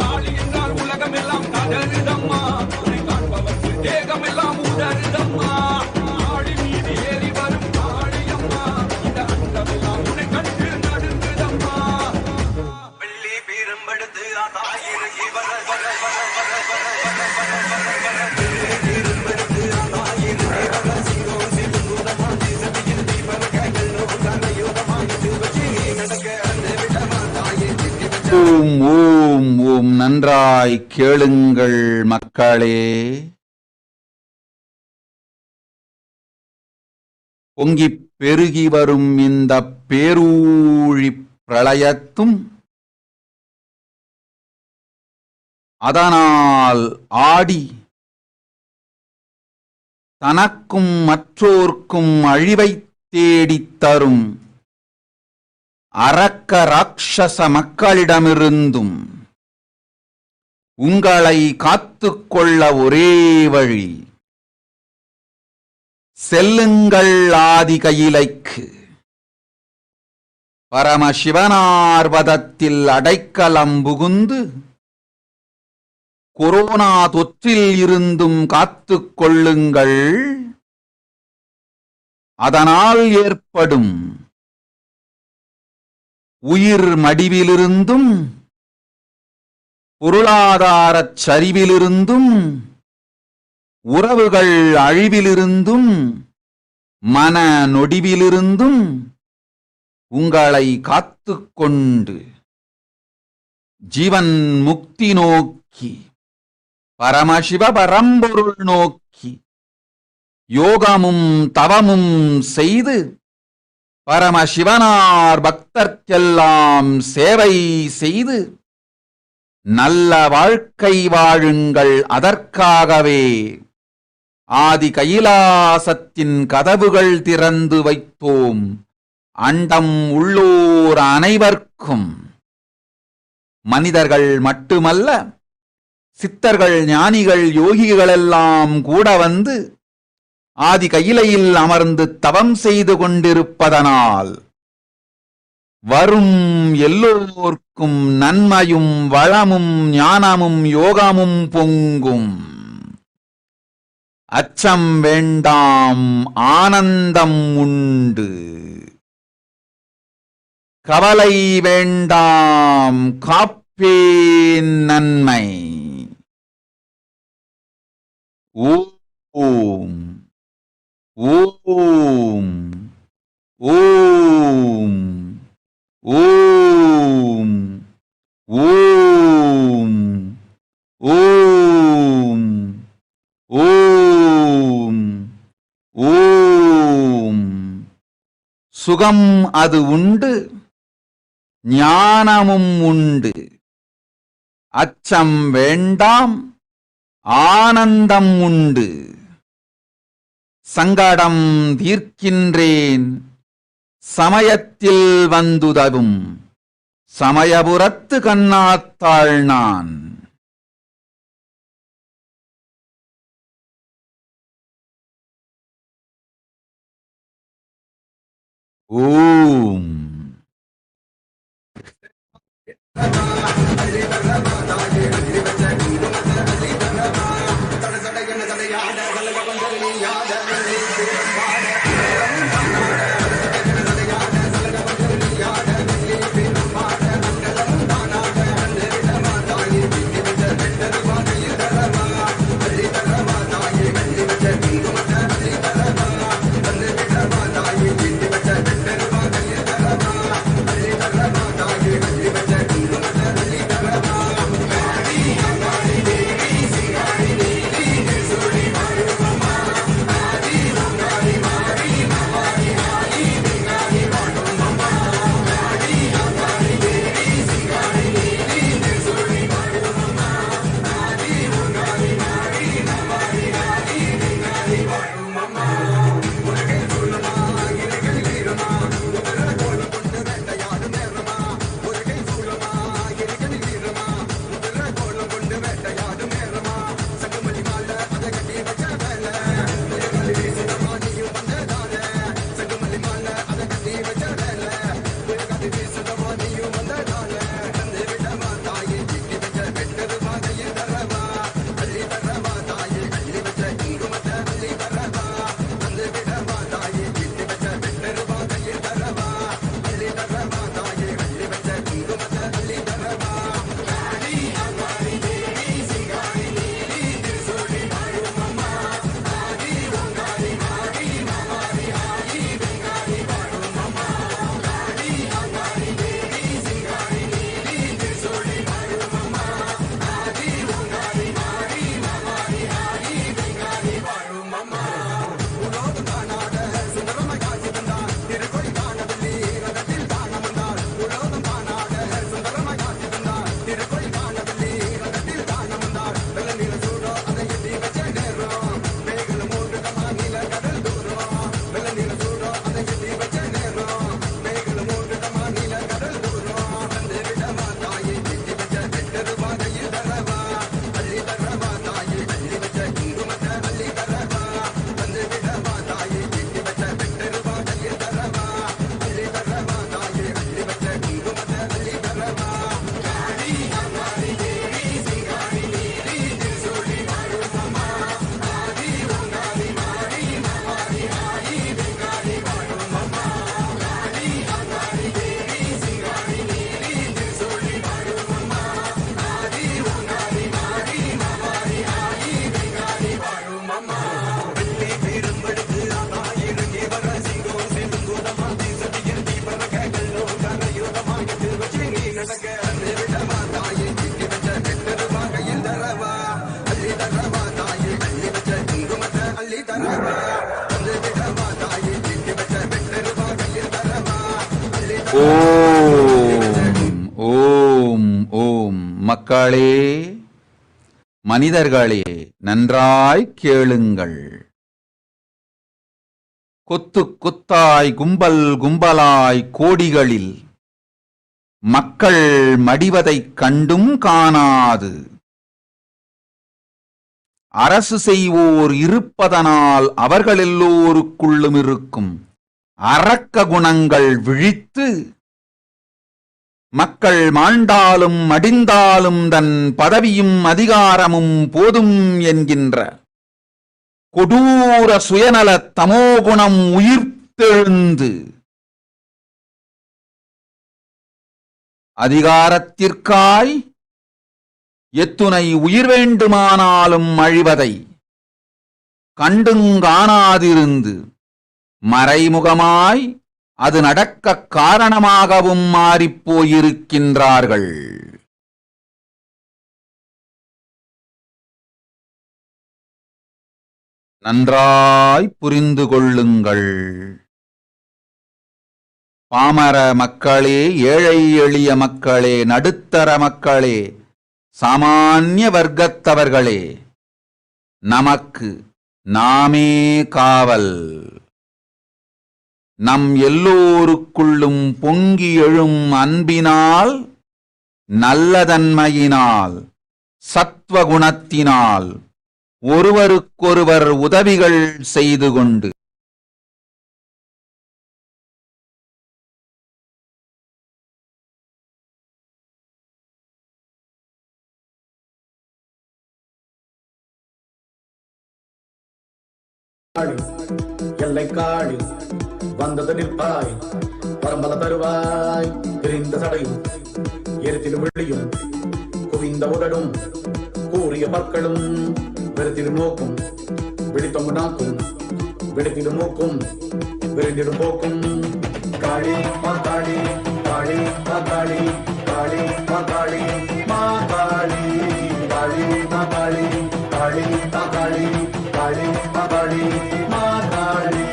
நாளை என்றால் உலகமெல்லாம் தகருதம்மா, உன்னை காண்பவர்க்கு தேகமெல்லாம் உதறுதம்மா. ஆடி மீது ஏறி வரும் காளியம்மா, இந்த அண்டமெல்லாம் உன்னை கண்டு நடுங்குதம்மா. வெள்ளி பீரம்பெடுத்து ஆதாயிரு இவர வர வர வர வர வர வர வர வர வெள்ளி பீரம்பெடுத்து ஆதாயிரு இவர சிரோ சிறுகுணமாதி சதியில் தீபவகைகள் நோக்கனையோதமாய் சிவஜி நடக்க அந்த விடமாதாயே திட்டி வச்ச ஓம் ஓம் ஓம். நன்றாய் கேளுங்கள் மக்களே. பொங்கிப் பெருகி வரும் இந்த பேரூழி பிரளயத்தும் அதனால் ஆடி தனக்கும் மற்றோர்க்கும் அழிவைத் தேடித் தரும் அரக்க ராட்சச மக்களிடமிருந்தும் உங்களை காத்துக்கொள்ள ஒரே வழி, செல்லுங்கள் ஆதி கையிலைக்கு. பரமசிவனார்வதத்தில் அடைக்கலம் புகுந்து கொரோனா தொற்றில் இருந்தும் காத்துக் கொள்ளுங்கள். அதனால் ஏற்படும் உயிர் மடிவிலிருந்தும் பொருளாதாரச் சரிவிலிருந்தும் உறவுகள் அழிவிலிருந்தும் மன நொடிவிலிருந்தும் உங்களை காத்துக்கொண்டு ஜீவன் முக்தி நோக்கி பரமசிவ பரம்பொருள் நோக்கி யோகமும் தவமும் செய்து பரமசிவனார் பக்தர்க்கெல்லாம் சேவை செய்து நல்ல வாழ்க்கை வாழுங்கள். அதற்காகவே ஆதி கைலாசத்தின் கதவுகள் திறந்து வைத்தோம். அண்டம் உள்ளோர் அனைவர்க்கும், மனிதர்கள் மட்டுமல்ல, சித்தர்கள் ஞானிகள் யோகிகளெல்லாம் கூட வந்து ஆதி கையிலையில் அமர்ந்து தவம் செய்து கொண்டிருப்பதனால் வரும் எல்லோர்க்கும் நன்மையும் வளமும் ஞானமும் யோகமும் பொங்கும். அச்சம் வேண்டாம், ஆனந்தம் உண்டு. கவலை வேண்டாம், காப்பேன் நன்மை. ஓம் ஓம் ஓம் ஓம் ஓம் ஓம் ஓம் ஓம். சுகம் அது உண்டு, ஞானமும் உண்டு. அச்சம் வேண்டாம், ஆனந்தம் உண்டு. சங்கடம் தீர்க்கின்றேன், சமயத்தில் வந்துதவும் சமயபுரத்து கண்ணாத்தாள் நான். ஓம். ஓம் ஓம் ஓம். மக்களே, மனிதர்களே, நன்றாய் கேளுங்கள். கொத்து கொத்தாய் கும்பல் கும்பலாய் கோடிகளில் மக்கள் மடிவதைக் கண்டும் காணாது அரசு செய்வோர் இருப்பதனால் அவர்கள் எல்லோருக்குள்ளும் இருக்கும் அரக்க குணங்கள் விழித்து மக்கள் மாண்டாலும் மடிந்தாலும் தன் பதவியும் அதிகாரமும் போதும் என்கின்ற கொடூர சுயநல தமோகுணம் உயிர்த்தெழுந்து அதிகாரத்திற்காய் எத்துணை உயிர் வேண்டுமானாலும் அழிவதை கண்டுங்காணாதிருந்து மறைமுகமாய் அது நடக்க காரணமாகவும் மாறிப்போயிருக்கின்றார்கள். நன்றாய் புரிந்து கொள்ளுங்கள். பாமர மக்களே, ஏழை எளிய மக்களே, நடுத்தர மக்களே, சாமானிய வர்க்கத்தவர்களே, நமக்கு நாமே காவல். நம் எல்லோருக்குள்ளும் பொங்கி எழும் அன்பினால், நல்லதன்மையினால், சத்வகுணத்தினால் ஒருவருக்கொருவர் உதவிகள் செய்து கொண்டு எல்லை காடி வந்தது நிற்பாய், பரம்பல தருவாய், பிரிந்த சடையும் எரித்திடும் விழியும் குவிந்த உதடும் கூறிய பற்களும் வெறுத்திடும் நோக்கும் விழித்தொங்கு நாக்கும் விடுத்திடும் மூக்கும் விரிந்திடும் போக்கும். காளி மாகாளி, காளி மாகாளி, காளி மாகாளி, மாகாளி, காளி மாகாளி, காளி மாகாளி, காளி மாகாளி, மாகாளி.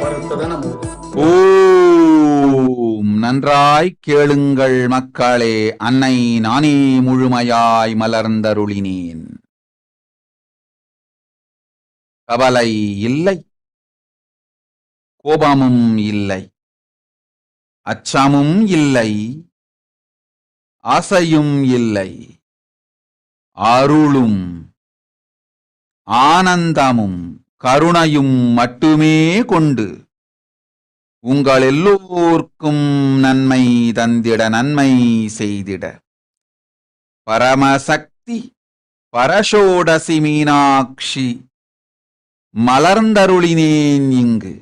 வருத்ததனமும் ஓம். நன்றாய் கேளுங்கள் மக்களே. அன்னை நானே முழுமையாய் மலர்ந்தருளினேன். கவலை இல்லை, கோபமும் இல்லை, அச்சமும் இல்லை, ஆசையும் இல்லை, அருளும் ஆனந்தமும் கருணையும் மட்டுமே கொண்டு உங்கள் எல்லோர்க்கும் நன்மை தந்திட, நன்மை செய்திட பரமசக்தி பரஷோடசி மீனாட்சி மலர்ந்தருளினேன். இங்கு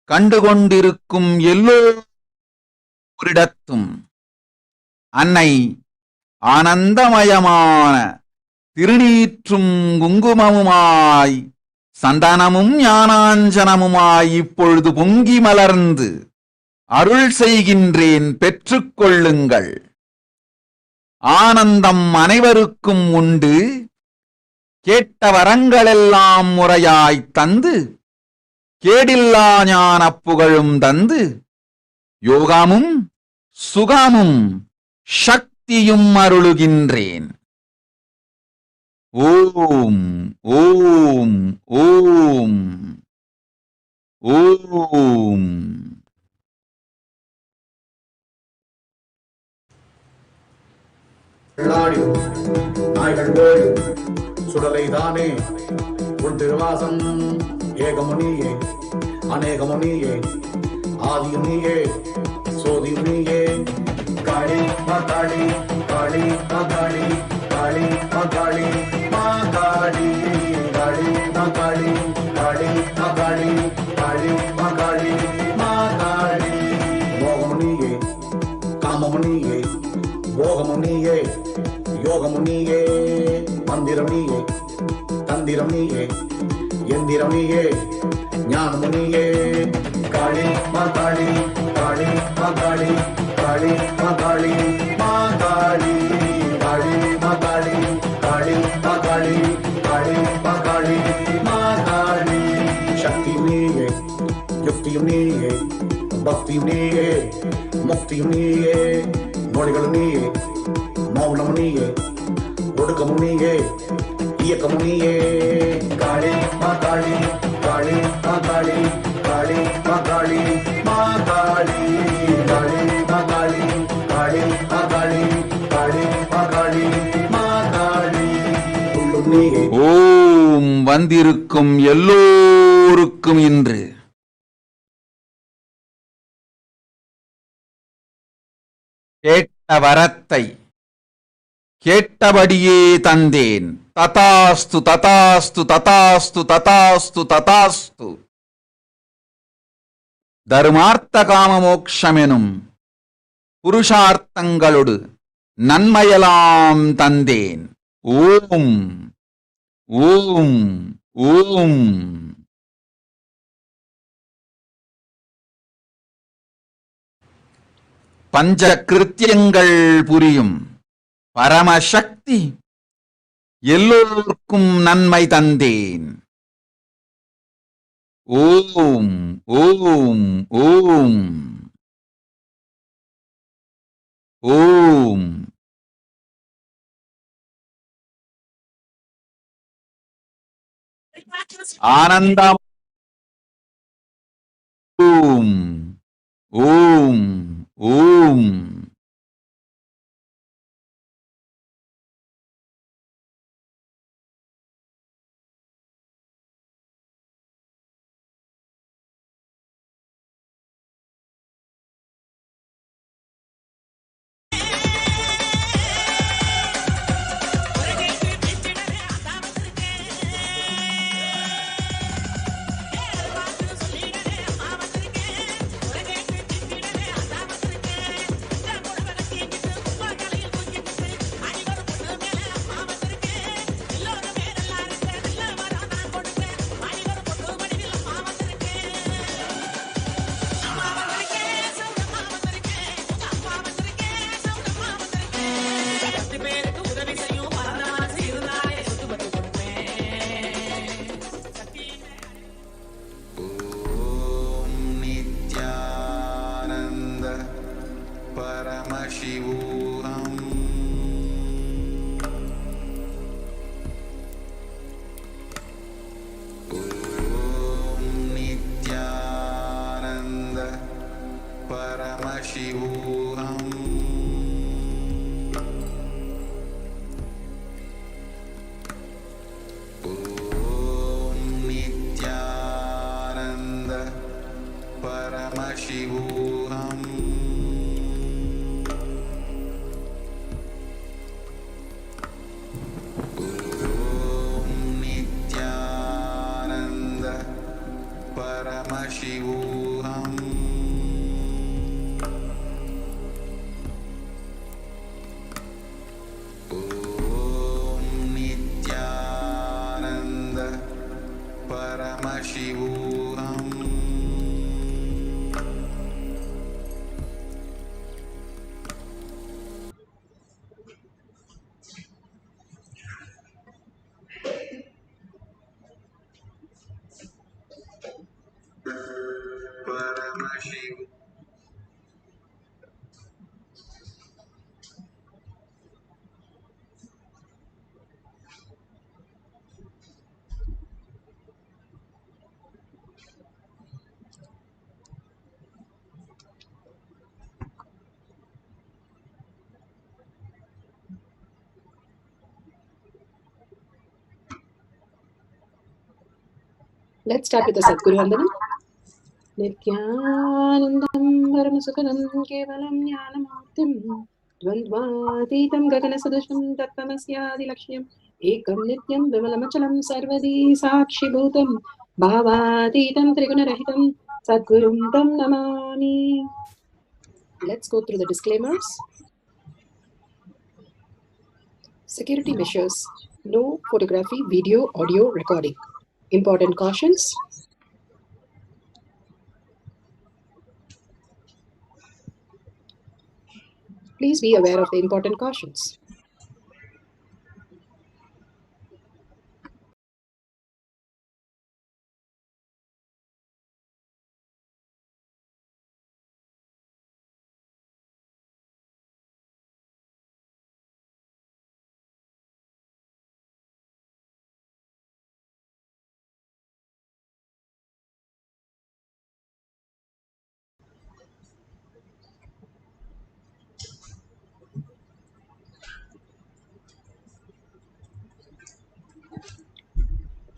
கண்டுகொண்டிருக்கும் எல்லோரிடத்தும் அன்னை ஆனந்தமயமான திருநீற்றும் குங்குமமுமாய் சந்தனமும் ஞானாஞ்சனமுமாய் இப்பொழுது பொங்கி மலர்ந்து அருள் செய்கின்றேன், பெற்றுக்கொள்ளுங்கள். ஆனந்தம் அனைவருக்கும் உண்டு. கேட்ட வரங்களெல்லாம் முறையாய் தந்து, கேடில்லா ஞான புகழும் தந்து, யோகமும் சுகமும் சக்தியும் அருளுகின்றேன். ஓம் ஓம் ஓம் ஓம். நாய்கள் வேறு சுடலைதானே உன் திருவாசம். ஏகமுனியே அநேகமுனியே ஆதியுனியே சோதியுனியே. காளி மாகாளி, காளி மாகாளி, காளி மாகாளி, மாகாளி, காளி மாகாளி, காளி மாகாளி, காளி மாகாளி, மாகாளி. மோகமுனியே காமமுனியே போகமுனியே யோகமுனியே. மந்திரமுனியே தந்திரமுனியே எந்திரமுனியே ஞானமுனியே. காளி மாகாளி, காளி மாகாளி, காளி மாகாளி, மாகாளி, காளி மாகாளி, காளி மாகாளி, காளி மாகாளி, மாகாளி. சக்தியுனியே யுக்தியுனியே பக்தியுனியே முக்தியுனியே. மொழிகளுனியே மௌனமுனியே ஒடுக்கமுனியே இயக்கமுனியே. காளி மாகாளி, காளி மாகாளி, காளி மாகாளி, மாகாளி, காளி மாகாளி, காளி மாகாளி, காளி மாகாளி, மாகாளி. ஓம் வந்திருக்கும் எல்லோருக்கும் இன்று கேட்ட வரத்தை கேட்டபடியே தந்தேன். ததாஸ்து ததாஸ்து ததாஸ்து ததாஸ்து ததாஸ்து. தர்மார்த்த காம மோக்ஷமெனும் புருஷார்த்தங்களோடு நன்மையெல்லாம் தந்தேன். ஓம் ஓம் ஓம். பஞ்ச கிருத்தியங்கள் புரியும் பரமசக்தி எல்லோருக்கும் நன்மை தந்தேன். ஓம் ஓம் ஓம் ஓம். ஆனந்தம். ஓம் ஓம் ஓம். नित्यानन्द परमशिवोऽहम्। ॐ नित्यानन्द परमशिवोऽहम्। Paramashivoham. Om Nithyananda Paramashivoham. Om Nithyananda Paramashivoham. Let's start with the Sadguru Vandanam. Nithyanandam Paramasukhanam Kevalam Jnanamurtim Dvandvatītam Gaganasadusham Tattamasyadi Lakshyam Ekam Nityam Vimalamachalam Sarvadi Sakshibhutam Bhavatītam Trigunarahitam Sadgurum Tam Namami. Let's go through the disclaimers. Security measures. No photography, video, audio recording. Important cautions. Please be aware of the important cautions.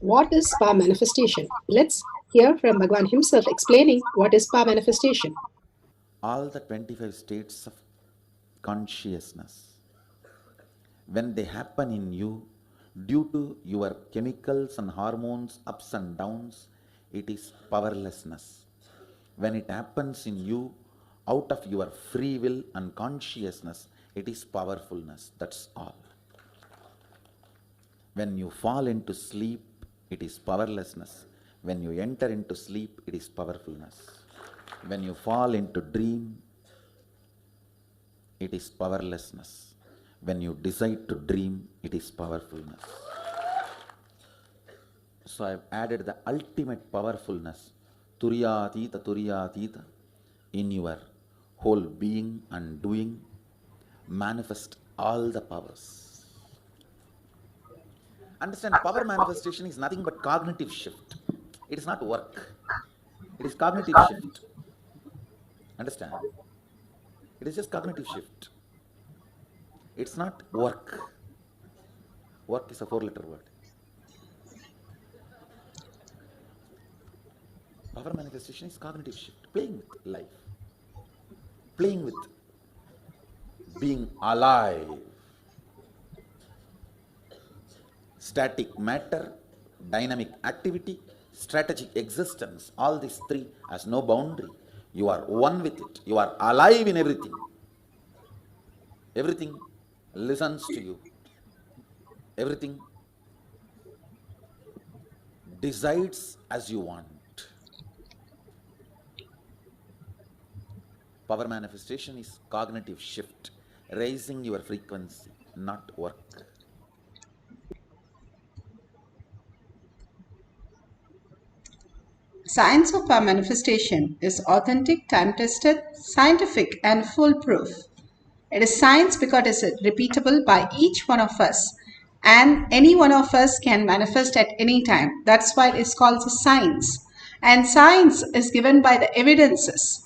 What is power manifestation? Let's hear from Bhagwan himself explaining what is power manifestation. All the 25 states of consciousness, when they happen in you, due to your chemicals and hormones, ups and downs, it is powerlessness. When it happens in you, out of your free will and consciousness, it is powerfulness. That's all. When you fall into sleep, it is powerlessness. When you enter into sleep, it is powerfulness. When you fall into dream, it is powerlessness. When you decide to dream, it is powerfulness. So I have added the ultimate powerfulness, Turiyatita, in your whole being and doing. Manifest all the powers. Understand, power manifestation is nothing but cognitive shift. It is not work. It is cognitive shift. Understand? It is just cognitive shift. It's not work. Work is a 4-letter word. Power manifestation is cognitive shift. Playing with life. Playing with being alive. Static matter, dynamic activity, strategic existence. All these three has no boundary. You are one with it. You are alive in everything. Everything listens to you. Everything decides as you want. Power manifestation is cognitive shift, raising your frequency, not work. Science of power manifestation is authentic, time-tested, scientific, and foolproof. It is science because it is repeatable by each one of us, and any one of us can manifest at any time. That's why it's called science. And science is given by the evidences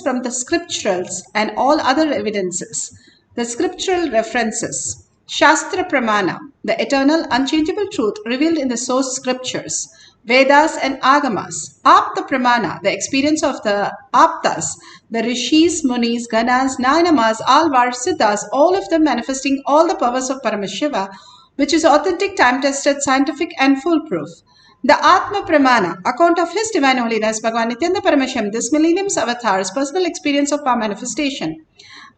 from the scripturals and all other evidences, the scriptural references, Shastra Pramana, the eternal unchangeable truth revealed in the source scriptures, Vedas and Agamas, Apta Pramana, the experience of the Aptas, the Rishis, Munis, Ganas, Nainamas, Alvar, Siddhas, all of them manifesting all the powers of Paramashiva, which is authentic, time-tested, scientific and foolproof. The Atma Pramana, account of His Divine Holiness, Bhagavan Nithyananda Paramashivam, this millennium's avatar's personal experience of power manifestation,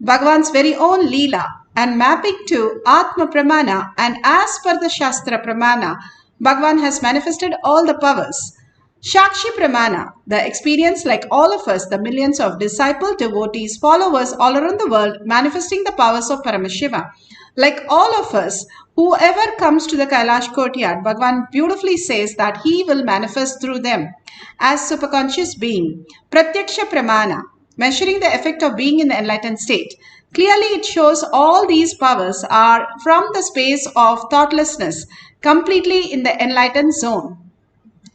Bhagavan's very own Leela, and mapping to Atma Pramana, and as per the Shastra Pramana, Bhagavan has manifested all the powers. Shakshi Pramana, the experience like all of us, the millions of disciples, devotees, followers all around the world, manifesting the powers of Paramashiva. Like all of us, whoever comes to the Kailash courtyard, Bhagavan beautifully says that he will manifest through them as superconscious being. Pratyaksha Pramana, measuring the effect of being in the enlightened state. Clearly it shows all these powers are from the space of thoughtlessness, completely in the enlightened zone.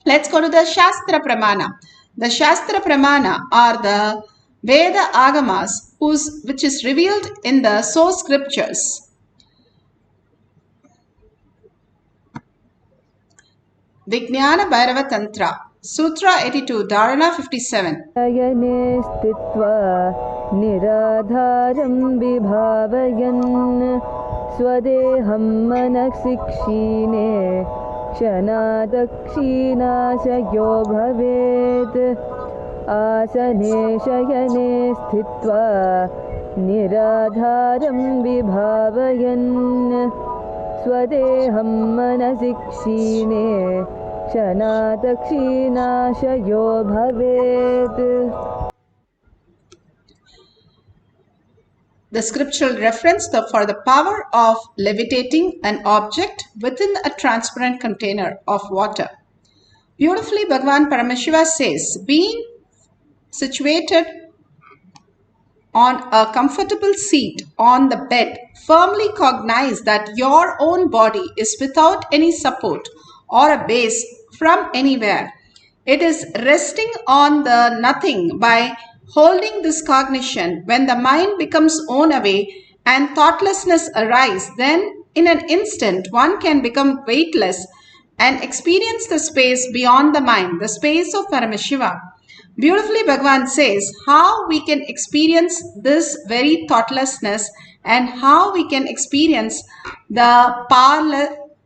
Let's go to the Shastra Pramana. The Shastra Pramana are the Veda Agamas, which is revealed in the source scriptures. Vijnana Bhairava Tantra, Sutra 82, Dharana 57. निराधारं विभावयन् स्वदेहं मनसि क्षीणे क्षणादक्षीणाशयो भवेत् आसने शयने स्थित्वा निराधारं विभावयन् स्वदेहं मनसि क्षीणे क्षणादक्षीणाशयो भवेत्. The scriptural reference for the power of levitating an object within a transparent container of water. Beautifully, Bhagavan Paramashiva says, being situated on a comfortable seat on the bed, firmly cognize that your own body is without any support or a base from anywhere. It is resting on the nothing by holding this cognition. When the mind becomes worn away and thoughtlessness arise, then in an instant one can become weightless, and experience the space beyond the mind, the space of Paramashiva. Beautifully, Bhagavan says how we can experience this very thoughtlessness and how we can experience the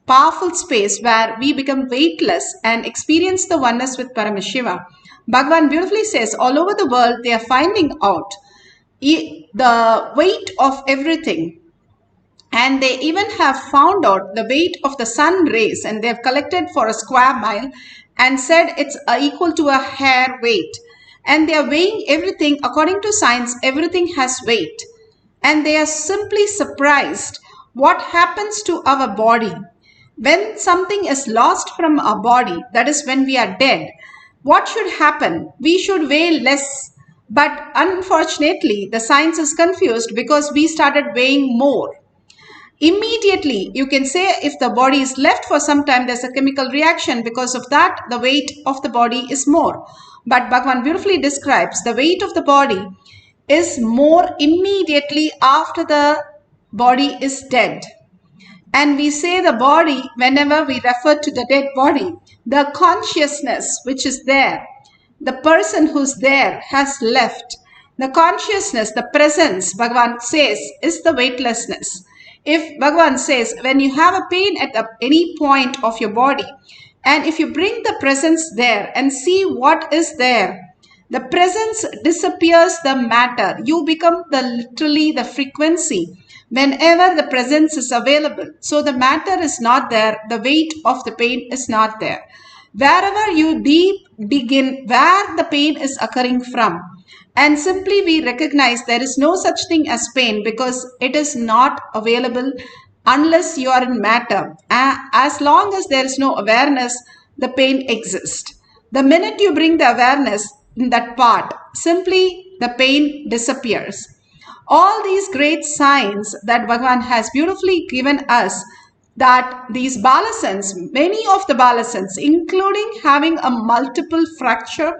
powerful space where we become weightless and experience the oneness with Paramashiva. Bhagavan beautifully says all over the world they are finding out the weight of everything. And they even have found out the weight of the sun rays, and they have collected for a square mile and said it's equal to a hair weight. And they are weighing everything according to science. Everything has weight. And they are simply surprised what happens to our body. When something is lost from our body, that is when we are dead, what should happen? We should weigh less. But unfortunately, the science is confused because we started weighing more. Immediately, you can say if the body is left for some time, there's a chemical reaction. Because of that, the weight of the body is more. But Bhagavan beautifully describes the weight of the body is more immediately after the body is dead. And we say the body, whenever we refer to the dead body, the consciousness which is there, the person who's there has left. The consciousness, the presence, Bhagavan says, is the weightlessness. If Bhagavan says, when you have a pain at any point of your body, and if you bring the presence there and see what is there, the presence disappears the matter. You become literally the frequency whenever the presence is available. So the matter is not there. The weight of the pain is not there. Wherever you dig in where the pain is occurring from, and simply we recognize there is no such thing as pain because it is not available unless you are in matter. As long as there is no awareness, the pain exists. The minute you bring the awareness in that part, simply the pain disappears. All these great signs that Bhagavan has beautifully given us, that these balasans, many of the balasans, including having a multiple fracture,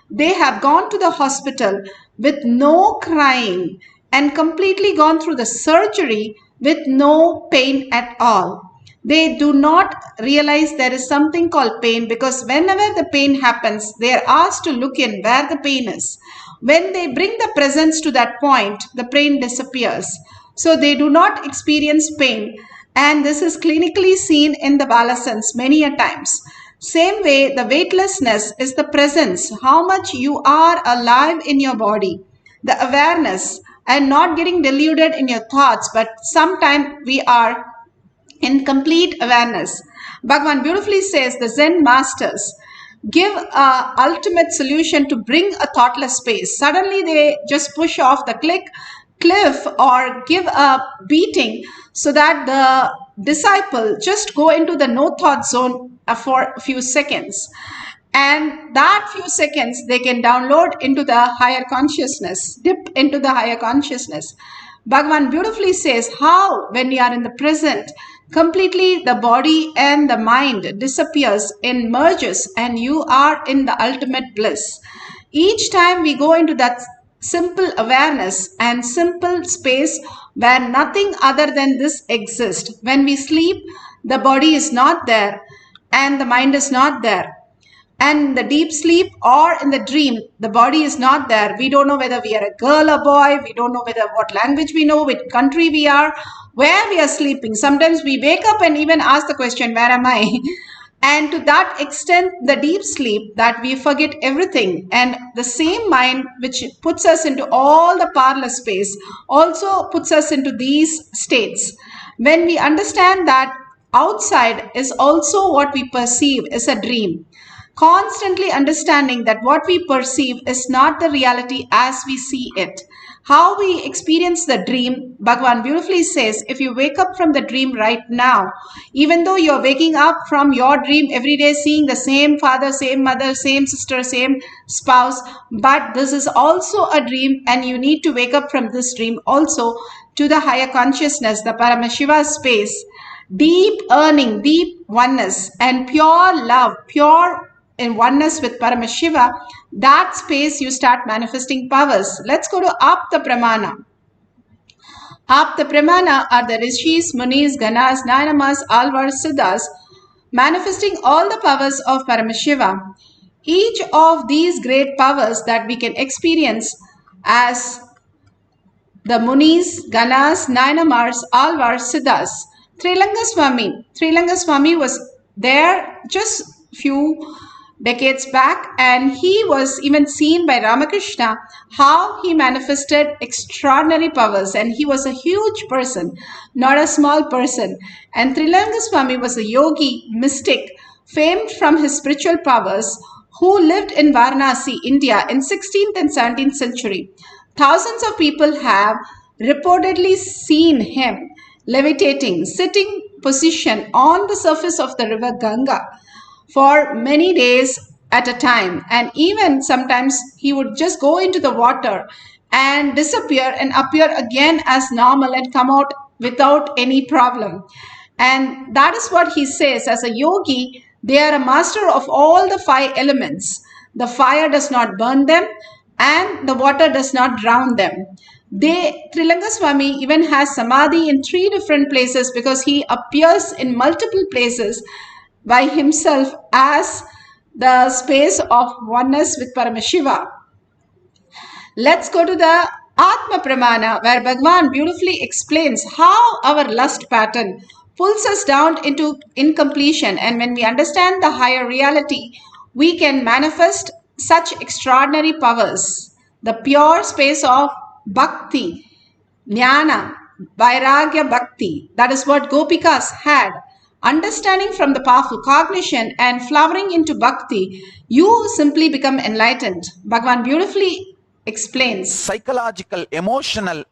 they have gone to the hospital with no crying and completely gone through the surgery with no pain at all. They do not realize there is something called pain because whenever the pain happens, they are asked to look in where the pain is. When they bring the presence to that point, the pain disappears. So they do not experience pain. And this is clinically seen in the balasans many a times. Same way, the weightlessness is the presence, how much you are alive in your body, the awareness, and not getting deluded in your thoughts, but sometimes we are in complete awareness. Bhagavan beautifully says the Zen masters give a ultimate solution to bring a thoughtless space. Suddenly they just push off the cliff or give a beating so that the disciple just go into the no thought zone for a few seconds. And that few seconds they can download into the higher consciousness, dip into the higher consciousness. Bhagavan beautifully says how when you are in the present, completely the body and the mind disappears and merges and you are in the ultimate bliss. Each time we go into that simple awareness and simple space where nothing other than this exists. When we sleep, the body is not there and the mind is not there. And the deep sleep or in the dream, the body is not there. We don't know whether we are a girl or boy. We don't know whether what language we know, which country we are, where we are sleeping. Sometimes we wake up and even ask the question, where am I? And to that extent, the deep sleep that we forget everything. And the same mind which puts us into all the parlor space also puts us into these states. When we understand that outside is also what we perceive is a dream. Constantly understanding that what we perceive is not the reality as we see it. How we experience the dream, Bhagavan beautifully says, if you wake up from the dream right now, even though you're waking up from your dream every day, seeing the same father, same mother, same sister, same spouse, but this is also a dream and you need to wake up from this dream also to the higher consciousness, the Paramashiva space, deep earning, deep oneness and pure love, pure in oneness with Paramashiva, that space you start manifesting powers. Let's go to Apta Pramana. Apta Pramana are the Rishis, Munis, Ganas, Nanamas, Alvars, Siddhas manifesting all the powers of Paramashiva. Each of these great powers that we can experience as the Munis, Ganas, Nayanamars, Alvars, Siddhas. Trilanga Swami was there just few decades back, and he was even seen by Ramakrishna how he manifested extraordinary powers, and he was a huge person, not a small person. And Trilanga Swami was a yogi, mystic, famed from his spiritual powers, who lived in Varanasi, India in 16th and 17th century. Thousands of people have reportedly seen him levitating, sitting position on the surface of the river Ganga for many days at a time. And even sometimes he would just go into the water and disappear and appear again as normal and come out without any problem. And that is what he says. As a yogi, they are a master of all the 5 elements. The fire does not burn them, and the water does not drown them. Trilanga Swami even has samadhi in 3 different places because he appears in multiple places by himself as the space of oneness with Paramashiva. Let's go to the Atma Pramana, where Bhagavan beautifully explains how our lust pattern pulls us down into incompletion, and when we understand the higher reality, we can manifest such extraordinary powers. The pure space of Bhakti, Jnana, Vairagya Bhakti, that is what Gopikas had. Understanding from the powerful cognition and flowering into Bhakti, you simply become enlightened. Bhagavan beautifully explains. Psychological, emotional,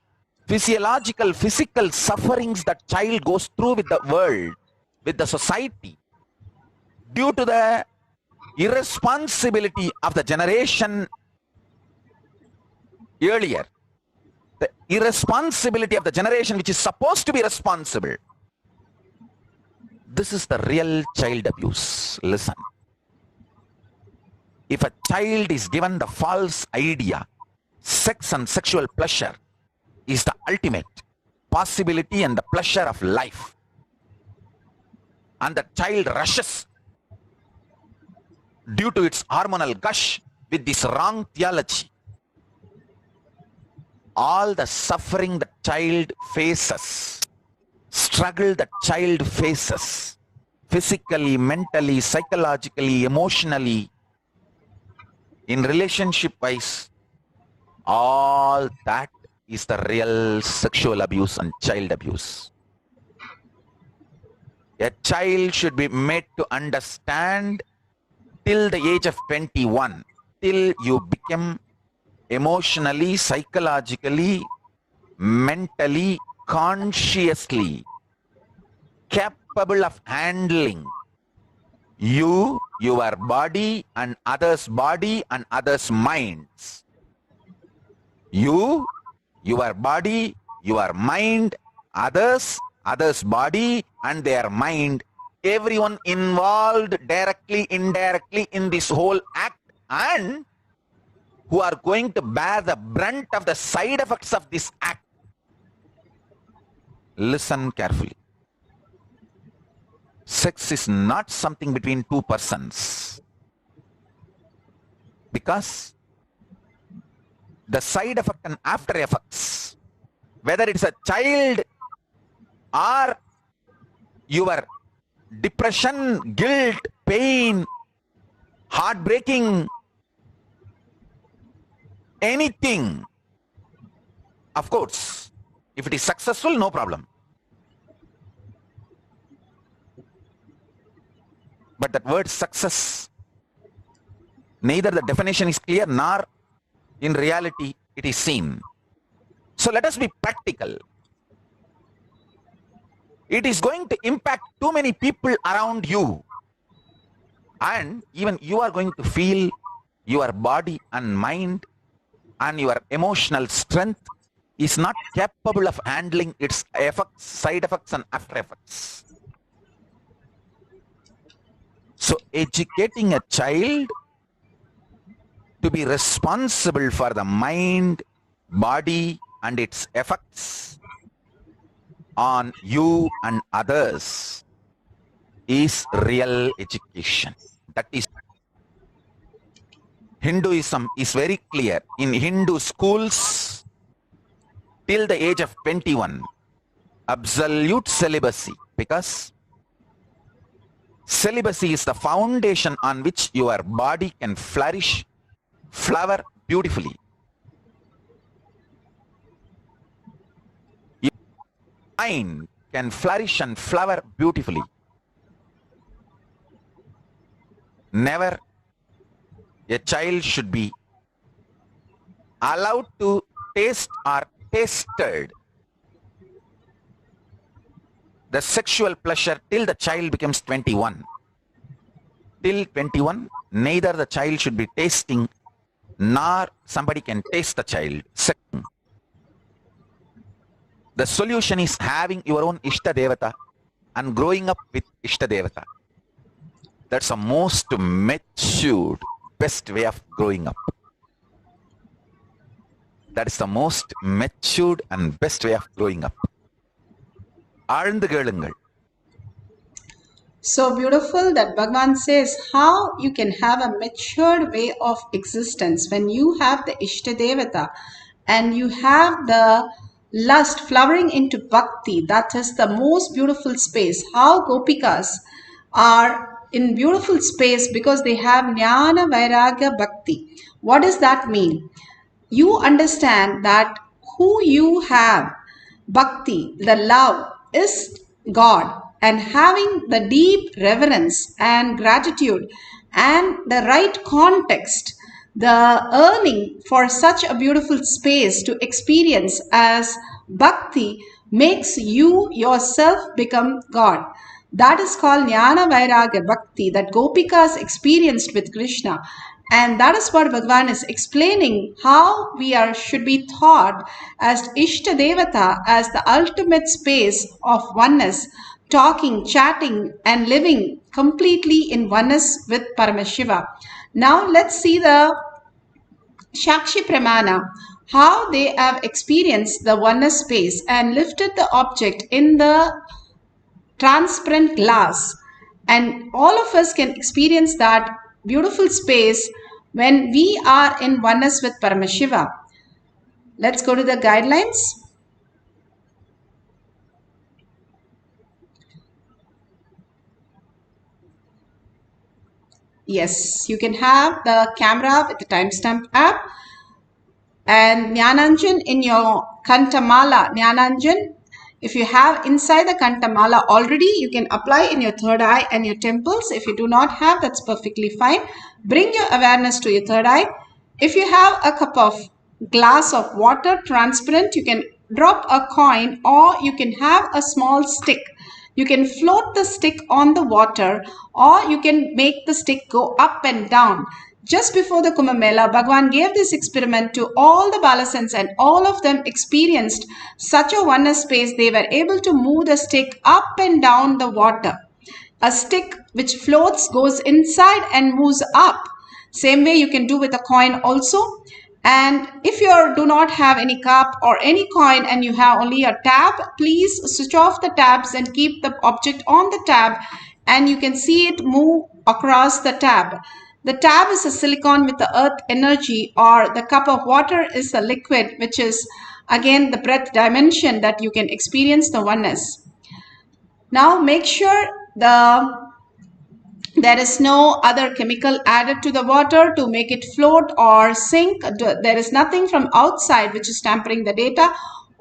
physiological, physical sufferings that child goes through with the world, with the society, due to the irresponsibility of the generation earlier. The irresponsibility of the generation which is supposed to be responsible. This is the real child abuse. Listen. If a child is given the false idea, sex and sexual pleasure is the ultimate possibility and the pleasure of life, and the child rushes due to its hormonal gush with this wrong theology, all the suffering the child faces, struggle the child faces, physically, mentally, psychologically, emotionally, in relationship wise, all that is the real sexual abuse and child abuse. A child should be made to understand till the age of 21, till you become emotionally, psychologically, mentally, consciously capable of handling you, your body, and others' body and others' minds. You, your body, your mind, others' body and their mind, everyone involved directly, indirectly in this whole act, and who are going to bear the brunt of the side effects of this act. Listen carefully. Sex is not something between 2 persons, because the side effect and after effects, whether it's a child or your depression, guilt, pain, heartbreaking, anything, of course, if it is successful, no problem. But that word success, neither the definition is clear nor in reality it is seen. So let us be practical. It is going to impact too many people around you, and even you are going to feel your body and mind and your emotional strength is not capable of handling its effects, side effects and after effects. So educating a child to be responsible for the mind, body and its effects on you and others is real education. That is, Hinduism is very clear. In Hindu schools, till the age of 21, absolute celibacy, because celibacy is the foundation on which your body can flourish, flower beautifully. Your mind can flourish and flower beautifully. Never a child should be allowed to taste or tasted the sexual pleasure till the child becomes 21. Till 21, neither the child should be tasting nor somebody can taste the child. The solution is having your own Ishta Devata and growing up with Ishta Devata. That's the most matured, best way of growing up. That is the most matured and best way of growing up. ஆழ்ந்து கேளுங்கள். So beautiful that Bhagavan says how you can have a matured way of existence when you have the Ishta Devata and you have the lust flowering into bhakti. That is the most beautiful space. How Gopikas are in beautiful space because they have Jnana Vairagya Bhakti. What does that mean? You understand that who you have, bhakti, the love, is God, and having the deep reverence and gratitude and the right context, the earning for such a beautiful space to experience as bhakti makes you yourself become God. That is called Jnana Vairagya Bhakti that Gopikas experienced with Krishna. And that is what Bhagavan is explaining, how we should be taught as Ishta Devata, as the ultimate space of oneness, talking, chatting, and living completely in oneness with Paramashiva. Now let's see the Shakshi Pramana, how they have experienced the oneness space and lifted the object in the transparent glass. And all of us can experience that beautiful space when we are in oneness with Paramashiva. Let's go to the guidelines. Yes, you can have the camera with the timestamp app and Jnananjan in your Kantamala. Jnananjan, if you have inside the Kantamala already, you can apply in your third eye and your temples. If you do not have, that's perfectly fine. Bring your awareness to your third eye. If you have a cup of glass of water, transparent, you can drop a coin or you can have a small stick. You can float the stick on the water or you can make the stick go up and down. Just before the Kumbh Mela, Bhagavan gave this experiment to all the Balasans and all of them experienced such a oneness space. They were able to move the stick up and down the water. A stick which floats goes inside and moves up. Same way you can do with a coin also. And if you do not have any cup or any coin and you have only a tab, please switch off the tabs and keep the object on the tab and you can see it move across the tab. The tab is a silicon with the earth energy, or the cup of water is a liquid, which is again the breath dimension that you can experience the oneness. Now make sure there is no other chemical added to the water to make it float or sink. There is nothing from outside which is tampering the data,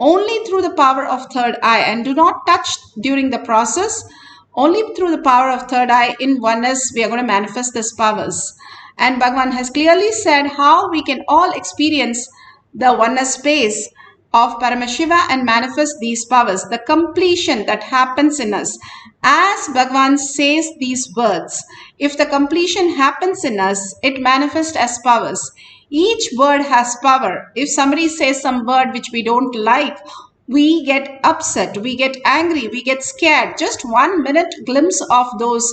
only through the power of third eye, and do not touch during the process. Only through the power of third eye in oneness we are going to manifest these powers. And Bhagavan has clearly said how we can all experience the oneness space of Paramashiva and manifest these powers, the completion that happens in us. As Bhagavan says these words, if the completion happens in us, it manifests as powers. Each word has power. If somebody says some word which we don't like, we get upset, we get angry, we get scared. Just 1 minute glimpse of those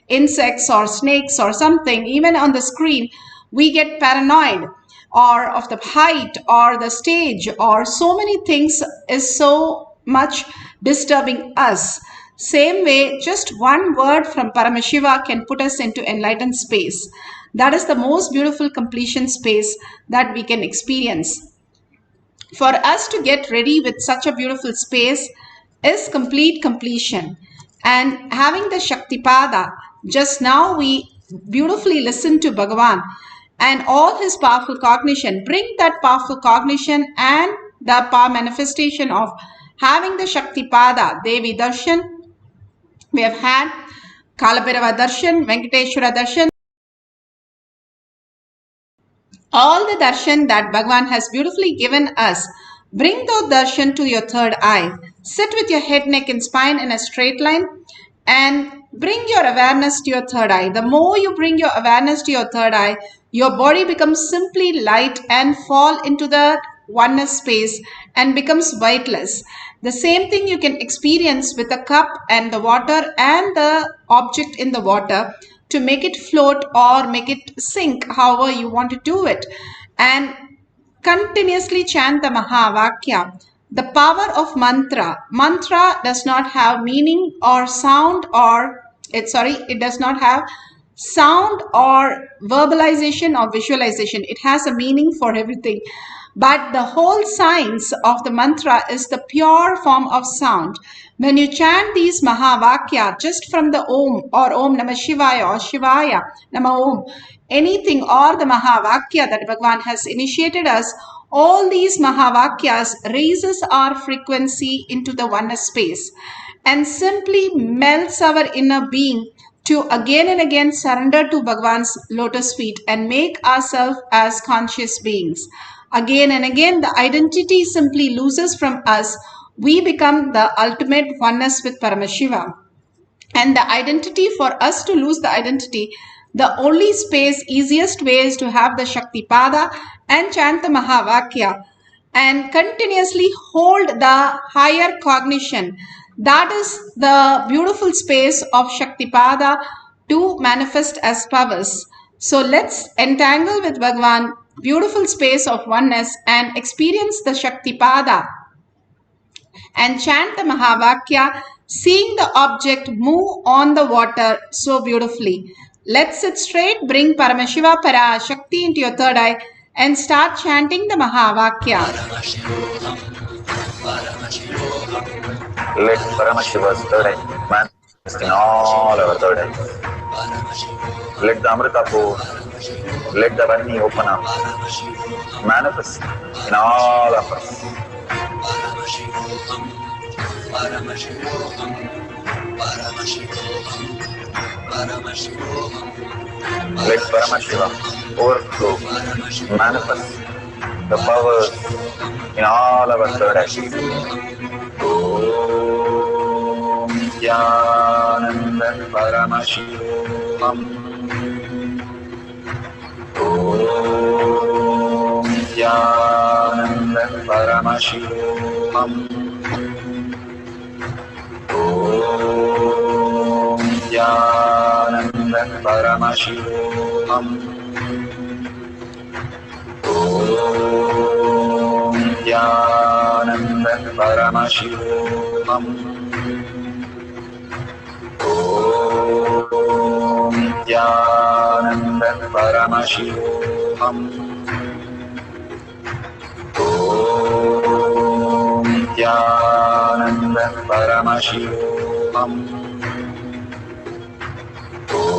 insects or snakes or something, even on the screen, we get paranoid, or of the height or the stage or so many things is so much disturbing us. Same way, just one word from Paramashiva can put us into enlightened space. That is the most beautiful completion space that we can experience. For us to get ready with such a beautiful space is complete completion. And having the Shaktipada, just now we beautifully listened to Bhagavan and all his powerful cognition. Bring that powerful cognition and the power manifestation of having the Shaktipada, Devi Darshan. We have had Kalabhairava Darshan, Venkateshwara Darshan. All the darshan that Bhagavan has beautifully given us, bring those darshan to your third eye. Sit with your head, neck and spine in a straight line and bring your awareness to your third eye. The more you bring your awareness to your third eye, your body becomes simply light and fall into the oneness space and becomes weightless. The same thing you can experience with the cup and the water and the object in the water, to make it float or make it sink, however you want to do it. And continuously chant the Mahavakya. The power of mantra. Mantra does not have meaning or sound or, it does not have sound or verbalization or visualization. It has a meaning for everything. But the whole science of the mantra is the pure form of sound. When you chant these Mahavakya just from the Om or Om Namah Shivaya or Shivaya Namah Om, anything or the Mahavakya that Bhagavan has initiated us, all these Mahavakyas raises our frequency into the oneness space and simply melts our inner being to again and again surrender to Bhagavan's lotus feet and make ourselves as conscious beings. Again and again, the identity simply loses from us. We become the ultimate oneness with Paramashiva. And the identity, for us to lose the identity, the only space, easiest way is to have the Shaktipada and chant the Mahavakya and continuously hold the higher cognition. That is the beautiful space of Shaktipada to manifest as powers. So let's entangle with Bhagavan, beautiful space of oneness, and experience the Shaktipada and chant the Mahavakya, seeing the object move on the water so beautifully. Let's sit straight, bring Paramashiva Parashakti into your third eye and start chanting the Mahavakya. Let Paramashiva's third eye manifest in all our third eyes. Let the Amrita pour, let the Varni open up, manifest in all of us. Paramashivoham, Paramashivoham, Paramashivoham, Paramashivoham. Let Paramashiva overflow, manifest the powers in all our third eyes. Om Nithyananda Paramashivam. Om Nithyananda Paramashivam. Om Nithyananda Paramashivam. Om Nithyananda Paramashivam. Om Nithyananda Paramashivoham. Om Nithyananda Paramashivoham. Om Nithyananda Paramashivoham. Om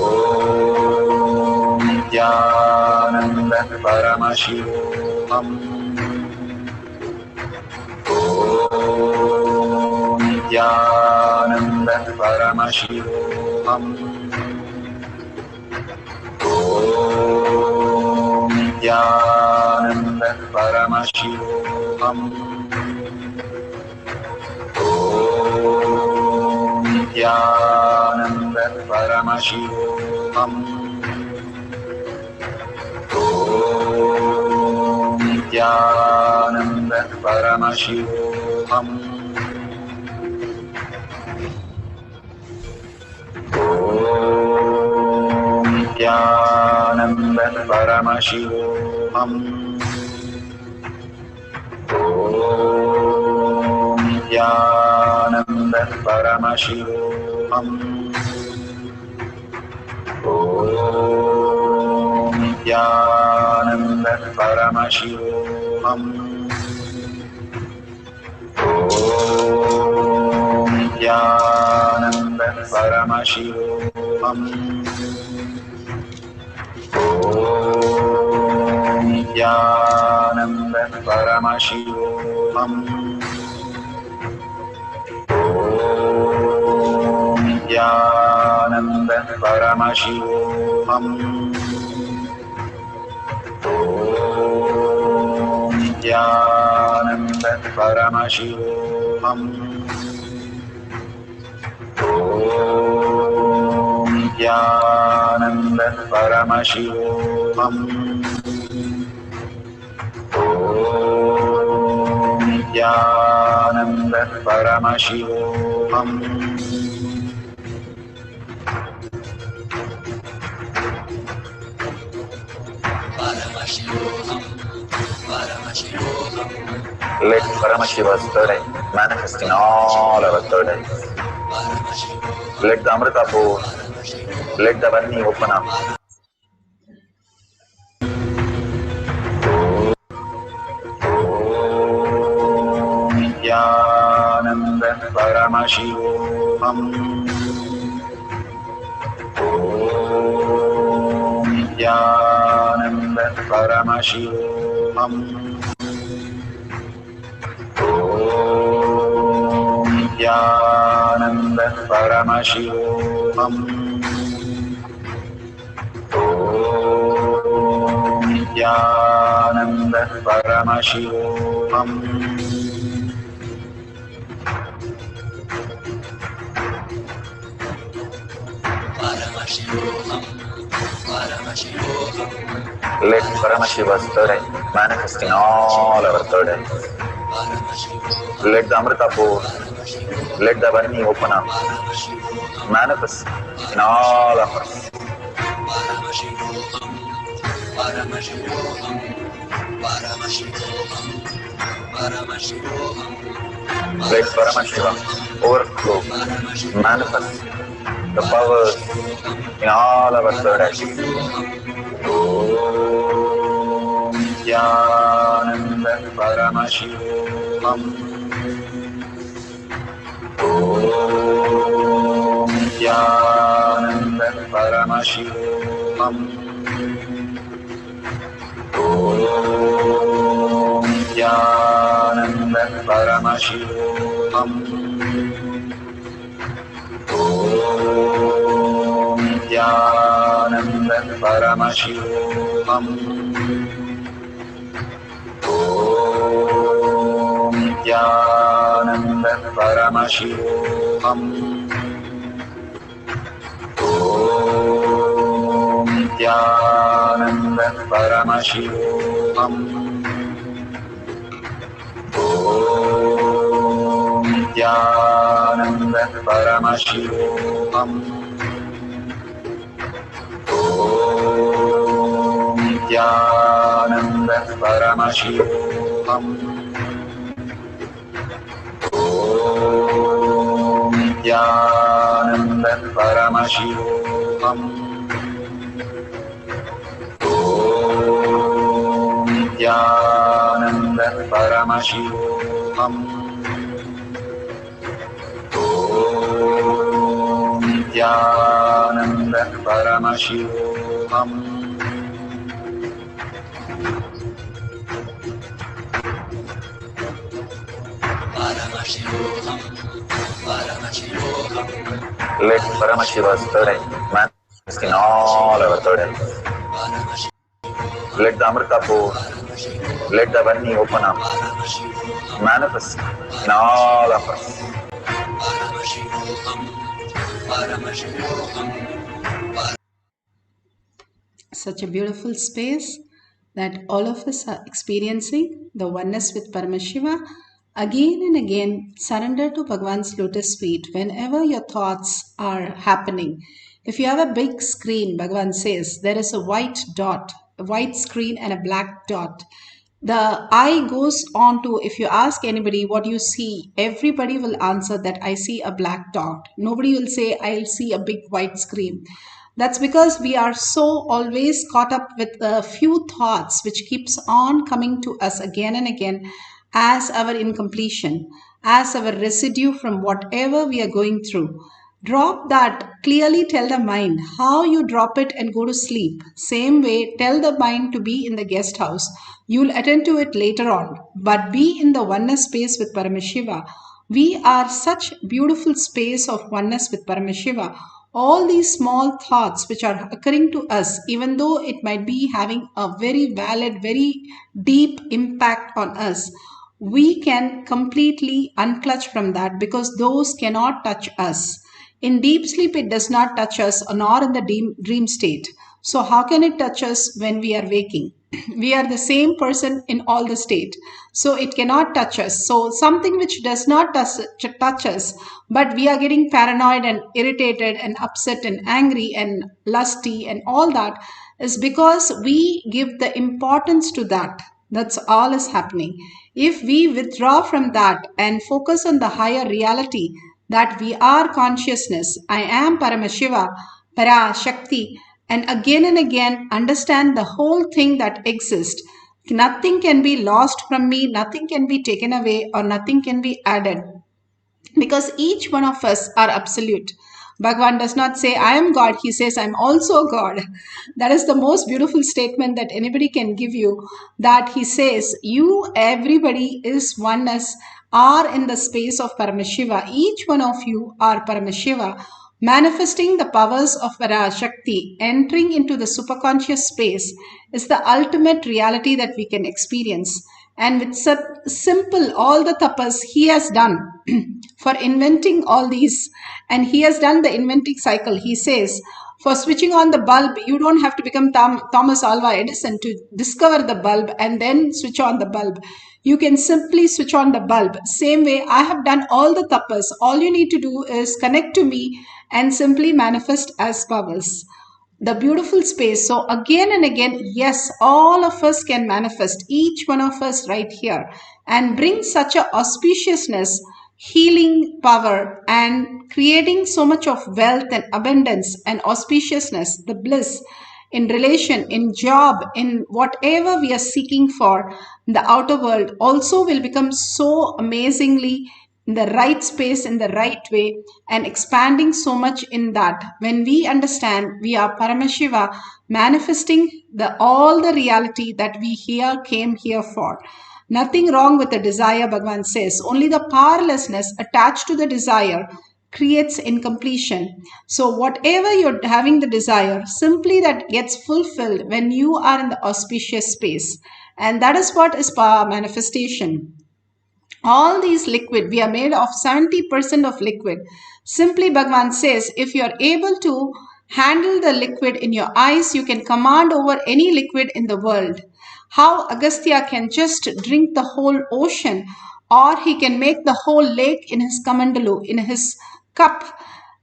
Nithyananda Paramashivoham. Om Nithyananda Paramashivoham. Om Nithyananda Paramashivoham. Om Nithyananda Paramashivoham. Om Nithyananda Paramashivoham. Om Nithyananda Paramashivoham. Om Nithyananda Paramashivoham. Om Nithyananda Paramashivoham. Om Nithyananda Paramashivoham. Om Nithyananda Paramashivoham. Om Nithyananda Paramashivoham. Om Nithyananda Paramashivoham. Om Nithyananda Paramashivoham. Let Paramashiva's third eye manifest in all our third eyes. Let the Amrita pour, let the Varni open up. Om Nithyananda Paramashivoham. Om Nithyananda Paramashivoham. Om Nithyananda Paramashivoham. Om Nithyananda Paramashivoham. Let Paramashiva's third eye manifest in all our third eyes. Let the Amrita pour, let the Varni open up, manifest in all of us. Let Paramashiva overflow, manifest the powers in all our third eyes. Om Nithyananda Paramashivoham. Om Nithyananda Paramashivoham. Om Nithyananda Paramashivoham. Om Nithyananda Paramashivoham. Om Nithyananda Paramashivoham. Om Nithyananda Paramashivoham. Om Nithyananda Paramashivoham. Om Nithyananda Paramashivoham. Om Nithyananda Paramashivoham. Om Nithyananda Paramashivoham. Om Nithyananda Paramashivoham. Let Paramashiva's third eye manifest in all our third eyes. Let the Amrita pour, let the Varni open up, manifest in all of us. Such a beautiful space that all of us are experiencing the oneness with Paramashiva. Again and again, surrender to Bhagwan's lotus feet whenever your thoughts are happening. If you have a big screen, Bhagwan says, there is a white dot, a white screen and a black dot. The eye goes on to, if you ask anybody what you see, everybody will answer that I see a black dot. Nobody will say I'll see a big white screen. That's because we are so always caught up with a few thoughts which keeps on coming to us again and again as our incompletion, as our residue from whatever we are going through. Drop that. Clearly tell the mind how you drop it and go to sleep. Same way, tell the mind to be in the guest house. You'll attend to it later on, but be in the oneness space with Paramashiva. We are such beautiful space of oneness with Paramashiva. All these small thoughts which are occurring to us, even though it might be having a very valid, very deep impact on us, we can completely unclutch from that because those cannot touch us. In deep sleep, it does not touch us, nor in the dream state. So how can it touch us when we are waking? We are the same person in all the state. So it cannot touch us. So something which does not touch us, but we are getting paranoid and irritated and upset and angry and lusty and all that is because we give the importance to that. That's all is happening. If we withdraw from that and focus on the higher reality that we are consciousness, I am Paramashiva, Parashakti, and again understand the whole thing that exists. Nothing can be lost from me, nothing can be taken away, or nothing can be added because each one of us are absolute. Bhagavan does not say, I am God. He says, I am also God. That is the most beautiful statement that anybody can give you. That he says, you, everybody is oneness, are in the space of Paramashiva. Each one of you are Paramashiva, manifesting the powers of Parashakti, entering into the superconscious space is the ultimate reality that we can experience. And with simple, all the tapas he has done for inventing all these, and he has done the inventing cycle. He says, for switching on the bulb, you don't have to become Thomas Alva Edison to discover the bulb and then switch on the bulb. You can simply switch on the bulb. Same way, I have done all the tapas. All you need to do is connect to me and simply manifest as powers. The beautiful space. So again and again, yes, all of us can manifest, each one of us right here, and bring such a auspiciousness, healing power, and creating so much of wealth and abundance and auspiciousness, the bliss in relation, in job, in whatever we are seeking for, the outer world also will become so amazingly in the right space, in the right way, and expanding so much in that. When we understand we are Paramashiva, manifesting all the reality that we came here for. Nothing wrong with the desire, Bhagavan says. Only the powerlessness attached to the desire creates incompletion. So whatever you're having the desire, simply that gets fulfilled when you are in the auspicious space. And that is what is power manifestation. All these liquid, we are made of 70% of liquid. Simply Bhagavan says, if you are able to handle the liquid in your eyes, you can command over any liquid in the world. How Agastya can just drink the whole ocean, or he can make the whole lake in his kamandalu, in his cup.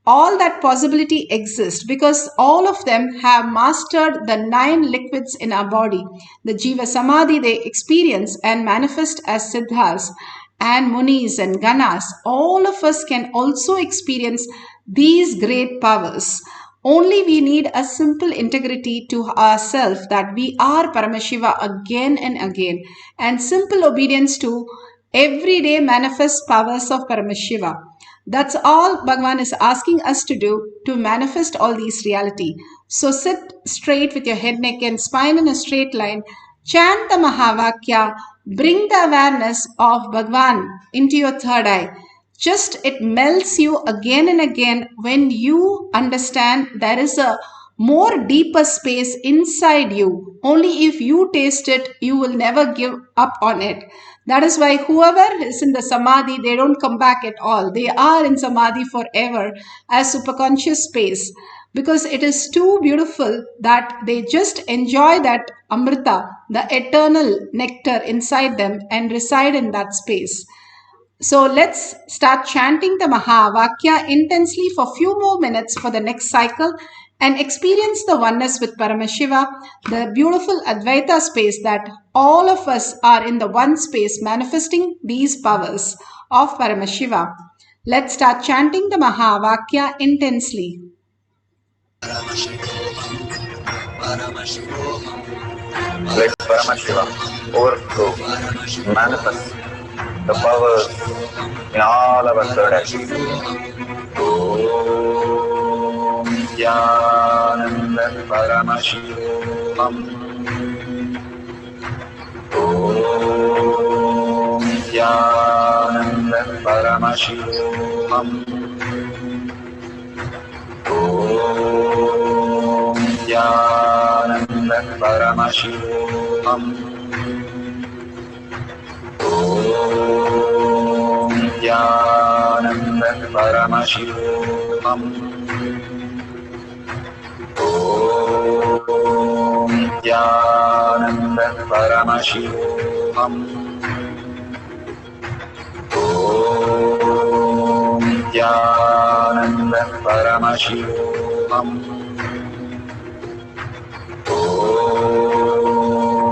All that possibility exists because all of them have mastered the 9 liquids in our body. The Jiva Samadhi they experience and manifest as Siddhas and Munis and Ganas. All of us can also experience these great powers. Only we need a simple integrity to ourselves that we are Paramashiva again and again, and simple obedience to everyday manifest powers of Paramashiva. That's all Bhagavan is asking us to do to manifest all these reality. So sit straight with your head, neck and spine in a straight line. Chant the Mahavakya. Bring the awareness of Bhagavan into your third eye. Just it melts you again and again when you understand there is a more deeper space inside you. Only if you taste it, you will never give up on it. That is why whoever is in the Samadhi, they don't come back at all. They are in Samadhi forever as superconscious space because it is too beautiful that they just enjoy that Amrita, the eternal nectar inside them and reside in that space. So let's start chanting the Mahavakya intensely for a few more minutes for the next cycle. and experience the oneness with Paramashiva, the beautiful Advaita space that all of us are in the one space manifesting these powers of Paramashiva. Let's start chanting the Mahavakya intensely. Let Paramashiva overflow, manifest the powers in all our third eye. Om Nithyananda Paramashivam. Om Nithyananda Paramashivam. Om Nithyananda Paramashivam. Om Nithyananda Paramashivam. Om Nithyananda Paramashivam. Om Nithyananda Paramashivam. Om Nithyananda Paramashivam. Om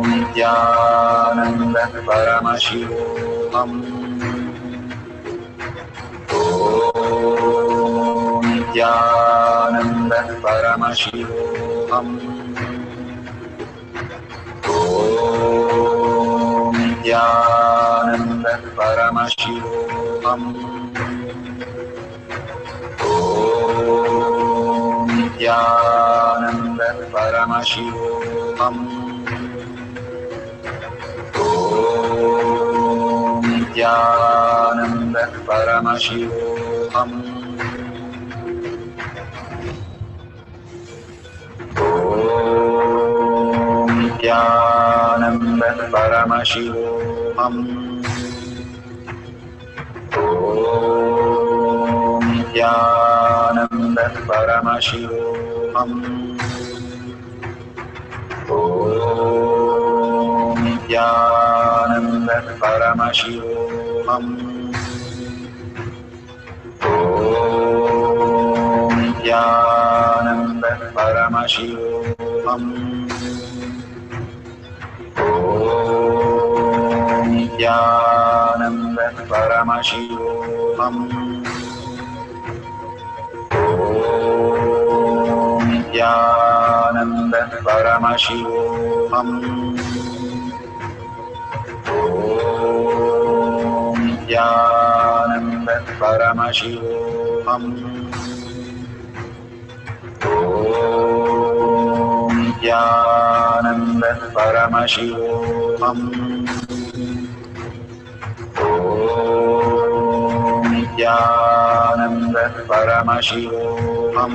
Nithyananda Paramashivam. Om Nithyananda Paramashivam. Om Nithyananda Paramashivam. Om Nithyananda Paramashivoham. Om Nithyananda Paramashivoham. Om Nithyananda Paramashivoham. Om Nithyananda Paramashivoham. Om Nithyananda Paramashivoham. Om Nithyananda Paramashivoham. Om Nithyananda Paramashivoham. Om Nithyananda Paramashivoham. Om Nithyananda Paramashivoham. Om Nithyananda Paramashivoham.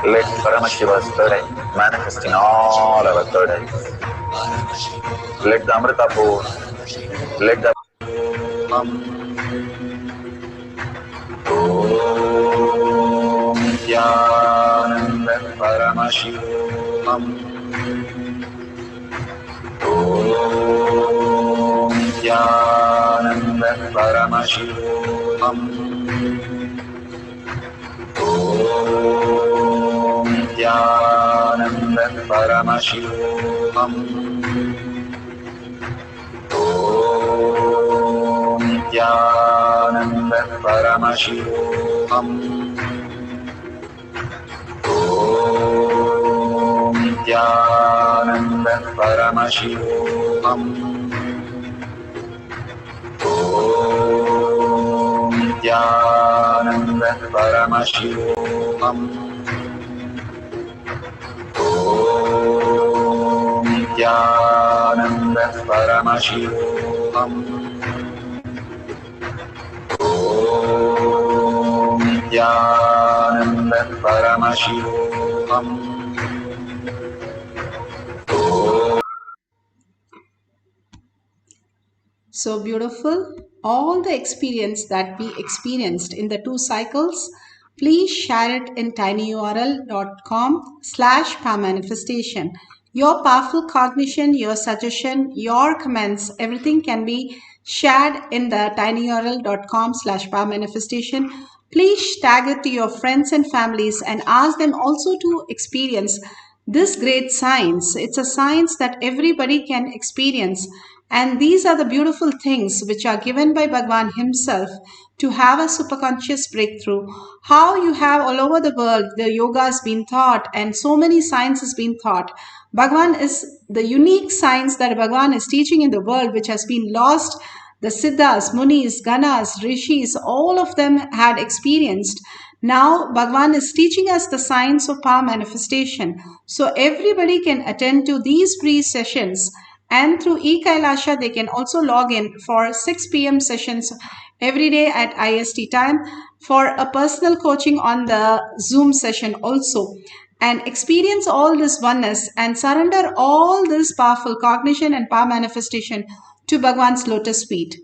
Let Paramashiva's third eye manifest in all our third eyes. Let the Amrita pour, let the Om Nithyananda Paramashivoham. Om Nithyananda Paramashivoham. Om Nithyananda Paramashivoham. Om Nithyananda Paramashivoham. Om Nithyananda Paramashivoham. Om Nithyananda Paramashivoham. Om Nithyananda Paramashivoham. Om Nithyananda Paramashivoham. So beautiful. All the experience that we experienced in the 2 cycles, please share it in tinyurl.com/manifestation. Your powerful cognition, your suggestion, your comments, everything can be shared in the tinyurl.com/powermanifestation. Please tag it to your friends and families and ask them also to experience this great science. It's a science that everybody can experience. And these are the beautiful things which are given by Bhagwan himself to have a superconscious breakthrough. How you have all over the world, the yoga has been taught and so many science has been taught. Bhagwan is the unique science that Bhagwan is teaching in the world, which has been lost. The Siddhas, Munis, Ganas, Rishis, all of them had experienced. Now Bhagwan is teaching us the science of power manifestation. So everybody can attend to these free sessions, and through eKailasha they can also log in for 6 p.m. sessions every day at IST time for a personal coaching on the Zoom session also, and experience all this oneness and surrender all this powerful cognition and power manifestation to Bhagwan's lotus feet.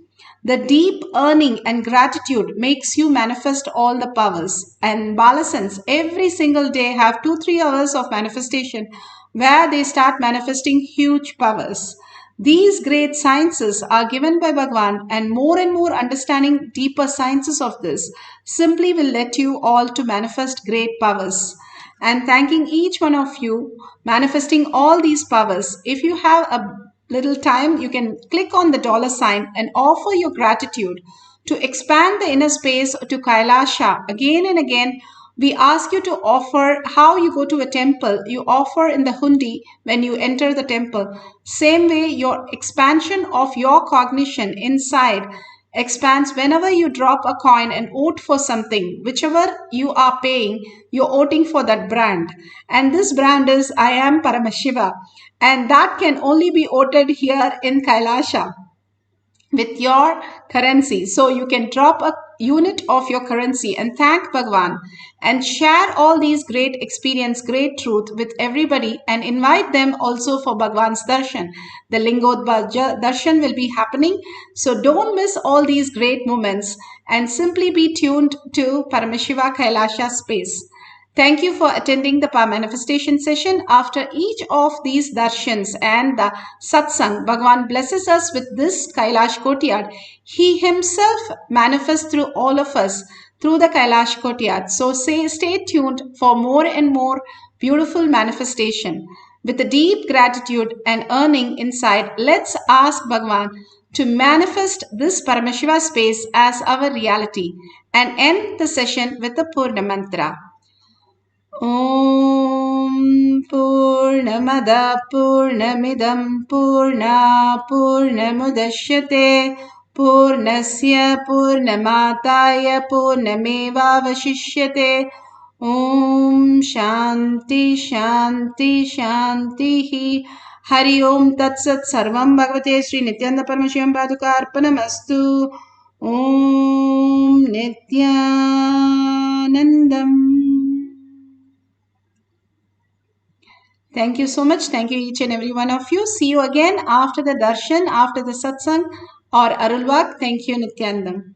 The deep earning and gratitude makes you manifest all the powers. And Balasans every single day have 2-3 hours of manifestation where they start manifesting huge powers. These great sciences are given by Bhagwan, and more understanding deeper sciences of this simply will let you all to manifest great powers. And thanking each one of you manifesting all these powers. If you have a little time, you can click on the $sign and offer your gratitude to expand the inner space to Kailasa. Again and again, we ask you to offer. How you go to a temple, you offer in the hundi when you enter the temple. Same way, your expansion of your cognition inside expands whenever you drop a coin and vote for something. Whichever you are paying, you're voting for that brand. And this brand is I am Paramashiva. And that can only be voted here in Kailasa with your currency. So you can drop a unit of your currency and thank Bhagwan and share all these great experience, great truth with everybody, and invite them also for Bhagwan's darshan. The Lingodbha darshan will be happening. So don't miss all these great moments and simply be tuned to Paramashiva Kailasa space. Thank you for attending the Power Manifestation session. After each of these darshans and the satsang, Bhagwan blesses us with this Kailash Kotiyad. He himself manifests through all of us through the Kailash Kotiyad. So stay tuned for more and more beautiful manifestation. With a deep gratitude and earning inside, let's ask Bhagwan to manifest this Paramashiva space as our reality and end the session with the Purna Mantra. Om Purnamada Purnamidam Purna Purnamudashyate Purnasya Purnamataya Purnameva Vashishyate. Om Shanti Shanti Shanti. Hari Om Tat Sat Sarvam Bhagavate Sri Nithyananda Paramashivam Paduka Arpanamastu. Om Nithyanandam. Thank you so much. Thank you each and every one of you. See you again after the darshan, after the satsang or arulvak. Thank you, Nithyanandam.